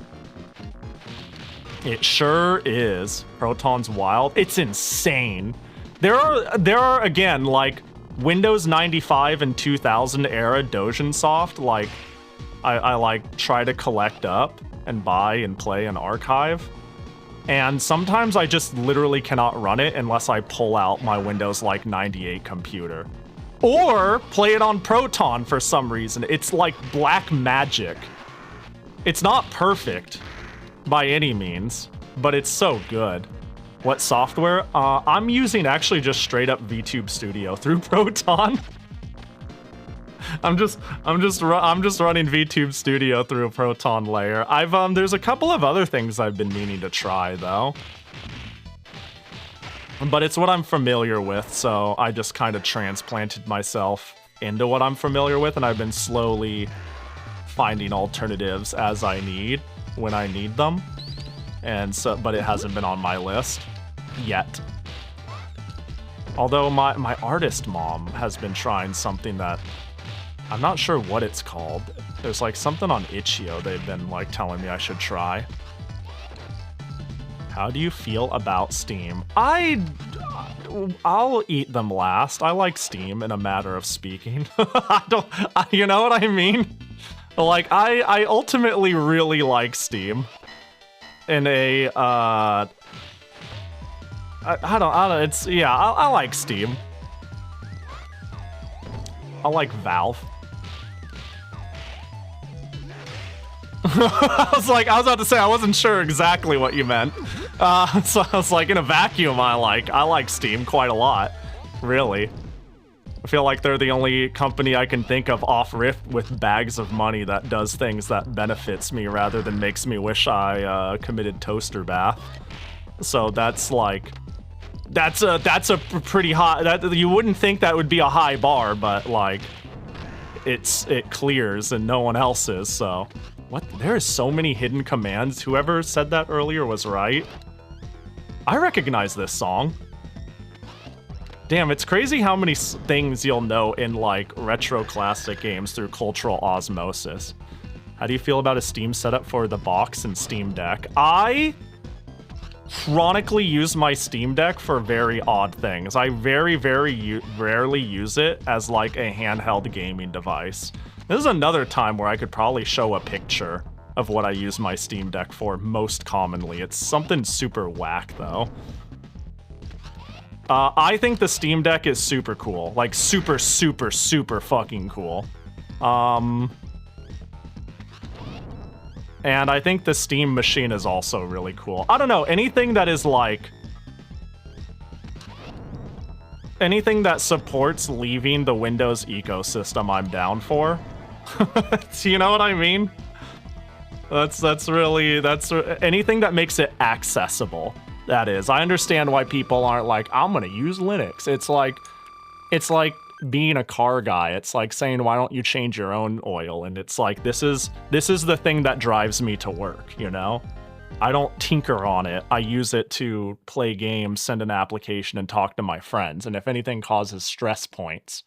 It sure is. Proton's wild. It's insane. There are again, like, Windows 95 and 2000 era Dojin Soft, like, I like try to collect up and buy and play and archive. And sometimes I just literally cannot run it unless I pull out my Windows like 98 computer. Or play it on Proton for some reason. It's like black magic. It's not perfect by any means, but it's so good. What software? I'm using actually just straight up VTube Studio through Proton. I'm just running VTube Studio through a Proton layer. There's a couple of other things I've been meaning to try though. But it's what I'm familiar with, so I just kind of transplanted myself into what I'm familiar with, and I've been slowly finding alternatives as I need, when I need them. And so, but it hasn't been on my list yet. Although my artist mom has been trying something that I'm not sure what it's called. There's like something on Itch.io they've been like telling me I should try. How do you feel about Steam? I'll eat them last. I like Steam in a matter of speaking. You know what I mean? Like, I ultimately really like Steam. In a, I don't, it's, yeah, I like Steam. I like Valve. I was about to say, I wasn't sure exactly what you meant. So I was like, in a vacuum, I like Steam quite a lot, really. I feel like they're the only company I can think of off-rip with bags of money that does things that benefits me rather than makes me wish I committed toaster bath. So that's like, that's a pretty high, you wouldn't think that would be a high bar, but like, it clears and no one else is, so. What? There are so many hidden commands. Whoever said that earlier was right. I recognize this song. Damn, it's crazy how many things you'll know in like retro classic games through cultural osmosis. How do you feel about a Steam setup for the box and Steam Deck? I chronically use my Steam Deck for very odd things. I very rarely use it as like a handheld gaming device. This is another time where I could probably show a picture of what I use my Steam Deck for most commonly. It's something super whack, though. I think the Steam Deck is super cool. Like, super fucking cool. And I think the Steam machine is also really cool. I don't know, anything that is like... anything that supports leaving the Windows ecosystem, I'm down for. You know what I mean? That's anything that makes it accessible. That is. I understand why people aren't like, I'm gonna use Linux. It's like being a car guy. It's like saying, why don't you change your own oil? And it's like, this is the thing that drives me to work, you know? I don't tinker on it. I use it to play games, send an application, and talk to my friends. And if anything causes stress points,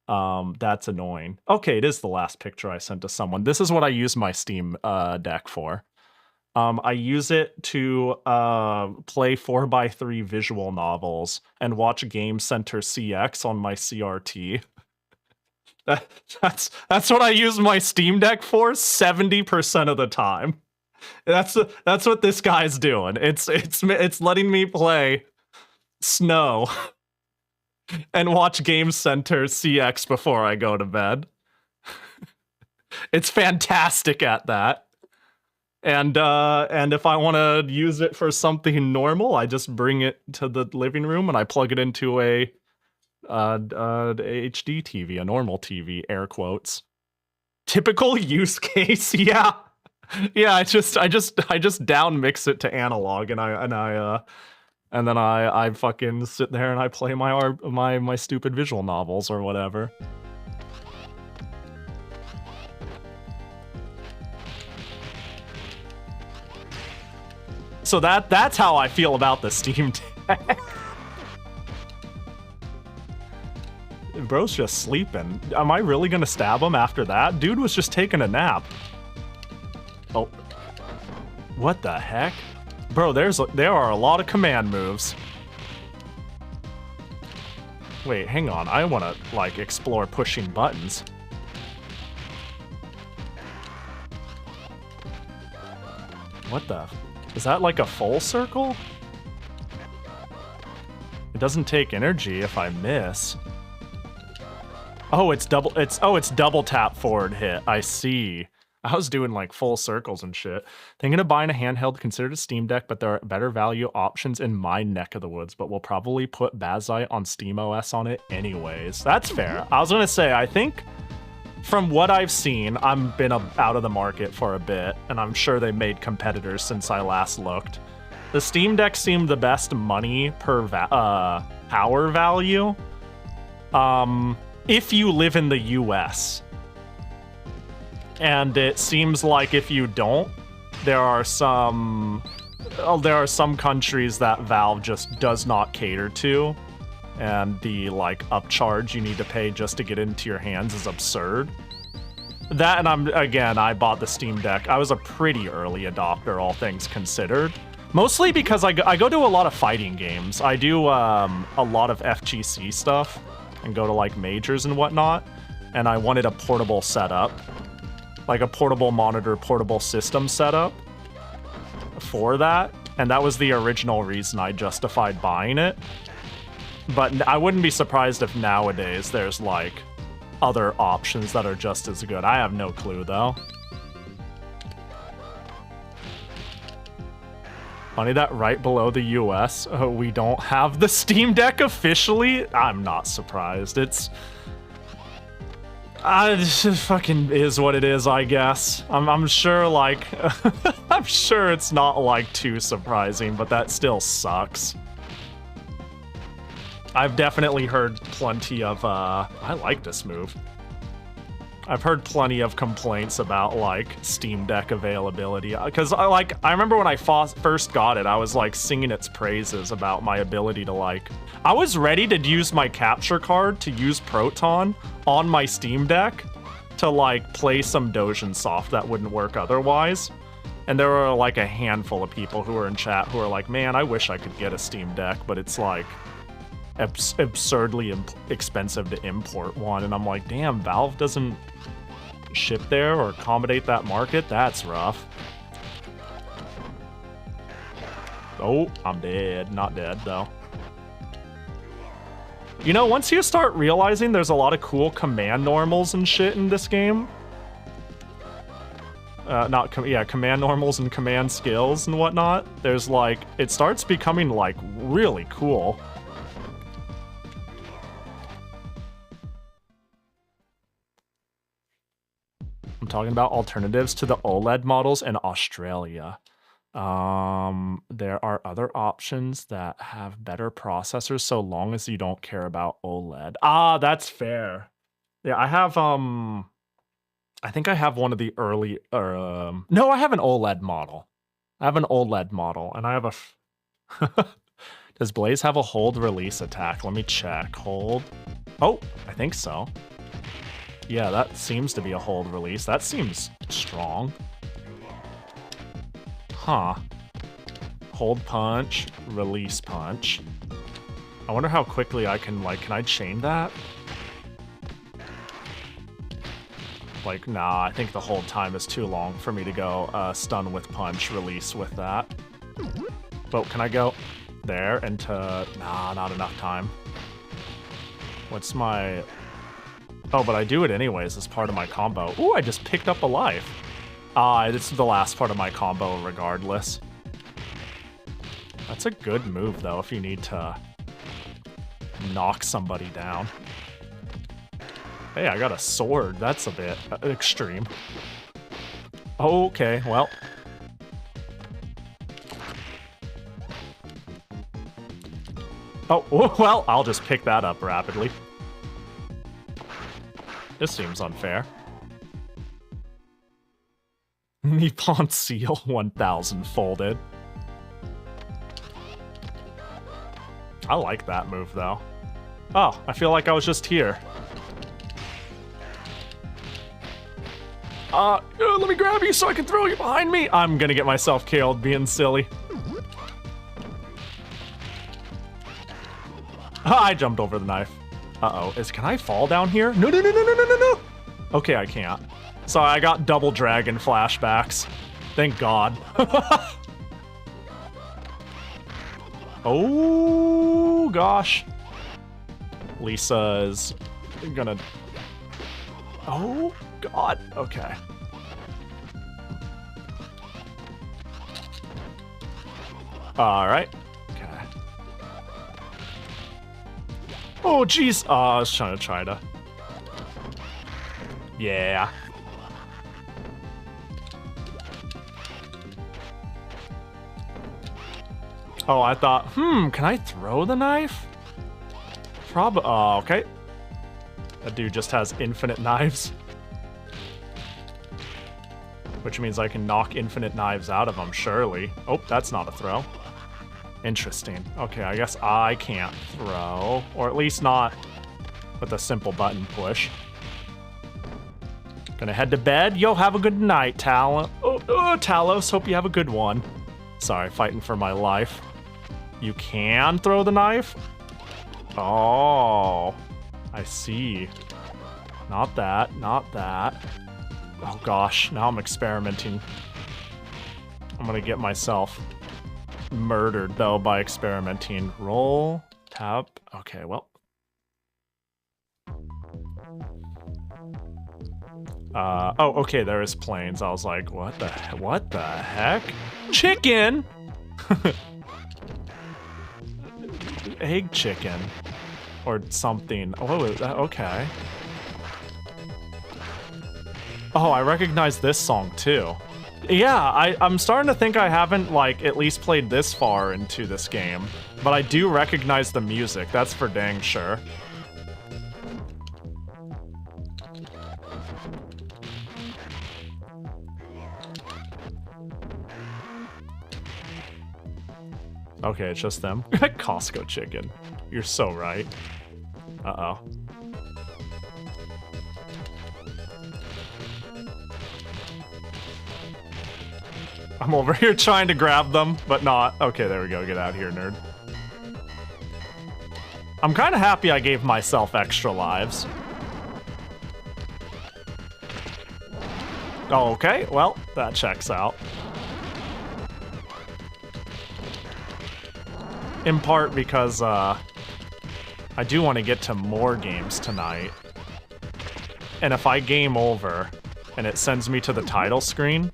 that's annoying. Okay, it is the last picture I sent to someone. This is what I use my Steam Deck for. I use it to play 4x3 visual novels and watch Game Center CX on my CRT. That's what I use my Steam Deck for 70% of the time. That's what this guy's doing. It's letting me play Snow and watch Game Center CX before I go to bed. It's fantastic at that. And if I want to use it for something normal, I just bring it to the living room and I plug it into a HD TV, a normal TV, air quotes. Typical use case, yeah. Yeah, I just down mix it to analog and then I fucking sit there and I play my stupid visual novels or whatever. So that's how I feel about the Steam Deck. Bro's just sleeping. Am I really gonna stab him after that? Dude was just taking a nap. Oh. What the heck? Bro, there are a lot of command moves. Wait, hang on. I want to, like, explore pushing buttons. What the? Is that like a full circle? It doesn't take energy if I miss. Oh, it's double tap forward hit. I see. I was doing like full circles and shit. Thinking of buying a handheld, considered a Steam Deck, but there are better value options in my neck of the woods, but we'll probably put Bazite on SteamOS on it anyways. That's fair. I was gonna say, I think from what I've seen, I've been out of the market for a bit, and I'm sure they made competitors since I last looked. The Steam Deck seemed the best money per power value. If you live in the US. And it seems like if you don't, there are some countries that Valve just does not cater to, and the like upcharge you need to pay just to get into your hands is absurd. That, and I bought the Steam Deck. I was a pretty early adopter, all things considered. Mostly because I go to a lot of fighting games. I do a lot of FGC stuff and go to like majors and whatnot, and I wanted a portable setup. Like a portable monitor, portable system setup for that, and that was the original reason I justified buying it. But I wouldn't be surprised if nowadays there's like other options that are just as good. I have no clue though. Funny that right below the US, we don't have the Steam Deck officially. I'm not surprised. It just fucking is what it is, I guess. I'm sure, like, I'm sure it's not, like, too surprising, but that still sucks. I've definitely heard plenty of, I like this move. I've heard plenty of complaints about, like, Steam Deck availability. Because, I remember when I first got it, I was, like, singing its praises about my ability to, like... I was ready to use my capture card to use Proton on my Steam Deck to, like, play some Dojin Soft that wouldn't work otherwise. And there were, like, a handful of people who were in chat who were like, man, I wish I could get a Steam Deck, but it's, like... absurdly expensive to import one, and I'm like, damn, Valve doesn't ship there or accommodate that market? That's rough. Oh, I'm dead. Not dead, though. You know, once you start realizing there's a lot of cool command normals and shit in this game, command normals and command skills and whatnot, there's like, it starts becoming like really cool. I'm talking about alternatives to the OLED models in Australia. There are other options that have better processors so long as you don't care about OLED. Ah, that's fair. Yeah, I have, I think I have one of the early, no, I have an OLED model. I have an OLED model, and I have a, does Blaze have a hold release attack? Let me check. Hold. Oh, I think so. Yeah, that seems to be a hold release. That seems strong. Huh. Hold punch, release punch. I wonder how quickly I can, like, can I chain that? Like, nah, I think the hold time is too long for me to go stun with punch, release with that. But can I go there and to... Nah, not enough time. What's my... Oh, but I do it anyways as part of my combo. Ooh, I just picked up a life. It's the last part of my combo regardless. That's a good move, though, if you need to knock somebody down. Hey, I got a sword. That's a bit extreme. Okay, well. Oh, well, I'll just pick that up rapidly. This seems unfair. Nippon Seal 1000 folded. I like that move, though. Oh, I feel like I was just here. Let me grab you so I can throw you behind me. I'm gonna get myself killed being silly. I jumped over the knife. Uh-oh, can I fall down here? No, no, no, no, no, no, no, no. Okay, I can't. So I got double dragon flashbacks. Thank God. Oh, gosh. Lisa's gonna... Oh, God. Okay. All right. Okay. Oh, jeez. Oh, I was trying to Yeah. Oh, I thought, can I throw the knife? Oh, okay. That dude just has infinite knives. Which means I can knock infinite knives out of him, surely. Oh, that's not a throw. Interesting. Okay, I guess I can't throw. Or at least not with a simple button push. Gonna head to bed. Yo, have a good night, Talos. Oh, Talos, hope you have a good one. Sorry, fighting for my life. You can throw the knife? Oh, I see. Not that, not that. Oh gosh, now I'm experimenting. I'm gonna get myself murdered though by experimenting. Roll, tap, okay, well. Oh, okay, there is planes. I was like, what the heck? Chicken! Egg chicken. Or something. Oh, okay. Oh, I recognize this song too. Yeah, I'm starting to think I haven't, like, at least played this far into this game. But I do recognize the music, that's for dang sure. Okay, it's just them. Costco chicken. You're so right. Uh-oh. I'm over here trying to grab them, but not. Okay, there we go. Get out of here, nerd. I'm kind of happy I gave myself extra lives. Okay, well, that checks out. In part because, I do want to get to more games tonight. And if I game over and it sends me to the title screen,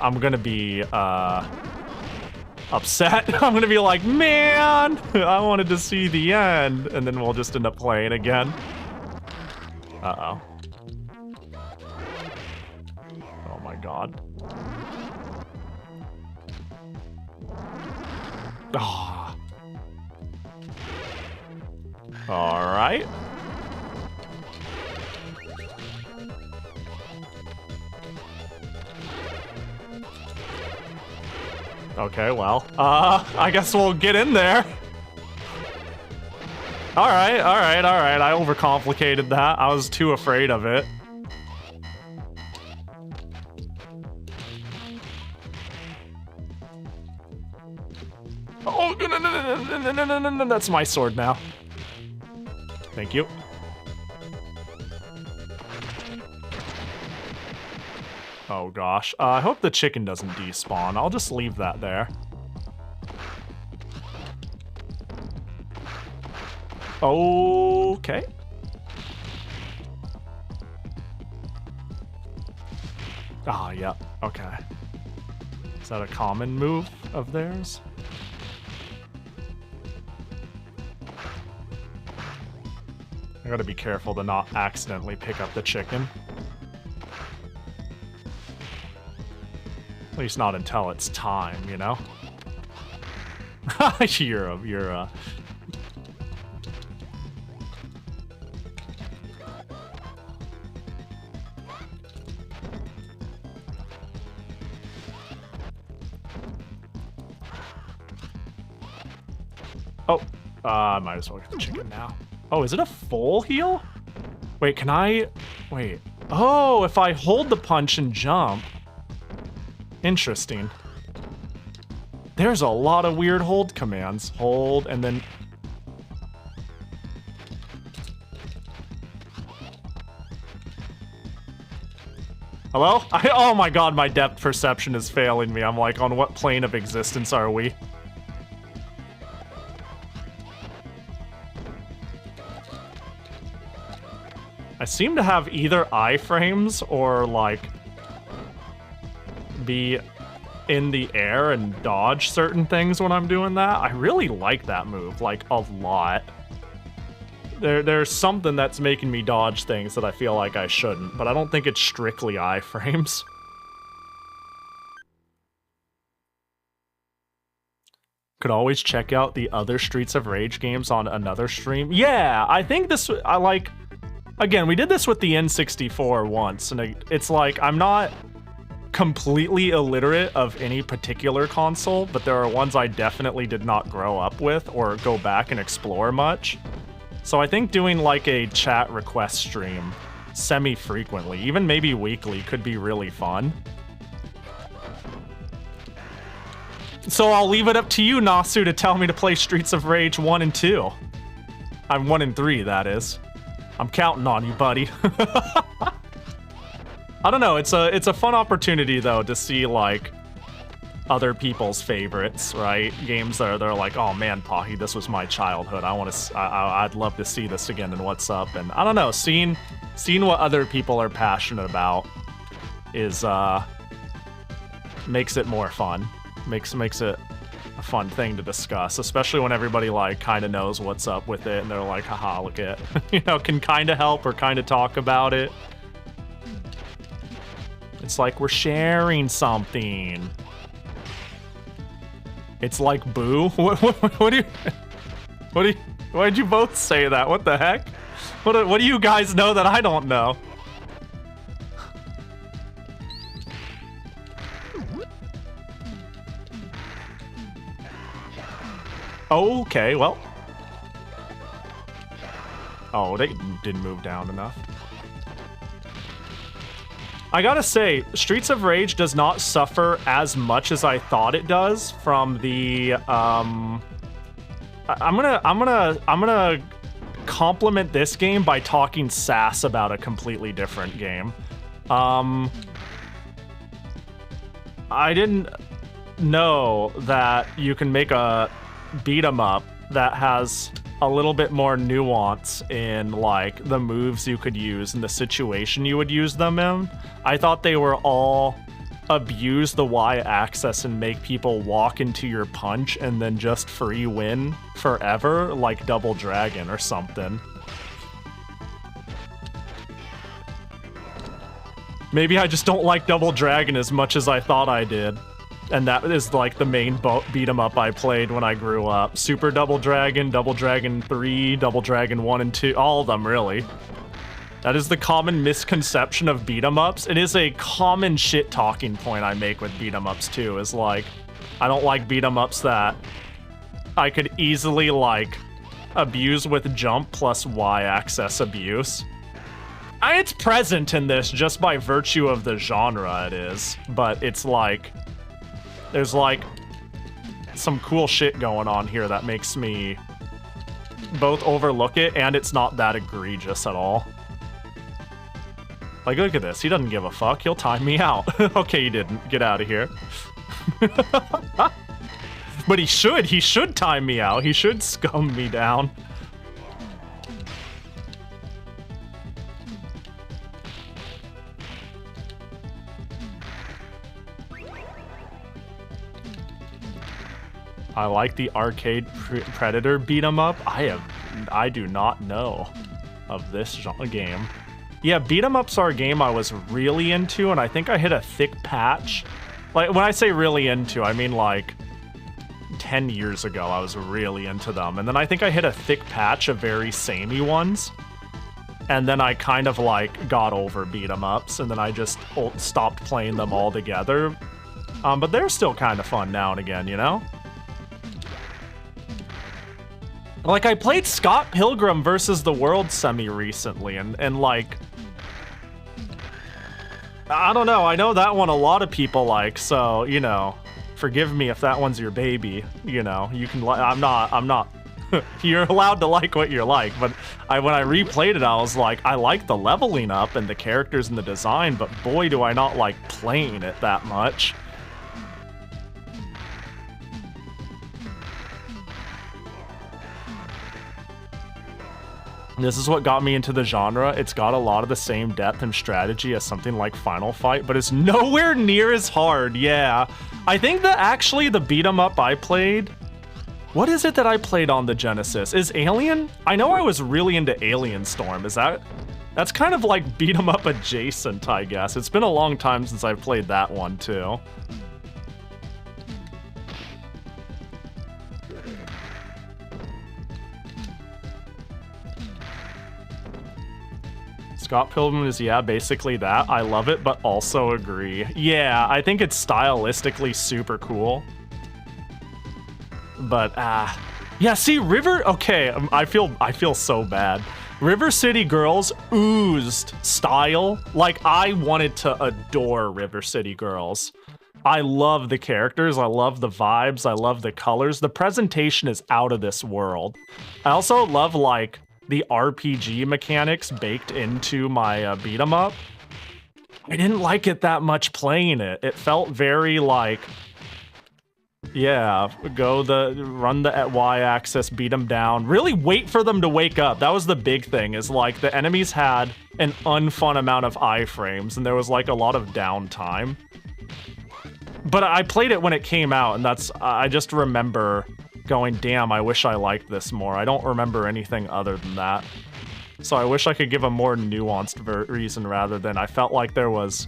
I'm gonna be, upset. I'm gonna be like, man, I wanted to see the end. And then we'll just end up playing again. Uh-oh. Oh my god. Oh. All right. Okay, well, I guess we'll get in there. All right. I overcomplicated that. I was too afraid of it. Oh, no, that's my sword now. Thank you. Oh gosh, I hope the chicken doesn't despawn. I'll just leave that there. Okay. Ah, yeah, okay. Is that a common move of theirs? I gotta be careful to not accidentally pick up the chicken. At least not until it's time, you know? you're a... Oh, I might as well get the chicken now. Oh, is it a full heal? Wait, can I... Wait. Oh, if I hold the punch and jump... Interesting. There's a lot of weird hold commands. Hold, and then... Hello? Oh my god, my depth perception is failing me. I'm like, on what plane of existence are we? I seem to have either iframes or, like, be in the air and dodge certain things when I'm doing that. I really like that move, like, a lot. There's something that's making me dodge things that I feel like I shouldn't, but I don't think it's strictly iframes. Could always check out the other Streets of Rage games on another stream. Yeah, I think this, I like, again, we did this with the N64 once, and it's like, I'm not completely illiterate of any particular console, but there are ones I definitely did not grow up with or go back and explore much. So I think doing like a chat request stream semi-frequently, even maybe weekly, could be really fun. So I'll leave it up to you, Nasu, to tell me to play Streets of Rage 1 and 2. I'm 1 and 3, that is. I'm counting on you, buddy. I don't know, it's a fun opportunity, though, to see, like, other people's favorites, right? Games that they're like, oh man, Pahi, this was my childhood. I'd love to see this again and what's up. And I don't know, seeing what other people are passionate about is, makes it more fun. Makes it a fun thing to discuss, especially when everybody like kind of knows what's up with it and they're like, haha, look at, you know, can kind of help or kind of talk about it. It's like we're sharing something. It's like boo. Why'd you both say that? What the heck? What do you guys know that I don't know? Okay, well. Oh, they didn't move down enough. I gotta say, Streets of Rage does not suffer as much as I thought it does from the, I'm gonna compliment this game by talking sass about a completely different game. I didn't know that you can make a beat 'em up that has a little bit more nuance in like the moves you could use and the situation you would use them in. I thought they were all abuse the Y-axis and make people walk into your punch and then just free win forever, like Double Dragon or something. Maybe I just don't like Double Dragon as much as I thought I did. And that is like the main beat 'em up I played when I grew up. Super Double Dragon 3, Double Dragon 1 and 2, all of them really. That is the common misconception of beat 'em ups. It is a common shit talking point I make with beat 'em ups too, is like, I don't like beat 'em ups that I could easily like abuse with jump plus Y-axis abuse. It's present in this just by virtue of the genre it is, but it's like, there's like some cool shit going on here that makes me both overlook it and it's not that egregious at all. Like, look at this. He doesn't give a fuck. He'll time me out. Okay, he didn't. Get out of here. But he should. He should time me out. He should scum me down. I like the arcade Predator beat 'em up. I do not know of this game. Yeah, beat 'em ups are a game I was really into, and I think I hit a thick patch. Like, when I say really into, I mean like 10 years ago I was really into them. And then I think I hit a thick patch of very samey ones. And then I kind of like got over beat 'em ups, and then I just stopped playing them altogether. But they're still kind of fun now and again, you know? Like, I played Scott Pilgrim versus the World semi-recently, and like, I don't know, I know that one a lot of people like, so, you know, forgive me if that one's your baby, you know, you can, I'm not, you're allowed to like what you like, but when I replayed it, I was like, I like the leveling up and the characters and the design, but boy, do I not like playing it that much. This is what got me into the genre. It's got a lot of the same depth and strategy as something like Final Fight, but it's nowhere near as hard, yeah. I think that actually the beat 'em up I played What is it that I played on the Genesis? Is Alien? I know I was really into Alien Storm. Is that... That's kind of like beat 'em up adjacent, I guess. It's been a long time since I've played that one, too. Scott Pilgrim is, yeah, basically that. I love it, but also agree. Yeah, I think it's stylistically super cool. But, yeah, see, River... Okay, I feel so bad. River City Girls oozed style. Like, I wanted to adore River City Girls. I love the characters, I love the vibes, I love the colors. The presentation is out of this world. I also love, like, the RPG mechanics baked into my beat 'em up. I didn't like it that much playing it. It felt very, like... Yeah, run the Y-axis, beat them down. Really wait for them to wake up. That was the big thing, is like the enemies had an unfun amount of iframes and there was like a lot of downtime. But I played it when it came out and I just remember going, damn, I wish I liked this more. I don't remember anything other than that. So I wish I could give a more nuanced reason rather than I felt like there was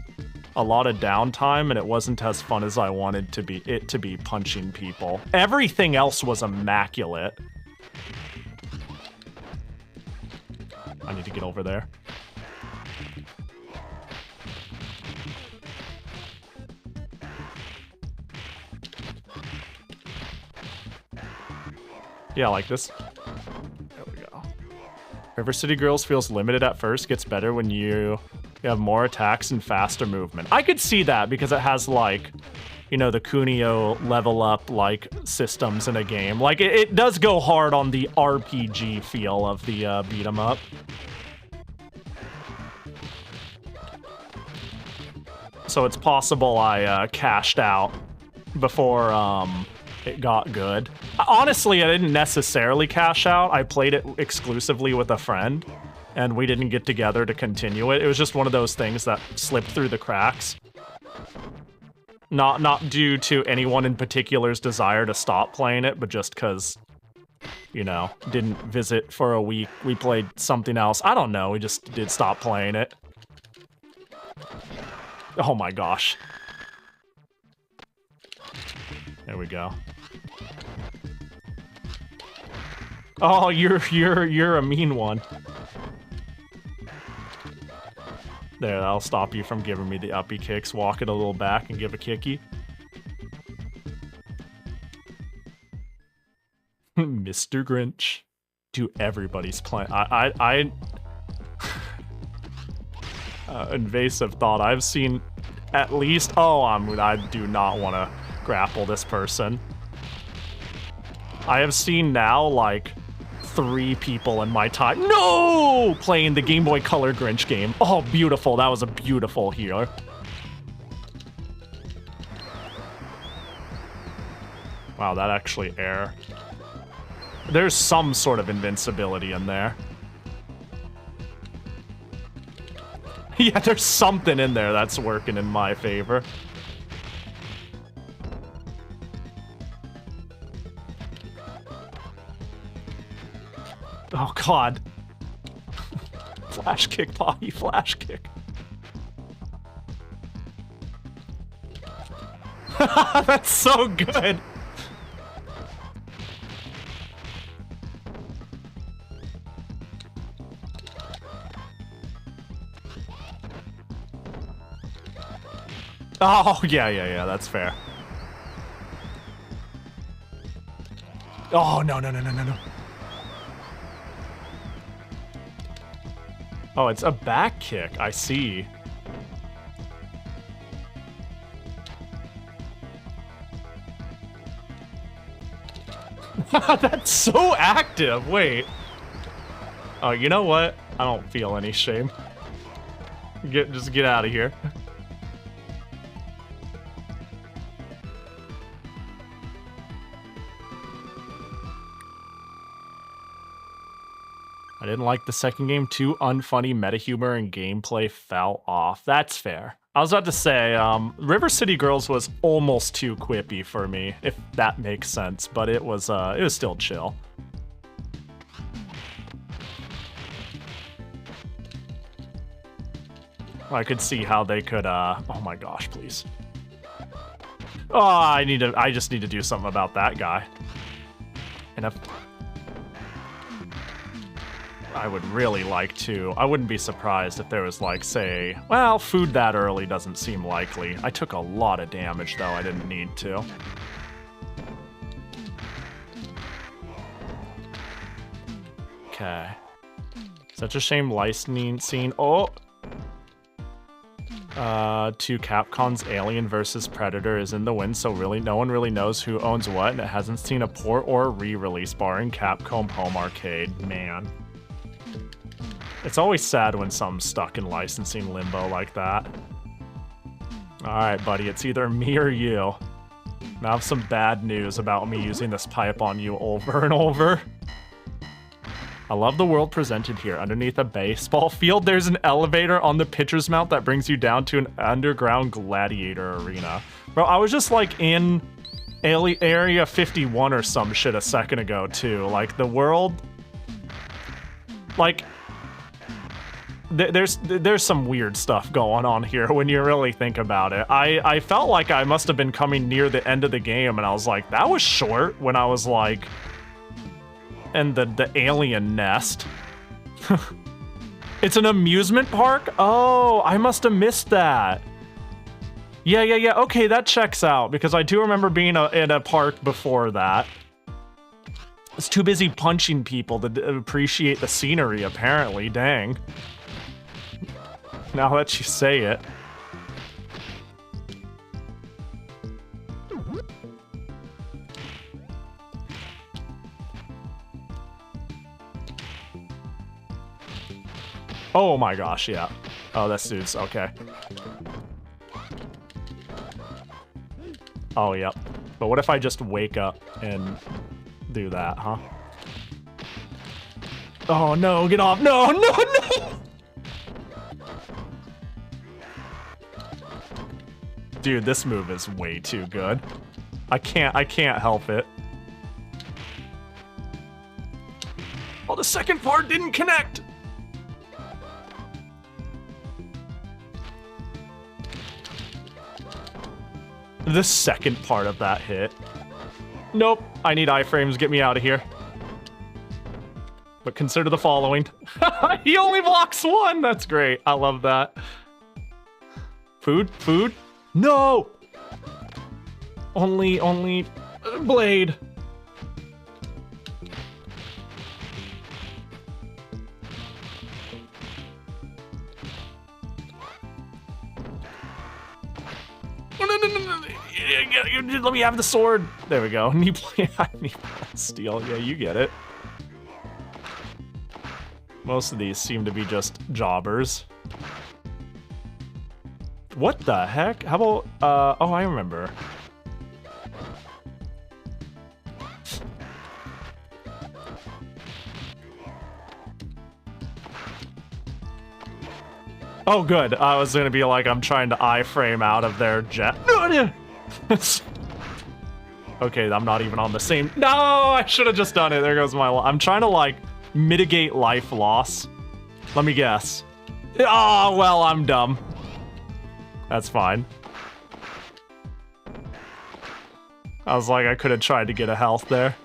a lot of downtime and it wasn't as fun as I wanted it to be punching people. Everything else was immaculate. I need to get over there. Yeah, like this. There we go. River City Girls feels limited at first, gets better when you have more attacks and faster movement. I could see that because it has, like, you know, the Kunio level up, like, systems in a game. Like, it does go hard on the RPG feel of the beat 'em up. So it's possible I cashed out before it got good. Honestly, I didn't necessarily cash out. I played it exclusively with a friend, and we didn't get together to continue it. It was just one of those things that slipped through the cracks. Not due to anyone in particular's desire to stop playing it, but just because, you know, didn't visit for a week. We played something else. I don't know, we just did stop playing it. Oh my gosh. There we go. Oh, you're a mean one. There, that'll stop you from giving me the uppy kicks. Walk it a little back and give a kicky. Mr. Grinch. Do everybody's plan. Invasive thought. I've seen at least... Oh, I do not want to grapple this person. I have seen now, like, 3 people in my time. No! Playing the Game Boy Color Grinch game. Oh, beautiful. That was a beautiful healer. Wow, that actually air. There's some sort of invincibility in there. Yeah, there's something in there that's working in my favor. Oh, God. Flash kick, Pahi, flash kick. That's so good. Oh, yeah, that's fair. Oh, no. Oh, it's a back kick. I see. That's so active. Wait. Oh, you know what? I don't feel any shame. Just get out of here. I didn't like the second game. Too unfunny meta humor and gameplay fell off. That's fair. I was about to say, River City Girls was almost too quippy for me, if that makes sense, but it was still chill. I could see how they could, oh my gosh, please. Oh, I just need to do something about that guy. And if I would really like to, I wouldn't be surprised if there was like, say, well, food that early doesn't seem likely. I took a lot of damage though, I didn't need to. Okay. Such a shame licensing, oh! To Capcom's Alien vs. Predator is in the wind, so really no one really knows who owns what, and it hasn't seen a port or a re-release barring Capcom Home Arcade. Man. It's always sad when something's stuck in licensing limbo like that. Alright, buddy, it's either me or you. Now I have some bad news about me using this pipe on you over and over. I love the world presented here. Underneath a baseball field, there's an elevator on the pitcher's mount that brings you down to an underground gladiator arena. Bro, I was just like in Area 51 or some shit a second ago too. Like the world, like there's some weird stuff going on here when you really think about it. I felt like I must have been coming near the end of the game and I was like, that was short when I was like, and the alien nest. It's an amusement park? Oh, I must have missed that. Yeah. Okay, that checks out because I do remember being in a park before that. I was too busy punching people to appreciate the scenery, apparently. Dang. Now that you say it. Oh my gosh, yeah. Oh, this dude's okay. Oh, yep. But what if I just wake up and do that, huh? Oh no, get off. No. Dude, this move is way too good. I can't help it. Oh, the second part didn't connect. The second part of that hit. Nope, I need iframes, get me out of here. But consider the following. He only blocks one, that's great, I love that. Food? No! Only blade. No. Let me have the sword. There we go. Knee steel. Yeah, you get it. Most of these seem to be just jobbers. What the heck? How about, oh, I remember. Oh, good. I was gonna be like, I'm trying to iframe out of their jet. Okay, I'm not even on the same. No, I should have just done it. There goes my. I'm trying to like mitigate life loss. Let me guess. Oh, well, I'm dumb. That's fine. I was like, I could have tried to get a health there.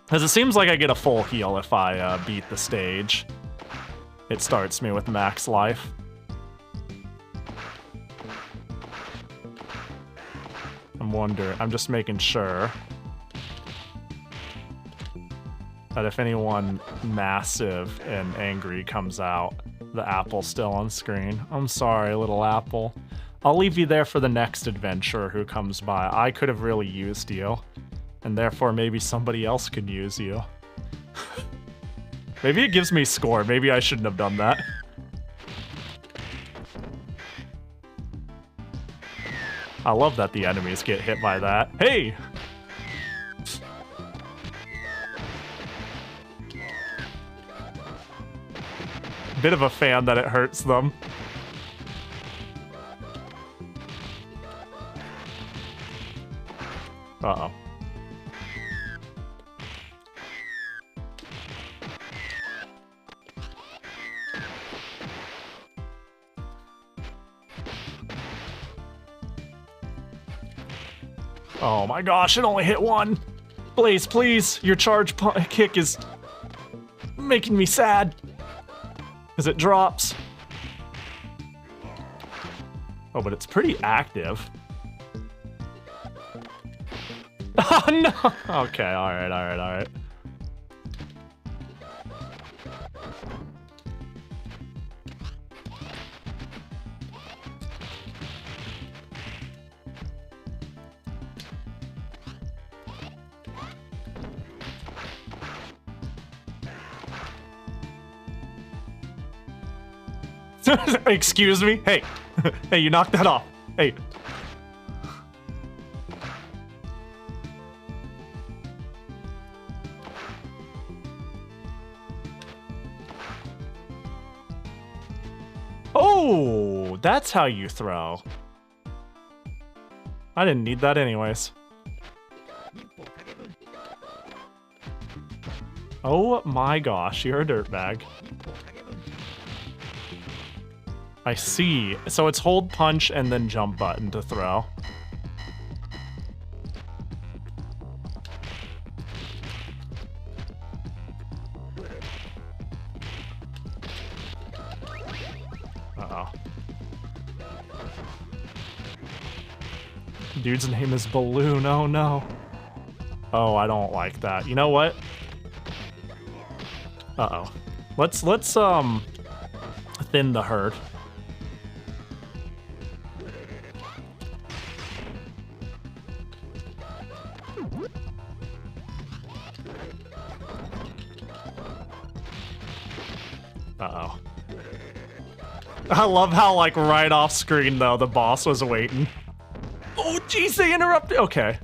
Because it seems like I get a full heal if I beat the stage. It starts me with max life. I'm just making sure that if anyone massive and angry comes out, the apple's still on screen. I'm sorry, little apple. I'll leave you there for the next adventurer who comes by. I could have really used you, and therefore maybe somebody else could use you. Maybe it gives me score. Maybe I shouldn't have done that. I love that the enemies get hit by that. Hey! Bit of a fan that it hurts them. Uh-oh. Oh my gosh, it only hit one. Blaze, please. Your charge kick is making me sad. As it drops. Oh, but it's pretty active. Oh no! Okay, alright. Excuse me? Hey. Hey, you knocked that off. Hey. Oh, that's how you throw. I didn't need that anyways. Oh my gosh, you're a dirtbag. I see. So it's hold punch and then jump button to throw. Uh-oh. Dude's name is Balloon. Oh no. Oh, I don't like that. You know what? Uh-oh. Let's thin the herd. Uh-oh. I love how, like, right off screen, though, the boss was waiting. Oh, jeez, they interrupted. Okay.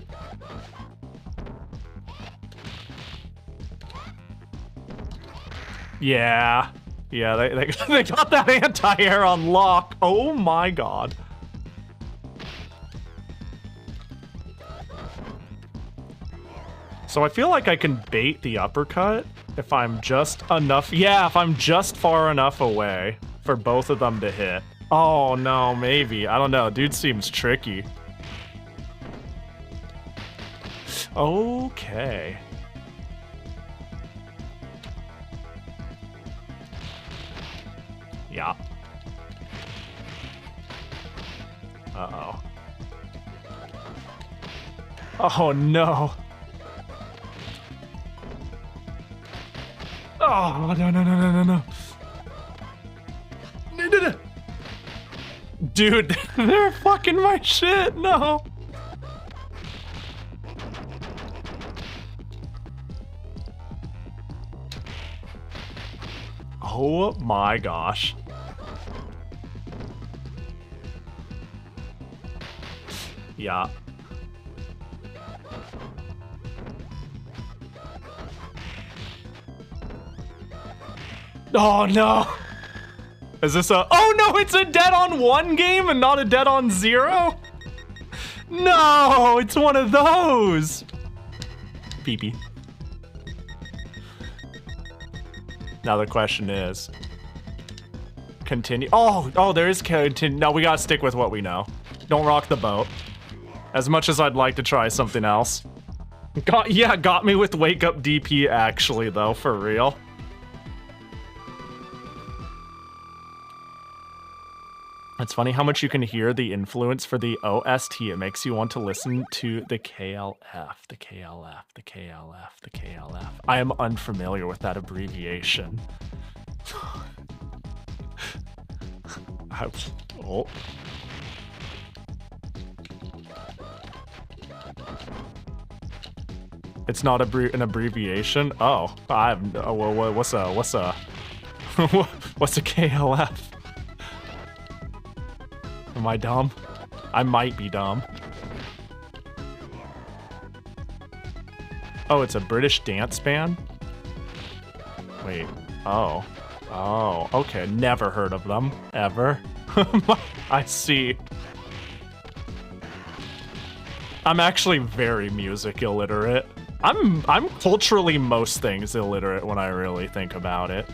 Yeah. Yeah, they got that anti-air on lock. Oh my god. So I feel like I can bait the uppercut if I'm just enough. Yeah, if I'm just far enough away for both of them to hit. Oh no, maybe. I don't know. Dude seems tricky. Okay. Yeah. Uh-oh. Oh no. Oh, no. No. Dude, they're fucking my shit. No. Oh my gosh. Yeah. Oh no! Is this a— oh no, it's a dead on one game and not a dead on zero? No, it's one of those! Pee-pee. Now the question is— continue— oh, there is continue— no, we gotta stick with what we know. Don't rock the boat. As much as I'd like to try something else. Got me with wake up DP actually though, for real. It's funny how much you can hear the influence for the OST. It makes you want to listen to the KLF, the KLF, the KLF, the KLF. I am unfamiliar with that abbreviation. Oh. It's not an abbreviation? Oh, well, what's a what's a KLF? Am I dumb? I might be dumb. Oh, it's a British dance band? Wait, oh. Oh, okay. Never heard of them, ever. I see. I'm actually very music illiterate. I'm culturally most things illiterate when I really think about it.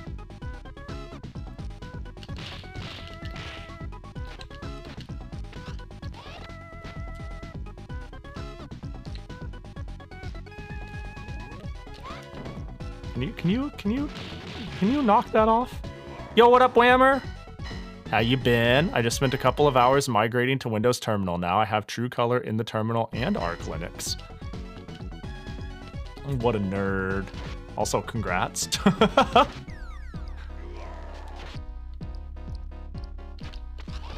Can you knock that off? Yo, what up, Whammer? How you been? I just spent a couple of hours migrating to Windows Terminal. Now I have True Color in the terminal and Arch Linux. What a nerd. Also, congrats. That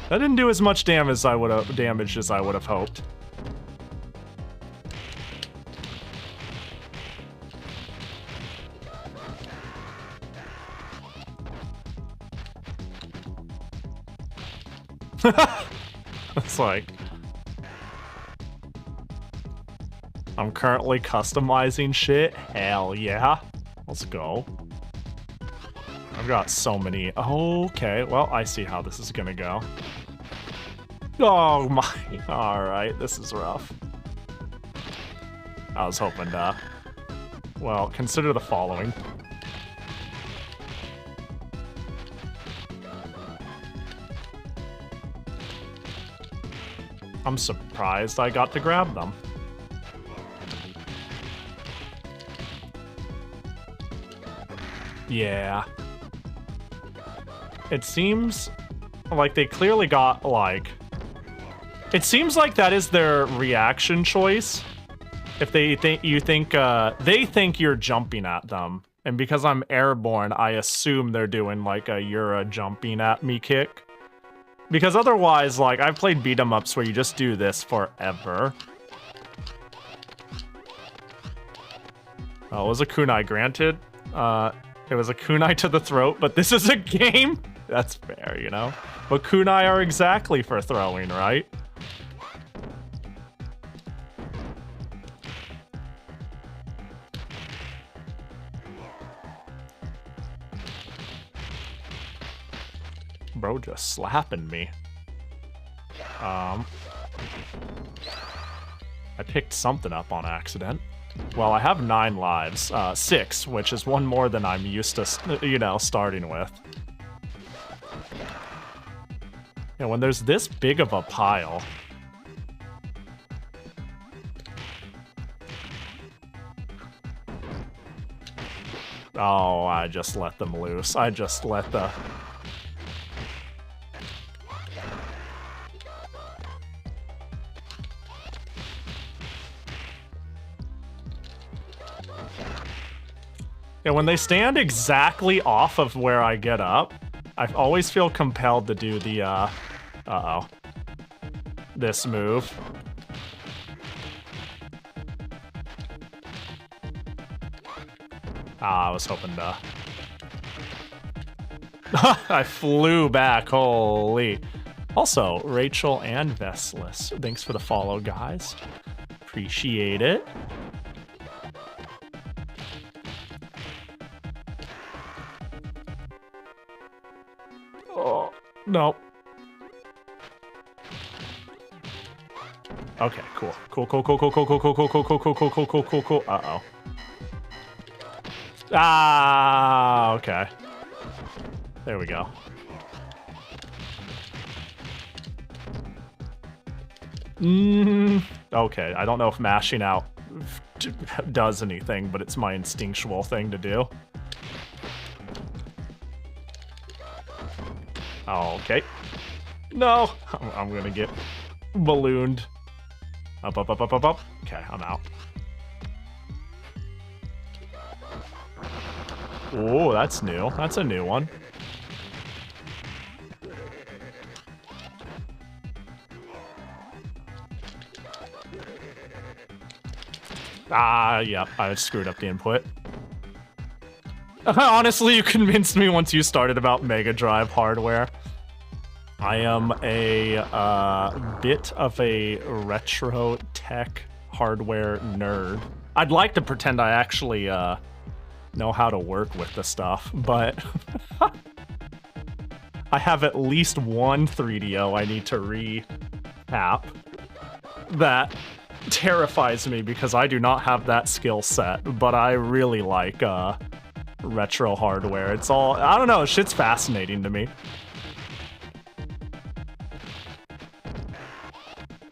didn't do as much damage as I would have hoped. It's like, I'm currently customizing shit. Hell yeah. Let's go. I've got so many. Okay, well, I see how this is gonna go. Oh my. Alright, this is rough. I was hoping to. Well, consider the following. I'm surprised I got to grab them. Yeah. It seems like they clearly got, like... It seems like that is their reaction choice. If they think they think you're jumping at them. And because I'm airborne, I assume they're doing like a "you're a jumping at me" kick. Because otherwise, like, I've played beat-em-ups where you just do this forever. Oh, it was a kunai, granted. It was a kunai to the throat, but this is a game? That's fair, you know? But kunai are exactly for throwing, right? Bro just slapping me. I picked something up on accident. Well, I have 9 lives. 6, which is one more than I'm used to, you know, starting with. Yeah, when there's this big of a pile... Oh, I just let them loose. I just let the... Yeah, when they stand exactly off of where I get up, I always feel compelled to do the, uh-oh. This move. Ah, I was hoping to... I flew back, holy. Also, Rachel and Vestless, thanks for the follow, guys. Appreciate it. No. Okay, cool. Cool. Uh-oh. Ah, okay. There we go. Okay, I don't know if mashing out does anything, but it's my instinctual thing to do. Okay. No! I'm gonna get ballooned. Up. Okay, I'm out. Oh, that's new. That's a new one. Ah, yeah, I screwed up the input. Honestly, you convinced me once you started about Mega Drive hardware. I am a bit of a retro tech hardware nerd. I'd like to pretend I actually know how to work with the stuff, but I have at least one 3DO I need to recap. That terrifies me because I do not have that skill set, but I really like retro hardware. It's all, I don't know, shit's fascinating to me.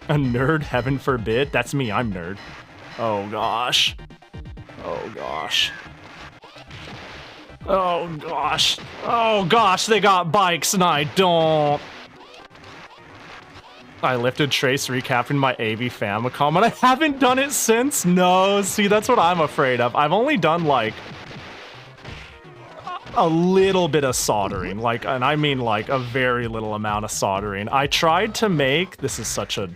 A nerd, heaven forbid? That's me, I'm nerd. Oh gosh. Oh gosh. Oh gosh. Oh gosh, they got bikes and I don't. I lifted Trace recapping my AV Famicom and I haven't done it since? No, see, that's what I'm afraid of. I've only done like a little bit of soldering, like, and I mean like a very little amount of soldering. I tried to make, this is such a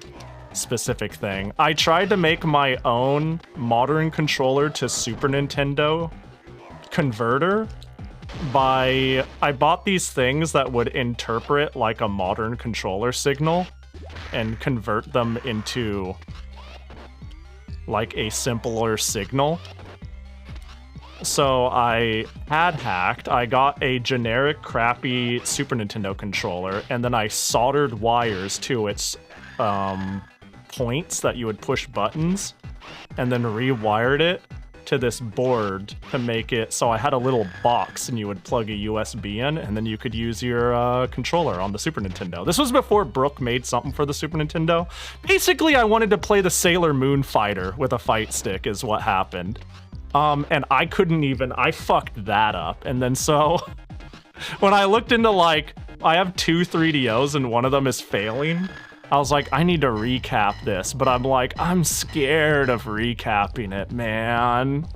specific thing, I tried to make my own modern controller to Super Nintendo converter by, I bought these things that would interpret like a modern controller signal and convert them into like a simpler signal. So I had hacked, I got a generic crappy Super Nintendo controller, and then I soldered wires to its points that you would push buttons, and then rewired it to this board to make it so I had a little box and you would plug a USB in and then you could use your controller on the Super Nintendo. This was before Brooke made something for the Super Nintendo. Basically, I wanted to play the Sailor Moon fighter with a fight stick is what happened. And I couldn't even, I fucked that up. And then so when I looked into like, I have two 3DOs and one of them is failing. I was like, I need to recap this, but I'm like, I'm scared of recapping it, man.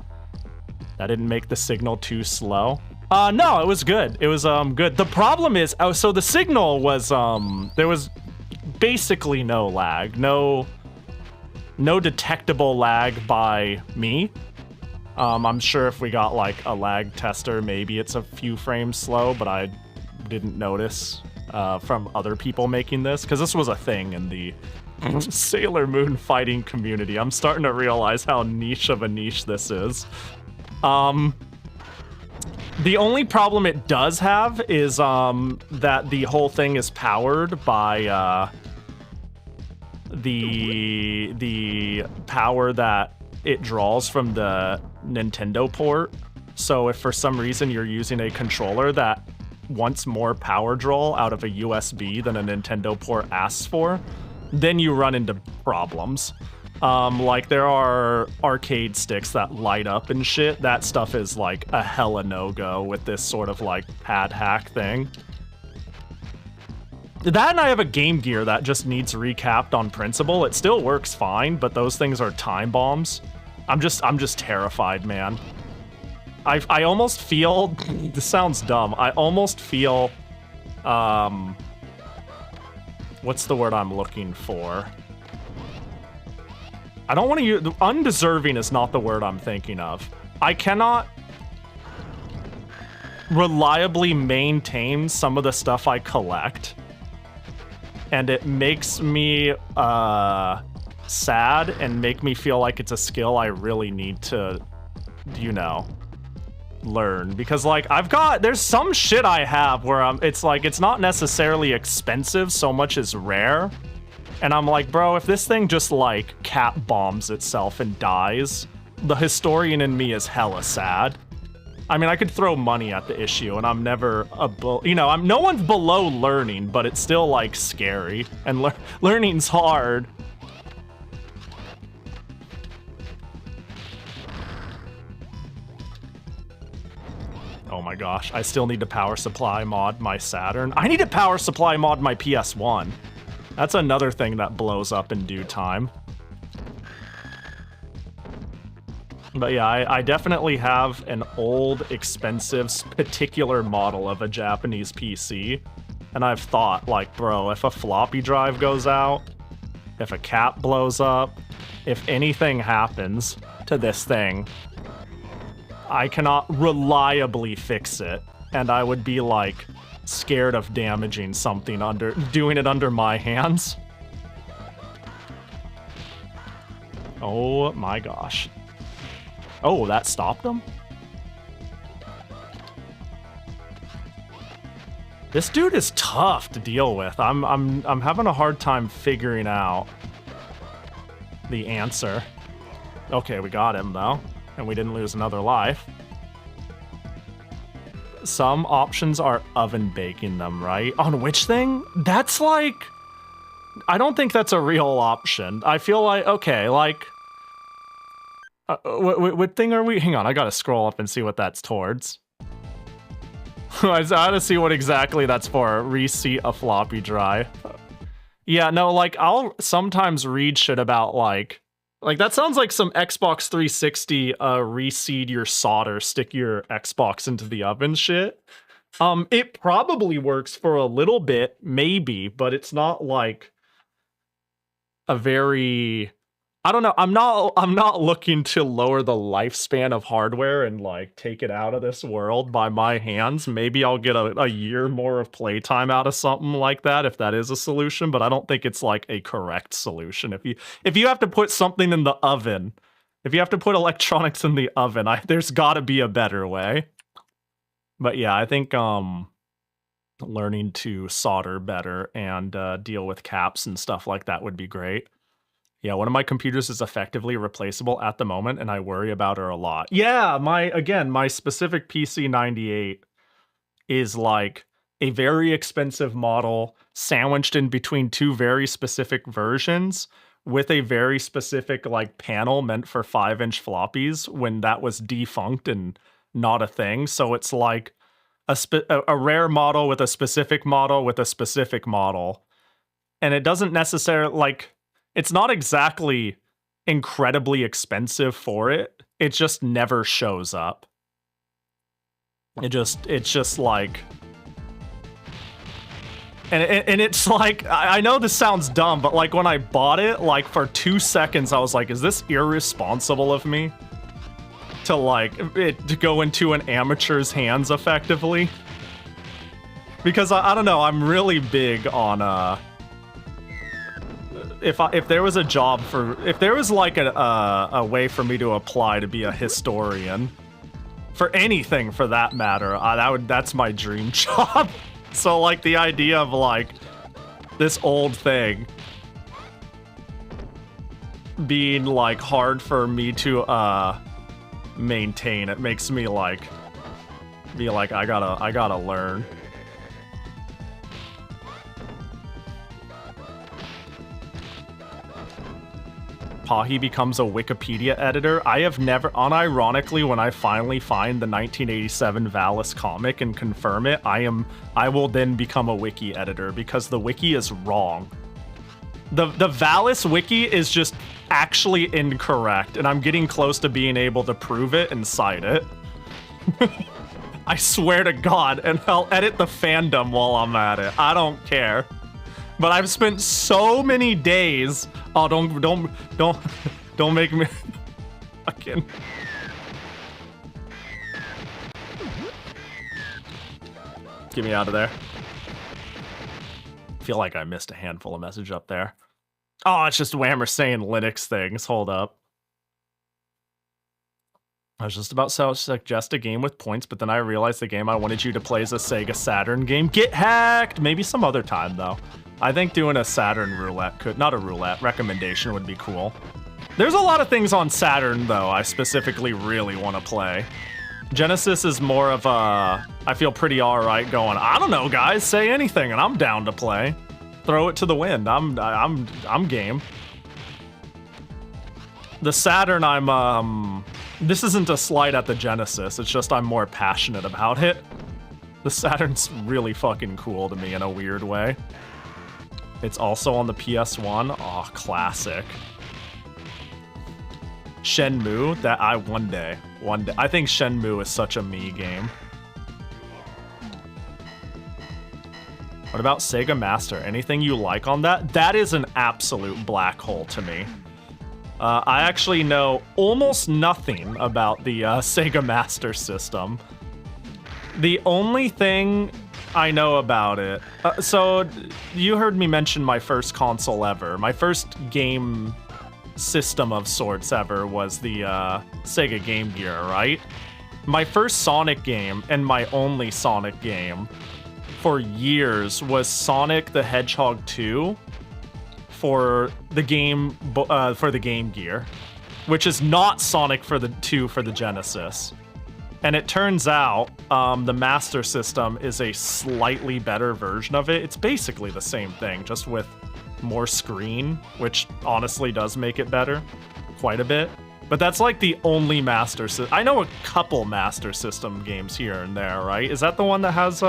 That didn't make the signal too slow. No, it was good. It was good. The problem is, oh, so the signal was there was basically no lag, no detectable lag by me. I'm sure if we got like a lag tester, maybe it's a few frames slow, but I didn't notice from other people making this, because this was a thing in the Sailor Moon fighting community. I'm starting to realize how niche of a niche this is. The only problem it does have is that the whole thing is powered by the power that it draws from the Nintendo port. So if for some reason you're using a controller that wants more power draw out of a USB than a Nintendo port asks for, then you run into problems. Like there are arcade sticks that light up and shit. That stuff is like a hella no-go with this sort of like pad hack thing. That and I have a Game Gear that just needs recapped on principle. It still works fine, but those things are time bombs. I'm just terrified, man. I almost feel, this sounds dumb, I almost feel, what's the word I'm looking for? I don't want to use, undeserving is not the word I'm thinking of. I cannot reliably maintain some of the stuff I collect, and it makes me sad and make me feel like it's a skill I really need to, you know, learn. Because like there's some shit I have where it's like it's not necessarily expensive so much as rare, and I'm like, bro, if this thing just like cap bombs itself and dies, the historian in me is hella sad. I mean, I could throw money at the issue and I'm never you know, no one's below learning, but it's still like scary, and learning's hard. Oh my gosh, I still need to power supply mod my Saturn. I need to power supply mod my PS1. That's another thing that blows up in due time. But yeah, I definitely have an old, expensive, particular model of a Japanese PC. And I've thought, like, bro, if a floppy drive goes out, if a cap blows up, if anything happens to this thing, I cannot reliably fix it, and I would be like scared of damaging something doing it under my hands. Oh my gosh. Oh, that stopped them? This dude is tough to deal with. I'm having a hard time figuring out the answer. Okay, we got him though, and we didn't lose another life. Some options are oven baking them, right? On which thing? That's like... I don't think that's a real option. I feel like, okay, like... what thing are we... Hang on, I gotta scroll up and see what that's towards. I gotta see what exactly that's for. Reseat a floppy drive. Yeah, no, like, I'll sometimes read shit about, like, that sounds like some Xbox 360 reseed your solder, stick your Xbox into the oven shit. It probably works for a little bit, maybe, but it's not like a very... I don't know. I'm not looking to lower the lifespan of hardware and like take it out of this world by my hands. Maybe I'll get a year more of playtime out of something like that if that is a solution, but I don't think it's like a correct solution. If you have to put something in the oven, if you have to put electronics in the oven, there's got to be a better way. But yeah, I think learning to solder better and deal with caps and stuff like that would be great. Yeah, one of my computers is effectively replaceable at the moment, and I worry about her a lot. Yeah, my specific PC98 is like a very expensive model sandwiched in between two very specific versions with a very specific like panel meant for 5-inch floppies when that was defunct and not a thing. So it's like a rare model with a specific model with a specific model. And it doesn't necessarily like... It's not exactly incredibly expensive for it. It just never shows up. It's just like... And it's like, I know this sounds dumb, but like when I bought it, like for 2 seconds, I was like, is this irresponsible of me? To like, to go into an amateur's hands effectively? Because I don't know, I'm really big on, if there was a job for... If there was like a way for me to apply to be a historian, for anything for that matter, that's my dream job. So like the idea of like this old thing being like hard for me to maintain, it makes me like be like I gotta learn. Pahi becomes a Wikipedia editor. I have never, unironically, when I finally find the 1987 Valis comic and confirm it, I will then become a wiki editor because the wiki is wrong. The Valis wiki is just actually incorrect, and I'm getting close to being able to prove it and cite it. I swear to God, and I'll edit the fandom while I'm at it. I don't care. But I've spent so many days. Oh, don't make me fucking. Get me out of there. I feel like I missed a handful of message up there. Oh, it's just Whammer saying Linux things. Hold up. I was just about to suggest a game with points, but then I realized the game I wanted you to play is a Sega Saturn game. Get hacked! Maybe some other time, though. I think doing a Saturn roulette could... Not a roulette, recommendation would be cool. There's a lot of things on Saturn, though, I specifically really want to play. Genesis is more of a... I feel pretty alright going, I don't know, guys, say anything, and I'm down to play. Throw it to the wind. I'm game. The Saturn, this isn't a slight at the Genesis, it's just I'm more passionate about it. The Saturn's really fucking cool to me in a weird way. It's also on the PS1. Oh, classic. Shenmue, one day. I think Shenmue is such a me game. What about Sega Master? Anything you like on that? That is an absolute black hole to me. I actually know almost nothing about the Sega Master System. The only thing I know about it... so, you heard me mention my first console ever. My first game system of sorts ever was the Sega Game Gear, right? My first Sonic game, and my only Sonic game, for years was Sonic the Hedgehog 2 for the Game Gear, which is not Sonic for the 2 for the Genesis. And it turns out the Master System is a slightly better version of it. It's basically the same thing, just with more screen, which honestly does make it better quite a bit. But that's like the only Master System. I know a couple Master System games here and there, right? Is that the one that has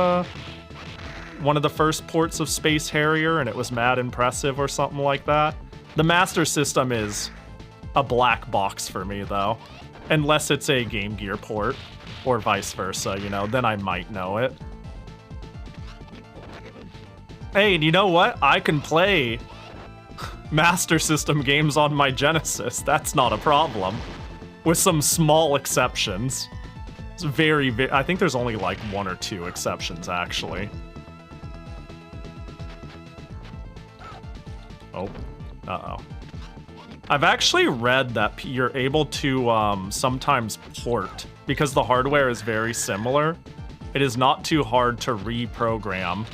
one of the first ports of Space Harrier and it was mad impressive or something like that? The Master System is a black box for me, though. Unless it's a Game Gear port, or vice versa, you know, then I might know it. Hey, and you know what? I can play Master System games on my Genesis. That's not a problem. With some small exceptions. It's very, I think there's only like 1 or 2 exceptions, actually. Oh. Uh-oh. I've actually read that you're able to sometimes port, because the hardware is very similar. It is not too hard to reprogram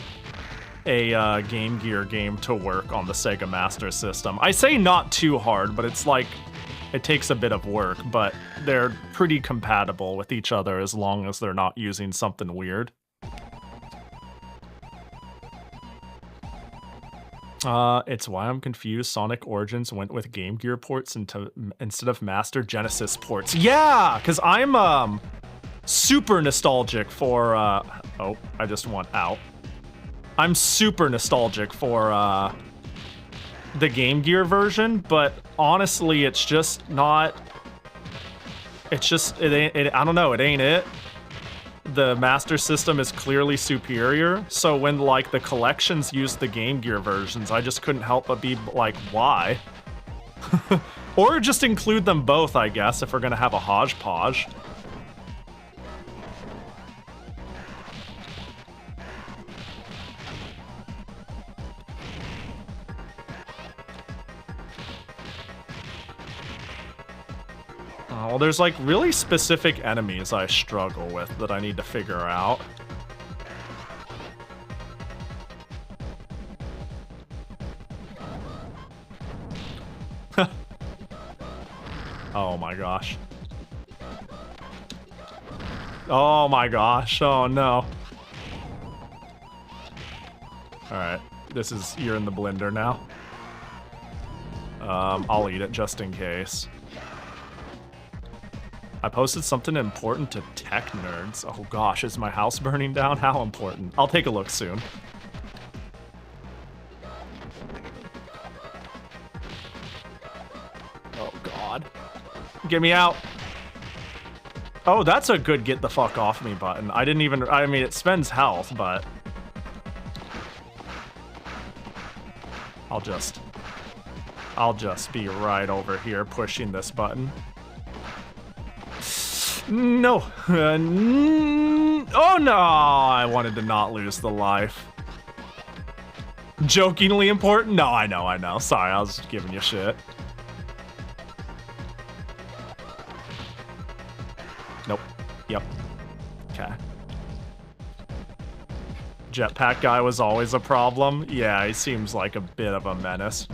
a Game Gear game to work on the Sega Master System. I say not too hard, but it's like, it takes a bit of work, but they're pretty compatible with each other as long as they're not using something weird. It's why I'm confused. Sonic Origins went with Game Gear ports instead of Master Genesis ports. Yeah, because I'm super nostalgic for oh, I just want out. I'm super nostalgic for the Game Gear version, but honestly, it's just not. It's just I don't know. It ain't it. The Master System is clearly superior, so when like the collections used the Game Gear versions, I just couldn't help but be like, why? Or just include them both, I guess, if we're gonna have a hodgepodge. Well, there's like really specific enemies I struggle with that I need to figure out. Oh my gosh. Oh my gosh. Oh no. Alright. This is, you're in the blender now. I'll eat it just in case. I posted something important to tech nerds. Oh gosh, is my house burning down? How important? I'll take a look soon. Oh god. Get me out. Oh, that's a good get the fuck off me button. I didn't even, I mean, it spends health, but I'll just be right over here pushing this button. No. Oh no, I wanted to not lose the life. Jokingly important? No, I know. Sorry, I was giving you shit. Nope. Yep. Okay. Jetpack guy was always a problem. Yeah, he seems like a bit of a menace.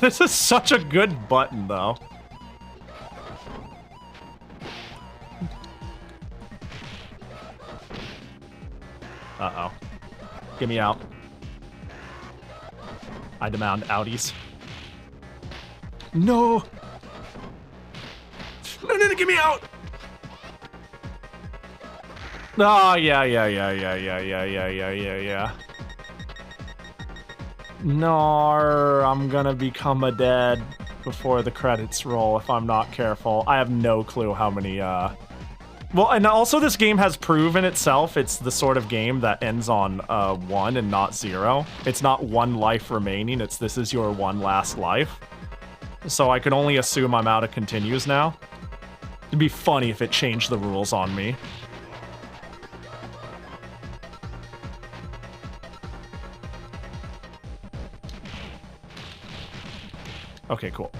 This is such a good button, though. Uh-oh. Get me out. I demand outies. No! No, get me out! Oh, yeah. No, I'm gonna become a dead before the credits roll if I'm not careful. I have no clue how many, Well, and also this game has proven itself. It's the sort of game that ends on 1 and not 0. It's not 1 life remaining, it's this is your 1 last life. So I can only assume I'm out of continues now. It'd be funny if it changed the rules on me. Okay, cool.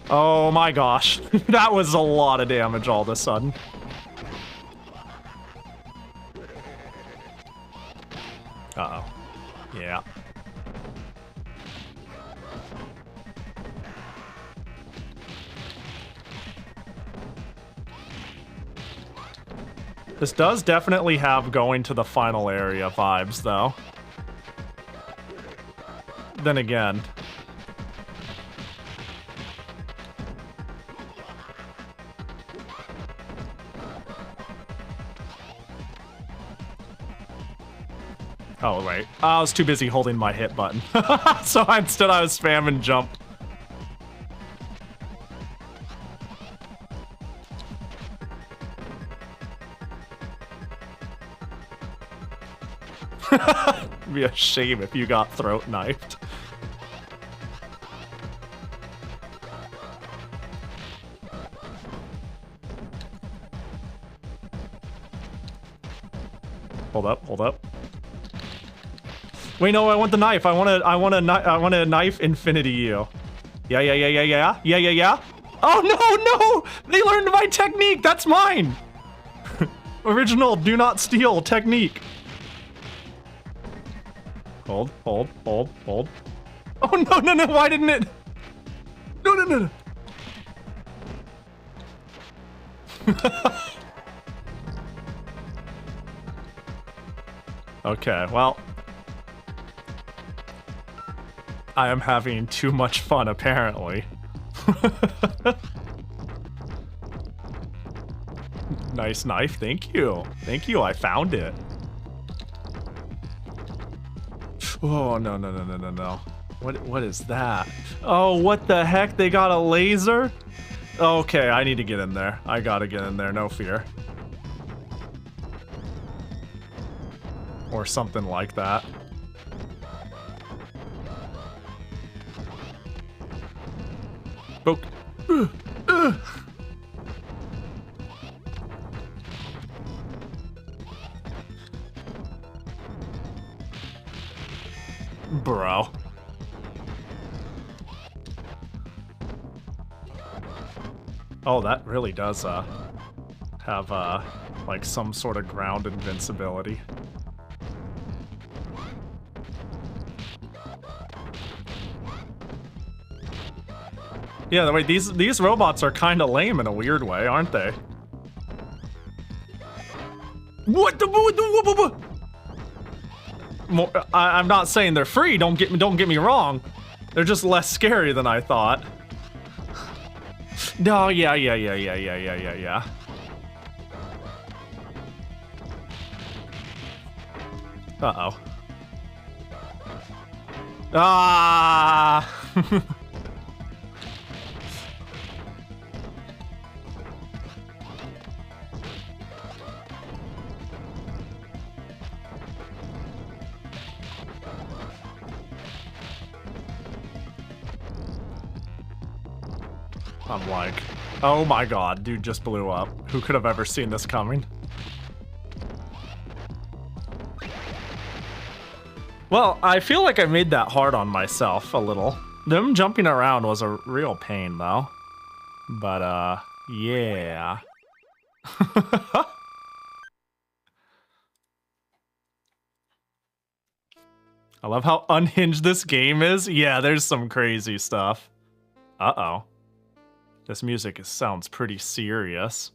Oh my gosh. That was a lot of damage all of a sudden. Uh-oh. Yeah. This does definitely have going to the final area vibes, though. Then again... Oh, wait. I was too busy holding my hit button. So instead I was spamming jump. It'd be a shame if you got throat knifed. Hold up, hold up. Wait, no, I want the knife. I want a knife Infinity U. Yeah. Oh no! They learned my technique. That's mine. Original, do not steal technique. Hold. Oh no! Why didn't it? No. Okay, well. I am having too much fun, apparently. Nice knife, thank you. Thank you, I found it. Oh, no. What is that? Oh, what the heck? They got a laser? Okay, I need to get in there. I gotta get in there, no fear. Or something like that. Poke. Bro. Oh, that really does, have, like some sort of ground invincibility. Yeah, wait, these robots are kind of lame in a weird way, aren't they? What the? I'm not saying they're free. Don't get me wrong. They're just less scary than I thought. No, yeah. Uh-oh. Ah! I'm like, oh my god, dude just blew up. Who could have ever seen this coming? Well, I feel like I made that hard on myself a little. Them jumping around was a real pain, though. But, yeah. I love how unhinged this game is. Yeah, there's some crazy stuff. Uh-oh. This music sounds pretty serious.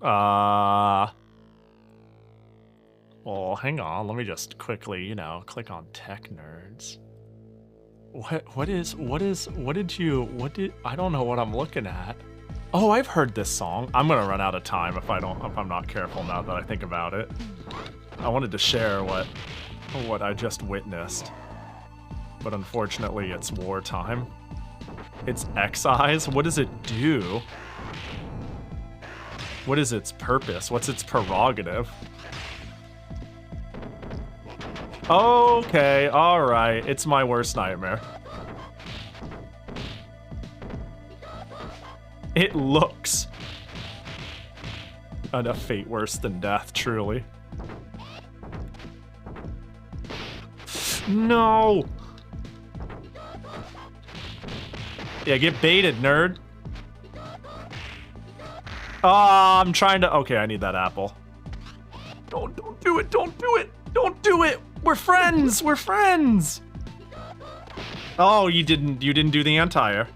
Well, hang on. Let me just quickly, you know, click on Tech Nerds. What did, I don't know what I'm looking at. Oh, I've heard this song. I'm gonna run out of time if I'm not careful now that I think about it. I wanted to share what I just witnessed. But unfortunately, it's wartime. It's X-Eyes? What does it do? What is its purpose? What's its prerogative? Okay, alright. It's my worst nightmare. It looks a fate worse than death, truly. No! Yeah, get baited, nerd. Oh, I'm trying to... Okay, I need that apple. Don't do it, don't do it, don't do it! We're friends, we're friends! Oh, you didn't do the anti-air.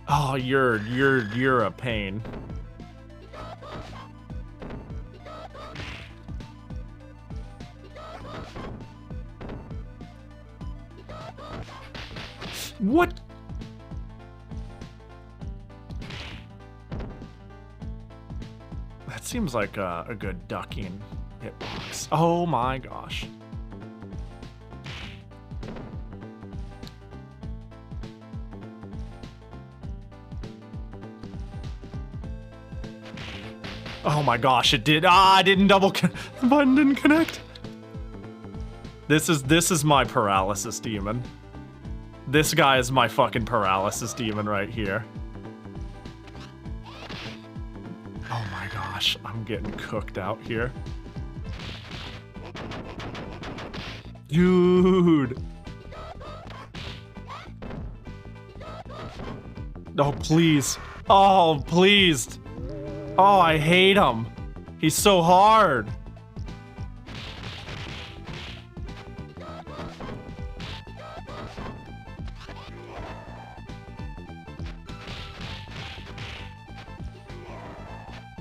Oh, you're a pain. What? That seems like a good ducking hitbox. Oh my gosh. Oh my gosh, it did. Ah, I didn't double. The button didn't connect. This is my paralysis demon. This guy is my fucking paralysis demon right here. Oh my gosh, I'm getting cooked out here. Dude. Oh, please. Oh, please. Oh, I hate him. He's so hard.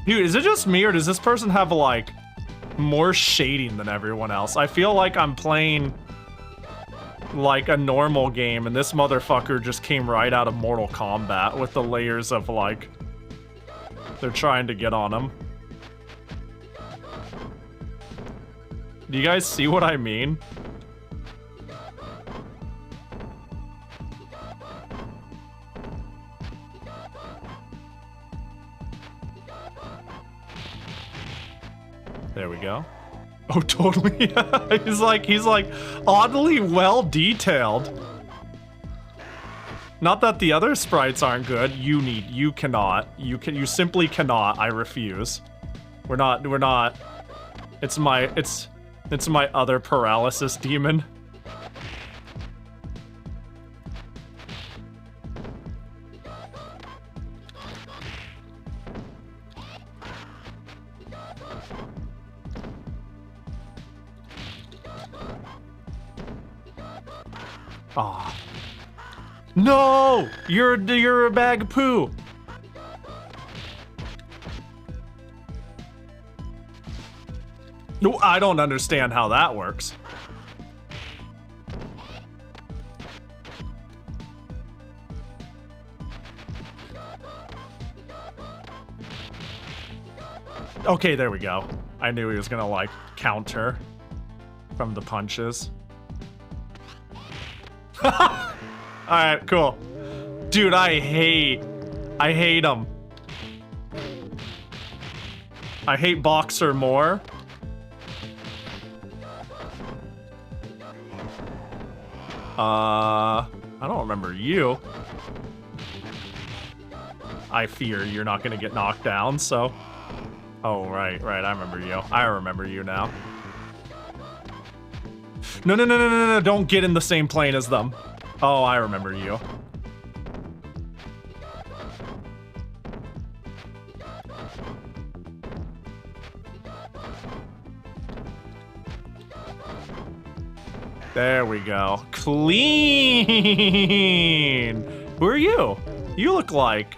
Dude, is it just me or does this person have like more shading than everyone else? I feel like I'm playing like a normal game and this motherfucker just came right out of Mortal Kombat with the layers of like they're trying to get on him. Do you guys see what I mean? There we go. Oh, totally. he's like oddly well detailed. Not that the other sprites aren't good. You simply cannot. I refuse. We're not. It's my other paralysis demon. Ah. No! You're a bag of poo. No, I don't understand how that works. Okay, there we go. I knew he was gonna like counter from the punches. Alright, cool. Dude, I hate him. I hate Boxer more. I don't remember you. I fear you're not gonna get knocked down, so... Oh, right, I remember you. I remember you now. No, don't get in the same plane as them. Oh, I remember you. There we go. Clean! Who are you? You look like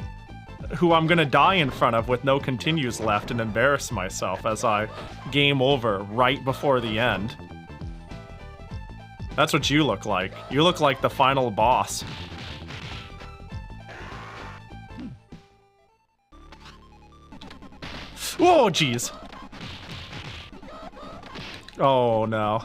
who I'm gonna die in front of with no continues left and embarrass myself as I game over right before the end. That's what you look like. You look like the final boss. Whoa, jeez. Oh, no.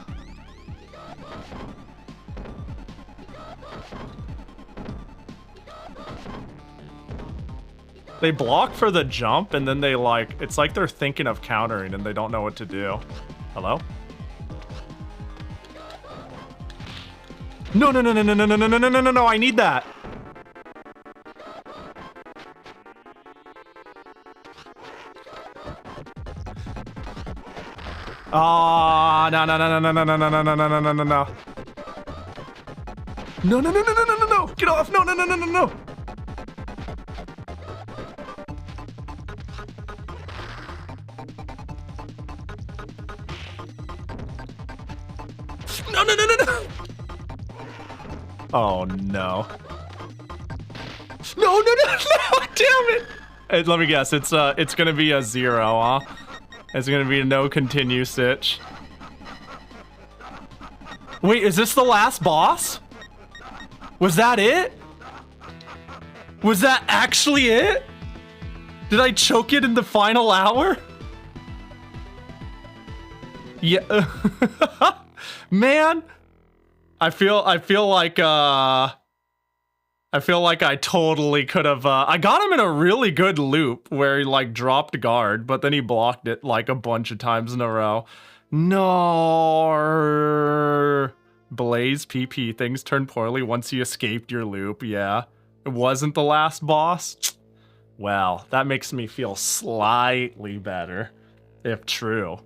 They block for the jump and then they like, it's like they're thinking of countering and they don't know what to do. Hello? No, I need that. Oh, no. No. no! Get off! No, no, no, no, no, no! No, no, no, no, no! Oh, no. No, no, no, no! Damn it! Hey, let me guess, it's gonna be a 0, huh? It's gonna be a no continue sitch. Wait, is this the last boss? Was that it? Was that actually it? Did I choke it in the final hour? Yeah. Man, I feel like I totally could have I got him in a really good loop where he like dropped guard, but then he blocked it like a bunch of times in a row. No. Blaze PP, things turned poorly once you escaped your loop. Yeah. It wasn't the last boss. Well, that makes me feel slightly better, if true.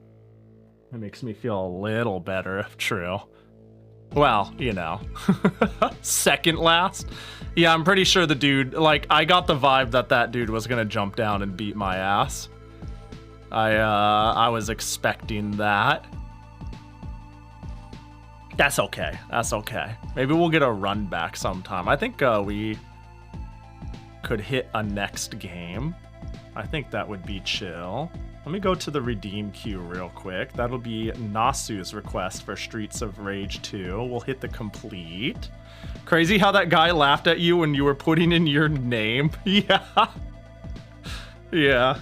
It makes me feel a little better, if true. Well, you know. Second last? Yeah, I'm pretty sure the dude, like, I got the vibe that that dude was gonna jump down and beat my ass. I was expecting that. That's okay. That's okay. Maybe we'll get a run back sometime. I think we could hit a next game. I think that would be chill. Let me go to the redeem queue real quick. That'll be Nasu's request for Streets of Rage 2. We'll hit the complete. Crazy how that guy laughed at you when you were putting in your name. Yeah. Yeah.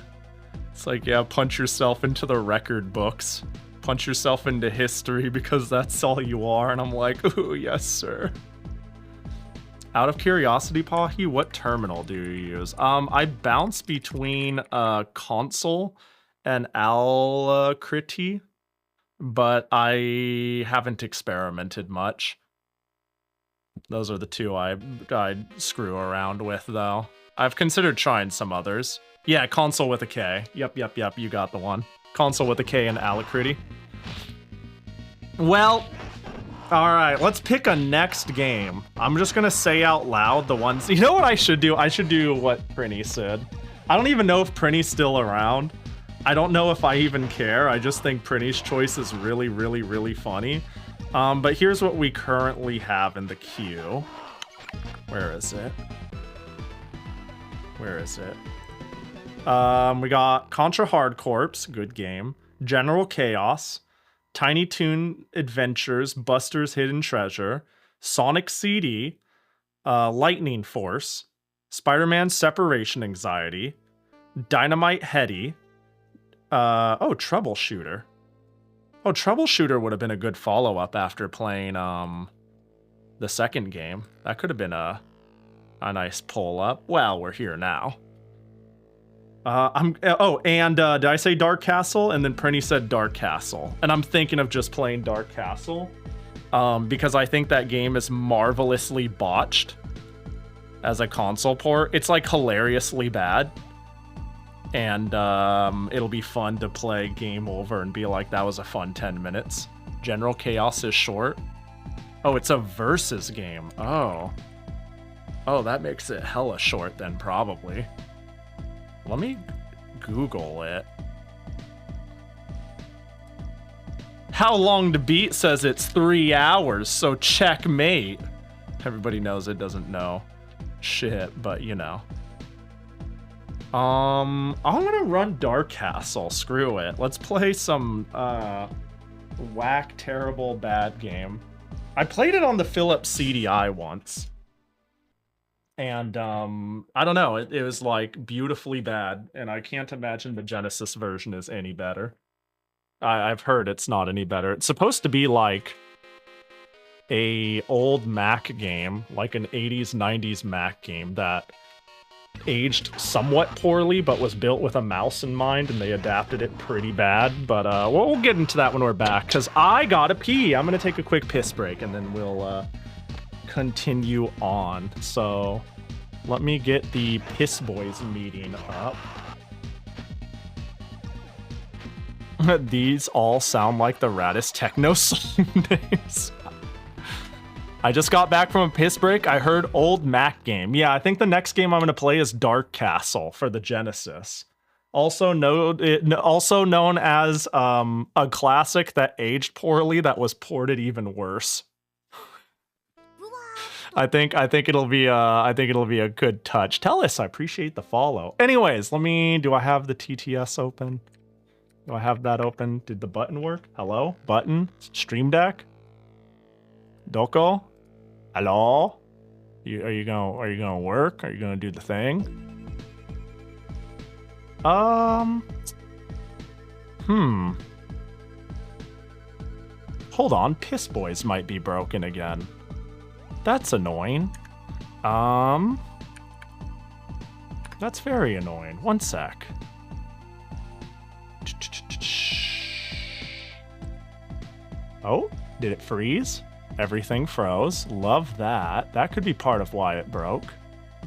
It's like, yeah, punch yourself into the record books. Punch yourself into history because that's all you are. And I'm like, ooh, yes, sir. Out of curiosity, Pahi, what terminal do you use? I bounce between console and Alacrity, but I haven't experimented much. Those are the two I'd screw around with, though. I've considered trying some others. Yeah, console with a K. Yep, you got the one. Console with a K and Alacrity. Well, alright, let's pick a next game. I'm just gonna say out loud the ones... You know what I should do? I should do what Prinny said. I don't even know if Prinny's still around. I don't know if I even care. I just think Prinny's choice is really, really, really funny. But here's what we currently have in the queue. Where is it? Where is it? We got Contra Hard Corps, good game. General Chaos. Tiny Toon Adventures, Buster's Hidden Treasure. Sonic CD. Lightning Force. Spider-Man Separation Anxiety. Dynamite Heady. Oh, Troubleshooter. Oh, Troubleshooter would have been a good follow-up after playing the second game. That could have been a nice pull-up. Well, we're here now. Did I say Dark Castle? And then Prinny said Dark Castle. And I'm thinking of just playing Dark Castle. Because I think that game is marvelously botched as a console port. It's like hilariously bad. And it'll be fun to play game over and be like, that was a fun 10 minutes. General Chaos is short. Oh, it's a versus game. Oh. Oh, that makes it hella short then, probably. Let me Google it. How Long to Beat says it's 3 hours, so checkmate. Everybody knows it doesn't know shit, but you know. I'm gonna run Dark Castle. Screw it. Let's play some whack, terrible, bad game. I played it on the Philips CDI once. And I don't know, it was like beautifully bad, and I can't imagine the Genesis version is any better. I've heard it's not any better. It's supposed to be like a old Mac game, like an 80s, 90s Mac game that aged somewhat poorly, but was built with a mouse in mind, and they adapted it pretty bad. But we'll get into that when we're back, because I gotta pee. I'm gonna take a quick piss break, and then we'll continue on. So let me get the Piss Boys meeting up. These all sound like the raddest techno song names. I just got back from a piss break. I heard old Mac game. Yeah, I think the next game I'm going to play is Dark Castle for the Genesis. Also known as a classic that aged poorly that was ported even worse. I think it'll be a good touch. Tell us, I appreciate the follow. Anyways, do I have the TTS open? Do I have that open? Did the button work? Hello? Button? Stream Deck? Doko? Hello? Are you gonna work? Are you gonna do the thing? Hold on, Piss Boys might be broken again. That's annoying. That's very annoying. One sec. Oh, did it freeze? Everything froze. Love that. That could be part of why it broke.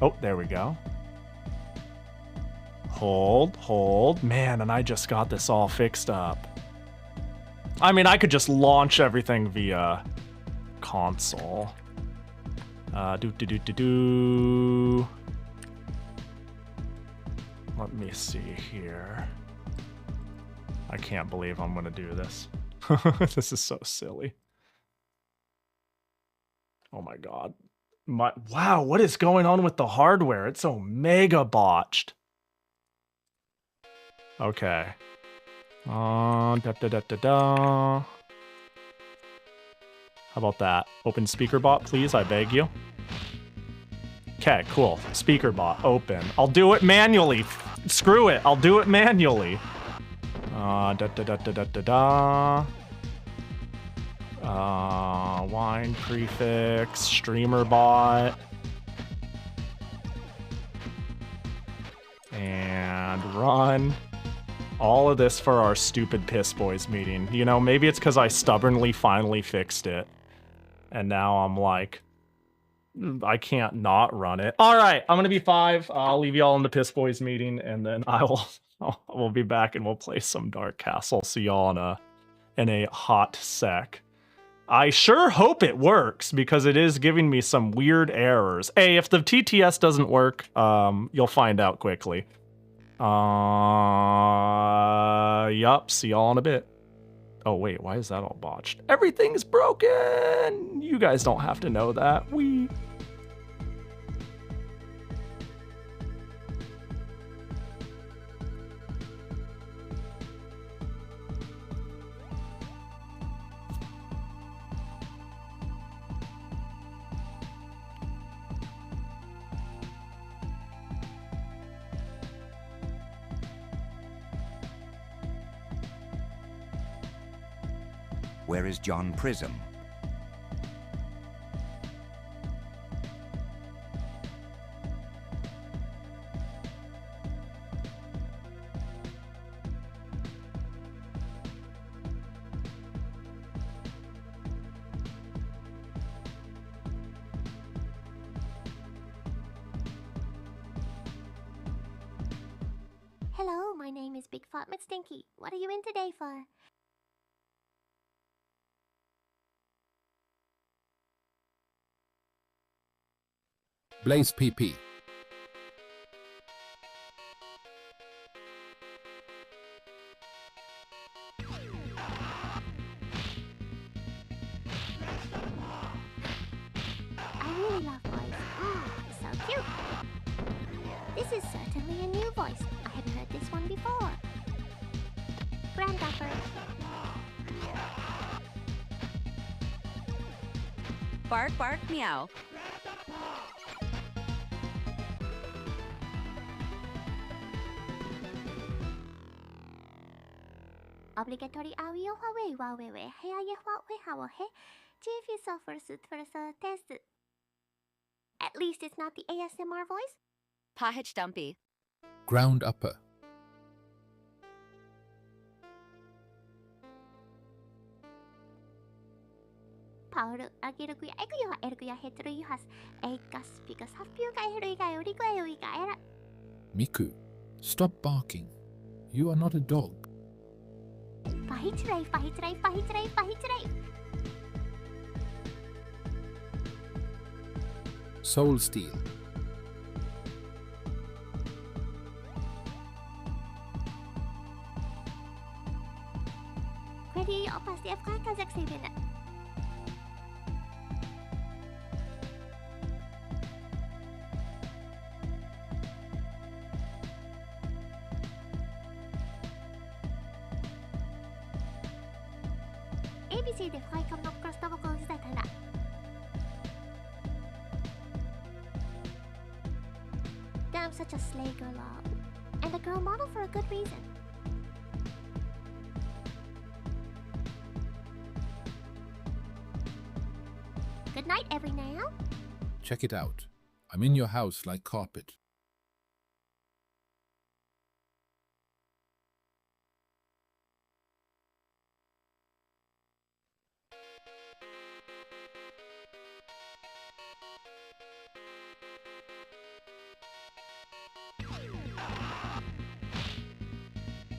Oh, there we go. Hold. Man, and I just got this all fixed up. I mean, I could just launch everything via console. Let me see here. I can't believe I'm gonna do this. This is so silly. Oh my god. Wow, what is going on with the hardware? It's so mega botched. Okay. How about that? Open speaker bot, please, I beg you. Okay, cool. Speaker bot, open. I'll do it manually. Screw it, I'll do it manually. Wine prefix, streamer bot. And run. All of this for our stupid Piss Boys meeting. You know, maybe it's because I stubbornly finally fixed it. And now I'm like, I can't not run it. All right, I'm going to be 5. I'll leave y'all in the Piss Boys meeting, and then we'll be back and we'll play some Dark Castle. See y'all in a hot sec. I sure hope it works, because it is giving me some weird errors. Hey, if the TTS doesn't work, you'll find out quickly. Yup, see y'all in a bit. Oh wait, why is that all botched? Everything's broken! You guys don't have to know that. Where is John Prism? Hello, my name is Big Fat McStinky. What are you in today for? Blaze PP. I really love boys. So cute. This is certainly a new voice. I hadn't heard this one before. Grandupper. Bark, bark, meow. Obligatory audio Huawei Huawei Heaye Huawei Hawahe Chief suffers first test. At least it's not the ASMR voice. Pahi Dumpy. Ground upper. Power Agiruya Eguya Erguya Hetruyas Egas because Hapuka Eriga Eriga Era. Miku, stop barking. You are not a dog. Pahi Rig. Soul Steel. Ready, pasti FK kazak sevene. ABC でファイカムのクロスタバコ時代から。Damn, such a slay girl, and a girl model for a good reason. Good night, every now. Check it out. I'm in your house like carpet.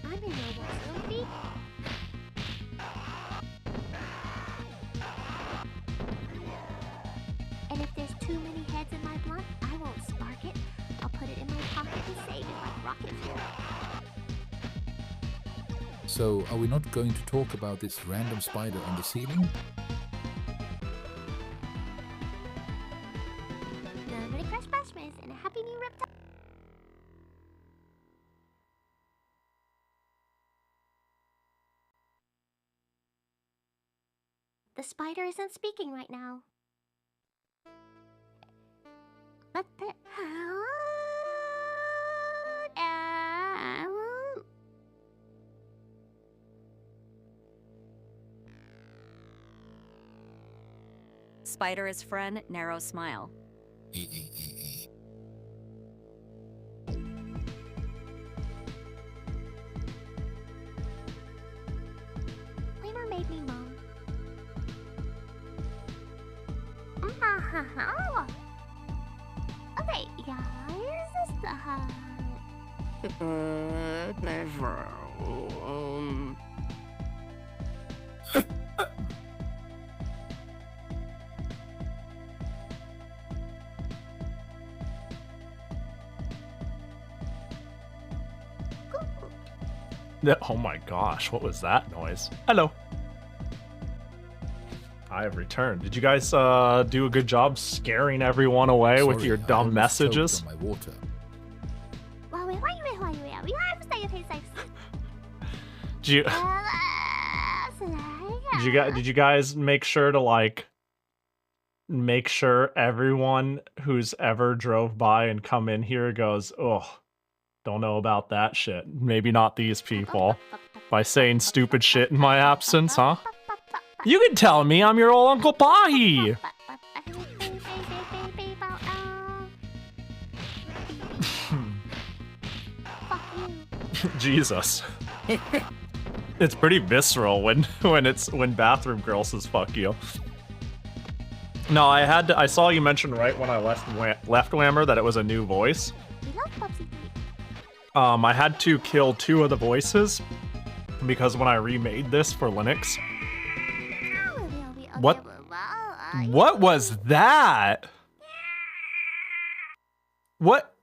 I'm in your Sophie. And if there's too many heads in my blunt, I won't spark it. I'll put it in my pocket and save it like rocket fuel. So, are we not going to talk about this random spider on the ceiling? Merry Christmas and a happy new reptile. The spider isn't speaking right now. But the Spider is friend, narrow smile. Flamer made me moan. Okay, guys, this is Never. Oh my gosh, what was that noise? Hello. I have returned. Did you guys do a good job scaring everyone away with Sorry, your I dumb almost messages? choked on my water. Did you guys make sure to like make sure everyone who's ever drove by and come in here goes, oh, don't know about that shit. Maybe not these people. By saying stupid shit in my absence, huh? You can tell me I'm your old Uncle Pahi. Jesus. It's pretty visceral when bathroom girl says fuck you. No, I saw you mention right when I left Whammer that it was a new voice. I had to kill 2 of the voices because when I remade this for Linux. What was that? What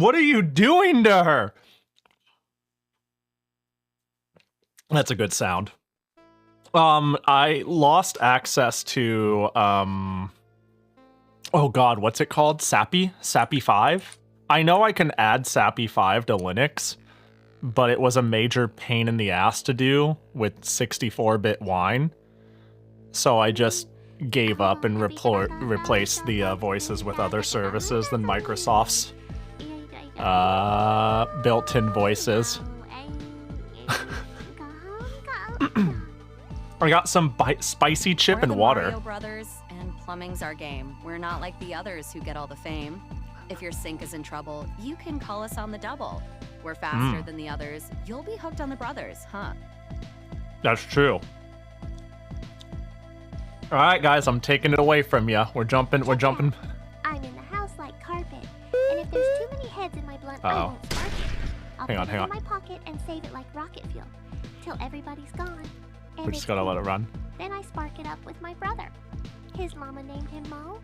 are you doing to her? That's a good sound. I lost access to oh god, what's it called? Sappy 5? I know I can add Sappy 5 to Linux, but it was a major pain in the ass to do with 64-bit wine. So I just gave up and replaced the voices with other services than Microsoft's built-in voices. I got some spicy chip We're and the water. Mario Brothers, and plumbing's our game. We're not like the others who get all the fame. If your sink is in trouble, you can call us on the double. We're faster than the others. You'll be hooked on the brothers, huh? That's true. All right, guys, I'm taking it away from you. We're jumping. I'm in the house like carpet, and if there's too many heads in my blunt, I won't spark it. I'll put it in my pocket and save it like rocket fuel till everybody's gone. And We just gotta let it run. Then I spark it up with my brother. His mama named him Mo,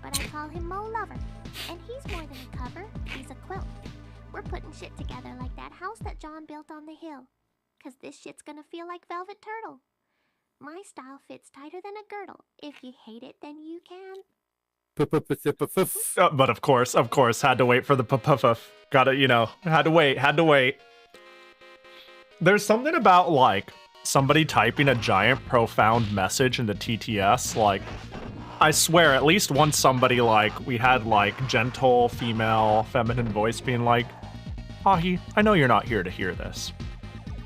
but I call him Mo Lover. And he's more than a cover, he's a quilt. We're putting shit together like that house that John built on the hill. Cause this shit's gonna feel like Velvet Turtle. My style fits tighter than a girdle. If you hate it, then you can. But of course, had to wait for the puff. Gotta, had to wait. There's something about, like, somebody typing a giant, profound message into TTS, like, I swear, at least once somebody, like, we had, like, gentle, female, feminine voice being like, Pahi, I know you're not here to hear this,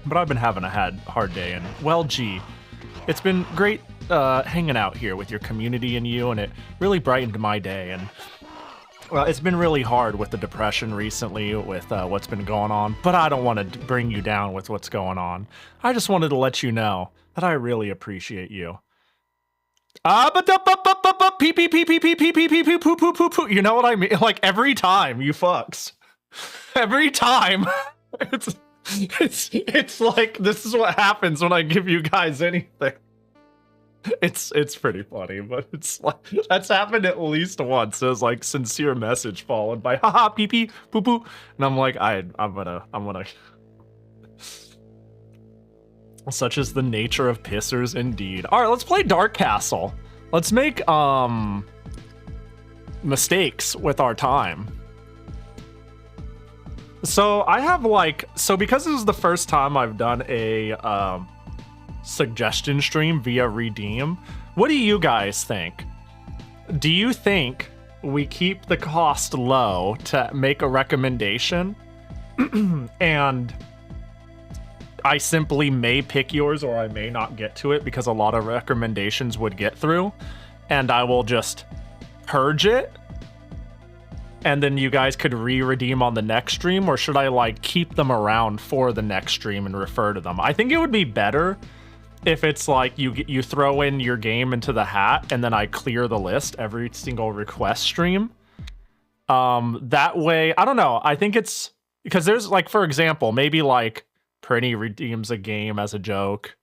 but I've been having a hard day, and, well, gee, it's been great hanging out here with your community and you, and it really brightened my day, and, well, it's been really hard with the depression recently, with what's been going on, but I don't want to bring you down with what's going on. I just wanted to let you know that I really appreciate you. You know what I mean? Like, every time, you fucks. Every time. It's like, this is what happens when I give you guys anything. It's pretty funny, but it's like, that's happened at least once. There's like sincere message followed by haha pee pee poo poo, and I'm like, I'm gonna such is the nature of pissers indeed. All right, let's play Dark Castle. Let's make mistakes with our time. So I have because this is the first time I've done a suggestion stream via Redeem, what do you guys think? Do you think we keep the cost low to make a recommendation and I simply may pick yours or I may not get to it because a lot of recommendations would get through, and I will just purge it and then you guys could re-redeem on the next stream? Or should I like keep them around for the next stream and refer to them? I think it would be better if it's like you throw in your game into the hat and then I clear the list every single request stream. That way, I don't know. I think it's because there's like, for example, maybe like Prinny redeems a game as a joke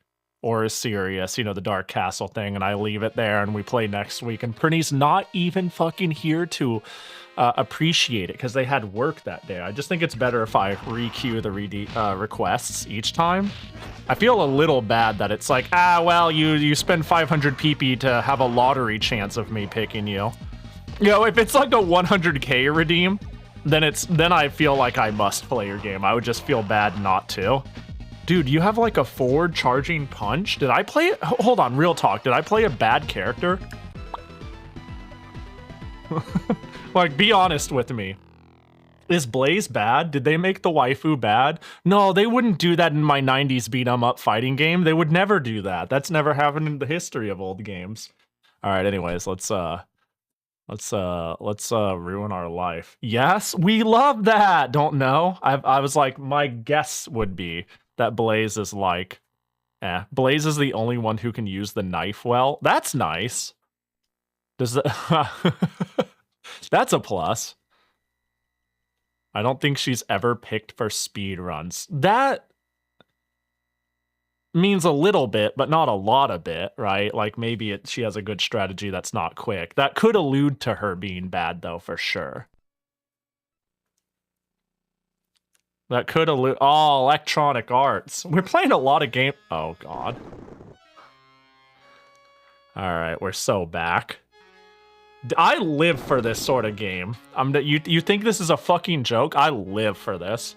or is serious, the Dark Castle thing, and I leave it there and we play next week, and Prinny's not even fucking here to appreciate it because they had work that day. I just think it's better if I re-queue the requests each time. I feel a little bad that it's like, well, you spend 500 PP to have a lottery chance of me picking you. If it's like a 100k redeem, then I feel like I must play your game. I would just feel bad not to. Dude, you have like a forward charging punch? Did I play it? Hold on, real talk. Did I play a bad character? Like, be honest with me. Is Blaze bad? Did they make the waifu bad? No, they wouldn't do that in my 90s beat-em-up fighting game. They would never do that. That's never happened in the history of old games. All right, anyways, let's ruin our life. Yes, we love that. Don't know. I was like, my guess would be that Blaze is like, Blaze is the only one who can use the knife well. That's nice. Does that? That's a plus. I don't think she's ever picked for speed runs. That means a little bit, but not a lot of it, right? Like maybe she has a good strategy that's not quick. That could allude to her being bad, though, for sure. That could allude. Oh, Electronic Arts. We're playing a lot of game. Oh, God. All right, we're so back. I live for this sort of game. You think this is a fucking joke? I live for this.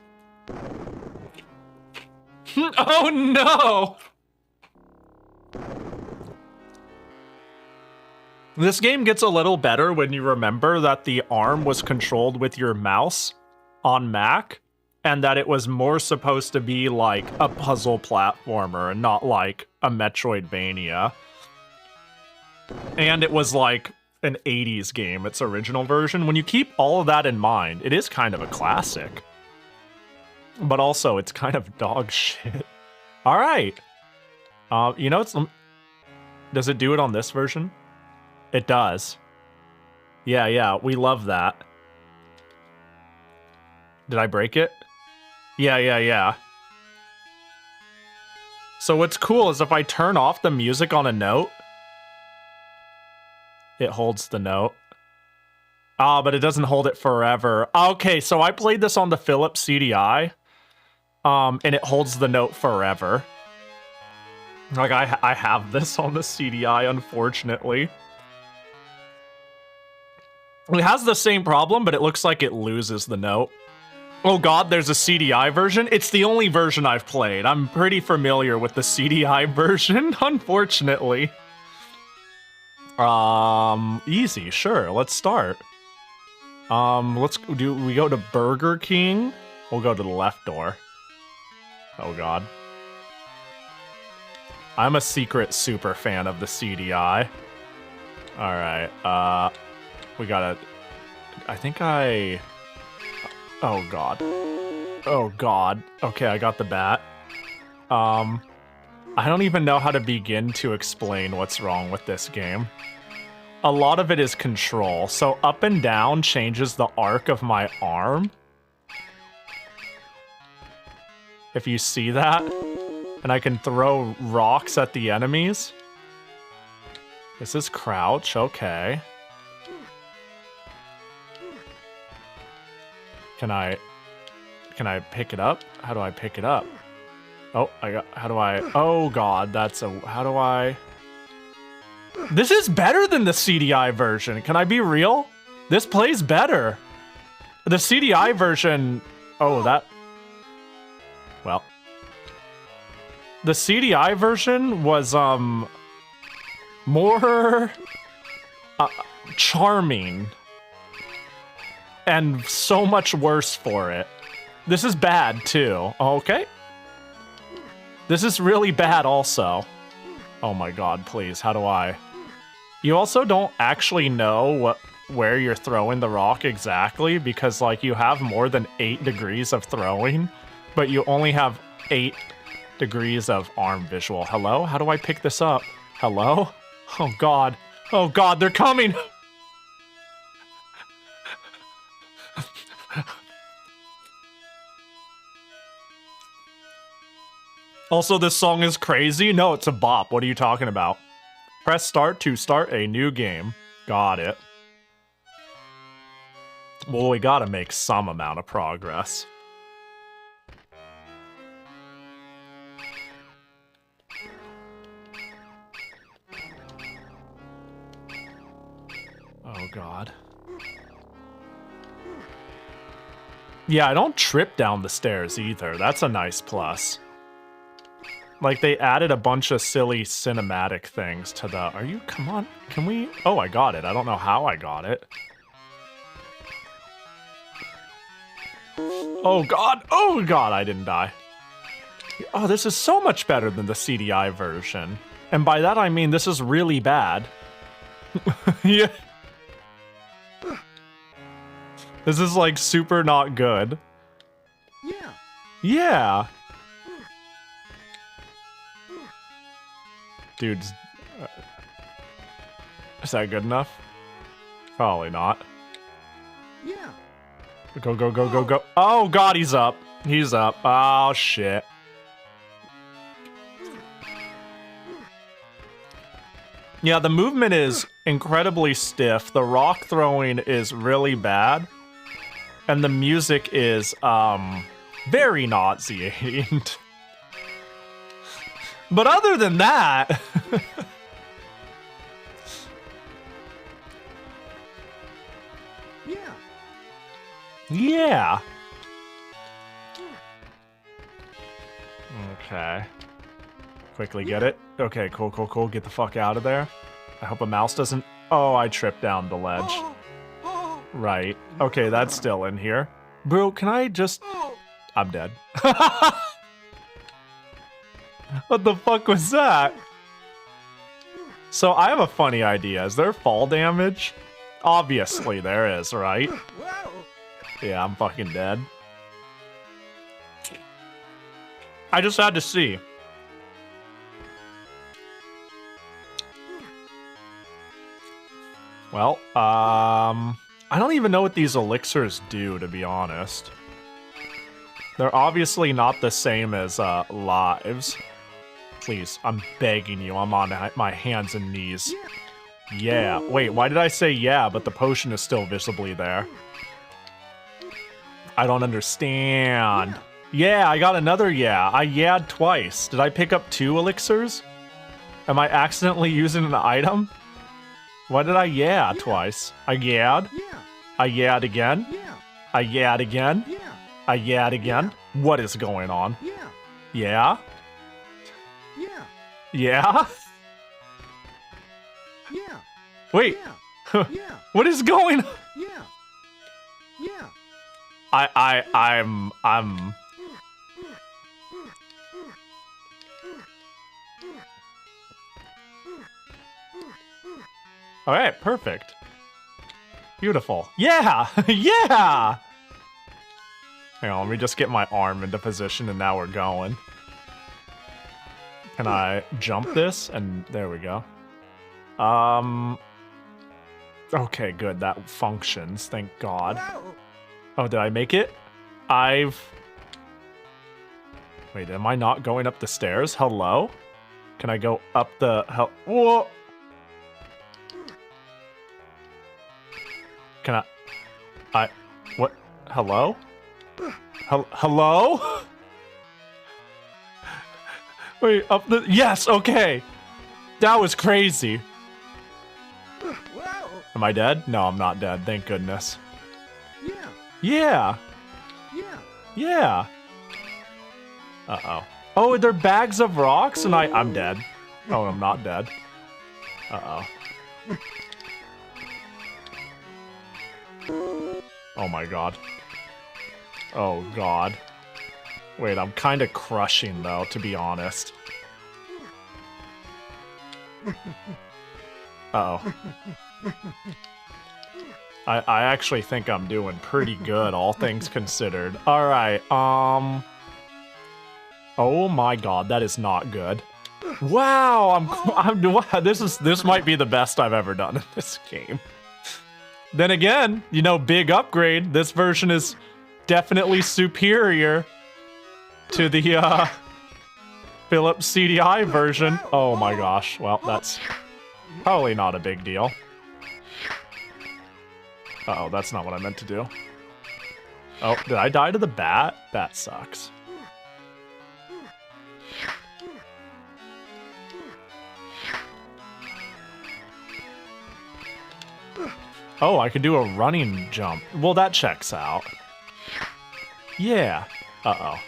Oh no! This game gets a little better when you remember that the arm was controlled with your mouse on Mac, and that it was more supposed to be like a puzzle platformer and not like a Metroidvania. And it was like an 80s game, its original version. When you keep all of that in mind, it is kind of a classic. But also, it's kind of dog shit. All right. Does it do it on this version? It does. Yeah, we love that. Did I break it? Yeah. So what's cool is if I turn off the music on a note, it holds the note. Ah, but it doesn't hold it forever. Okay, so I played this on the Philips CDI. And it holds the note forever. Like, I have this on the CDI, unfortunately. It has the same problem, but it looks like it loses the note. Oh god, there's a CDI version? It's the only version I've played. I'm pretty familiar with the CDI version, unfortunately. Easy, sure, let's start. We go to Burger King? We'll go to the left door. Oh god. I'm a secret super fan of the CDI. Alright, we gotta... Oh god. Oh god. Okay, I got the bat. I don't even know how to begin to explain what's wrong with this game. A lot of it is control. So up and down changes the arc of my arm. If you see that. And I can throw rocks at the enemies. This is crouch, okay. Can I pick it up? How do I pick it up? Oh, oh god, how do I... This is better than the CDI version. Can I be real? This plays better. The CDI version, well. The CDI version was, more charming. And so much worse for it. This is bad, too. Okay. This is really bad, also. Oh my god, please, how do I... You also don't actually know where you're throwing the rock exactly, because, like, you have more than 8 degrees of throwing, but you only have 8 degrees of arm visual. Hello? How do I pick this up? Hello? Oh god. Oh god, they're coming! Also, this song is crazy? No, it's a bop. What are you talking about? Press start to start a new game. Got it. Well, we gotta make some amount of progress. Oh, God. Yeah, I don't trip down the stairs either. That's a nice plus. Like, they added a bunch of silly cinematic things to the... Are you... Come on. Can we... Oh, I got it. I don't know how I got it. Oh, God. Oh, God. I didn't die. Oh, this is so much better than the CDI version. And by that, I mean this is really bad. Yeah. This is, like, super not good. Yeah. Yeah. Dude, is that good enough? Probably not. Yeah. Go, go, go, go, go. Oh, God, he's up. He's up. Oh, shit. Yeah, the movement is incredibly stiff. The rock throwing is really bad. And the music is, very nauseating. But other than that... Yeah. Yeah. Okay. Quickly get it. Okay, cool, cool, cool. Get the fuck out of there. I hope a mouse doesn't... Oh, I tripped down the ledge. Right. Okay, that's still in here. Bro, can I just... I'm dead. What the fuck was that? So I have a funny idea. Is there fall damage? Obviously there is, right? Yeah, I'm fucking dead. I just had to see. Well, I don't even know what these elixirs do, to be honest. They're obviously not the same as lives. Please, I'm begging you. I'm on my hands and knees. Yeah. Wait, why did I say yeah, but the potion is still visibly there? I don't understand. Yeah, I got another yeah. I yahed twice. Did I pick up 2 elixirs? Am I accidentally using an item? Why did I yeah twice? I yahed. I yahed again. I yahed again. I yahed again. What is going on? Yeah? Yeah? Wait. What is going on? I'm all right, perfect. Beautiful. Yeah! Yeah! Hang on, let me just get my arm into position and now we're going. Can I jump this? And there we go. Okay, good. That functions. Thank God. Oh, did I make it? Wait, am I not going up the stairs? Hello? Can I go up the... Whoa! Can I... What? Hello? Hello? Wait, up the... Yes, okay! That was crazy. Am I dead? No, I'm not dead. Thank goodness. Yeah. Yeah. Uh-oh. Oh, they're bags of rocks? And I'm dead. Oh, I'm not dead. Uh-oh. Oh my god. Oh god. Wait, I'm kind of crushing though, to be honest. Uh-oh. I actually think I'm doing pretty good, all things considered. Alright, oh my god, that is not good. Wow, this might be the best I've ever done in this game. Then again, you know, big upgrade. This version is definitely superior to the Philips CDI version. Oh my gosh, well, that's probably not a big deal. Uh-oh, that's not what I meant to do. Oh, did I die to the bat? That sucks. Oh, I can do a running jump. Well, that checks out. Yeah. Uh-oh.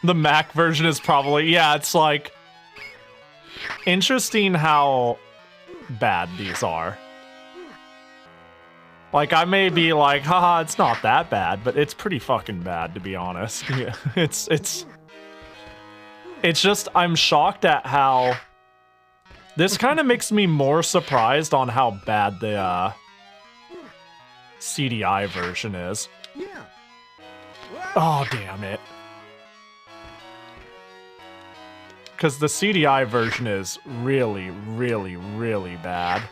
The Mac version is probably... Yeah, it's like... Interesting how bad these are. Like, I may be like, haha, it's not that bad, but it's pretty fucking bad, to be honest. Yeah, it's just, I'm shocked at how... This kind of makes me more surprised on how bad the CDI version is. Oh, damn it. Because the CDI version is really, really, really bad.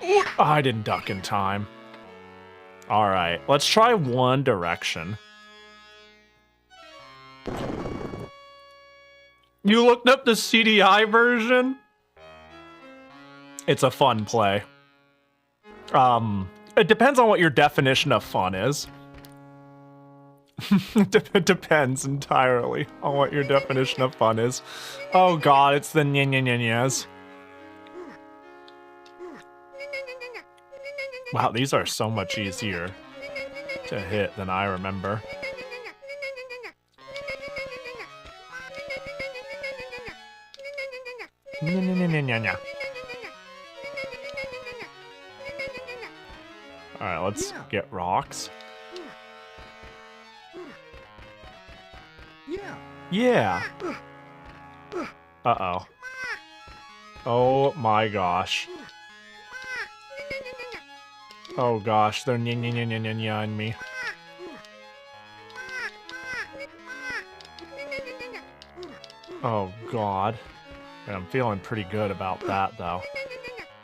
Oh, I didn't duck in time. Alright, let's try One Direction. You looked up the CDI version? It's a fun play. It depends on what your definition of fun is. It depends entirely on what your definition of fun is. Oh god, it's the nya-nya-nya-nyas. Wow, these are so much easier to hit than I remember. Nya-nya-nya-nya-nya. Alright, let's get rocks. Yeah. Uh-oh. Oh my gosh. Oh gosh, they're nya-nya-nya-nya-nya-nya-ing me. Oh god. I'm feeling pretty good about that, though.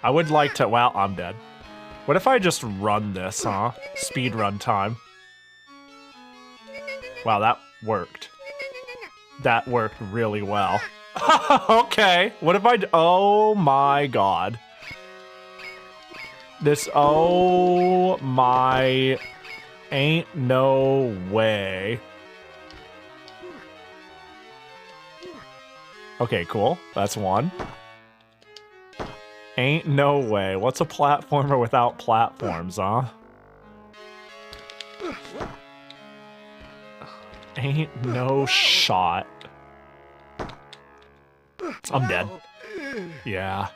I would like to... Well, I'm dead. What if I just run this, huh? Speed run time. Wow, that worked. That worked really well. Okay, what if I... Oh my god. This... Oh my... Ain't no way. Okay, cool. That's one. Ain't no way. What's a platformer without platforms, huh? Ain't no shot. I'm dead. Yeah.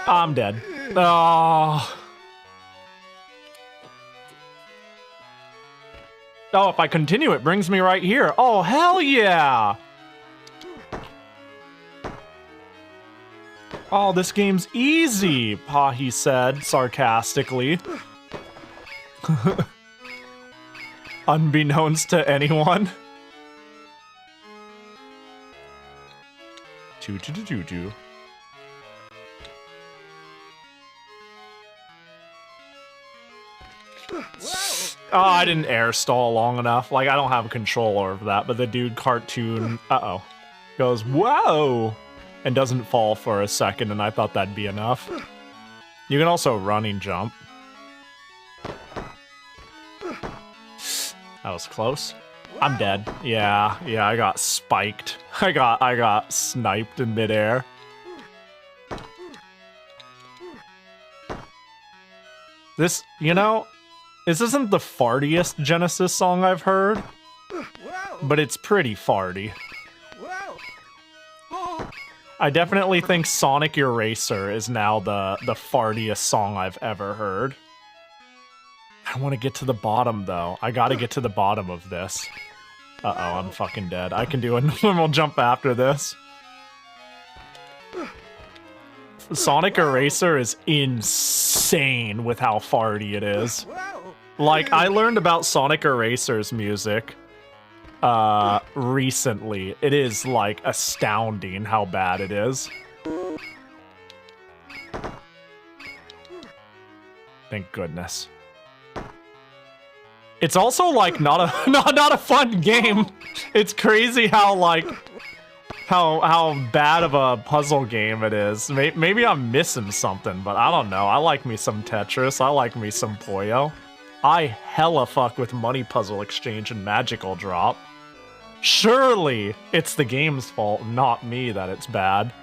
I'm dead. Oh. Oh, if I continue, it brings me right here. Oh, hell yeah! Oh, this game's easy, Pahi said, sarcastically. Unbeknownst to anyone. Choo-choo-choo-choo-choo. Oh, I didn't air stall long enough. Like, I don't have control over that, but the dude cartoon, goes, whoa! And doesn't fall for a second, and I thought that'd be enough. You can also running jump. That was close. I'm dead. Yeah, I got spiked. I got sniped in midair. This, you know, this isn't the fartiest Genesis song I've heard, but it's pretty farty. I definitely think Sonic Eraser is now the fartiest song I've ever heard. I want to get to the bottom, though. I gotta get to the bottom of this. Uh-oh, I'm fucking dead. I can do a normal jump after this. Sonic Eraser is insane with how farty it is. Like, I learned about Sonic Eraser's music recently. It is, like, astounding how bad it is. Thank goodness. It's also, like, not a fun game. It's crazy how, like, how bad of a puzzle game it is. Maybe I'm missing something, but I don't know. I like me some Tetris. I like me some Puyo. I hella fuck with Money Puzzle Exchange and Magical Drop. Surely it's the game's fault, not me, that it's bad.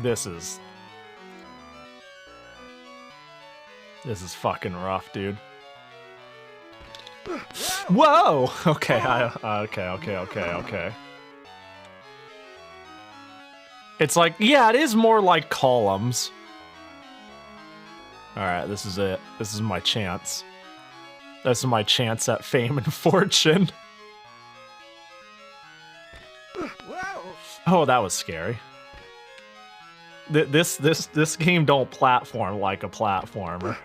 This is fucking rough, dude. Whoa! Okay, okay. It's like, yeah, it is more like columns. Alright, this is it. This is my chance. This is my chance at fame and fortune. Oh, that was scary. This game don't platform like a platformer.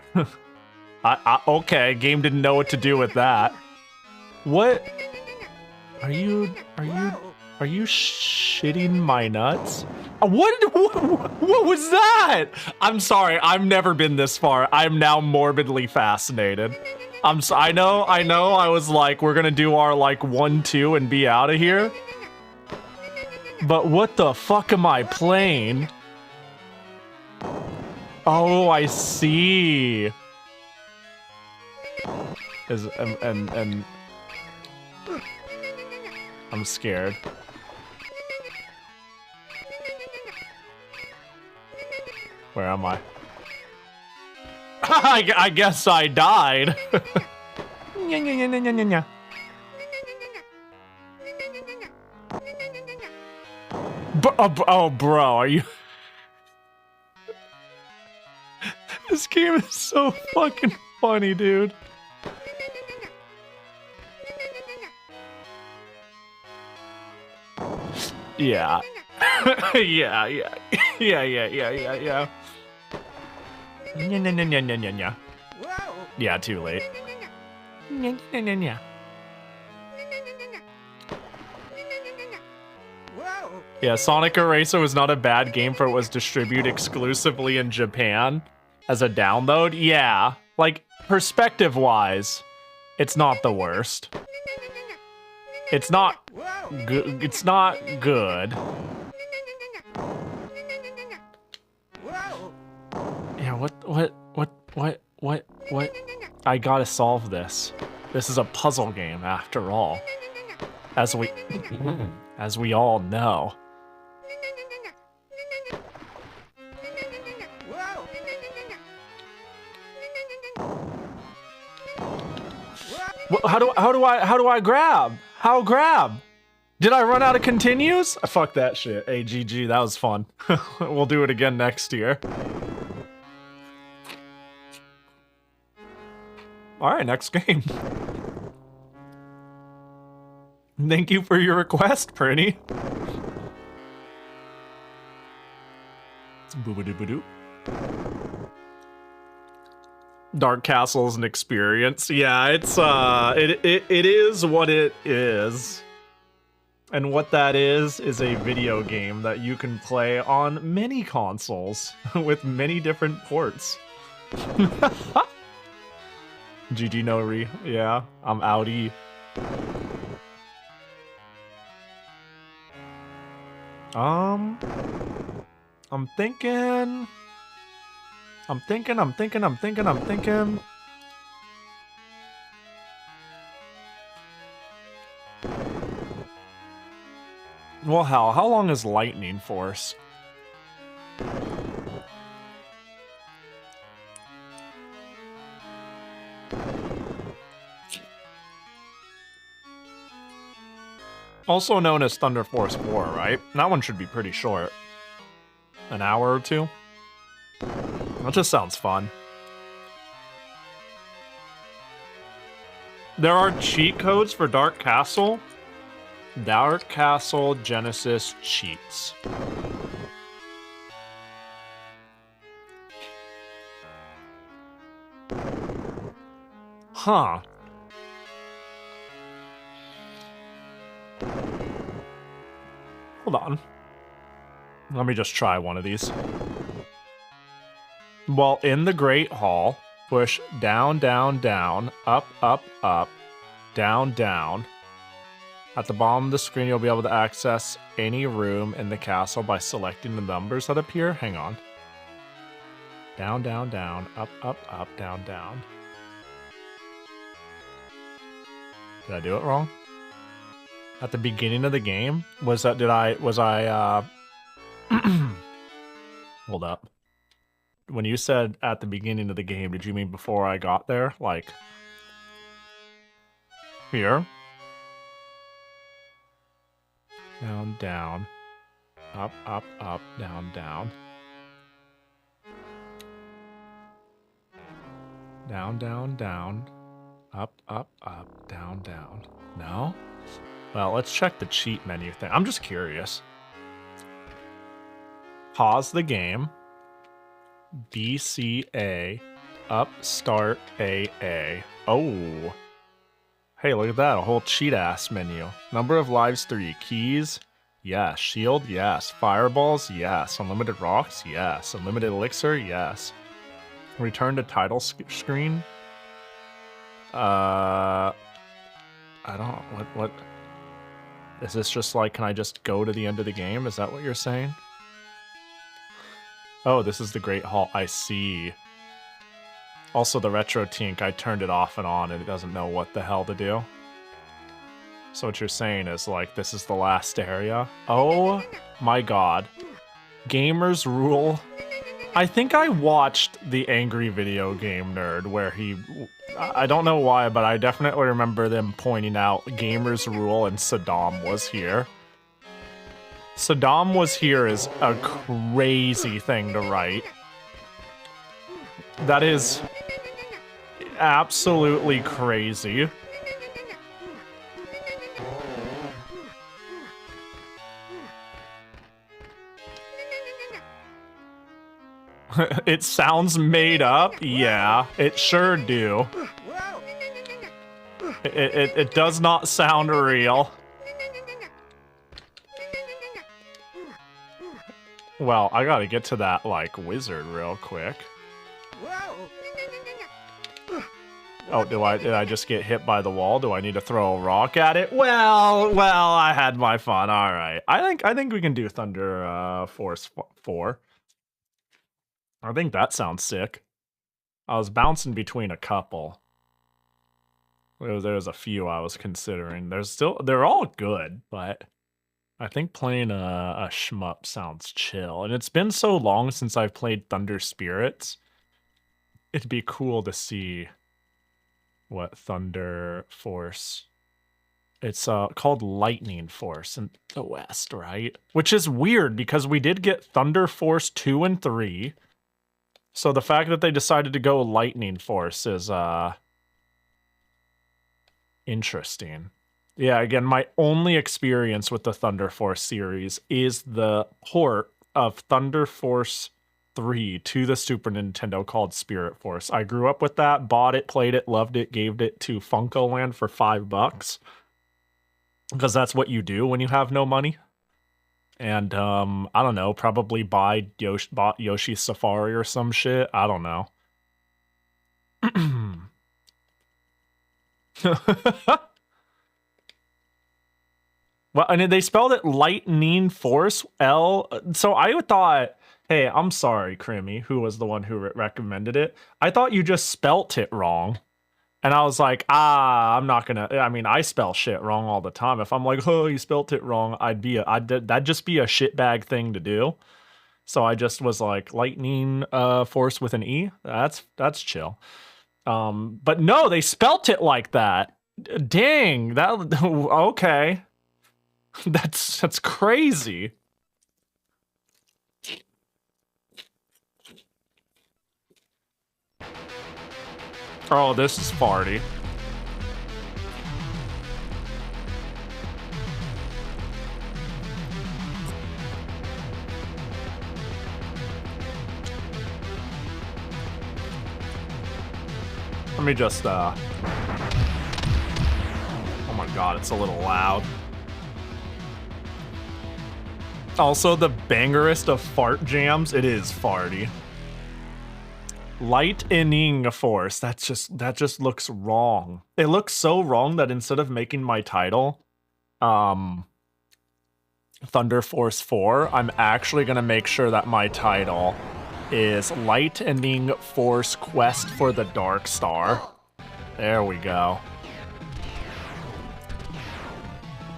Okay, game didn't know what to do with that. What? Are you shitting my nuts? What was that? I'm sorry, I've never been this far. I'm now morbidly fascinated. I know, I was like, we're gonna do our, like, 1-2 and be out of here. But what the fuck am I playing? Oh, I see. And I'm scared. Where am I? I guess I died. Oh, bro, are you... This game is so fucking funny, dude. Yeah. Yeah. Yeah, too late. Yeah, Sonic Eraser was not a bad game for it was distributed exclusively in Japan as a download. Yeah, like perspective-wise, it's not the worst. It's not good. It's not good. Yeah, what? I gotta solve this. This is a puzzle game after all. As we all know. How do I grab? How grab? Did I run out of continues? Fuck that shit. Hey, GG, that was fun. We'll do it again next year. Alright, next game. Thank you for your request, Pretty. Boo-ba-doo-ba-doo. Dark Castle is an experience. Yeah, it's it is what it is. And what that is a video game that you can play on many consoles with many different ports. GG Nori. Yeah, I'm outie. I'm thinking. Well, hell, how long is Lightning Force? Also known as Thunder Force 4, right? That one should be pretty short. An hour or two? That just sounds fun. There are cheat codes for Dark Castle. Dark Castle Genesis cheats. Huh. Hold on. Let me just try one of these. While in the Great Hall, push down, down, down, up, up, up, down, down. At the bottom of the screen, you'll be able to access any room in the castle by selecting the numbers that appear. Hang on. Down, down, down, up, up, up, down, down. Did I do it wrong? At the beginning of the game? Was I hold up. When you said at the beginning of the game, did you mean before I got there? Like here? Down, down. Up, up, up, down, down. Down, down, down. Up, up, up, down, down. No? Well, let's check the cheat menu thing. I'm just curious. Pause the game. BCA. Up, start, AA. Oh. Hey, look at that. A whole cheat-ass menu. Number of lives 3. Keys? Yes. Shield? Yes. Fireballs? Yes. Unlimited rocks? Yes. Unlimited elixir? Yes. Return to title screen? I don't... What... Is this just like, can I just go to the end of the game? Is that what you're saying? Oh, this is the Great Hall. I see. Also, the Retro Tink, I turned it off and on and it doesn't know what the hell to do. So what you're saying is, like, this is the last area? Oh my god. Gamers rule. I think I watched the Angry Video Game Nerd where he... I don't know why, but I definitely remember them pointing out Gamers Rule and Saddam was here. Saddam was here is a crazy thing to write. That is absolutely crazy. It sounds made up. Yeah, it sure do. It does not sound real. Well, I gotta get to that, like, wizard real quick. Oh, did I just get hit by the wall? Do I need to throw a rock at it? Well, I had my fun. All right. I think we can do Thunder Force 4. I think that sounds sick. I was bouncing between a couple. There's a few I was considering. They're all good, but I think playing a shmup sounds chill. And it's been so long since I've played Thunder Spirits. It'd be cool to see what Thunder Force. It's called Lightning Force in the West, right? Which is weird because we did get Thunder Force 2 and 3. So the fact that they decided to go Lightning Force is interesting. Yeah, again, my only experience with the Thunder Force series is the port of Thunder Force 3 to the Super Nintendo called Spirit Force. I grew up with that, bought it, played it, loved it, gave it to Funko-Land for $5 because that's what you do when you have no money. And I don't know, probably bought Yoshi's Safari or some shit. I don't know. Well, and they spelled it Lightning Force L. So I thought, hey, I'm sorry, Crimmy, who was the one who recommended it. I thought you just spelt it wrong. And I was like, I'm not gonna. I mean, I spell shit wrong all the time. If I'm like, oh, you spelt it wrong, that'd just be a shitbag thing to do. So I just was like, Lightning Force with an E. That's chill. But no, they spelt it like that. Dang, that okay. That's crazy. Oh, this is farty. Let me just, oh my god, it's a little loud. Also, the bangerest of fart jams, it is farty. Lightning Force, that just looks wrong. It looks so wrong that instead of making my title, Thunder Force 4, I'm actually gonna make sure that my title is Lightning Force Quest for the Dark Star. There we go.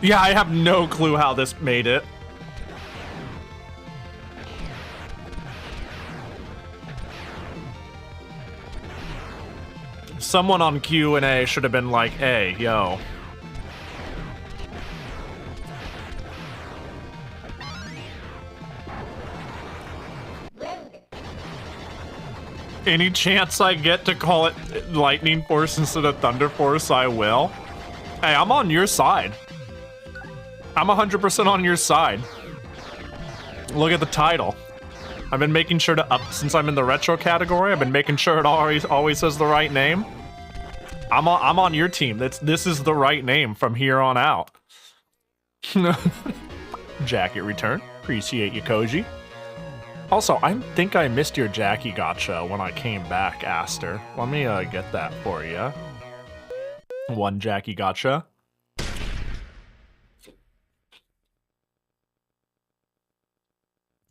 Yeah, I have no clue how this made it. Someone on Q&A should have been like, hey, yo. Any chance I get to call it Lightning Force instead of Thunder Force, I will. Hey, I'm on your side. I'm 100% on your side. Look at the title. I've been making sure to since I'm in the retro category, I've been making sure it always says the right name. I'm on your team. This is the right name from here on out. Jacket return. Appreciate you, Koji. Also, I think I missed your Jackie Gotcha when I came back, Aster. Let me get that for you. One Jackie Gotcha.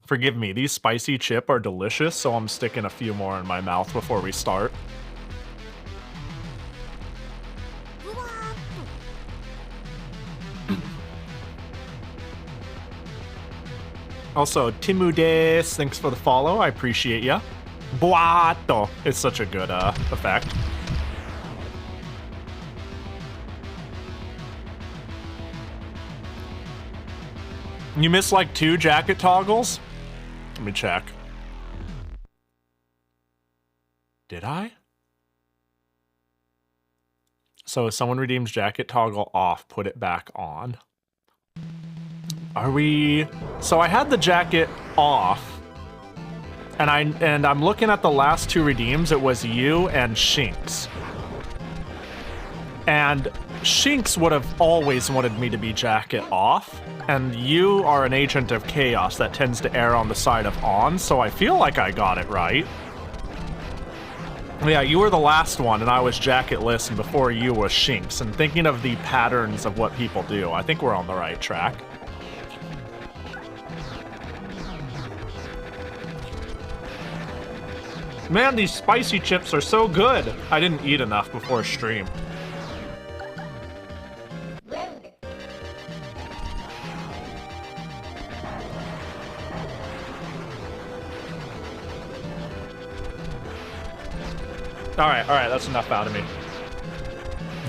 Forgive me, these spicy chip are delicious, so I'm sticking a few more in my mouth before we start. Also, Timudes, thanks for the follow. I appreciate ya. Boato. It's such a good effect. You missed like 2 jacket toggles? Let me check. Did I? So if someone redeems jacket toggle off, put it back on. Are we... So I had the jacket off, and I'm looking at the last 2 redeems. It was you and Shinx. And Shinx would have always wanted me to be jacket off, and you are an agent of chaos that tends to err on the side of on, so I feel like I got it right. Yeah, you were the last one, and I was jacketless, and before you was Shinx. And thinking of the patterns of what people do, I think we're on the right track. Man, these spicy chips are so good! I didn't eat enough before stream. Alright, that's enough out of me.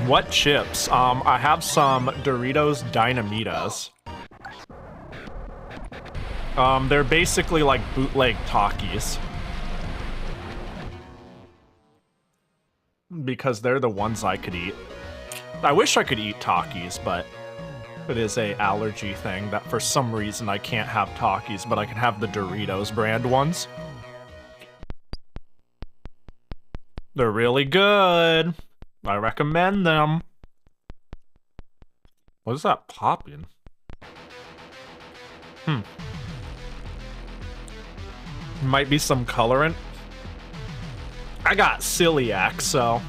What chips? I have some Doritos Dynamitas. They're basically like bootleg Takis. Because they're the ones I could eat. I wish I could eat Takis, but it is a allergy thing that for some reason I can't have Takis, but I can have the Doritos brand ones. They're really good. I recommend them. What is that popping? Might be some colorant. I got celiac, so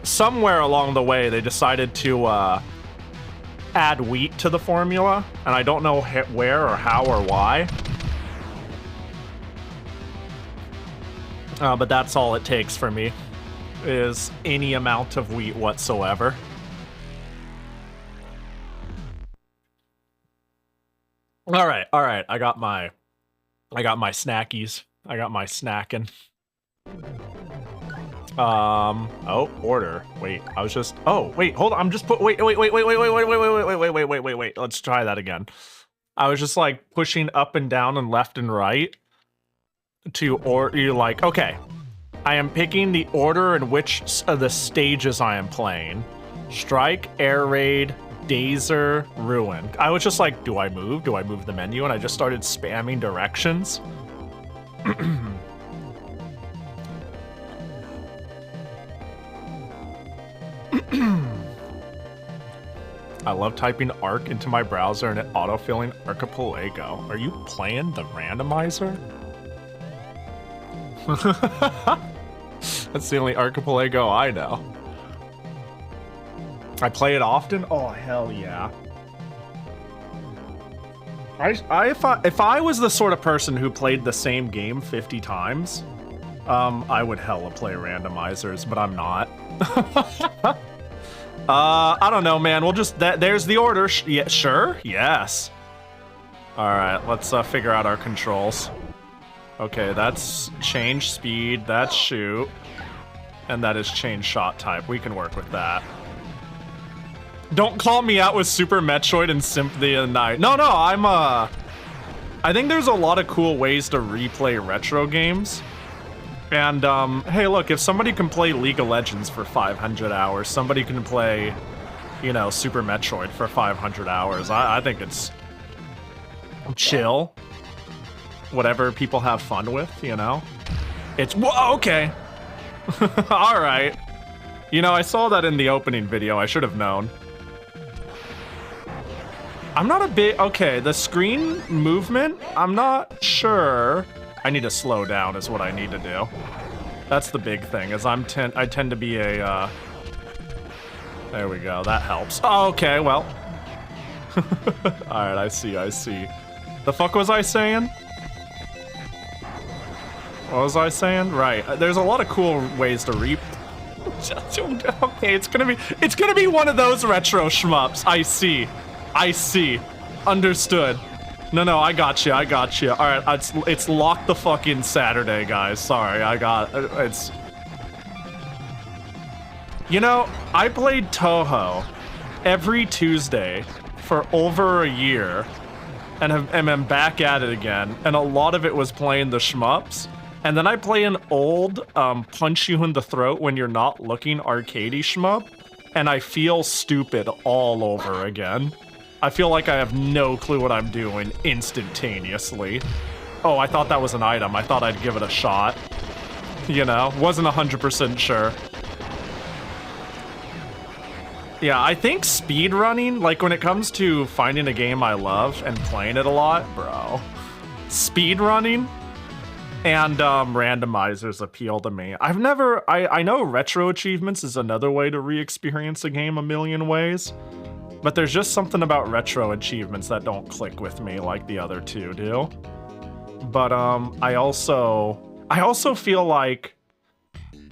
somewhere along the way they decided to add wheat to the formula, and I don't know where or how or why. But that's all it takes for me, is any amount of wheat whatsoever. All right. I got my snackies. I got my snacking. Oh, order. Wait, I was just. Oh, wait, hold on. I'm just wait. Let's try that again. I was just like pushing up and down and left and right. You're like, okay, I am picking the order in which of the stages I am playing. Strike, Air Raid, Dazer, Ruin. I was just like, do I move? Do I move the menu? And I just started spamming directions. I love typing ARC into my browser and it autofilling Archipelago. Are you playing the randomizer? That's the only Archipelago I know. I play it often? Oh, hell yeah. If I was the sort of person who played the same game 50 times, I would hella play randomizers, but I'm not. I don't know, man. We'll just... there's the order. Yeah, sure? Yes. Alright, let's figure out our controls. Okay, that's change speed, that's shoot, and that is change shot type. We can work with that. Don't call me out with Super Metroid and Symphony of the Night. No, I think there's a lot of cool ways to replay retro games. And, hey, look, if somebody can play League of Legends for 500 hours, somebody can play, you know, Super Metroid for 500 hours. I think it's chill. Whatever people have fun with, you know? It's... Whoa, okay. Alright. You know, I saw that in the opening video. I should have known. I'm not a bit... Okay, the screen movement, I'm not sure. I need to slow down is what I need to do. That's the big thing, is I tend to be a... There we go, that helps. Oh, okay, well. Alright, I see. The fuck was I saying? What was I saying? Right. There's a lot of cool ways to reap. Okay, it's gonna be one of those retro shmups. I see. Understood. No, I got you. All right, it's lock the fucking Saturday, guys. Sorry, it's. You know, I played Toho every Tuesday for over a year, and am back at it again. And a lot of it was playing the shmups. And then I play an old punch you in the throat when you're not looking arcadey shmup, and I feel stupid all over again. I feel like I have no clue what I'm doing instantaneously. Oh, I thought that was an item. I thought I'd give it a shot. You know, wasn't 100% sure. Yeah, I think speedrunning, like when it comes to finding a game I love and playing it a lot, bro, speedrunning and randomizers appeal to me. I know retro achievements is another way to re-experience a game a million ways, but there's just something about retro achievements that don't click with me like the other two do. But I also feel like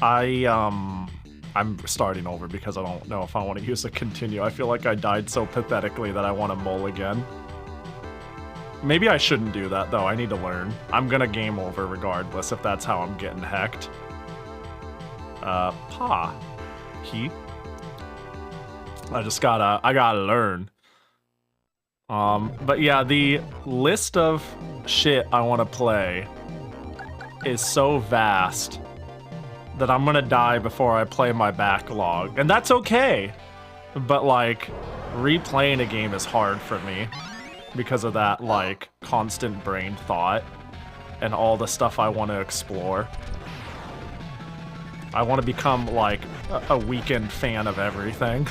I'm starting over because I don't know if I want to use a continue. I feel like I died so pathetically that I want to mull-again. Maybe I shouldn't do that, though. I need to learn. I'm gonna game over regardless if that's how I'm getting hecked. Pahi. I gotta learn. But yeah, the list of shit I want to play is so vast that I'm gonna die before I play my backlog. And that's okay. But like, replaying a game is hard for me because of that like constant brain thought and all the stuff I want to explore. I want to become like a weekend fan of everything.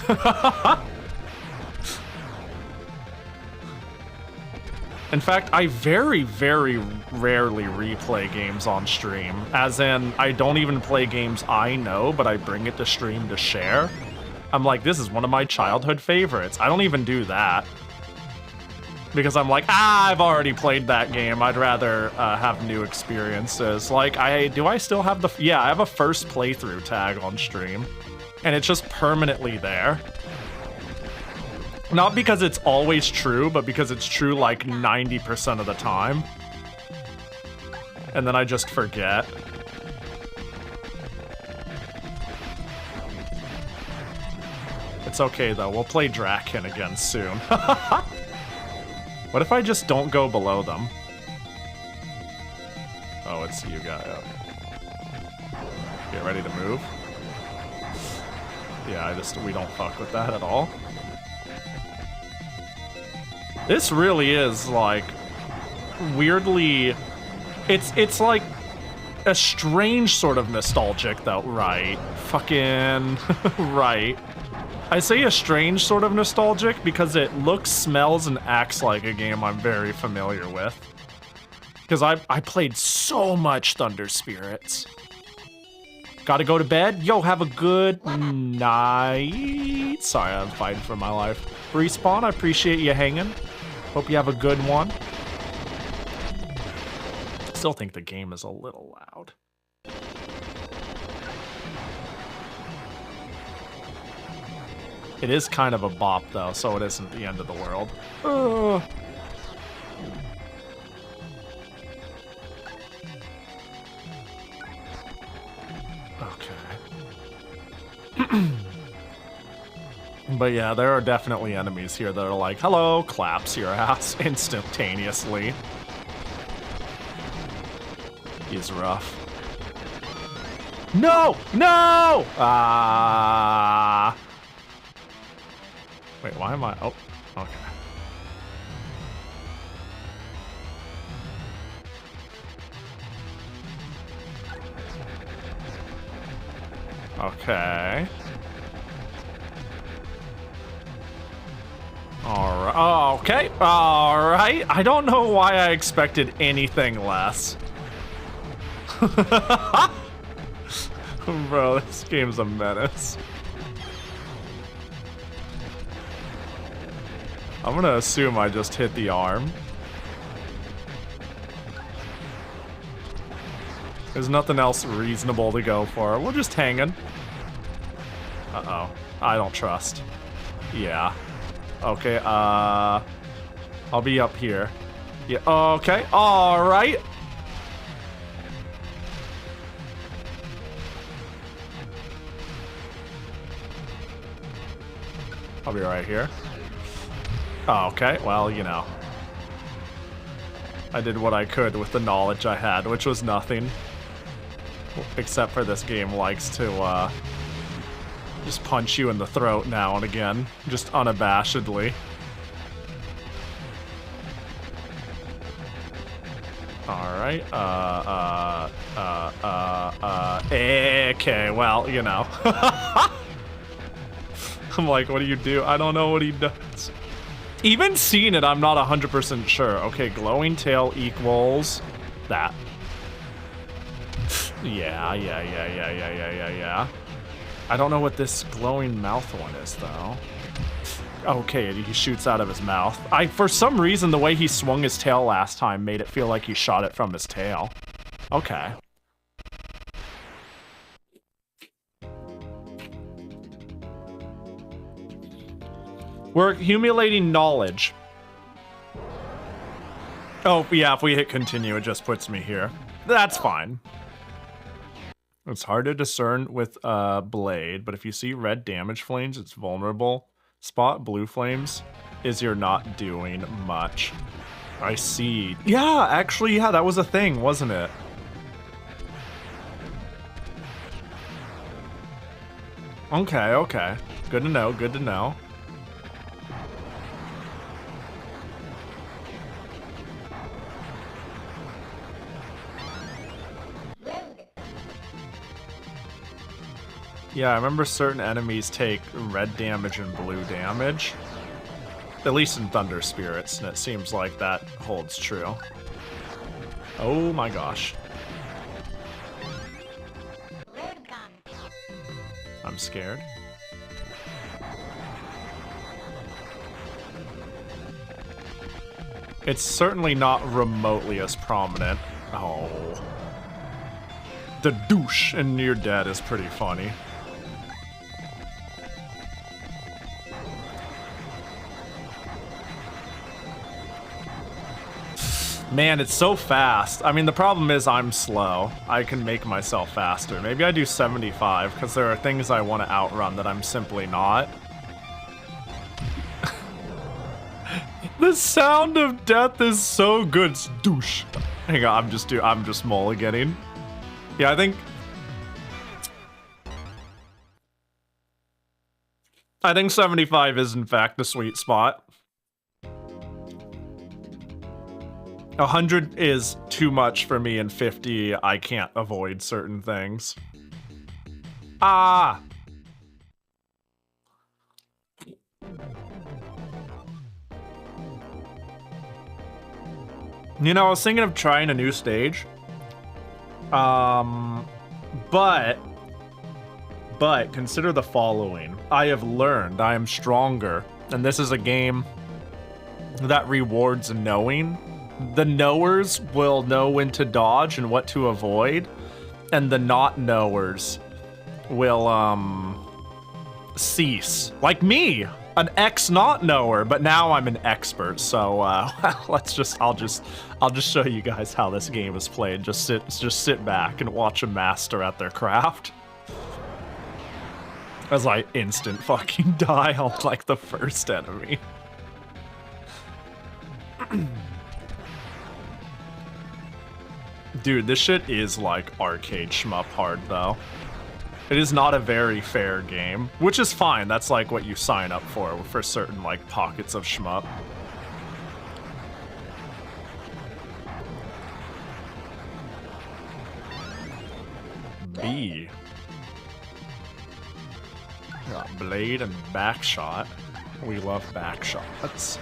In fact, I very, very rarely replay games on stream. As in, I don't even play games I know, but I bring it to stream to share. I'm like, this is one of my childhood favorites. I don't even do that. Because I'm like, I've already played that game. I'd rather have new experiences. Like, do I still have the... Yeah, I have a first playthrough tag on stream. And it's just permanently there. Not because it's always true, but because it's true like 90% of the time. And then I just forget. It's okay though, we'll play Draken again soon. What if I just don't go below them? Oh, it's you guy. Okay. Get ready to move. Yeah, we don't fuck with that at all. This really is like weirdly, it's like a strange sort of nostalgic though, right? Fucking right. I say a strange sort of nostalgic because it looks, smells, and acts like a game I'm very familiar with. Because I played so much Thunder Spirits. Gotta go to bed? Yo, have a good night. Sorry, I'm fighting for my life. Respawn, I appreciate you hanging. Hope you have a good one. Still think the game is a little loud. It is kind of a bop though, so it isn't the end of the world. Okay. But yeah, there are definitely enemies here that are like, hello, claps your ass instantaneously. He's rough. No! No! Wait, why am I? Oh, okay. Okay. All right. Oh, okay. All right. I don't know why I expected anything less. Bro, this game's a menace. I'm gonna assume I just hit the arm. There's nothing else reasonable to go for. We're just hanging. Uh-oh. I don't trust. Yeah. Okay, I'll be up here. Yeah, okay, alright. I'll be right here. Oh, okay, well, you know. I did what I could with the knowledge I had, which was nothing. Except for this game likes to, just punch you in the throat now and again. Just unabashedly. Alright, okay, well, you know. I'm like, what do you do? I don't know what he does. Even seeing it, I'm not 100% sure. Okay, glowing tail equals that. Yeah. I don't know what this glowing mouth one is, though. Okay, he shoots out of his mouth. For some reason, the way he swung his tail last time made it feel like he shot it from his tail. Okay. We're accumulating knowledge. Oh, yeah, if we hit continue, it just puts me here. That's fine. It's hard to discern with a blade, but if you see red damage flames, it's vulnerable. Spot blue flames is you're not doing much. I see. Yeah, actually, yeah, that was a thing, wasn't it? Okay. Good to know. Yeah, I remember certain enemies take red damage and blue damage. At least in Thunder Spirits, and it seems like that holds true. Oh my gosh. I'm scared. It's certainly not remotely as prominent. Oh. The douche in Near Dead is pretty funny. Man, it's so fast. I mean, the problem is I'm slow. I can make myself faster. Maybe I do 75, because there are things I want to outrun that I'm simply not. The sound of death is so good. It's douche. Hang on, I'm just mulliganing. Yeah, I think 75 is in fact the sweet spot. 100 is too much for me, and 50, I can't avoid certain things. Ah! You know, I was thinking of trying a new stage. But consider the following. I have learned, I am stronger, and this is a game that rewards knowing. The knowers will know when to dodge and what to avoid, and the not knowers will cease. Like me, an ex-not knower, but now I'm an expert. So I'll just show you guys how this game is played. Just sit back and watch a master at their craft. As I instant fucking die on like the first enemy. Dude, this shit is like arcade shmup hard, though. It is not a very fair game, which is fine. That's like what you sign up for certain like pockets of shmup. B. Got blade and back shot. We love back shots.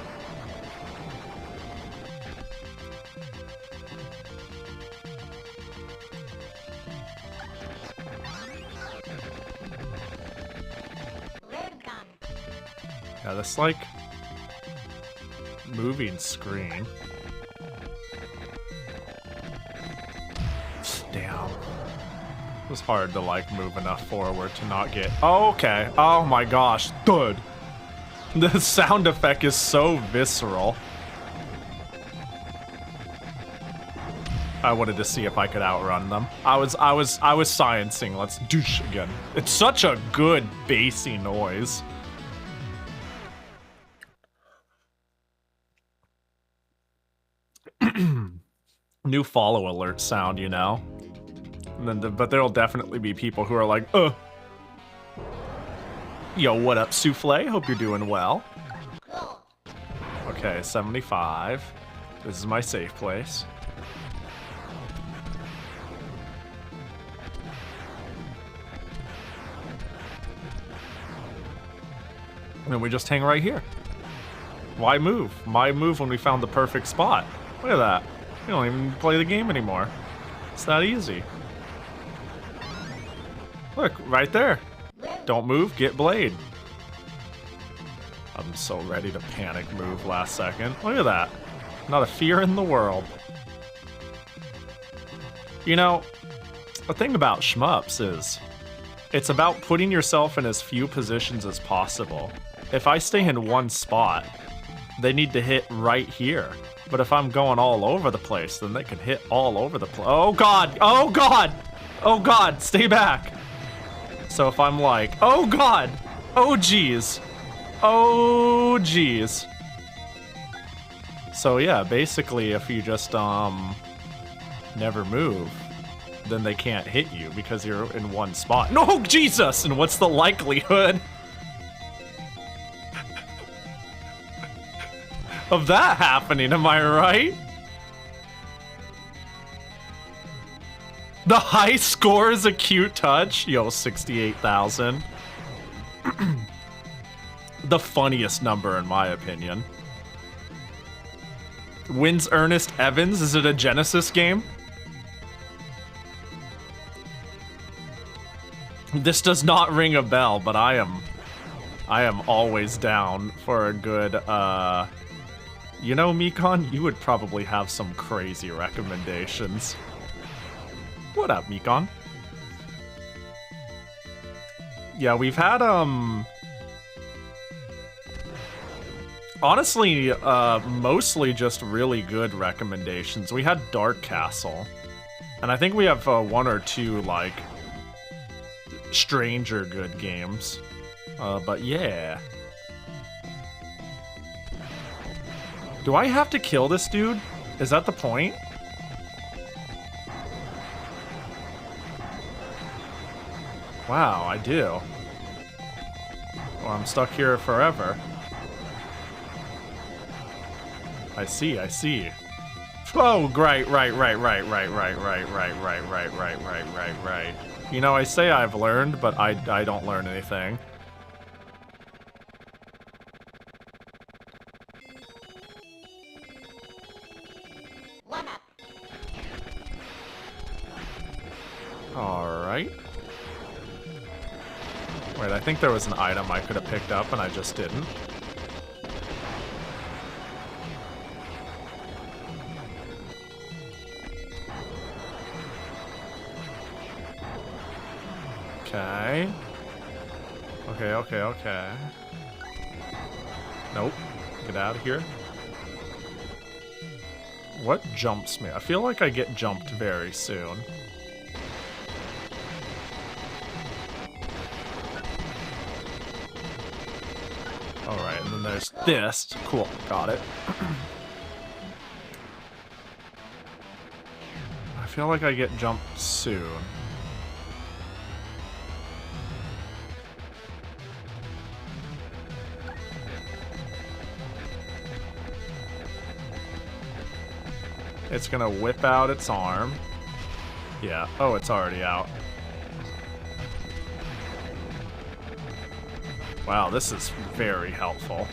Yeah, this like moving screen. Damn. It was hard to like move enough forward to not get. Oh, okay. Oh my gosh, dude. The sound effect is so visceral. I wanted to see if I could outrun them. I was sciencing. Let's douche again. It's such a good bassy noise. New follow alert sound, you know? And then but there'll definitely be people who are like, Yo, what up, Souffle? Hope you're doing well. Okay, 75. This is my safe place. And we just hang right here. Why move? Why move when we found the perfect spot? Look at that. We don't even play the game anymore. It's that easy. Look, right there. Don't move, get blade. I'm so ready to panic move last second. Look at that. Not a fear in the world. You know, the thing about shmups is, it's about putting yourself in as few positions as possible. If I stay in one spot, they need to hit right here. But if I'm going all over the place, then they can hit all over the place. Oh god! Oh god! Oh god! Stay back! So if I'm like, oh god! Oh geez! Oh geez! So yeah, basically if you just never move, then they can't hit you because you're in one spot. No, Jesus! And what's the likelihood of that happening, am I right? The high score is a cute touch. Yo, 68,000. The funniest number in my opinion. Wins Ernest Evans. Is it a Genesis game? This does not ring a bell, but I am always down for a good you know, Mikon, you would probably have some crazy recommendations. What up, Mikon? Yeah, we've had honestly, mostly just really good recommendations. We had Dark Castle, and I think we have one or two, like, stranger good games. But yeah. Do I have to kill this dude? Is that the point? Wow, I do. Well, I'm stuck here forever. I see, I see. Oh, right. You know, I say I've learned, but I don't learn anything. Alright. Wait, I think there was an item I could have picked up and I just didn't. Okay. Okay. Nope. Get out of here. What jumps me? I feel like I get jumped very soon. Alright, and then there's this. Cool, got it. I feel like I get jumped soon. It's gonna whip out its arm. Yeah, oh, it's already out. Wow, this is very helpful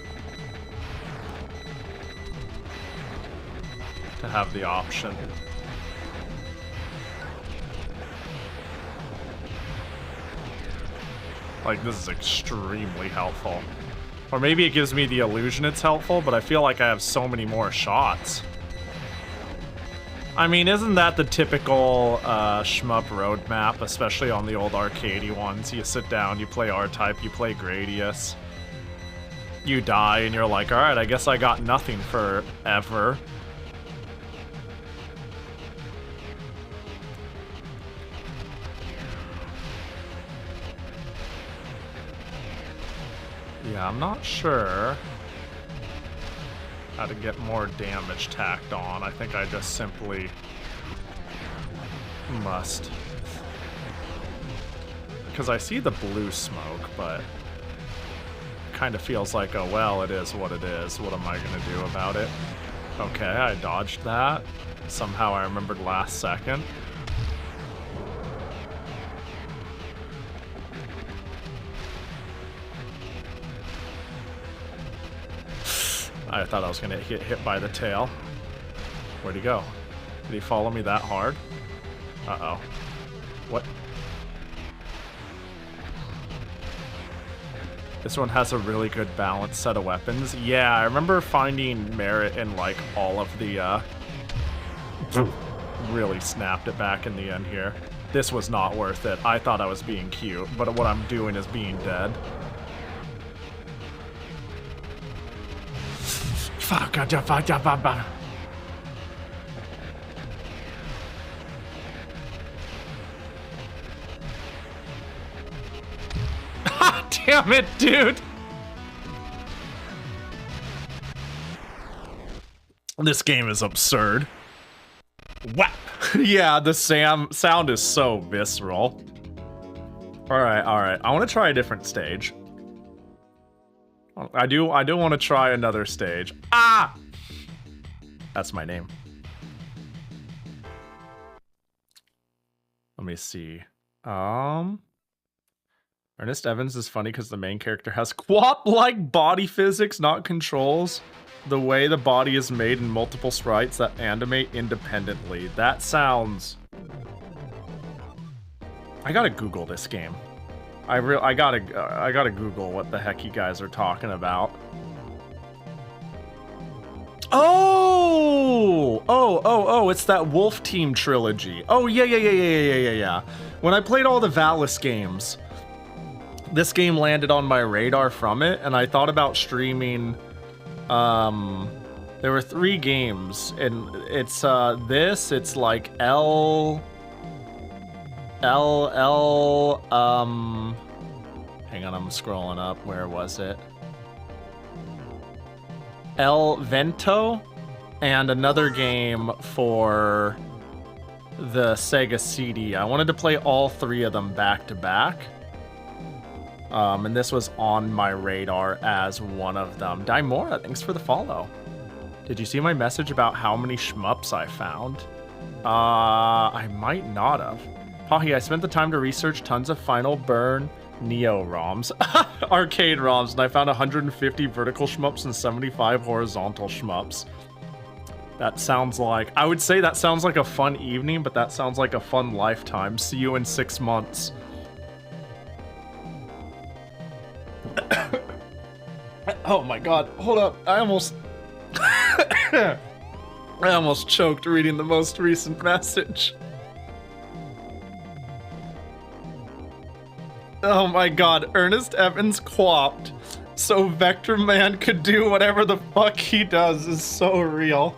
to have the option. Like, this is extremely helpful. Or maybe it gives me the illusion it's helpful, but I feel like I have so many more shots. I mean, isn't that the typical shmup roadmap, especially on the old arcadey ones? You sit down, you play R-Type, you play Gradius, you die, and you're like, alright, I guess I got nothing forever. Yeah, I'm not sure how to get more damage tacked on. I think I just simply must. Because I see the blue smoke, but it kind of feels like, oh well, it is what it is. What am I gonna do about it? Okay, I dodged that. Somehow I remembered last second. I thought I was gonna get hit by the tail. Where'd he go? Did he follow me that hard? Uh-oh. What? This one has a really good balanced set of weapons. Yeah, I remember finding merit in like all of the really snapped it back in the end here. This was not worth it. I thought I was being cute, but what I'm doing is being dead. Fuck. Damn it, dude! This game is absurd. Whap! Yeah, the sound is so visceral. Alright. I want to try a different stage. I do want to try another stage. Ah! That's my name. Let me see. Ernest Evans is funny because the main character has quap-like body physics, not controls. The way the body is made in multiple sprites that animate independently. That sounds... I gotta Google this game. I gotta Google what the heck you guys are talking about. Oh, it's that Wolf Team trilogy. Oh, yeah. When I played all the Valis games, this game landed on my radar from it, and I thought about streaming. There were 3 games, and it's it's like hang on, I'm scrolling up. Where was it? El Vento, and another game for the Sega CD. I wanted to play all 3 of them back to back. And this was on my radar as one of them. Daimora, thanks for the follow. Did you see my message about how many shmups I found? I might not have. Pahi, I spent the time to research tons of Final Burn Neo ROMs, arcade ROMs, and I found 150 vertical shmups and 75 horizontal shmups. That sounds like... I would say that sounds like a fun evening, but that sounds like a fun lifetime. See you in 6 months. Oh my god, hold up. I almost choked reading the most recent message. Oh my god, Ernest Evans quapped so Vector Man could do whatever the fuck he does is so real.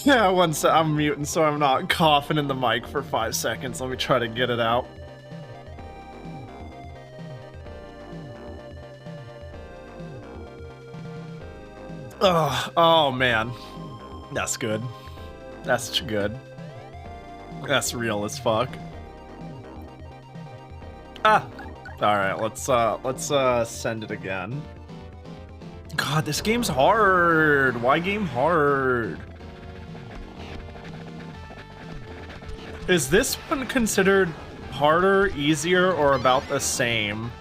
Yeah, one sec, I'm muting so I'm not coughing in the mic for 5 seconds. Let me try to get it out. Oh man, that's good. That's good. That's real as fuck. Ah, all right. Let's send it again. God, this game's hard. Why game hard? Is this one considered harder, easier, or about the same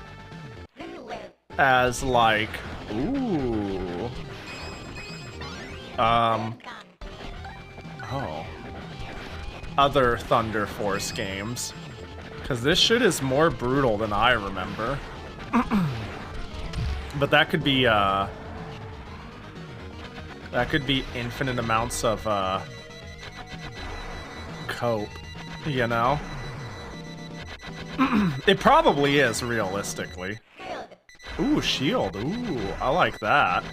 as like? Ooh. Oh. Other Thunder Force games. Because this shit is more brutal than I remember. But that could be infinite amounts of, cope, you know? It probably is, realistically. Ooh, shield. Ooh, I like that.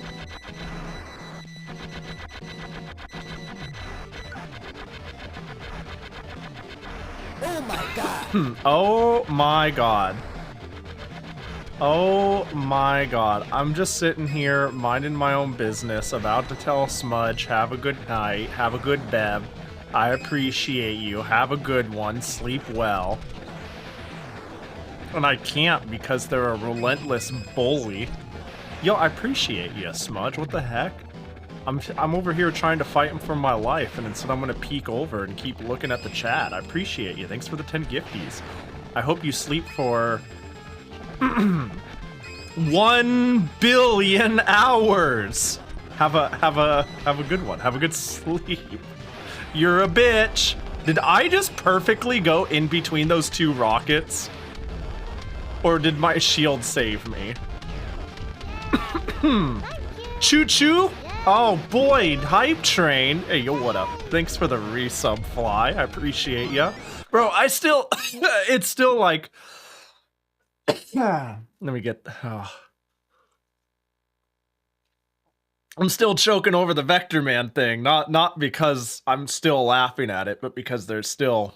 Oh my god. Oh my god. Oh my god. I'm just sitting here minding my own business, about to tell Smudge, have a good night, have a good bev. I appreciate you. Have a good one. Sleep well. And I can't because they're a relentless bully. Yo, I appreciate you, Smudge. What the heck? I'm over here trying to fight him for my life, and instead I'm gonna peek over and keep looking at the chat. I appreciate you. Thanks for the 10 gifties. I hope you sleep for 1 billion hours. Have a good one. Have a good sleep. You're a bitch. Did I just perfectly go in between those two rockets? Or did my shield save me? Choo choo? Oh boy, hype train. Hey, yo, what up? Thanks for the resub, Fly. I appreciate ya. Bro, I still, it's still like, let me get, I'm still choking over the Vector Man thing. Not because I'm still laughing at it, but because there's still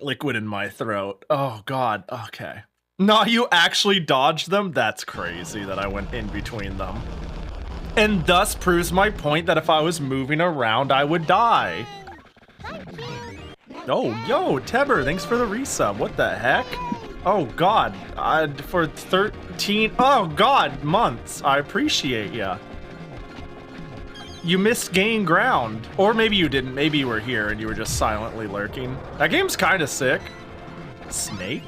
liquid in my throat. Oh God, okay. No, you actually dodged them? That's crazy that I went in between them. And thus proves my point that if I was moving around, I would die. Oh, yo, Teber, thanks for the resub. What the heck? Oh, God. For 13... Oh, God, months. I appreciate ya. You missed gain ground. Or maybe you didn't. Maybe you were here and you were just silently lurking. That game's kind of sick. Snake?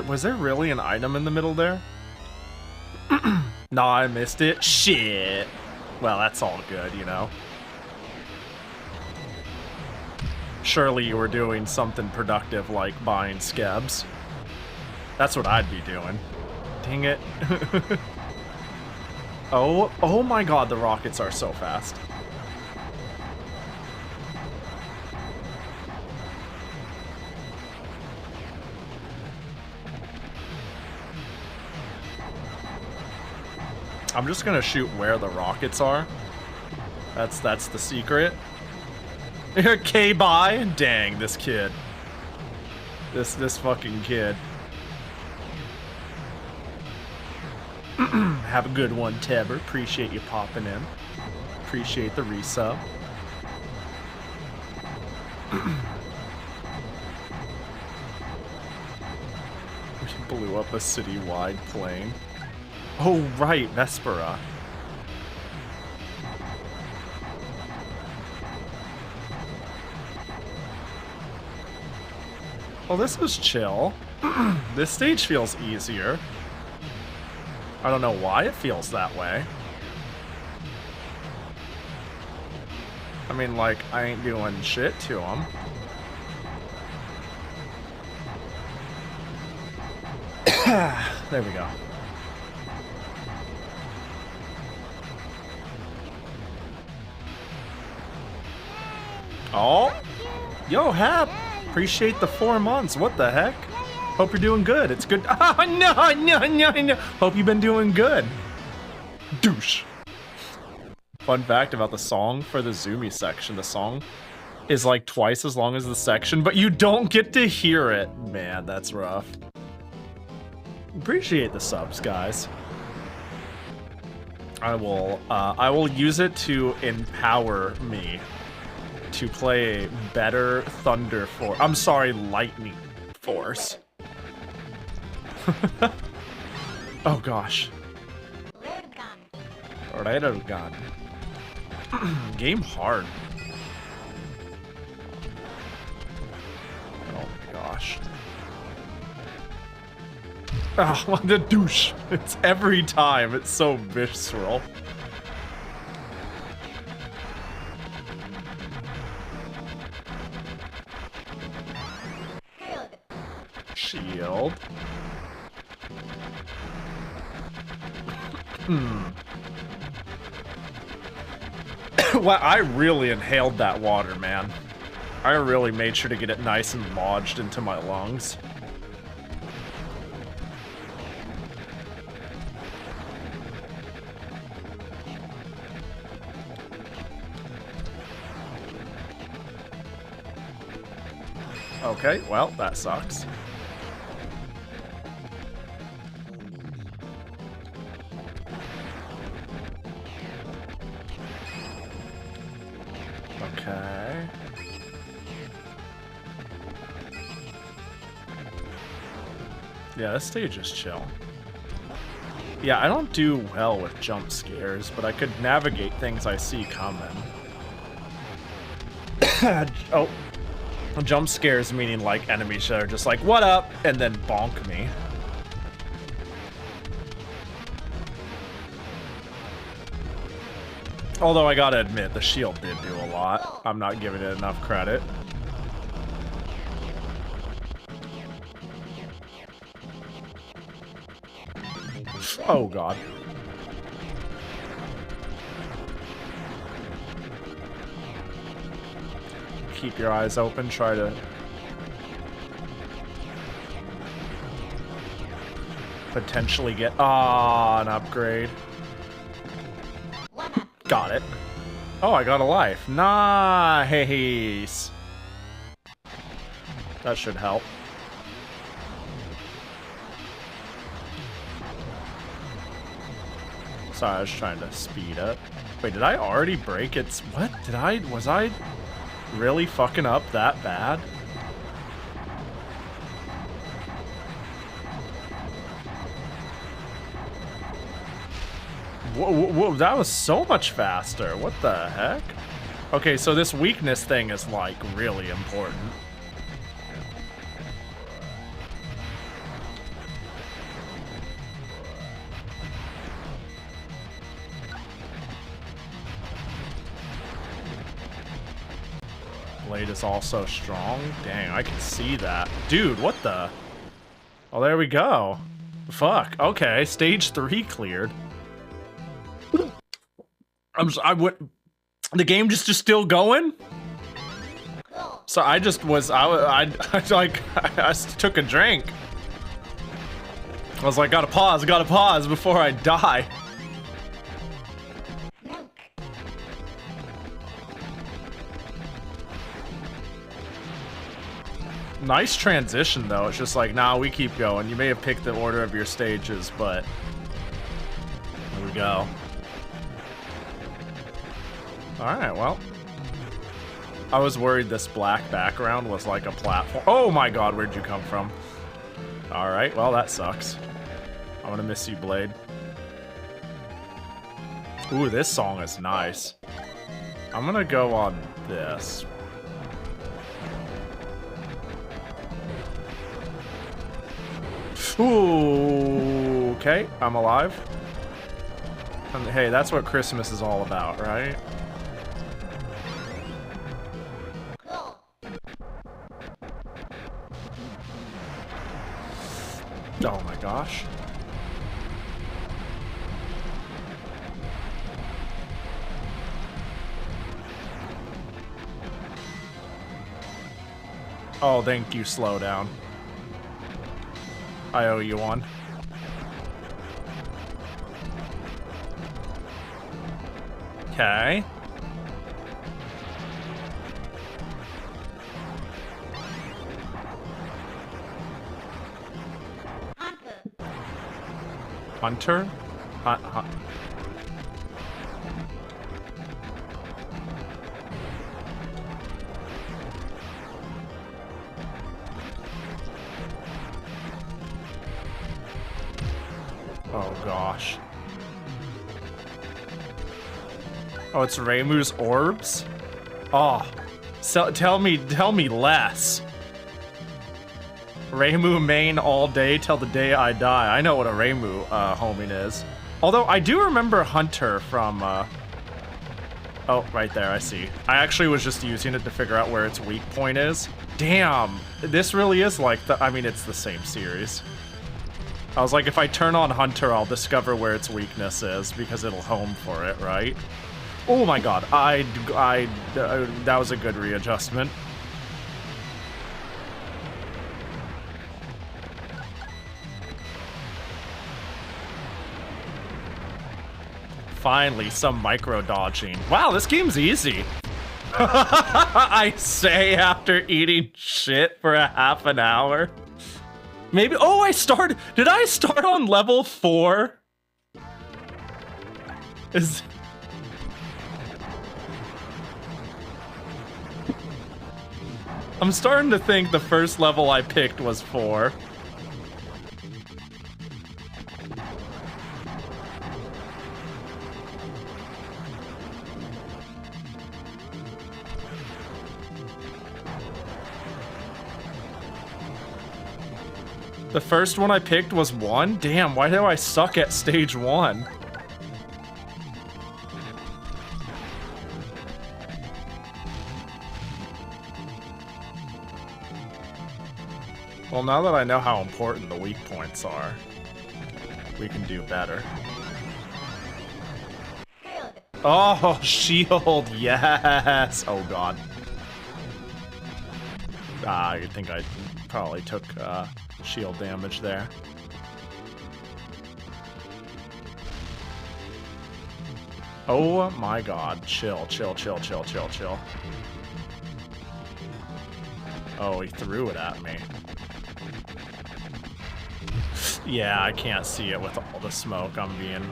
Was there really an item in the middle there? No, I missed it. Shit. Well, that's all good, you know. Surely you were doing something productive like buying scabs. That's what I'd be doing. Dang it. Oh my God, the rockets are so fast. I'm just gonna shoot where the rockets are. That's the secret. K-bye? Dang, this kid. This fucking kid. Have a good one, Teber. Appreciate you popping in. Appreciate the resub. We blew up a city-wide plane. Oh, right, Vespera. Well, this was chill. This stage feels easier. I don't know why it feels that way. I mean, like, I ain't doing shit to him. There we go. Oh, yo, Hap, appreciate the 4 months. What the heck? Hope you're doing good. It's good. Oh, no. Hope you've been doing good. Douche. Fun fact about the song for the Zoomy section. The song is like twice as long as the section, but you don't get to hear it. Man, that's rough. Appreciate the subs, guys. I will use it to empower me to play a better Thunder Force. I'm sorry, Lightning Force. Oh gosh. Railgun. Game hard. Oh my gosh. Oh, what the douche. It's every time. It's so visceral. Shield. Well, I really inhaled that water, man. I really made sure to get it nice and lodged into my lungs. Okay, well, that sucks. Okay. Yeah, this stage is chill. Yeah, I don't do well with jump scares, but I could navigate things I see coming. Oh. Jump scares meaning like enemies that are just like, what up? And then bonk me. Although I gotta admit, the shield did do a lot. I'm not giving it enough credit. Oh god. Keep your eyes open, try to... potentially get... an upgrade. Got it. Oh, I got a life. Nice. That should help. Sorry, I was trying to speed up. Wait, did I already break its... What? Was I really fucking up that bad? Whoa, that was so much faster. What the heck? Okay, so this weakness thing is, like, really important. Blade is also strong. Dang, I can see that. Dude, what the? Oh, there we go. Fuck. Okay, stage 3 cleared. The game just still going? So I just was, I took a drink. I was like, gotta pause before I die. Nice transition though. It's just like, nah, we keep going. You may have picked the order of your stages, but there we go. Alright, well. I was worried this black background was like a platform. Oh my god, where'd you come from? Alright, well that sucks. I'm gonna miss you, Blade. Ooh, this song is nice. I'm gonna go on this. Ooh, okay, I'm alive. And hey, that's what Christmas is all about, right? Oh my gosh. Oh, thank you, slow down. I owe you one. Okay. Hunter? Oh gosh. Oh, it's Reimu's orbs? Oh, so tell me less. Reimu main all day till the day I die. I know what a Reimu homing is. Although I do remember Hunter from oh, right there, I see. I actually was just using it to figure out where its weak point is. Damn, this really is like I mean, it's the same series. I was like, if I turn on Hunter, I'll discover where its weakness is because it'll home for it, right? Oh my god, that was a good readjustment. Finally, some micro dodging. Wow, this game's easy. I say after eating shit for a half an hour. Maybe, oh, did I start on level 4? I'm starting to think the first level I picked was 4. The first one I picked was 1? Damn, why do I suck at stage 1? Well, now that I know how important the weak points are, we can do better. Oh, shield, yes! Oh god. I think I probably took shield damage there. Oh my god, chill, chill, chill, chill, chill, chill. Oh, he threw it at me. Yeah, I can't see it with all the smoke I'm being...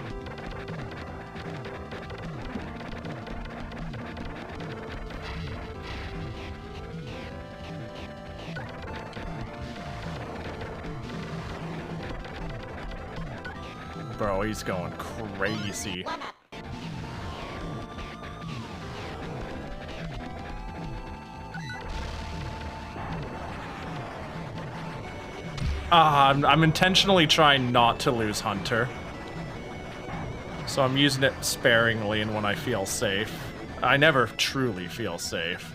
Bro, he's going crazy. I'm intentionally trying not to lose Hunter. So I'm using it sparingly and when I feel safe. I never truly feel safe.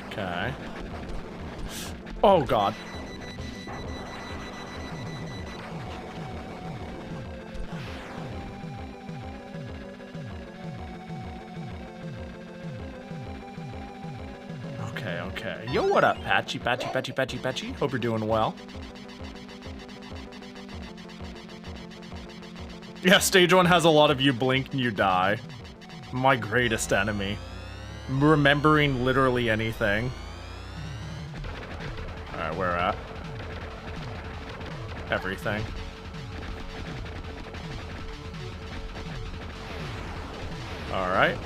Okay. Oh god. Okay. Yo, what up, Patchy? Hope you're doing well. Yeah, stage 1 has a lot of you blink and you die. My greatest enemy. Remembering literally anything. Alright, where at? Everything. Alright.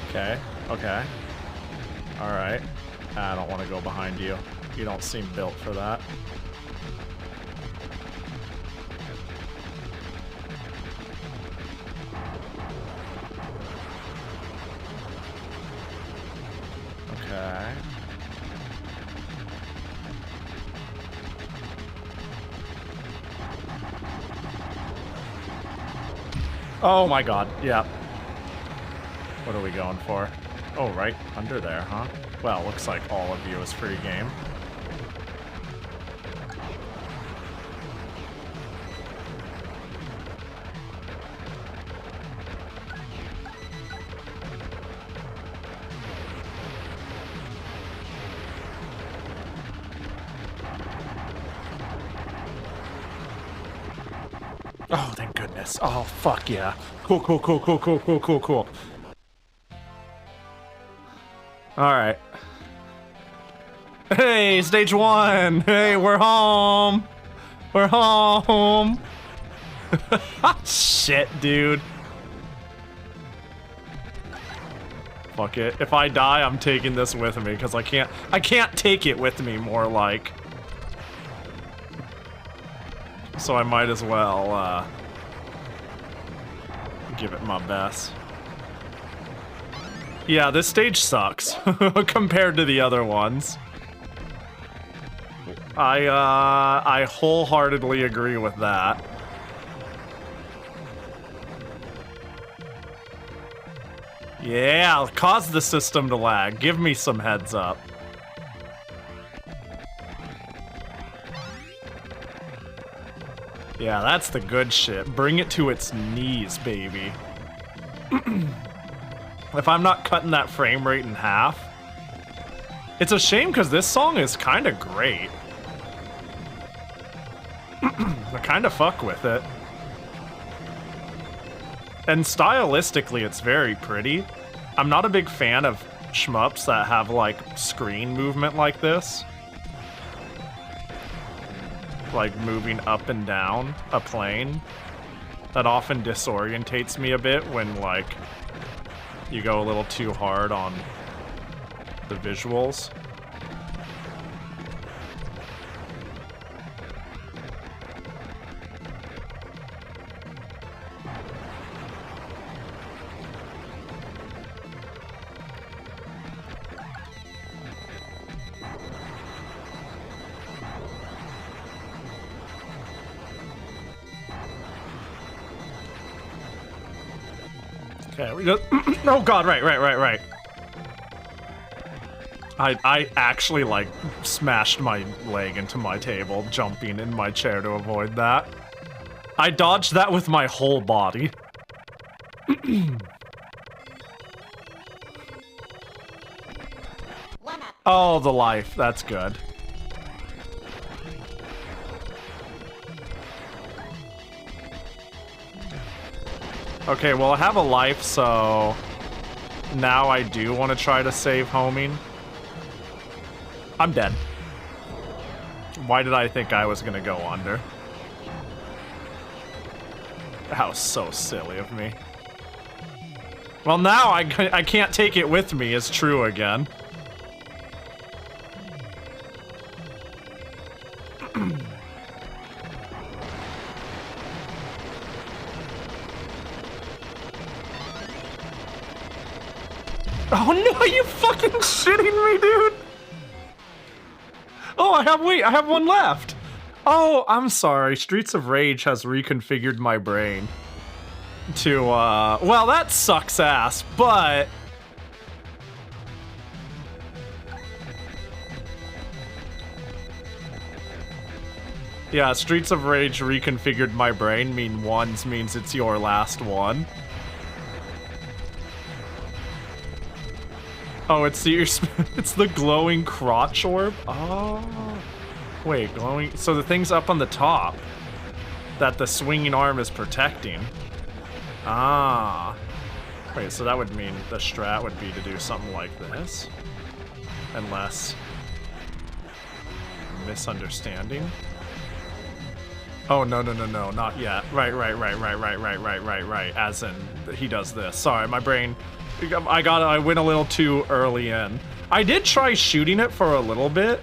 Okay. Okay. Alright. I don't want to go behind you. You don't seem built for that. Okay. Oh my god, yeah. What are we going for? Oh, right under there, huh? Well, looks like all of you is free game. Oh, thank goodness. Oh, fuck yeah. Cool. Alright. Hey, stage 1! Hey, we're home! We're home! Shit, dude. Fuck it. If I die, I'm taking this with me, because I can't take it with me, more like. So I might as well, give it my best. Yeah, this stage sucks compared to the other ones. I wholeheartedly agree with that. Yeah, cause the system to lag. Give me some heads up. Yeah, that's the good shit. Bring it to its knees, baby. If I'm not cutting that frame rate in half. It's a shame because this song is kind of great. I kind of fuck with it. And stylistically, it's very pretty. I'm not a big fan of shmups that have, like, screen movement like this. Like, moving up and down a plane. That often disorientates me a bit when, like, you go a little too hard on the visuals. Okay, we just... oh god, right. I actually, like, smashed my leg into my table, jumping in my chair to avoid that. I dodged that with my whole body. Oh, the life. That's good. Okay, well, I have a life, so... now I do want to try to save homing. I'm dead. Why did I think I was gonna go under? That was so silly of me. Well, now I can't take it with me is true again. Oh no, are you fucking shitting me, dude? Oh, I have one left. Oh, I'm sorry. Streets of Rage has reconfigured my brain to, well, that sucks ass, but... yeah, Streets of Rage reconfigured my brain, ones means it's your last one. Oh, it's the glowing crotch orb? Oh. Wait, glowing... so the thing's up on the top that the swinging arm is protecting. Ah. Wait, so that would mean the strat would be to do something like this? Unless... misunderstanding? Oh, no, not yet. Right. As in, he does this. Sorry, my brain... I went a little too early in. I did try shooting it for a little bit,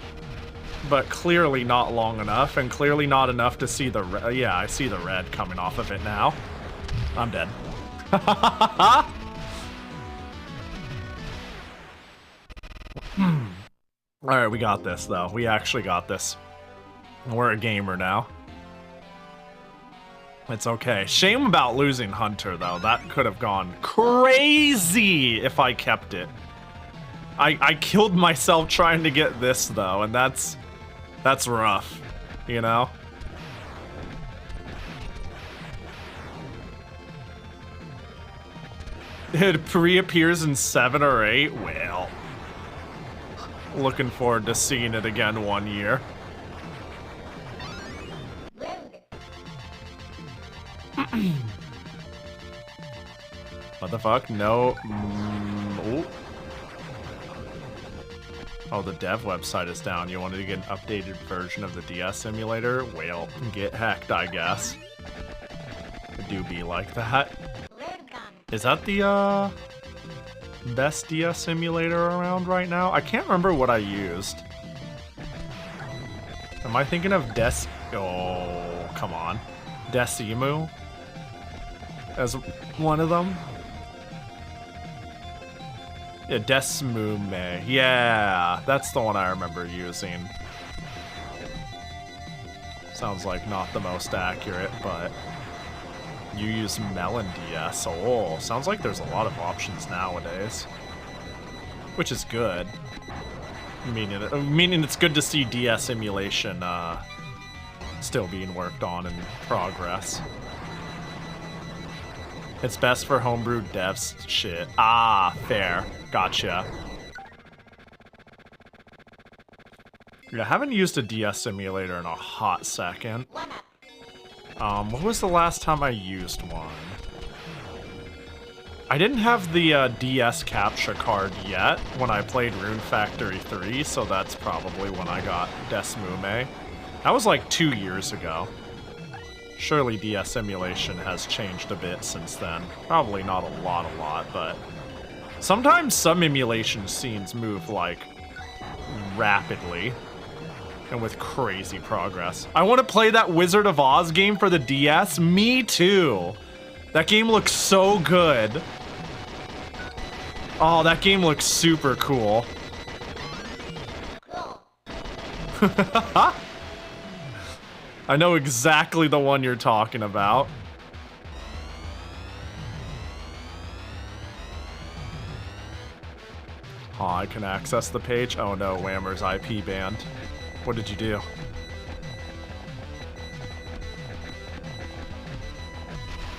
but clearly not long enough, and clearly not enough to see the red. Yeah, I see the red coming off of it now. I'm dead. Alright, we got this, though. We actually got this. We're a gamer now. It's okay. Shame about losing Hunter, though. That could have gone crazy if I kept it. I killed myself trying to get this, though, and that's rough, you know? It reappears in 7 or 8? Well, looking forward to seeing it again one year. What the fuck? No. Ooh. Oh, the dev website is down. You wanted to get an updated version of the DS simulator? Well, get hacked, I guess. It do be like that. Is that the, best DS simulator around right now? I can't remember what I used. Am I thinking of oh, come on. Decimu? As one of them? Yeah, Desmume. Yeah, that's the one I remember using. Sounds like not the most accurate, but... you use Melon DS. Oh, sounds like there's a lot of options nowadays. Which is good. Meaning it's good to see DS emulation, still being worked on in progress. It's best for homebrew devs shit. Ah, fair. Gotcha. Yeah, I haven't used a DS simulator in a hot second. What was the last time I used one? I didn't have the DS capture card yet when I played Rune Factory 3, so that's probably when I got Desmume. That was like 2 years ago. Surely DS emulation has changed a bit since then. Probably not a lot, but... sometimes some emulation scenes move, like, rapidly. And with crazy progress. I want to play that Wizard of Oz game for the DS. Me too. That game looks so good. Oh, that game looks super cool. I know exactly the one you're talking about. Oh, I can access the page? Oh no, Whammer's IP banned. What did you do?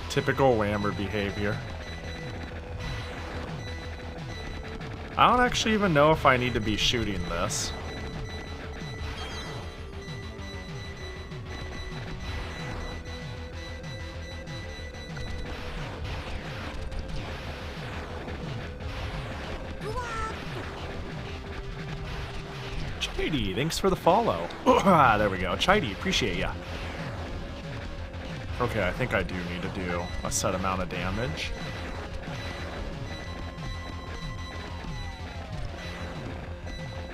Typical Whammer behavior. I don't actually even know if I need to be shooting this. Chidey, thanks for the follow. There we go. Chidey, appreciate ya. Okay, I think I do need to do a set amount of damage.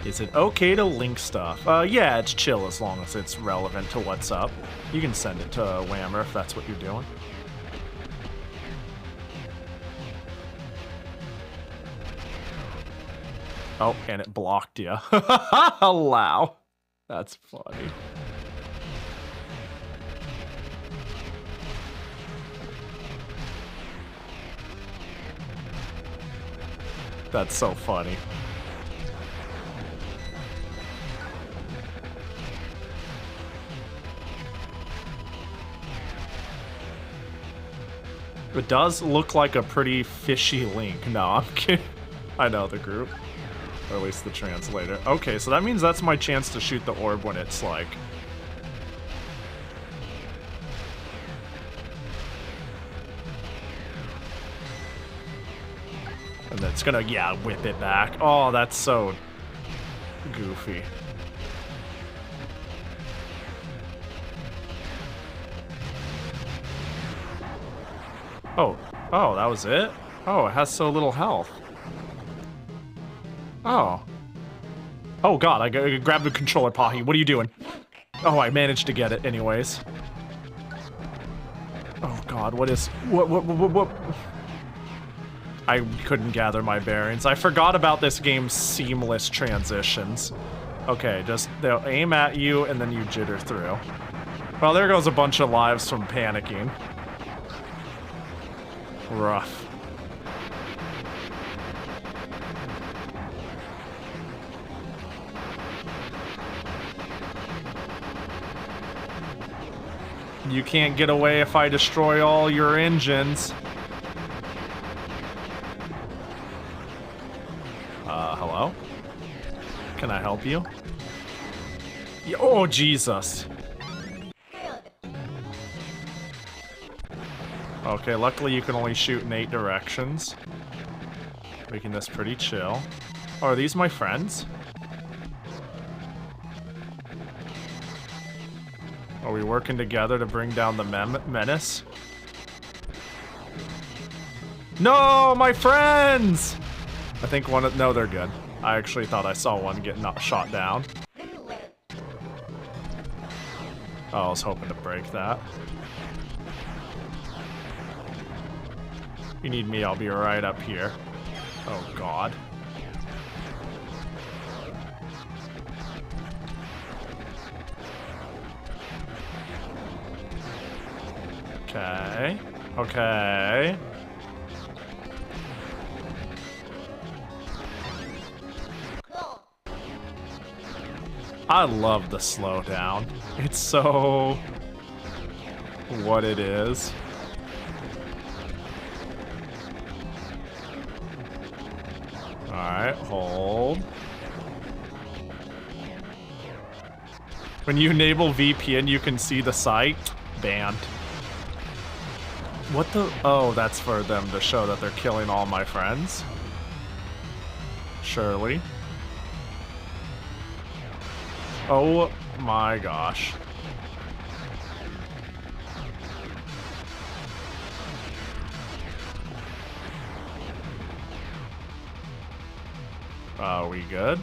Is it okay to link stuff? Yeah, it's chill as long as it's relevant to what's up. You can send it to Whammer if that's what you're doing. Oh, and it blocked you. Allow. That's funny. That's so funny. It does look like a pretty fishy link. No, I'm kidding. I know the group. Or at least the translator. Okay, so that means that's my chance to shoot the orb when it's like... And then it's gonna, yeah, whip it back. Oh, that's so goofy. Oh, that was it? Oh, it has so little health. Oh. Oh god, I grabbed the controller, Pahi. What are you doing? Oh, I managed to get it anyways. Oh god, what? I couldn't gather my bearings. I forgot about this game's seamless transitions. Okay, just they'll aim at you and then you jitter through. Well, there goes a bunch of lives from panicking. Rough. You can't get away if I destroy all your engines. Hello? Can I help you? Oh, Jesus. Okay, luckily you can only shoot in 8 directions. Making this pretty chill. Oh, are these my friends? Are we working together to bring down the menace? No, my friends! I think one of... No, they're good. I actually thought I saw one get shot down. Oh, I was hoping to break that. If you need me, I'll be right up here. Oh, God. Okay. Okay. I love the slowdown. It's so... what it is. Alright, hold. When you enable VPN, you can see the site. Banned. What the... Oh, that's for them to show that they're killing all my friends? Surely. Oh my gosh. Are we good?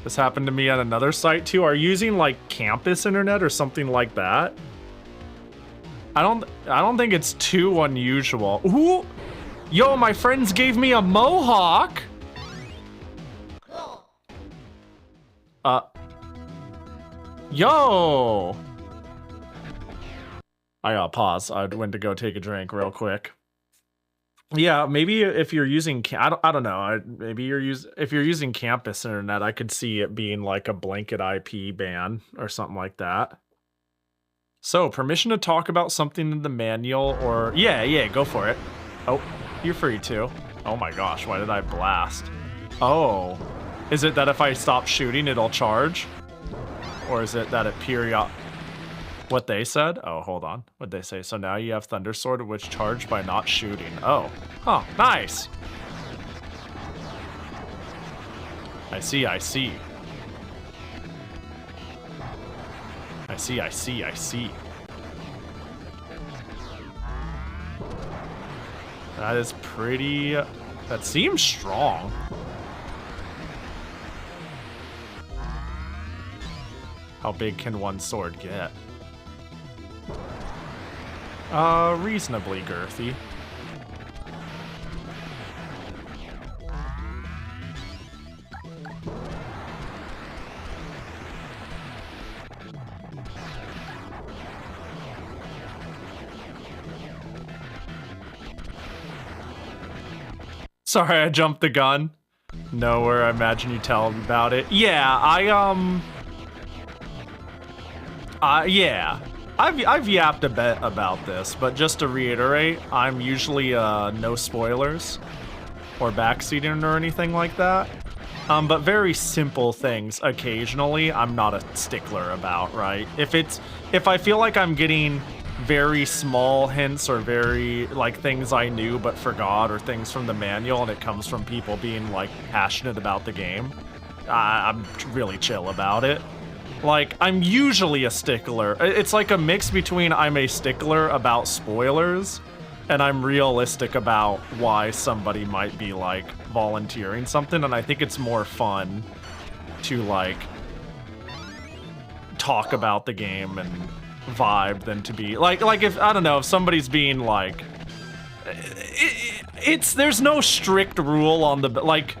This happened to me on another site too. Are you using like campus internet or something like that? I don't think it's too unusual. Ooh! Yo, my friends gave me a mohawk! Yo! I gotta pause. I went to go take a drink real quick. Yeah, maybe if you're using, I don't know. Maybe if you're using campus internet, I could see it being like a blanket IP ban or something like that. So, permission to talk about something in the manual, or yeah, go for it. Oh, you're free to. Oh my gosh, why did I blast? Oh, is it that if I stop shooting, it'll charge, or is it that it What they said? Oh, hold on. What'd they say? So now you have Thunder Sword, which charged by not shooting. Oh. Huh. Nice. I see. I see. That is pretty... That seems strong. How big can one sword get? Reasonably girthy. Sorry, I jumped the gun. Nowhere, I imagine you tell me about it. Yeah, yeah. I've yapped a bit about this, but just to reiterate, I'm usually no spoilers or backseating or anything like that. But very simple things occasionally I'm not a stickler about, right? If I feel like I'm getting very small hints or very like things I knew but forgot or things from the manual and it comes from people being like passionate about the game, I'm really chill about it. Like, I'm usually a stickler. It's like a mix between I'm a stickler about spoilers and I'm realistic about why somebody might be, like, volunteering something. And I think it's more fun to, like, talk about the game and vibe than to be... Like if, I don't know, if somebody's being, like... There's no strict rule on the... Like,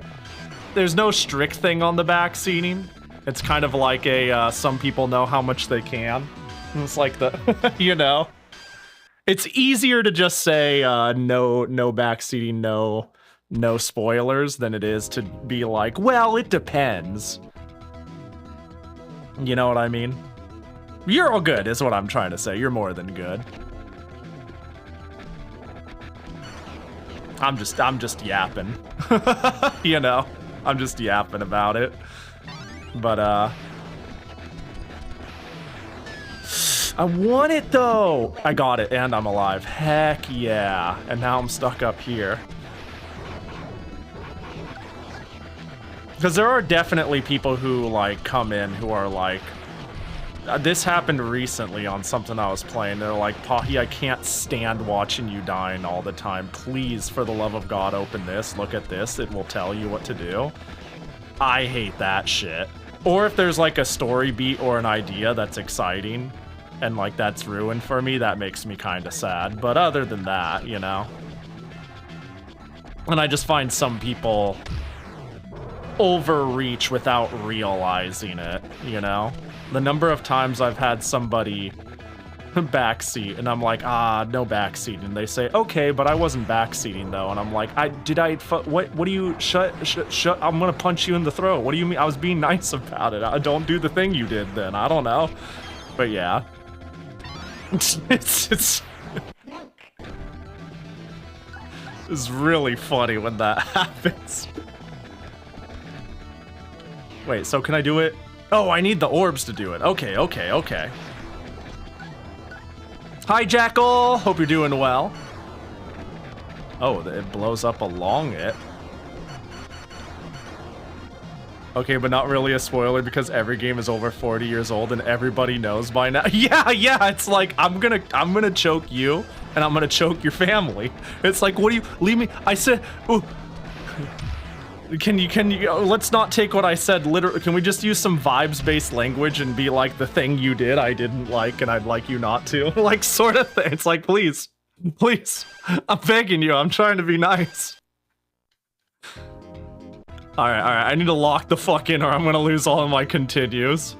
there's no strict thing on the backseating. It's kind of like a, some people know how much they can. It's like the, you know. It's easier to just say, no backseating, no spoilers than it is to be like, well, it depends. You know what I mean? You're all good, is what I'm trying to say. You're more than good. I'm just yapping. You know, I'm just yapping about it. But, I want it, though! I got it, and I'm alive. Heck yeah. And now I'm stuck up here. Because there are definitely people who, like, come in who are like... This happened recently on something I was playing. They're like, Pahi, I can't stand watching you dying all the time. Please, for the love of God, open this. Look at this. It will tell you what to do. I hate that shit. Or if there's like a story beat or an idea that's exciting and like that's ruined for me, that makes me kind of sad. But other than that, you know. And I just find some people overreach without realizing it, you know? The number of times I've had somebody backseat and I'm like, no backseat, and they say, okay, but I wasn't backseating though, and I'm like, what do you, shut, I'm gonna punch you in the throat. What do you mean? I was being nice about it. I don't do the thing you did then. I don't know. But yeah. It's really funny when that happens. Wait, so can I do it? Oh, I need the orbs to do it. Okay. Hi, Jackal! Hope you're doing well. Oh, it blows up along it. Okay, but not really a spoiler because every game is over 40 years old and everybody knows by now. Yeah, it's like, I'm gonna choke you and I'm gonna choke your family. It's like, what do you, leave me, I said, ooh. Can you, let's not take what I said literally. Can we just use some vibes-based language and be like, the thing you did I didn't like and I'd like you not to? Like, sort of thing. It's like, please, I'm begging you, I'm trying to be nice. Alright, I need to lock the fuck in or I'm gonna lose all of my continues.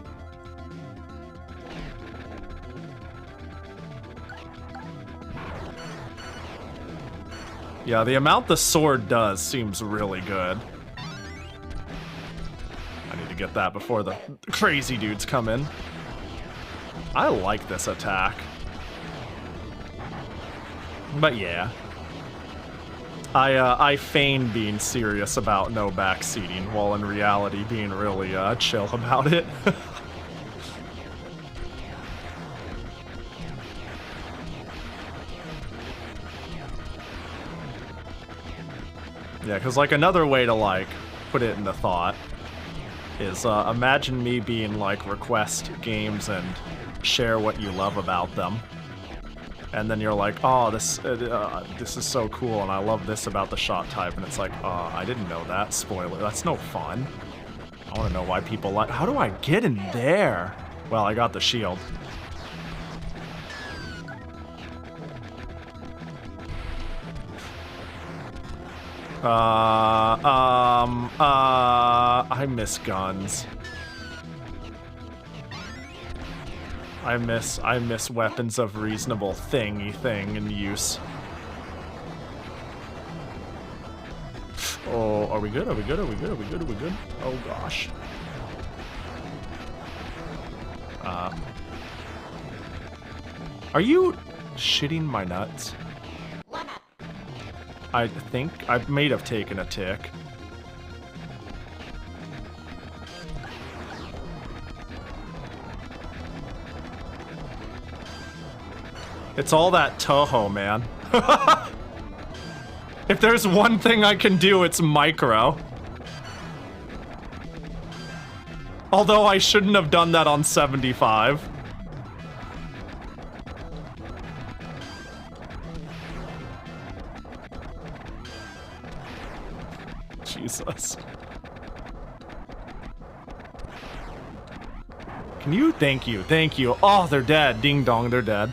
Yeah, the amount the sword does seems really good. I need to get that before the crazy dudes come in. I like this attack. But yeah. I feign being serious about no backseating, while in reality being really chill about it. Yeah, because like another way to like put it into thought is imagine me being like request games and share what you love about them, and then you're like, oh, this is so cool and I love this about the shot type, and it's like, oh, I didn't know that. Spoiler. That's no fun. I want to know why people like. How do I get in there? Well, I got the shield. I miss guns. I miss weapons of reasonable thing in use. Oh, are we good? Are we good? Are we good? Are we good? Are we good? Oh gosh. Are you shitting my nuts? I think I may have taken a tick. It's all that Toho, man. If there's one thing I can do, it's micro. Although I shouldn't have done that on 75. Jesus. Can you? Thank you. Thank you. Oh, they're dead. Ding dong, they're dead.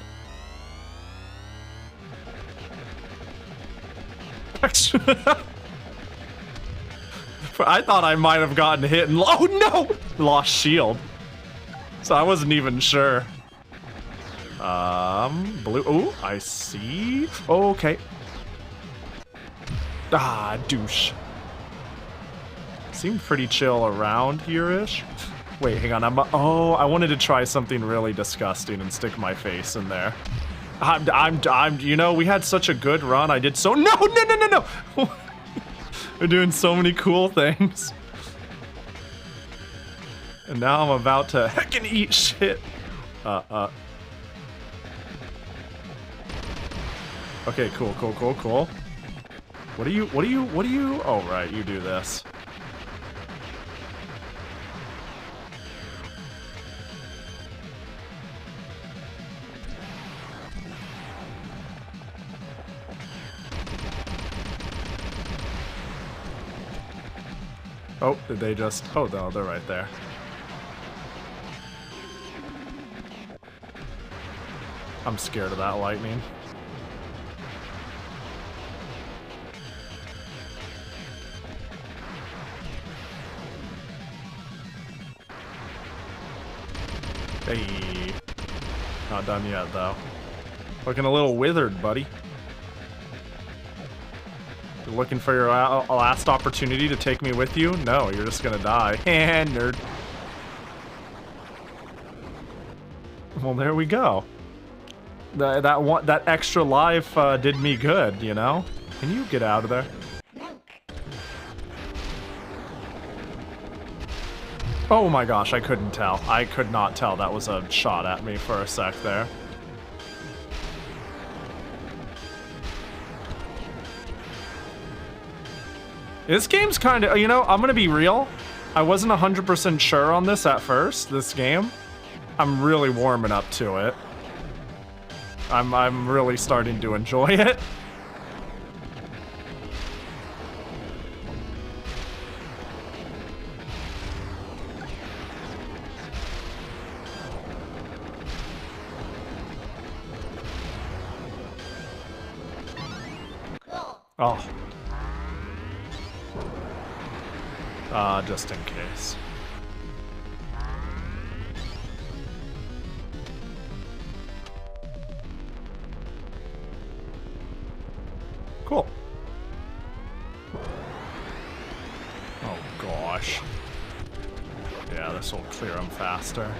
I thought I might have gotten hit and oh no! Lost shield. So I wasn't even sure. Blue. Oh, I see. Oh, okay. Ah, douche. Seemed pretty chill around here-ish. Wait, hang on. Oh, I wanted to try something really disgusting and stick my face in there. You know, we had such a good run. I did so. No. We're doing so many cool things. And now I'm about to heckin' eat shit. Okay, cool. What do you? Oh, right, you do this. Oh, did they just... Oh, no, they're right there. I'm scared of that lightning. Hey. Not done yet, though. Looking a little withered, buddy. You're looking for your last opportunity to take me with you? No, you're just gonna die. Nerd. Well, there we go. That extra life did me good, you know? Can you get out of there? Oh my gosh, I couldn't tell. I could not tell that was a shot at me for a sec there. This game's kind of, you know, I'm gonna be real. I wasn't 100% sure on this at first, this game. I'm really warming up to it. I'm really starting to enjoy it. Oh. Just in case. Cool. gosh. Yeah, this will clear him faster.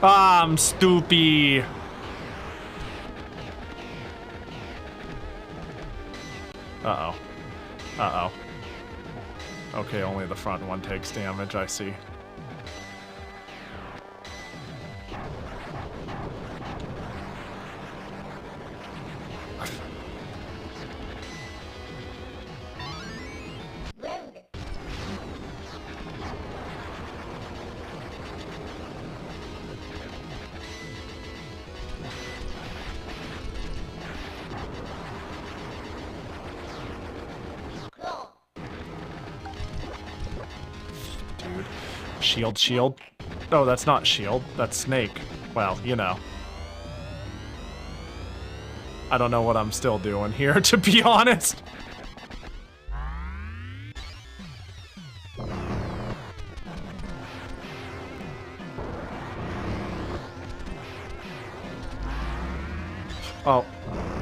Ah, I'm stupid. Uh-oh. Uh-oh. Okay, only the front one takes damage, I see. Shield, shield. Oh, that's not shield. That's snake. Well, you know. I don't know what I'm still doing here, to be honest. Oh,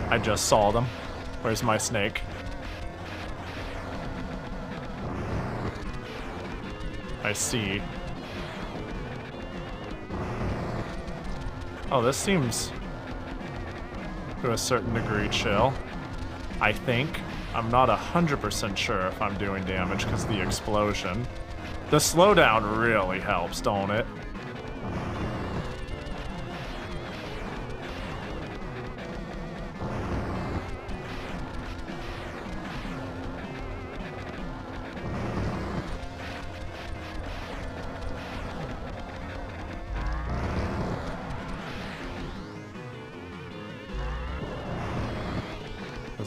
I just saw them. Where's my snake? I see. Oh, this seems to a certain degree chill. I think. I'm not 100% sure if I'm doing damage because of the explosion. The slowdown really helps, don't it?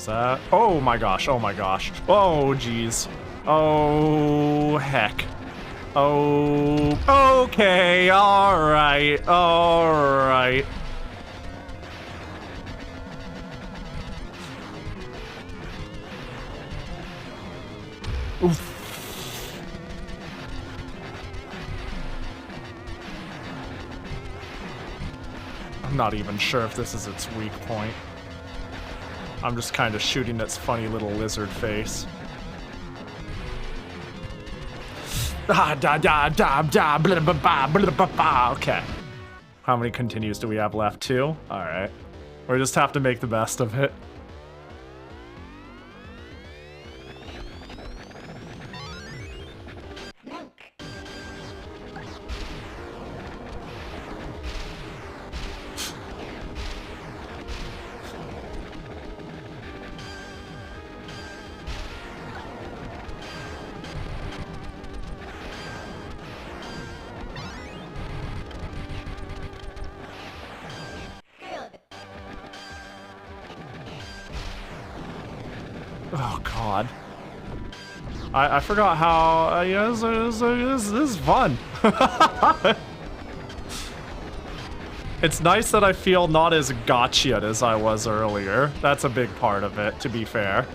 That? Oh my gosh, oh my gosh. Oh jeez. Oh heck. Oh, okay, alright, alright. Oof. I'm not even sure if this is its weak point. I'm just kind of shooting its funny little lizard face. Okay. How many continues do we have left? 2? Alright. We just have to make the best of it. Oh god. I forgot how, yeah, this is fun. It's nice that I feel not as gotcha as I was earlier. That's a big part of it, to be fair.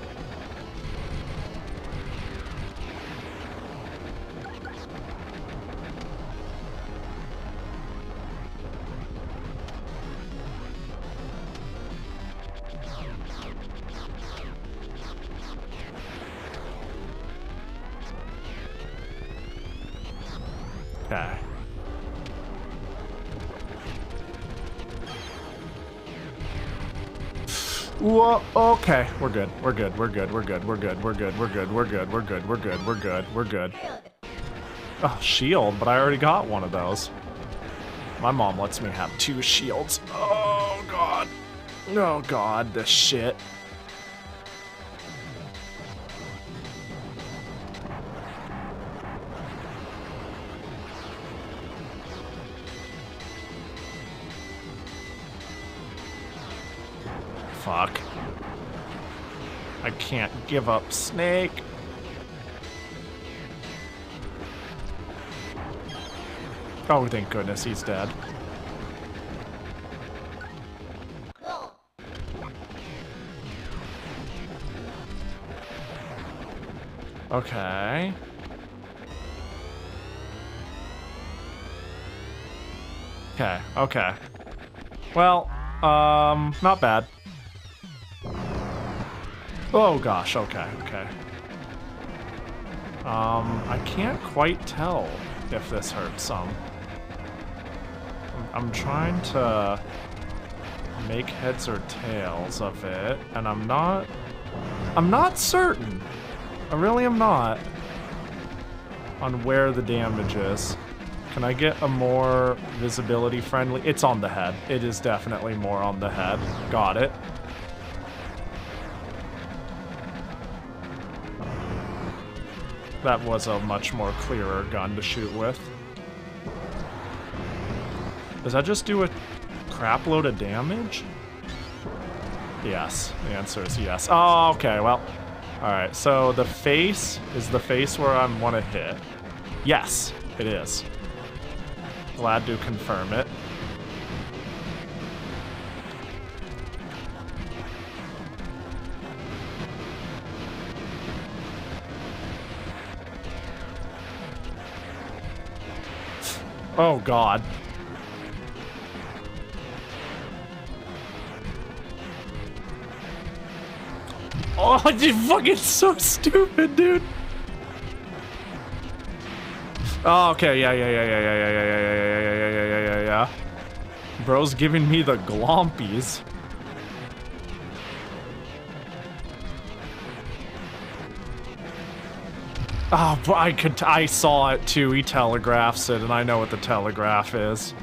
Okay. Whoa, okay. We're good. We're good. We're good. We're good. We're good. We're good. We're good. We're good. We're good. We're good. We're good. We're good. Oh, shield, but I already got one of those. My mom lets me have 2 shields. Oh god. Oh god, this shit. Fuck. I can't give up Snake. Oh, thank goodness he's dead. Okay. Okay, okay. Well, not bad. Oh gosh, okay, okay. I can't quite tell if this hurts some. I'm trying to make heads or tails of it, and I'm not certain. I really am not on where the damage is. Can I get a more visibility friendly? It's on the head. It is definitely more on the head. Got it. That was a much more clearer gun to shoot with. Does that just do a crap load of damage? Yes, the answer is yes. Oh, okay, well. Alright, so the face is the face where I want to hit. Yes, it is. Glad to confirm it. Oh, God. Oh, you fucking so stupid, dude. Oh, okay, yeah. Bro's giving me the glompies. Oh, but I saw it too. He telegraphs it, and I know what the telegraph is.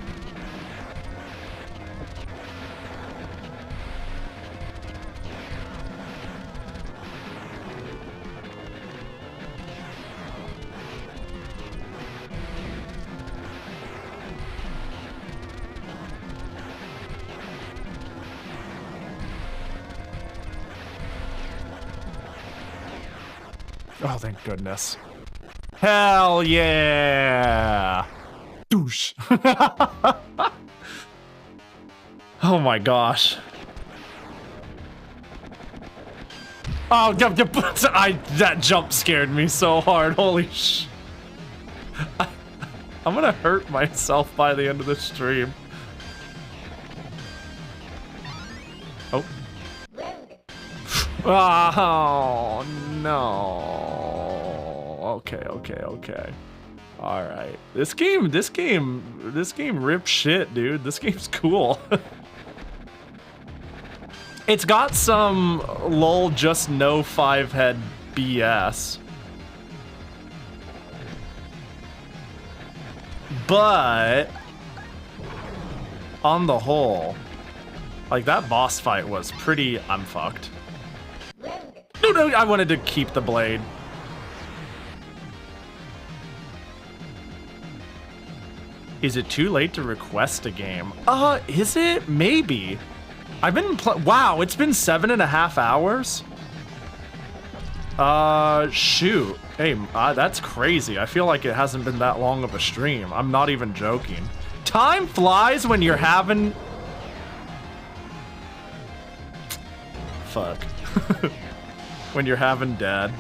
Oh, thank goodness. Hell yeah! Douche. Oh my gosh. Oh, that jump scared me so hard. Holy sh... I'm gonna hurt myself by the end of the stream. Oh. Oh, no. Okay. All right. This game rips shit, dude. This game's cool. It's got some lol just no 5-head BS. But on the whole, like that boss fight was pretty I'm fucked. No, I wanted to keep the blade. Is it too late to request a game? Is it? Maybe. I've been wow, it's been 7.5 hours? Shoot. Hey, that's crazy. I feel like it hasn't been that long of a stream. I'm not even joking. Time flies when you're having... Fuck. When you're having dad.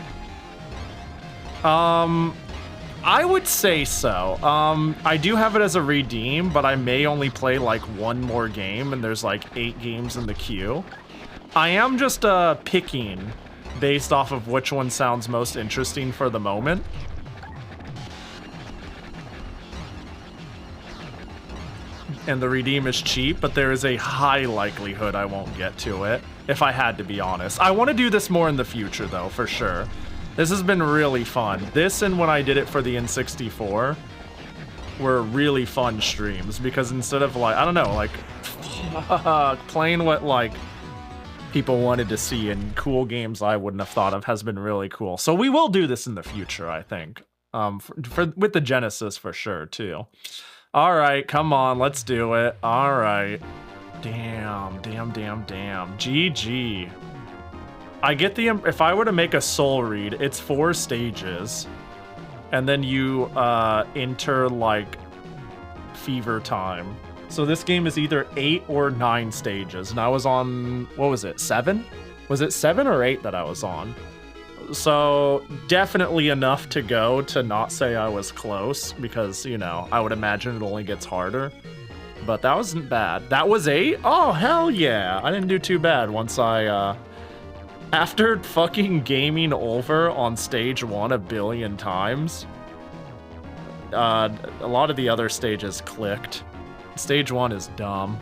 I would say so. I do have it as a redeem, but I may only play like one more game, and there's like 8 games in the queue. I am just picking based off of which one sounds most interesting for the moment. And the redeem is cheap, but there is a high likelihood I won't get to it, if I had to be honest. I want to do this more in the future, though, for sure. This has been really fun. This and when I did it for the N64 were really fun streams, because instead of, like, I don't know, like, playing what, like, people wanted to see in cool games I wouldn't have thought of has been really cool. So we will do this in the future, I think. With the Genesis, for sure, too. All right, come on, let's do it. All right. Damn. GG. I get the... If I were to make a soul read, it's 4 stages. And then you enter, like, fever time. So this game is either 8 or 9 stages. And I was on... What was it? 7? Was it 7 or 8 that I was on? So definitely enough to go to not say I was close, because, you know, I would imagine it only gets harder. But that wasn't bad. That was 8? Oh, hell yeah. I didn't do too bad once I After fucking gaming over on stage 1 a billion times, a lot of the other stages clicked. Stage 1 is dumb.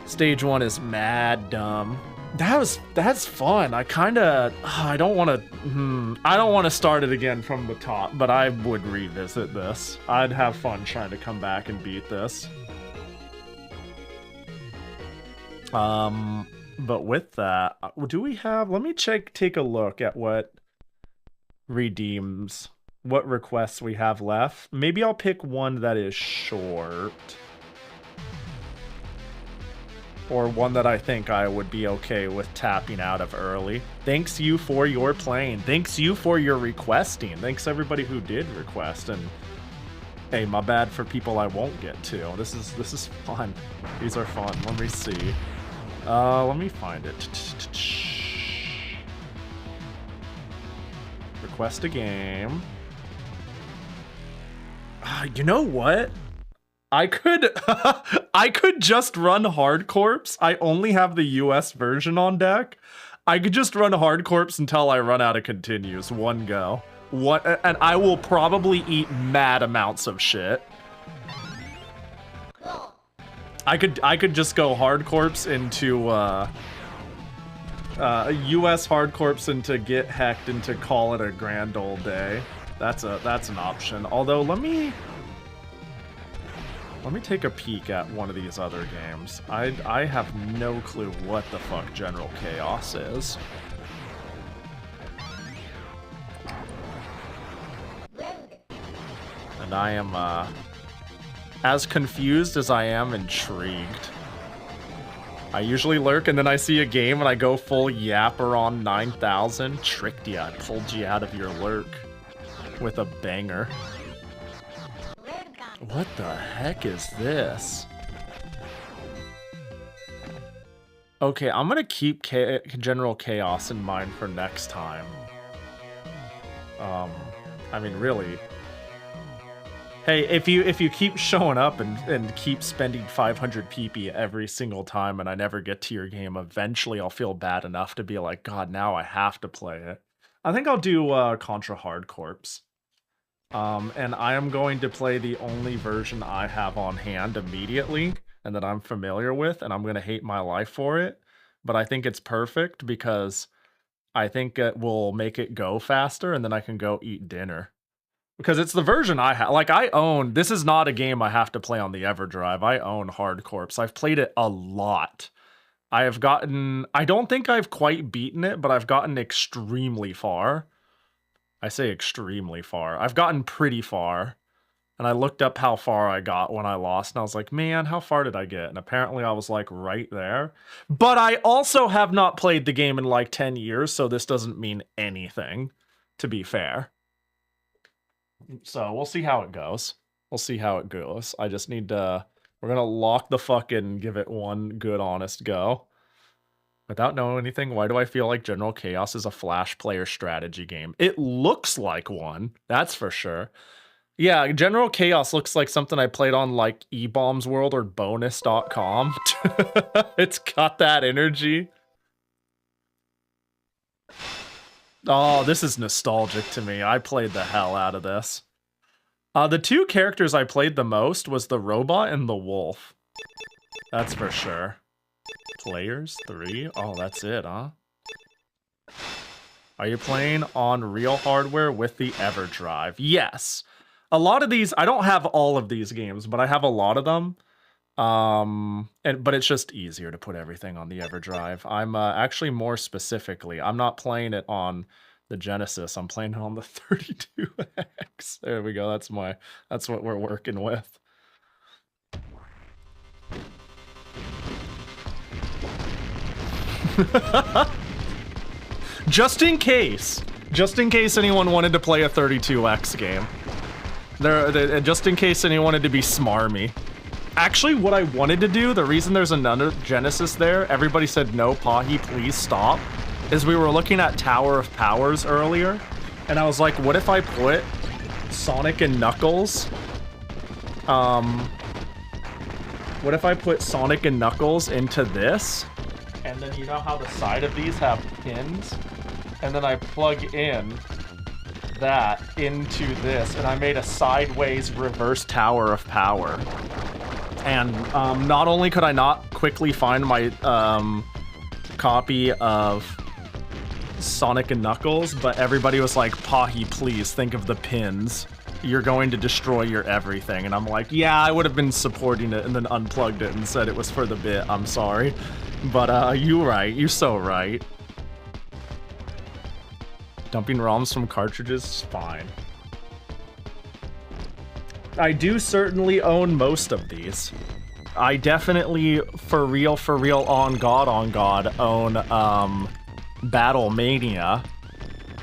Stage 1 is mad dumb. That's fun. I don't want to start it again from the top, but I would revisit this. I'd have fun trying to come back and beat this. But with that, do we have, let me take a look at what redeems, what requests we have left. Maybe I'll pick one that is short. Or one that I think I would be okay with tapping out of early. Thanks you for your playing. Thanks you for your requesting. Thanks everybody who did request. And hey, my bad for people I won't get to. This is fun. These are fun. Let me see. Let me find it. Request a game. You know what? I could just run Hard Corps. I only have the US version on deck. I could just run Hard Corps until I run out of continues. One go. And I will probably eat mad amounts of shit. I could just go Hard Corps into US Hard Corps into get hecked and to call it a grand old day. That's an option. Although let me take a peek at one of these other games. I have no clue what the fuck General Chaos is. And I am as confused as I am intrigued. I usually lurk and then I see a game and I go full yapper on 9,000. Tricked ya, I pulled you out of your lurk with a banger. What the heck is this? Okay, I'm gonna keep General Chaos in mind for next time. I mean, really. Hey, if you keep showing up and keep spending 500 PP every single time and I never get to your game, eventually I'll feel bad enough to be like, God, now I have to play it. I think I'll do Contra Hard Corps. And I am going to play the only version I have on hand immediately and that I'm familiar with, and I'm going to hate my life for it. But I think it's perfect because I think it will make it go faster and then I can go eat dinner. Because it's the version I have. Like, I own... This is not a game I have to play on the EverDrive. I own Hard Corps. I've played it a lot. I have gotten... I don't think I've quite beaten it, but I've gotten extremely far. I say extremely far. I've gotten pretty far. And I looked up how far I got when I lost, and I was like, man, how far did I get? And apparently I was, like, right there. But I also have not played the game in, like, 10 years, so this doesn't mean anything, to be fair. So we'll see how it goes. We'll see how it goes. I just need to... We're gonna lock the fucking give it one good honest go. Without knowing anything, why do I feel like General Chaos is a Flash player strategy game? It looks like one, that's for sure. Yeah, General Chaos looks like something I played on like eBombs World or bonus.com. It's got that energy. Oh, this is nostalgic to me. I played the hell out of this. The two characters I played the most was the robot and the wolf. That's for sure. Players 3? Oh, that's it, huh? Are you playing on real hardware with the EverDrive? Yes. A lot of these, I don't have all of these games, but I have a lot of them. But it's just easier to put everything on the EverDrive. I'm actually more specifically, I'm not playing it on the Genesis. I'm playing it on the 32X. There we go. That's what we're working with. Just in case anyone wanted to play a 32X game. Just in case anyone wanted to be smarmy. Actually, what I wanted to do, the reason there's another Genesis there, everybody said, no, Pahi, please stop, is we were looking at Tower of Powers earlier, and I was like, what if I put Sonic and Knuckles? What if I put Sonic and Knuckles into this? and then you know how the side of these have pins? And then I plug in that into this, and I made a sideways reverse tower of power. And not only could I not quickly find my copy of Sonic and Knuckles, but everybody was like, Pahi, please think of the pins. You're going to destroy your everything. And I'm like, yeah, I would have been supporting it and then unplugged it and said it was for the bit. I'm sorry. But you're right. You're so right. Dumping ROMs from cartridges is fine. I do certainly own most of these. I definitely, for real, on God, own Battle Mania.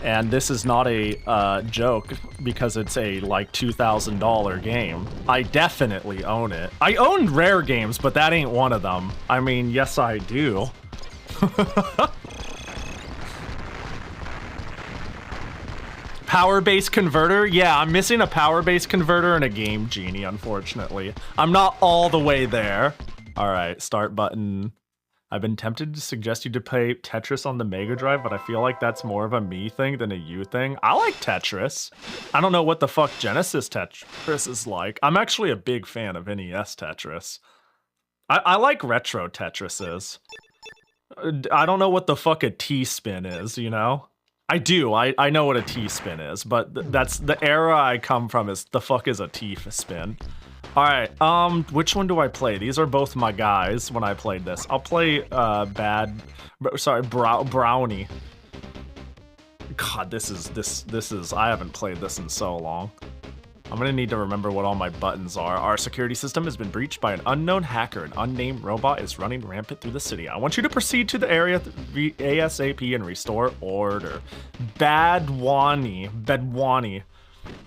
And this is not a joke because it's a like $2,000 game. I definitely own it. I own rare games, but that ain't one of them. I mean, yes, I do. Power base converter? Yeah, I'm missing a power base converter and a Game Genie, unfortunately. I'm not all the way there. All right, start button. I've been tempted to suggest you to play Tetris on the Mega Drive, but I feel like that's more of a me thing than a you thing. I like Tetris. I don't know what the fuck Genesis Tetris is like. I'm actually a big fan of NES Tetris. I like retro Tetrises. I don't know what the fuck a T-spin is, you know? I do. I know what a T-spin is, but that's the era I come from is the fuck is a T-spin. All right, which one do I play? These are both my guys when I played this. I'll play Brownie. God, this is I haven't played this in so long. I'm gonna need to remember what all my buttons are. Our security system has been breached by an unknown hacker. An unnamed robot is running rampant through the city. I want you to proceed to the area ASAP and restore order. Bedwani.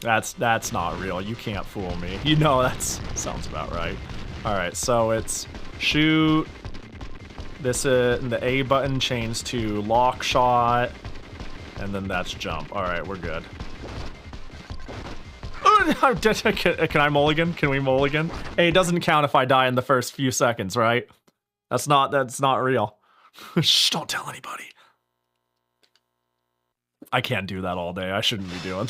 That's not real. You can't fool me. You know that sounds about right. All right, so it's shoot. This and the A button changes to lock shot, and then that's jump. All right, we're good. Can I mulligan? Can we mulligan? Hey, it doesn't count if I die in the first few seconds, right? That's not real. Shh, don't tell anybody. I can't do that all day. I shouldn't be doing.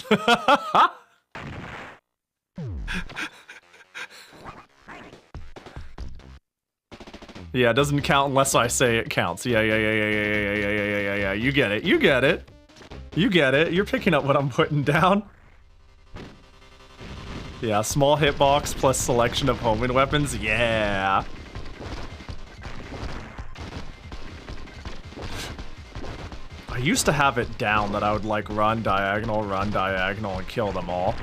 Yeah, it doesn't count unless I say it counts. Yeah. You get it. You're picking up what I'm putting down. Yeah, small hitbox plus selection of homing weapons. Yeah. I used to have it down that I would like run diagonal, and kill them all.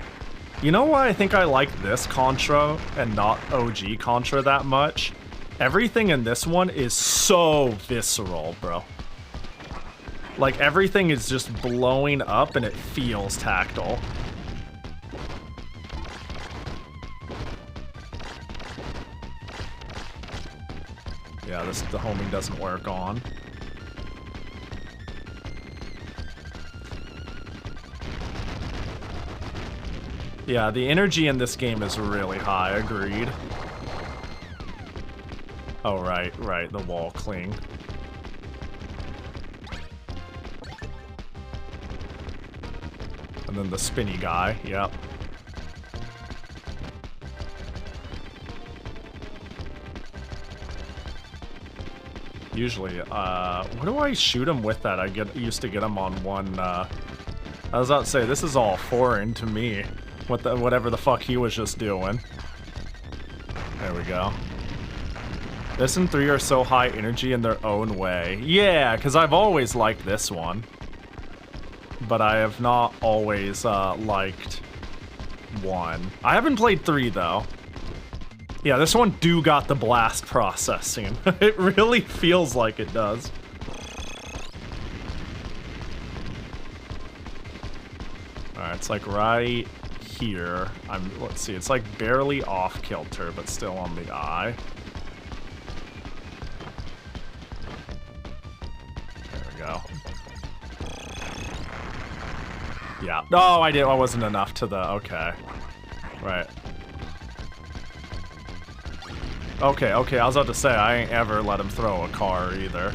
You know why I think I like this Contra and not OG Contra that much? Everything in this one is so visceral, bro. Like everything is just blowing up and it feels tactile. Yeah, the homing doesn't work on. Yeah, the energy in this game is really high, agreed. Oh, right, the wall cling. And then the spinny guy, yep. Usually, what do I shoot him with that? I used to get him on one, I was about to say, this is all foreign to me. Whatever the fuck he was just doing. There we go. This and 3 are so high energy in their own way. Yeah, because I've always liked this one. But I have not always liked 1. I haven't played 3 though. Yeah, this one do got the blast processing. It really feels like it does. Alright, it's like right here. Let's see, it's like barely off kilter, but still on the eye. There we go. Yeah. Oh, I wasn't enough to the, okay. Right. Okay, I was about to say, I ain't ever let him throw a car either.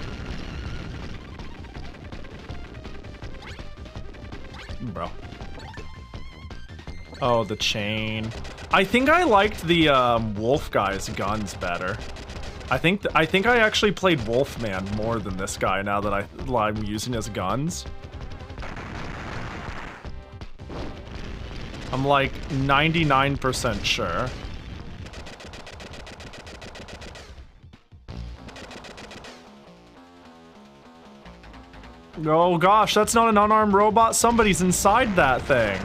bro. Oh, the chain. I think I liked the wolf guy's guns better. I think I actually played Wolfman more than this guy now that I'm using his guns. I'm like 99% sure. Oh gosh, that's not an unarmed robot. Somebody's inside that thing.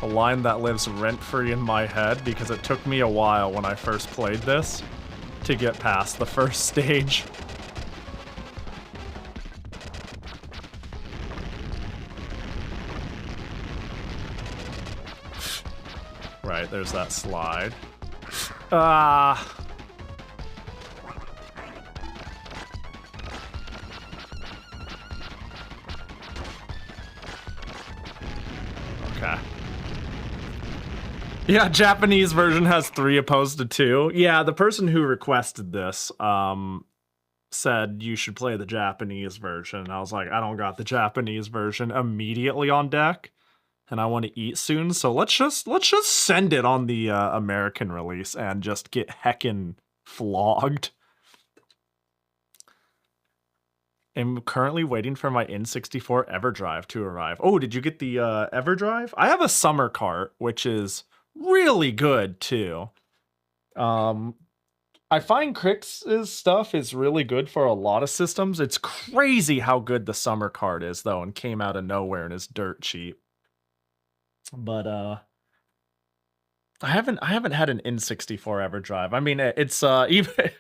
A line that lives rent-free in my head because it took me a while when I first played this to get past the first stage. Right, there's that slide. Ah. Okay. Yeah, Japanese version has 3 opposed to 2. Yeah, the person who requested this said you should play the Japanese version. And I was like, I don't got the Japanese version immediately on deck, and I want to eat soon. So let's just send it on the American release and just get heckin' flogged. I'm currently waiting for my N64 EverDrive to arrive. Oh, did you get the EverDrive? I have a summer cart, which is really good too. I find Crix's stuff is really good for a lot of systems. It's crazy how good the summer cart is though, and came out of nowhere and is dirt cheap. But I haven't had an N64 EverDrive. I mean, it's even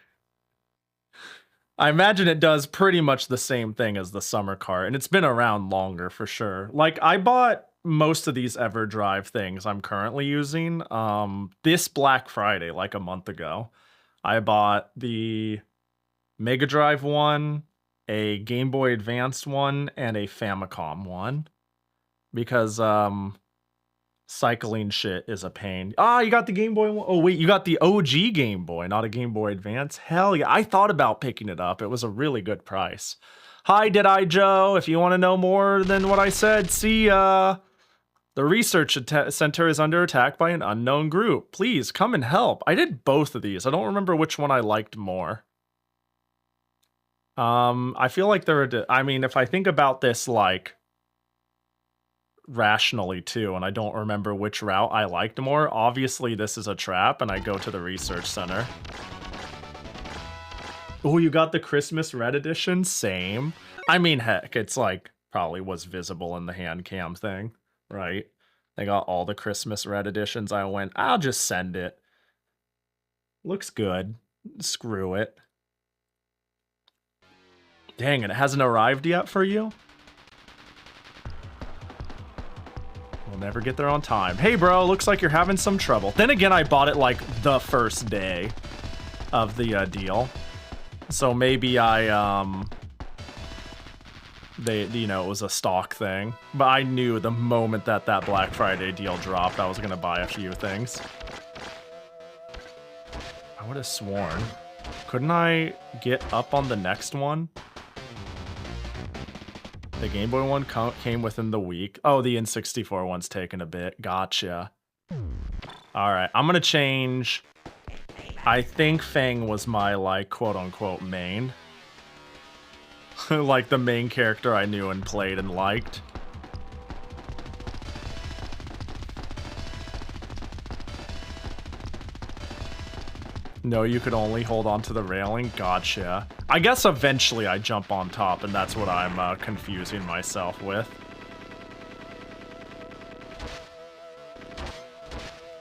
I imagine it does pretty much the same thing as the summer cart, and it's been around longer for sure. Like, I bought most of these EverDrive things I'm currently using this Black Friday, like a month ago. I bought the Mega Drive one, a Game Boy Advanced one, and a Famicom one. Because cycling shit is a pain. Ah, you got the Game Boy one? Oh wait, you got the OG Game Boy, not a Game Boy Advance? Hell yeah, I thought about picking it up. It was a really good price. Hi, Did I Joe? If you want to know more than what I said, see ya. The research center is under attack by an unknown group. Please come and help. I did both of these. I don't remember which one I liked more. I feel like I mean, if I think about this like rationally too, and I don't remember which route I liked more, obviously this is a trap and I go to the research center. Oh, you got the Christmas Red Edition? Same. I mean, heck, it's like probably was visible in the hand cam thing. Right? They got all the Christmas Red Editions. I went, I'll just send it. Looks good. Screw it. Dang it hasn't arrived yet for you? We'll never get there on time. Hey bro, looks like you're having some trouble. Then again, I bought it like the first day of the deal. So maybe you know, it was a stock thing. But I knew the moment that Black Friday deal dropped, I was gonna buy a few things. I would have sworn. Couldn't I get up on the next one? The Game Boy one came within the week. Oh, the N64 one's taken a bit. Gotcha. Alright, I'm gonna change. I think Fang was my, like, quote-unquote main. Like the main character I knew and played and liked. No, you could only hold on to the railing? Gotcha. I guess eventually I jump on top, and that's what I'm confusing myself with.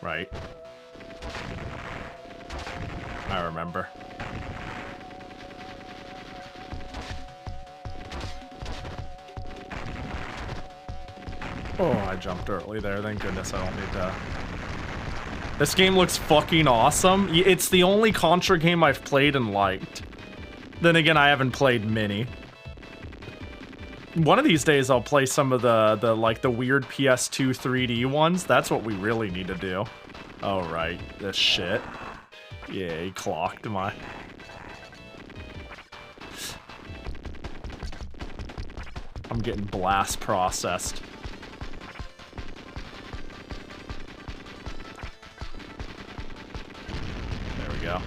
Right. I remember. Oh, I jumped early there. Thank goodness I don't need to. This game looks fucking awesome. It's the only Contra game I've played and liked. Then again, I haven't played many. One of these days I'll play some of the like the weird PS2 3D ones. That's what we really need to do. Oh right, this shit. Yeah, he clocked my. I'm getting blast processed. There we go.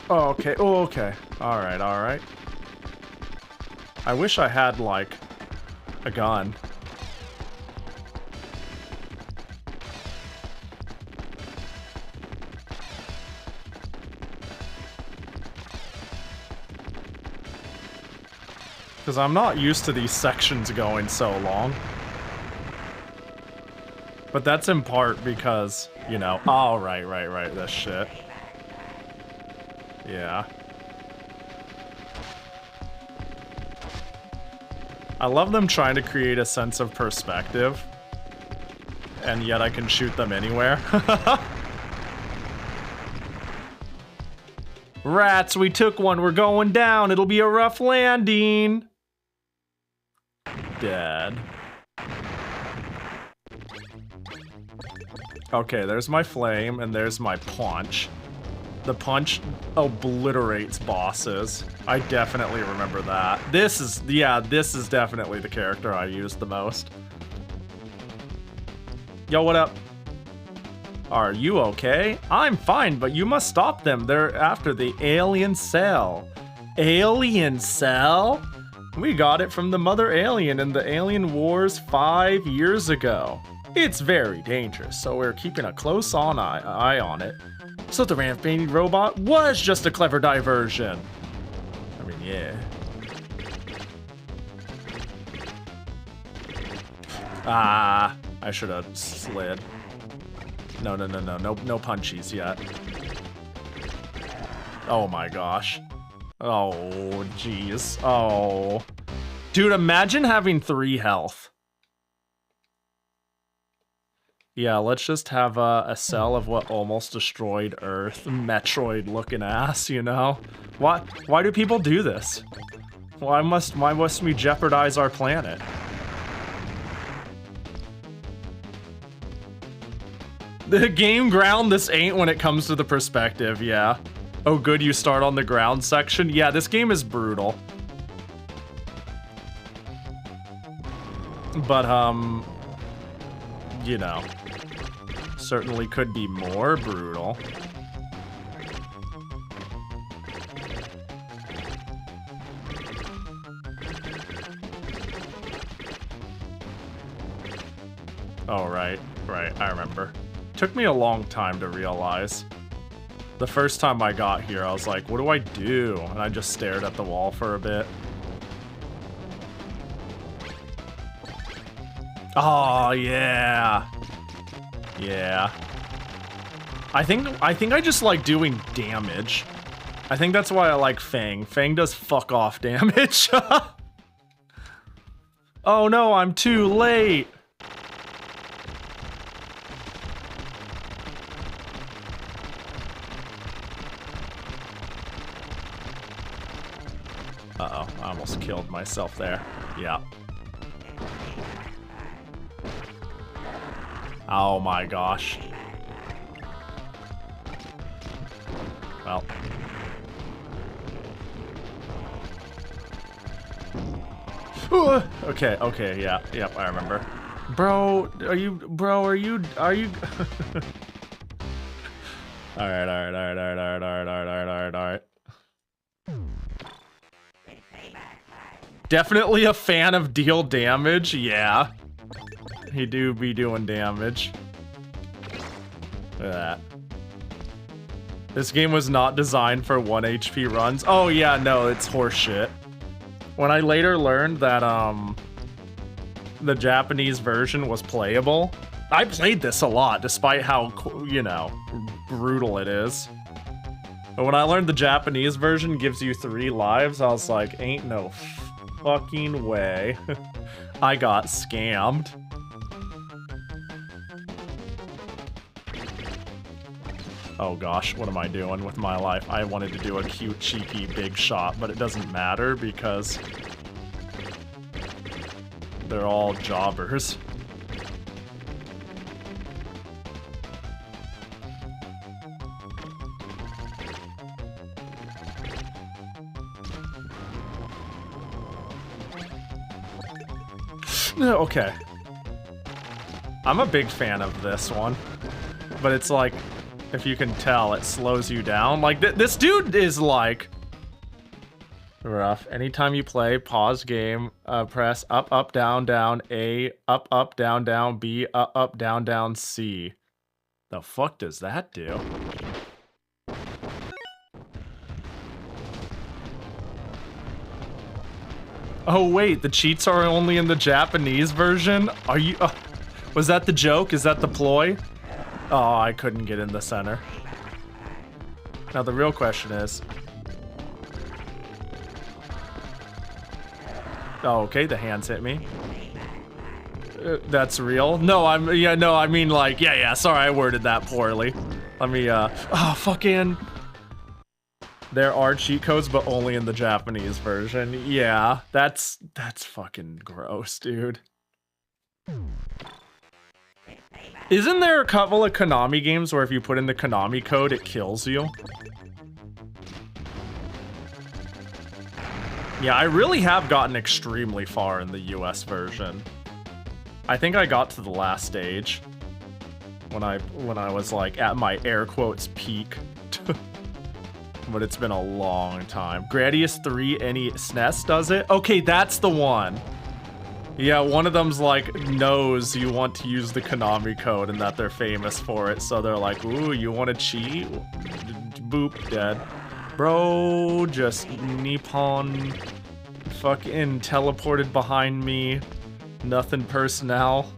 Oh, okay. Oh, okay. All right, all right. I wish I had, like, a gun. Because I'm not used to these sections going so long. But that's in part because, you know... Oh, right, this shit. Yeah. I love them trying to create a sense of perspective. And yet I can shoot them anywhere. Rats, we took one. We're going down. It'll be a rough landing. Dead. Okay, there's my flame, and there's my punch. The punch obliterates bosses. I definitely remember that. This is definitely the character I used the most. Yo, what up? Are you okay? I'm fine, but you must stop them. They're after the alien cell. Alien cell? We got it from the mother alien in the Alien Wars 5 years ago. It's very dangerous, so we're keeping a close eye on it. So the rampaging robot was just a clever diversion. I mean, yeah. Ah, I should have slid. No punchies yet. Oh my gosh. Oh, jeez. Oh. Dude, imagine having 3 health. Yeah, let's just have a cell of what almost destroyed Earth. Metroid looking ass, you know? Why do people do this? Why must we jeopardize our planet? The game ground this ain't when it comes to the perspective, yeah. Oh good, you start on the ground section? Yeah, this game is brutal. But, you know, certainly could be more brutal. Oh, right, I remember. Took me a long time to realize. The first time I got here, I was like, what do I do? And I just stared at the wall for a bit. Oh, yeah. Yeah. I think I just like doing damage. I think that's why I like Fang. Fang does fuck off damage. Oh no, I'm too late. Uh-oh, I almost killed myself there. Yeah. Oh my gosh. Well. Okay, yeah, yep, I remember. Bro, are you Alright. Definitely a fan of deal damage, yeah. He do be doing damage. Look at that. This game was not designed for 1 HP runs. Oh yeah, no, it's horseshit. When I later learned that the Japanese version was playable, I played this a lot despite how, you know, brutal it is. But when I learned the Japanese version gives you 3 lives, I was like, ain't no fucking way. I got scammed. Oh gosh, what am I doing with my life? I wanted to do a cute, cheeky, big shot, but it doesn't matter because they're all jobbers. Okay. I'm a big fan of this one, but it's like, if you can tell, it slows you down. Like, this dude is like rough. Anytime you play, pause game, press up, up, down, down, A, up, down, B, up, down, C. The fuck does that do? Oh wait, the cheats are only in the Japanese version? Are you... was that the joke? Is that the ploy? Oh, I couldn't get in the center. Now the real question is... oh, okay, the hands hit me. That's real? No, I mean like, yeah, sorry, I worded that poorly. Let me, fucking... there are cheat codes, but only in the Japanese version. Yeah, that's fucking gross, dude. Isn't there a couple of Konami games where if you put in the Konami code, it kills you? Yeah, I really have gotten extremely far in the US version. I think I got to the last stage when I was like at my air quotes peak. But it's been a long time. Gradius 3 any SNES does it? Okay, that's the one. Yeah, one of them's like knows you want to use the Konami code and that they're famous for it, so they're like, ooh, you want to cheat? Boop, dead. Bro, just Nippon fucking teleported behind me. Nothing personnel.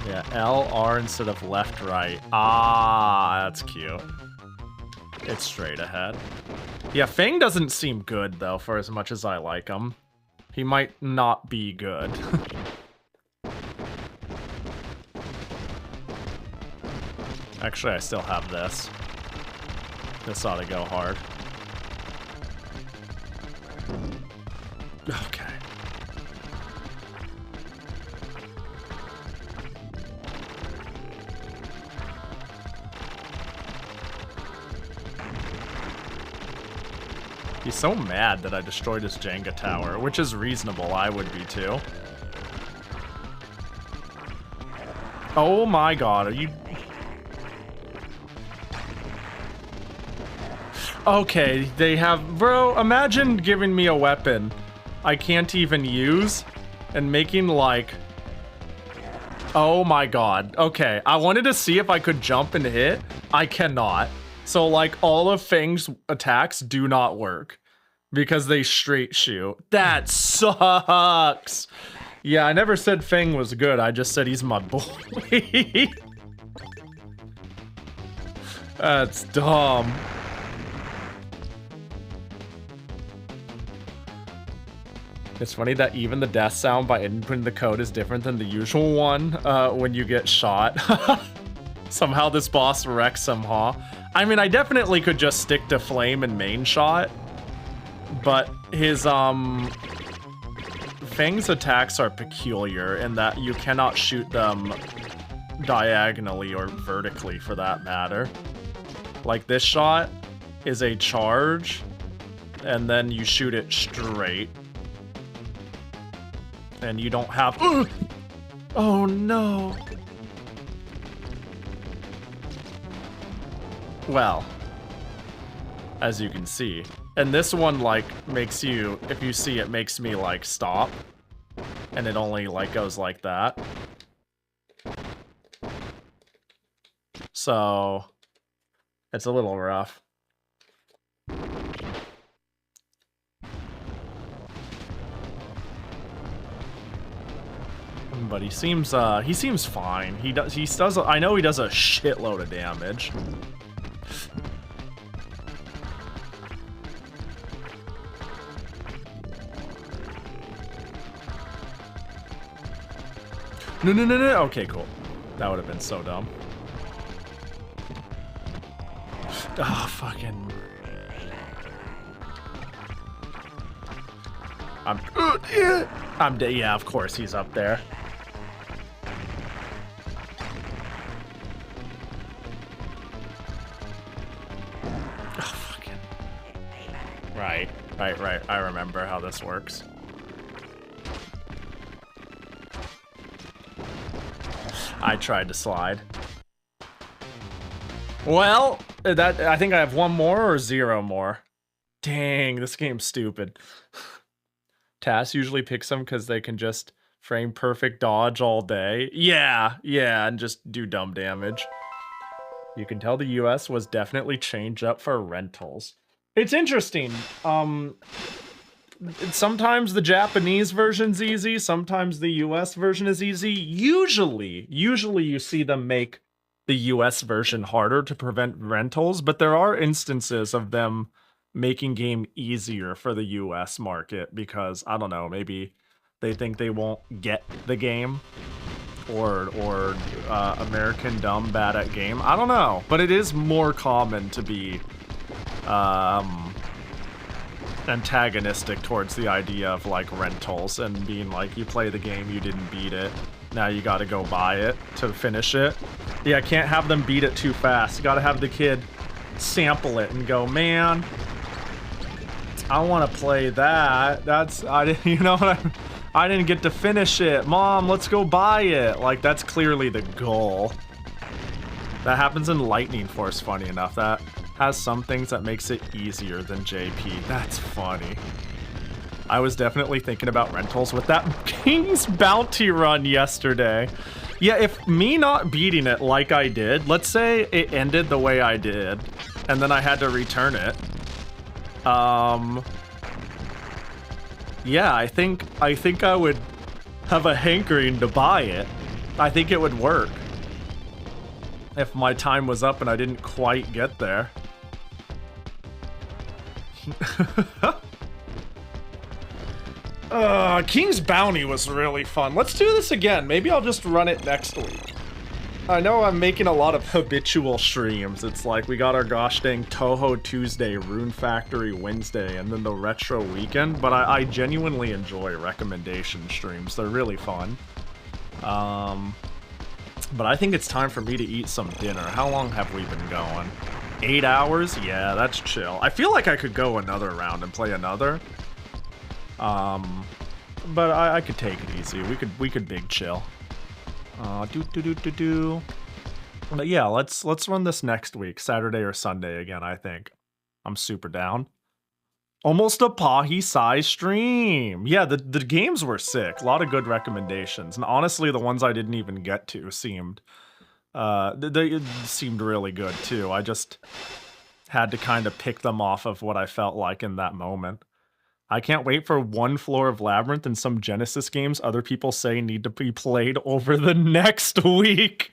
Yeah, L, R instead of left, right. Ah, that's cute. It's straight ahead. Yeah, Fang doesn't seem good, though, for as much as I like him. He might not be good. Actually, I still have this. This ought to go hard. Okay. He's so mad that I destroyed his Jenga tower, which is reasonable. I would be too. Oh my god, are you... okay, they have... bro, imagine giving me a weapon I can't even use and making like... oh my god. Okay, I wanted to see if I could jump and hit. I cannot. So, like, all of Fang's attacks do not work because they straight shoot. That sucks. Yeah, I never said Fang was good. I just said he's my boy. That's dumb. It's funny that even the death sound by inputting the code is different than the usual one when you get shot. Somehow this boss wrecks him, huh? I mean, I definitely could just stick to flame and main shot, but his, Fang's attacks are peculiar in that you cannot shoot them diagonally or vertically for that matter. Like this shot is a charge, and then you shoot it straight. And you don't have... oh no! Well, as you can see. And this one, like, makes you, if you see it, makes me, like, stop. And it only, like, goes like that. So, it's a little rough. But he seems fine. He does, I know he does a shitload of damage. No, no, no, no. Okay, cool. That would have been so dumb. Oh, fucking. I'm dead. Yeah, of course he's up there. Oh, fucking. Right. I remember how this works. I tried to slide. Well, I think I have one more or 0 more. Dang, this game's stupid. TAS usually picks them because they can just frame perfect dodge all day. Yeah, and just do dumb damage. You can tell the US was definitely changed up for rentals. It's interesting. Sometimes the Japanese version's easy, sometimes the US version is easy. Usually you see them make the US version harder to prevent rentals, but there are instances of them making game easier for the US market because, I don't know, maybe they think they won't get the game or American dumb bad at game. I don't know, but it is more common to be antagonistic towards the idea of like rentals and being like, you play the game, you didn't beat it, now you gotta go buy it to finish it. Yeah, can't have them beat it too fast. You gotta have the kid sample it and go, man, I want to play that. I didn't, you know what I didn't get to finish it. Mom, let's go buy it. Like, that's clearly the goal. That happens in Lightning Force, funny enough. That has some things that makes it easier than JP. That's funny. I was definitely thinking about rentals with that King's Bounty run yesterday. Yeah, if me not beating it like I did, let's say it ended the way I did, and then I had to return it. Yeah, I think I would have a hankering to buy it. I think it would work. If my time was up and I didn't quite get there. King's Bounty was really fun. Let's do this again. Maybe I'll just run it next week. I know I'm making a lot of habitual streams. It's like we got our gosh dang Toho Tuesday, Rune Factory Wednesday, and then the Retro Weekend, but I genuinely enjoy recommendation streams. They're really fun. But I think it's time for me to eat some dinner. How long have we been going? 8 hours? Yeah, that's chill. I feel like I could go another round and play another. But I could take it easy. We could big chill. But yeah, let's run this next week, Saturday or Sunday again, I think. I'm super down. Almost a Pahi size stream. Yeah, the games were sick. A lot of good recommendations. And honestly, the ones I didn't even get to seemed they seemed really good too. I just had to kind of pick them off of what I felt like in that moment. I can't wait for one floor of Labyrinth and some Genesis games other people say need to be played over the next week.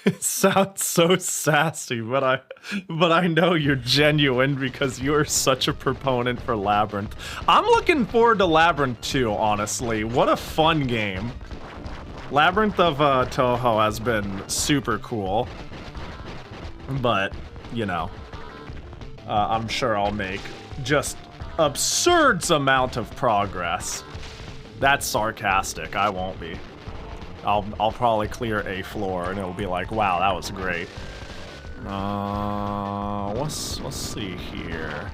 It sounds so sassy, but I know you're genuine because you're such a proponent for Labyrinth. I'm looking forward to Labyrinth 2, honestly. What a fun game. Labyrinth of Toho has been super cool. But, you know, I'm sure I'll make just absurd amount of progress. That's sarcastic. I won't be. I'll probably clear a floor and it'll be like, wow, that was great. Let's see here.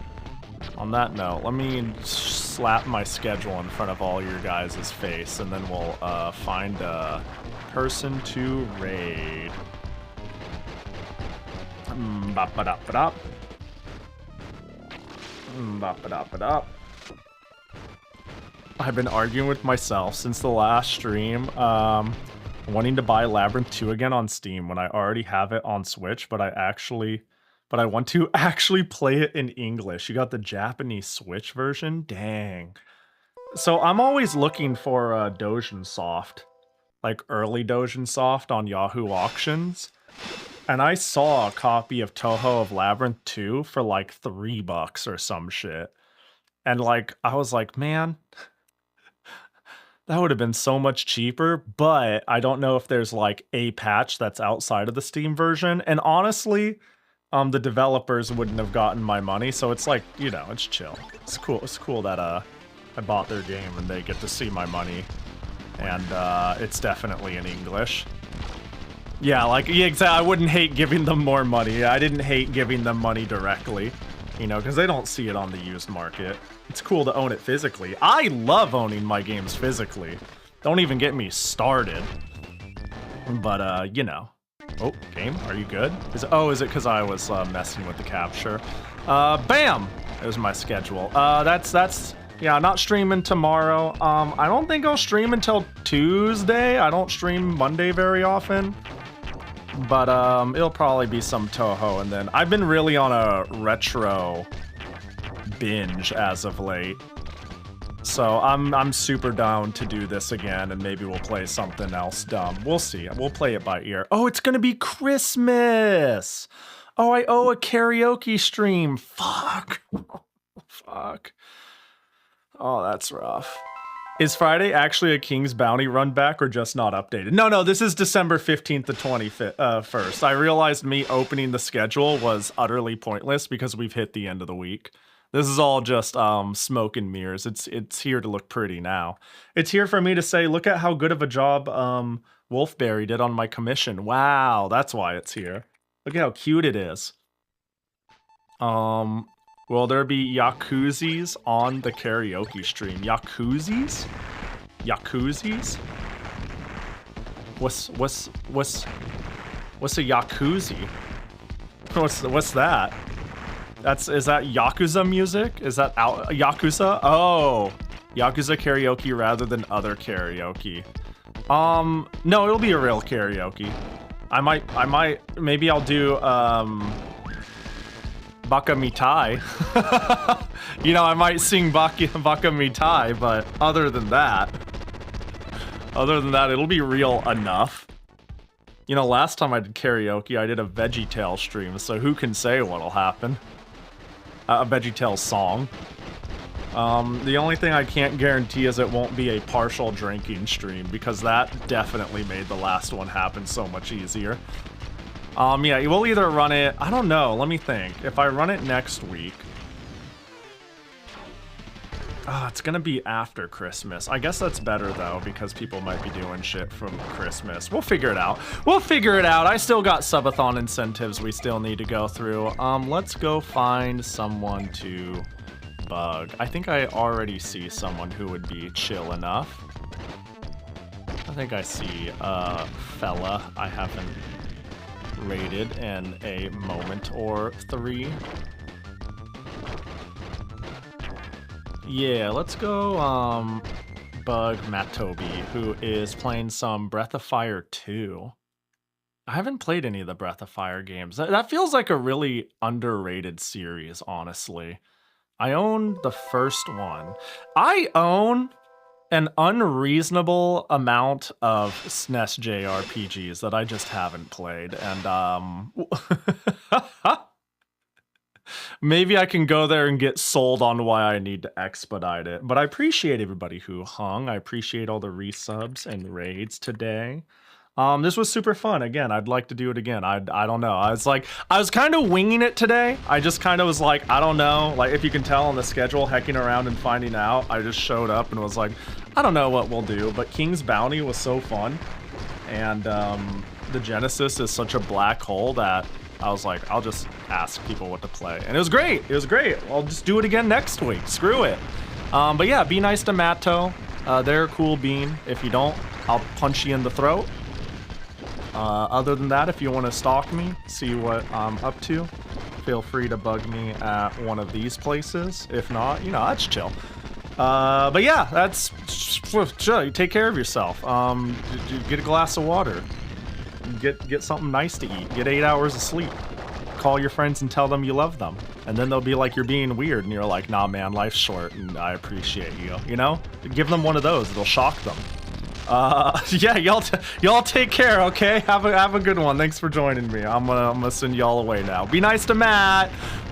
On that note, let me slap my schedule in front of all your guys' face and then we'll find a person to raid. Bop-a-dop-a-dop. Bop-a-dop-a-dop. I've been arguing with myself since the last stream, wanting to buy Labyrinth 2 again on Steam when I already have it on Switch, but I want to actually play it in English. You got the Japanese Switch version? Dang. So I'm always looking for Dojin Soft, like early Dojin Soft on Yahoo Auctions. And I saw a copy of Toho of Labyrinth 2 for like $3 or some shit. And like, I was like, man, That would have been so much cheaper, but I don't know if there's like a patch that's outside of the Steam version. And honestly, the developers wouldn't have gotten my money, so it's like, you know, it's chill. It's cool. It's cool that I bought their game and they get to see my money, and it's definitely in English. Yeah, like yeah, exactly. I wouldn't hate giving them more money. I didn't hate giving them money directly, you know, because they don't see it on the used market. It's cool to own it physically. I love owning my games physically. Don't even get me started. But, you know. Oh, game, are you good? Is it because I was messing with the capture? Bam! There's my schedule. That's, yeah, not streaming tomorrow. I don't think I'll stream until Tuesday. I don't stream Monday very often. But, it'll probably be some Toho, and then I've been really on a retro binge as of late, so I'm super down to do this again, and maybe we'll play something else dumb. We'll see. We'll play it by ear. Oh, it's gonna be Christmas. Oh, I owe a karaoke stream. Fuck. Fuck. Oh, that's rough. Is Friday actually a King's Bounty run back or just not updated? No, this is December 15th to 21st. I realized me opening the schedule was utterly pointless because we've hit the end of the week. This is all just smoke and mirrors. It's here to look pretty now. It's here for me to say, look at how good of a job Wolfberry did on my commission. Wow, that's why it's here. Look at how cute it is. Will there be Yakuzis on the karaoke stream? Yakuzis? Yakuzis? What's a Yakuzi? What's that? Is that Yakuza music? Is that Yakuza? Oh, Yakuza karaoke rather than other karaoke. No, it'll be a real karaoke. Maybe I'll do, Baka Mitai. You know, I might sing Baka Mitai, but other than that, it'll be real enough. You know, last time I did karaoke, I did a VeggieTales stream, so who can say what'll happen? A VeggieTales song. The only thing I can't guarantee is it won't be a partial drinking stream, because that definitely made the last one happen so much easier. Yeah, we'll either run it, I don't know, let me think. If I run it next week, it's gonna be after Christmas. I guess that's better though, because people might be doing shit from Christmas. We'll figure it out. We'll figure it out. I still got subathon incentives we still need to go through. Let's go find someone to bug. I think I already see someone who would be chill enough. I think I see a fella I haven't rated in a moment or three. Yeah, let's go bug Matobi, who is playing some Breath of Fire 2. I haven't played any of the Breath of Fire games. That feels like a really underrated series, honestly. I own the first one. I own an unreasonable amount of SNES JRPGs that I just haven't played, and maybe I can go there and get sold on why I need to expedite it. But I appreciate everybody who hung. I appreciate all the resubs and raids today. This was super fun. Again, I'd like to do it again. I don't know. I was kind of winging it today. I just kind of was like, I don't know. Like, if you can tell on the schedule, hecking around and finding out, I just showed up and was like, I don't know what we'll do. But King's Bounty was so fun. And the Genesis is such a black hole that I was like, I'll just ask people what to play. And it was great. It was great. I'll just do it again next week. Screw it. But yeah, be nice to Matto. They're a cool bean. If you don't, I'll punch you in the throat. Other than that, if you want to stalk me, see what I'm up to, feel free to bug me at one of these places. If not, you know, that's chill. But yeah, that's chill. Take care of yourself. Get a glass of water. Get something nice to eat. Get 8 hours of sleep. Call your friends and tell them you love them. And then they'll be like, you're being weird. And you're like, nah, man, life's short and I appreciate you. You know? Give them one of those. It'll shock them. Yeah, y'all take care, okay? Have a good one. Thanks for joining me. I'm gonna send y'all away now. Be nice to Matt,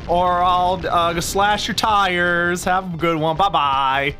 or I'll slash your tires. Have a good one. Bye-bye.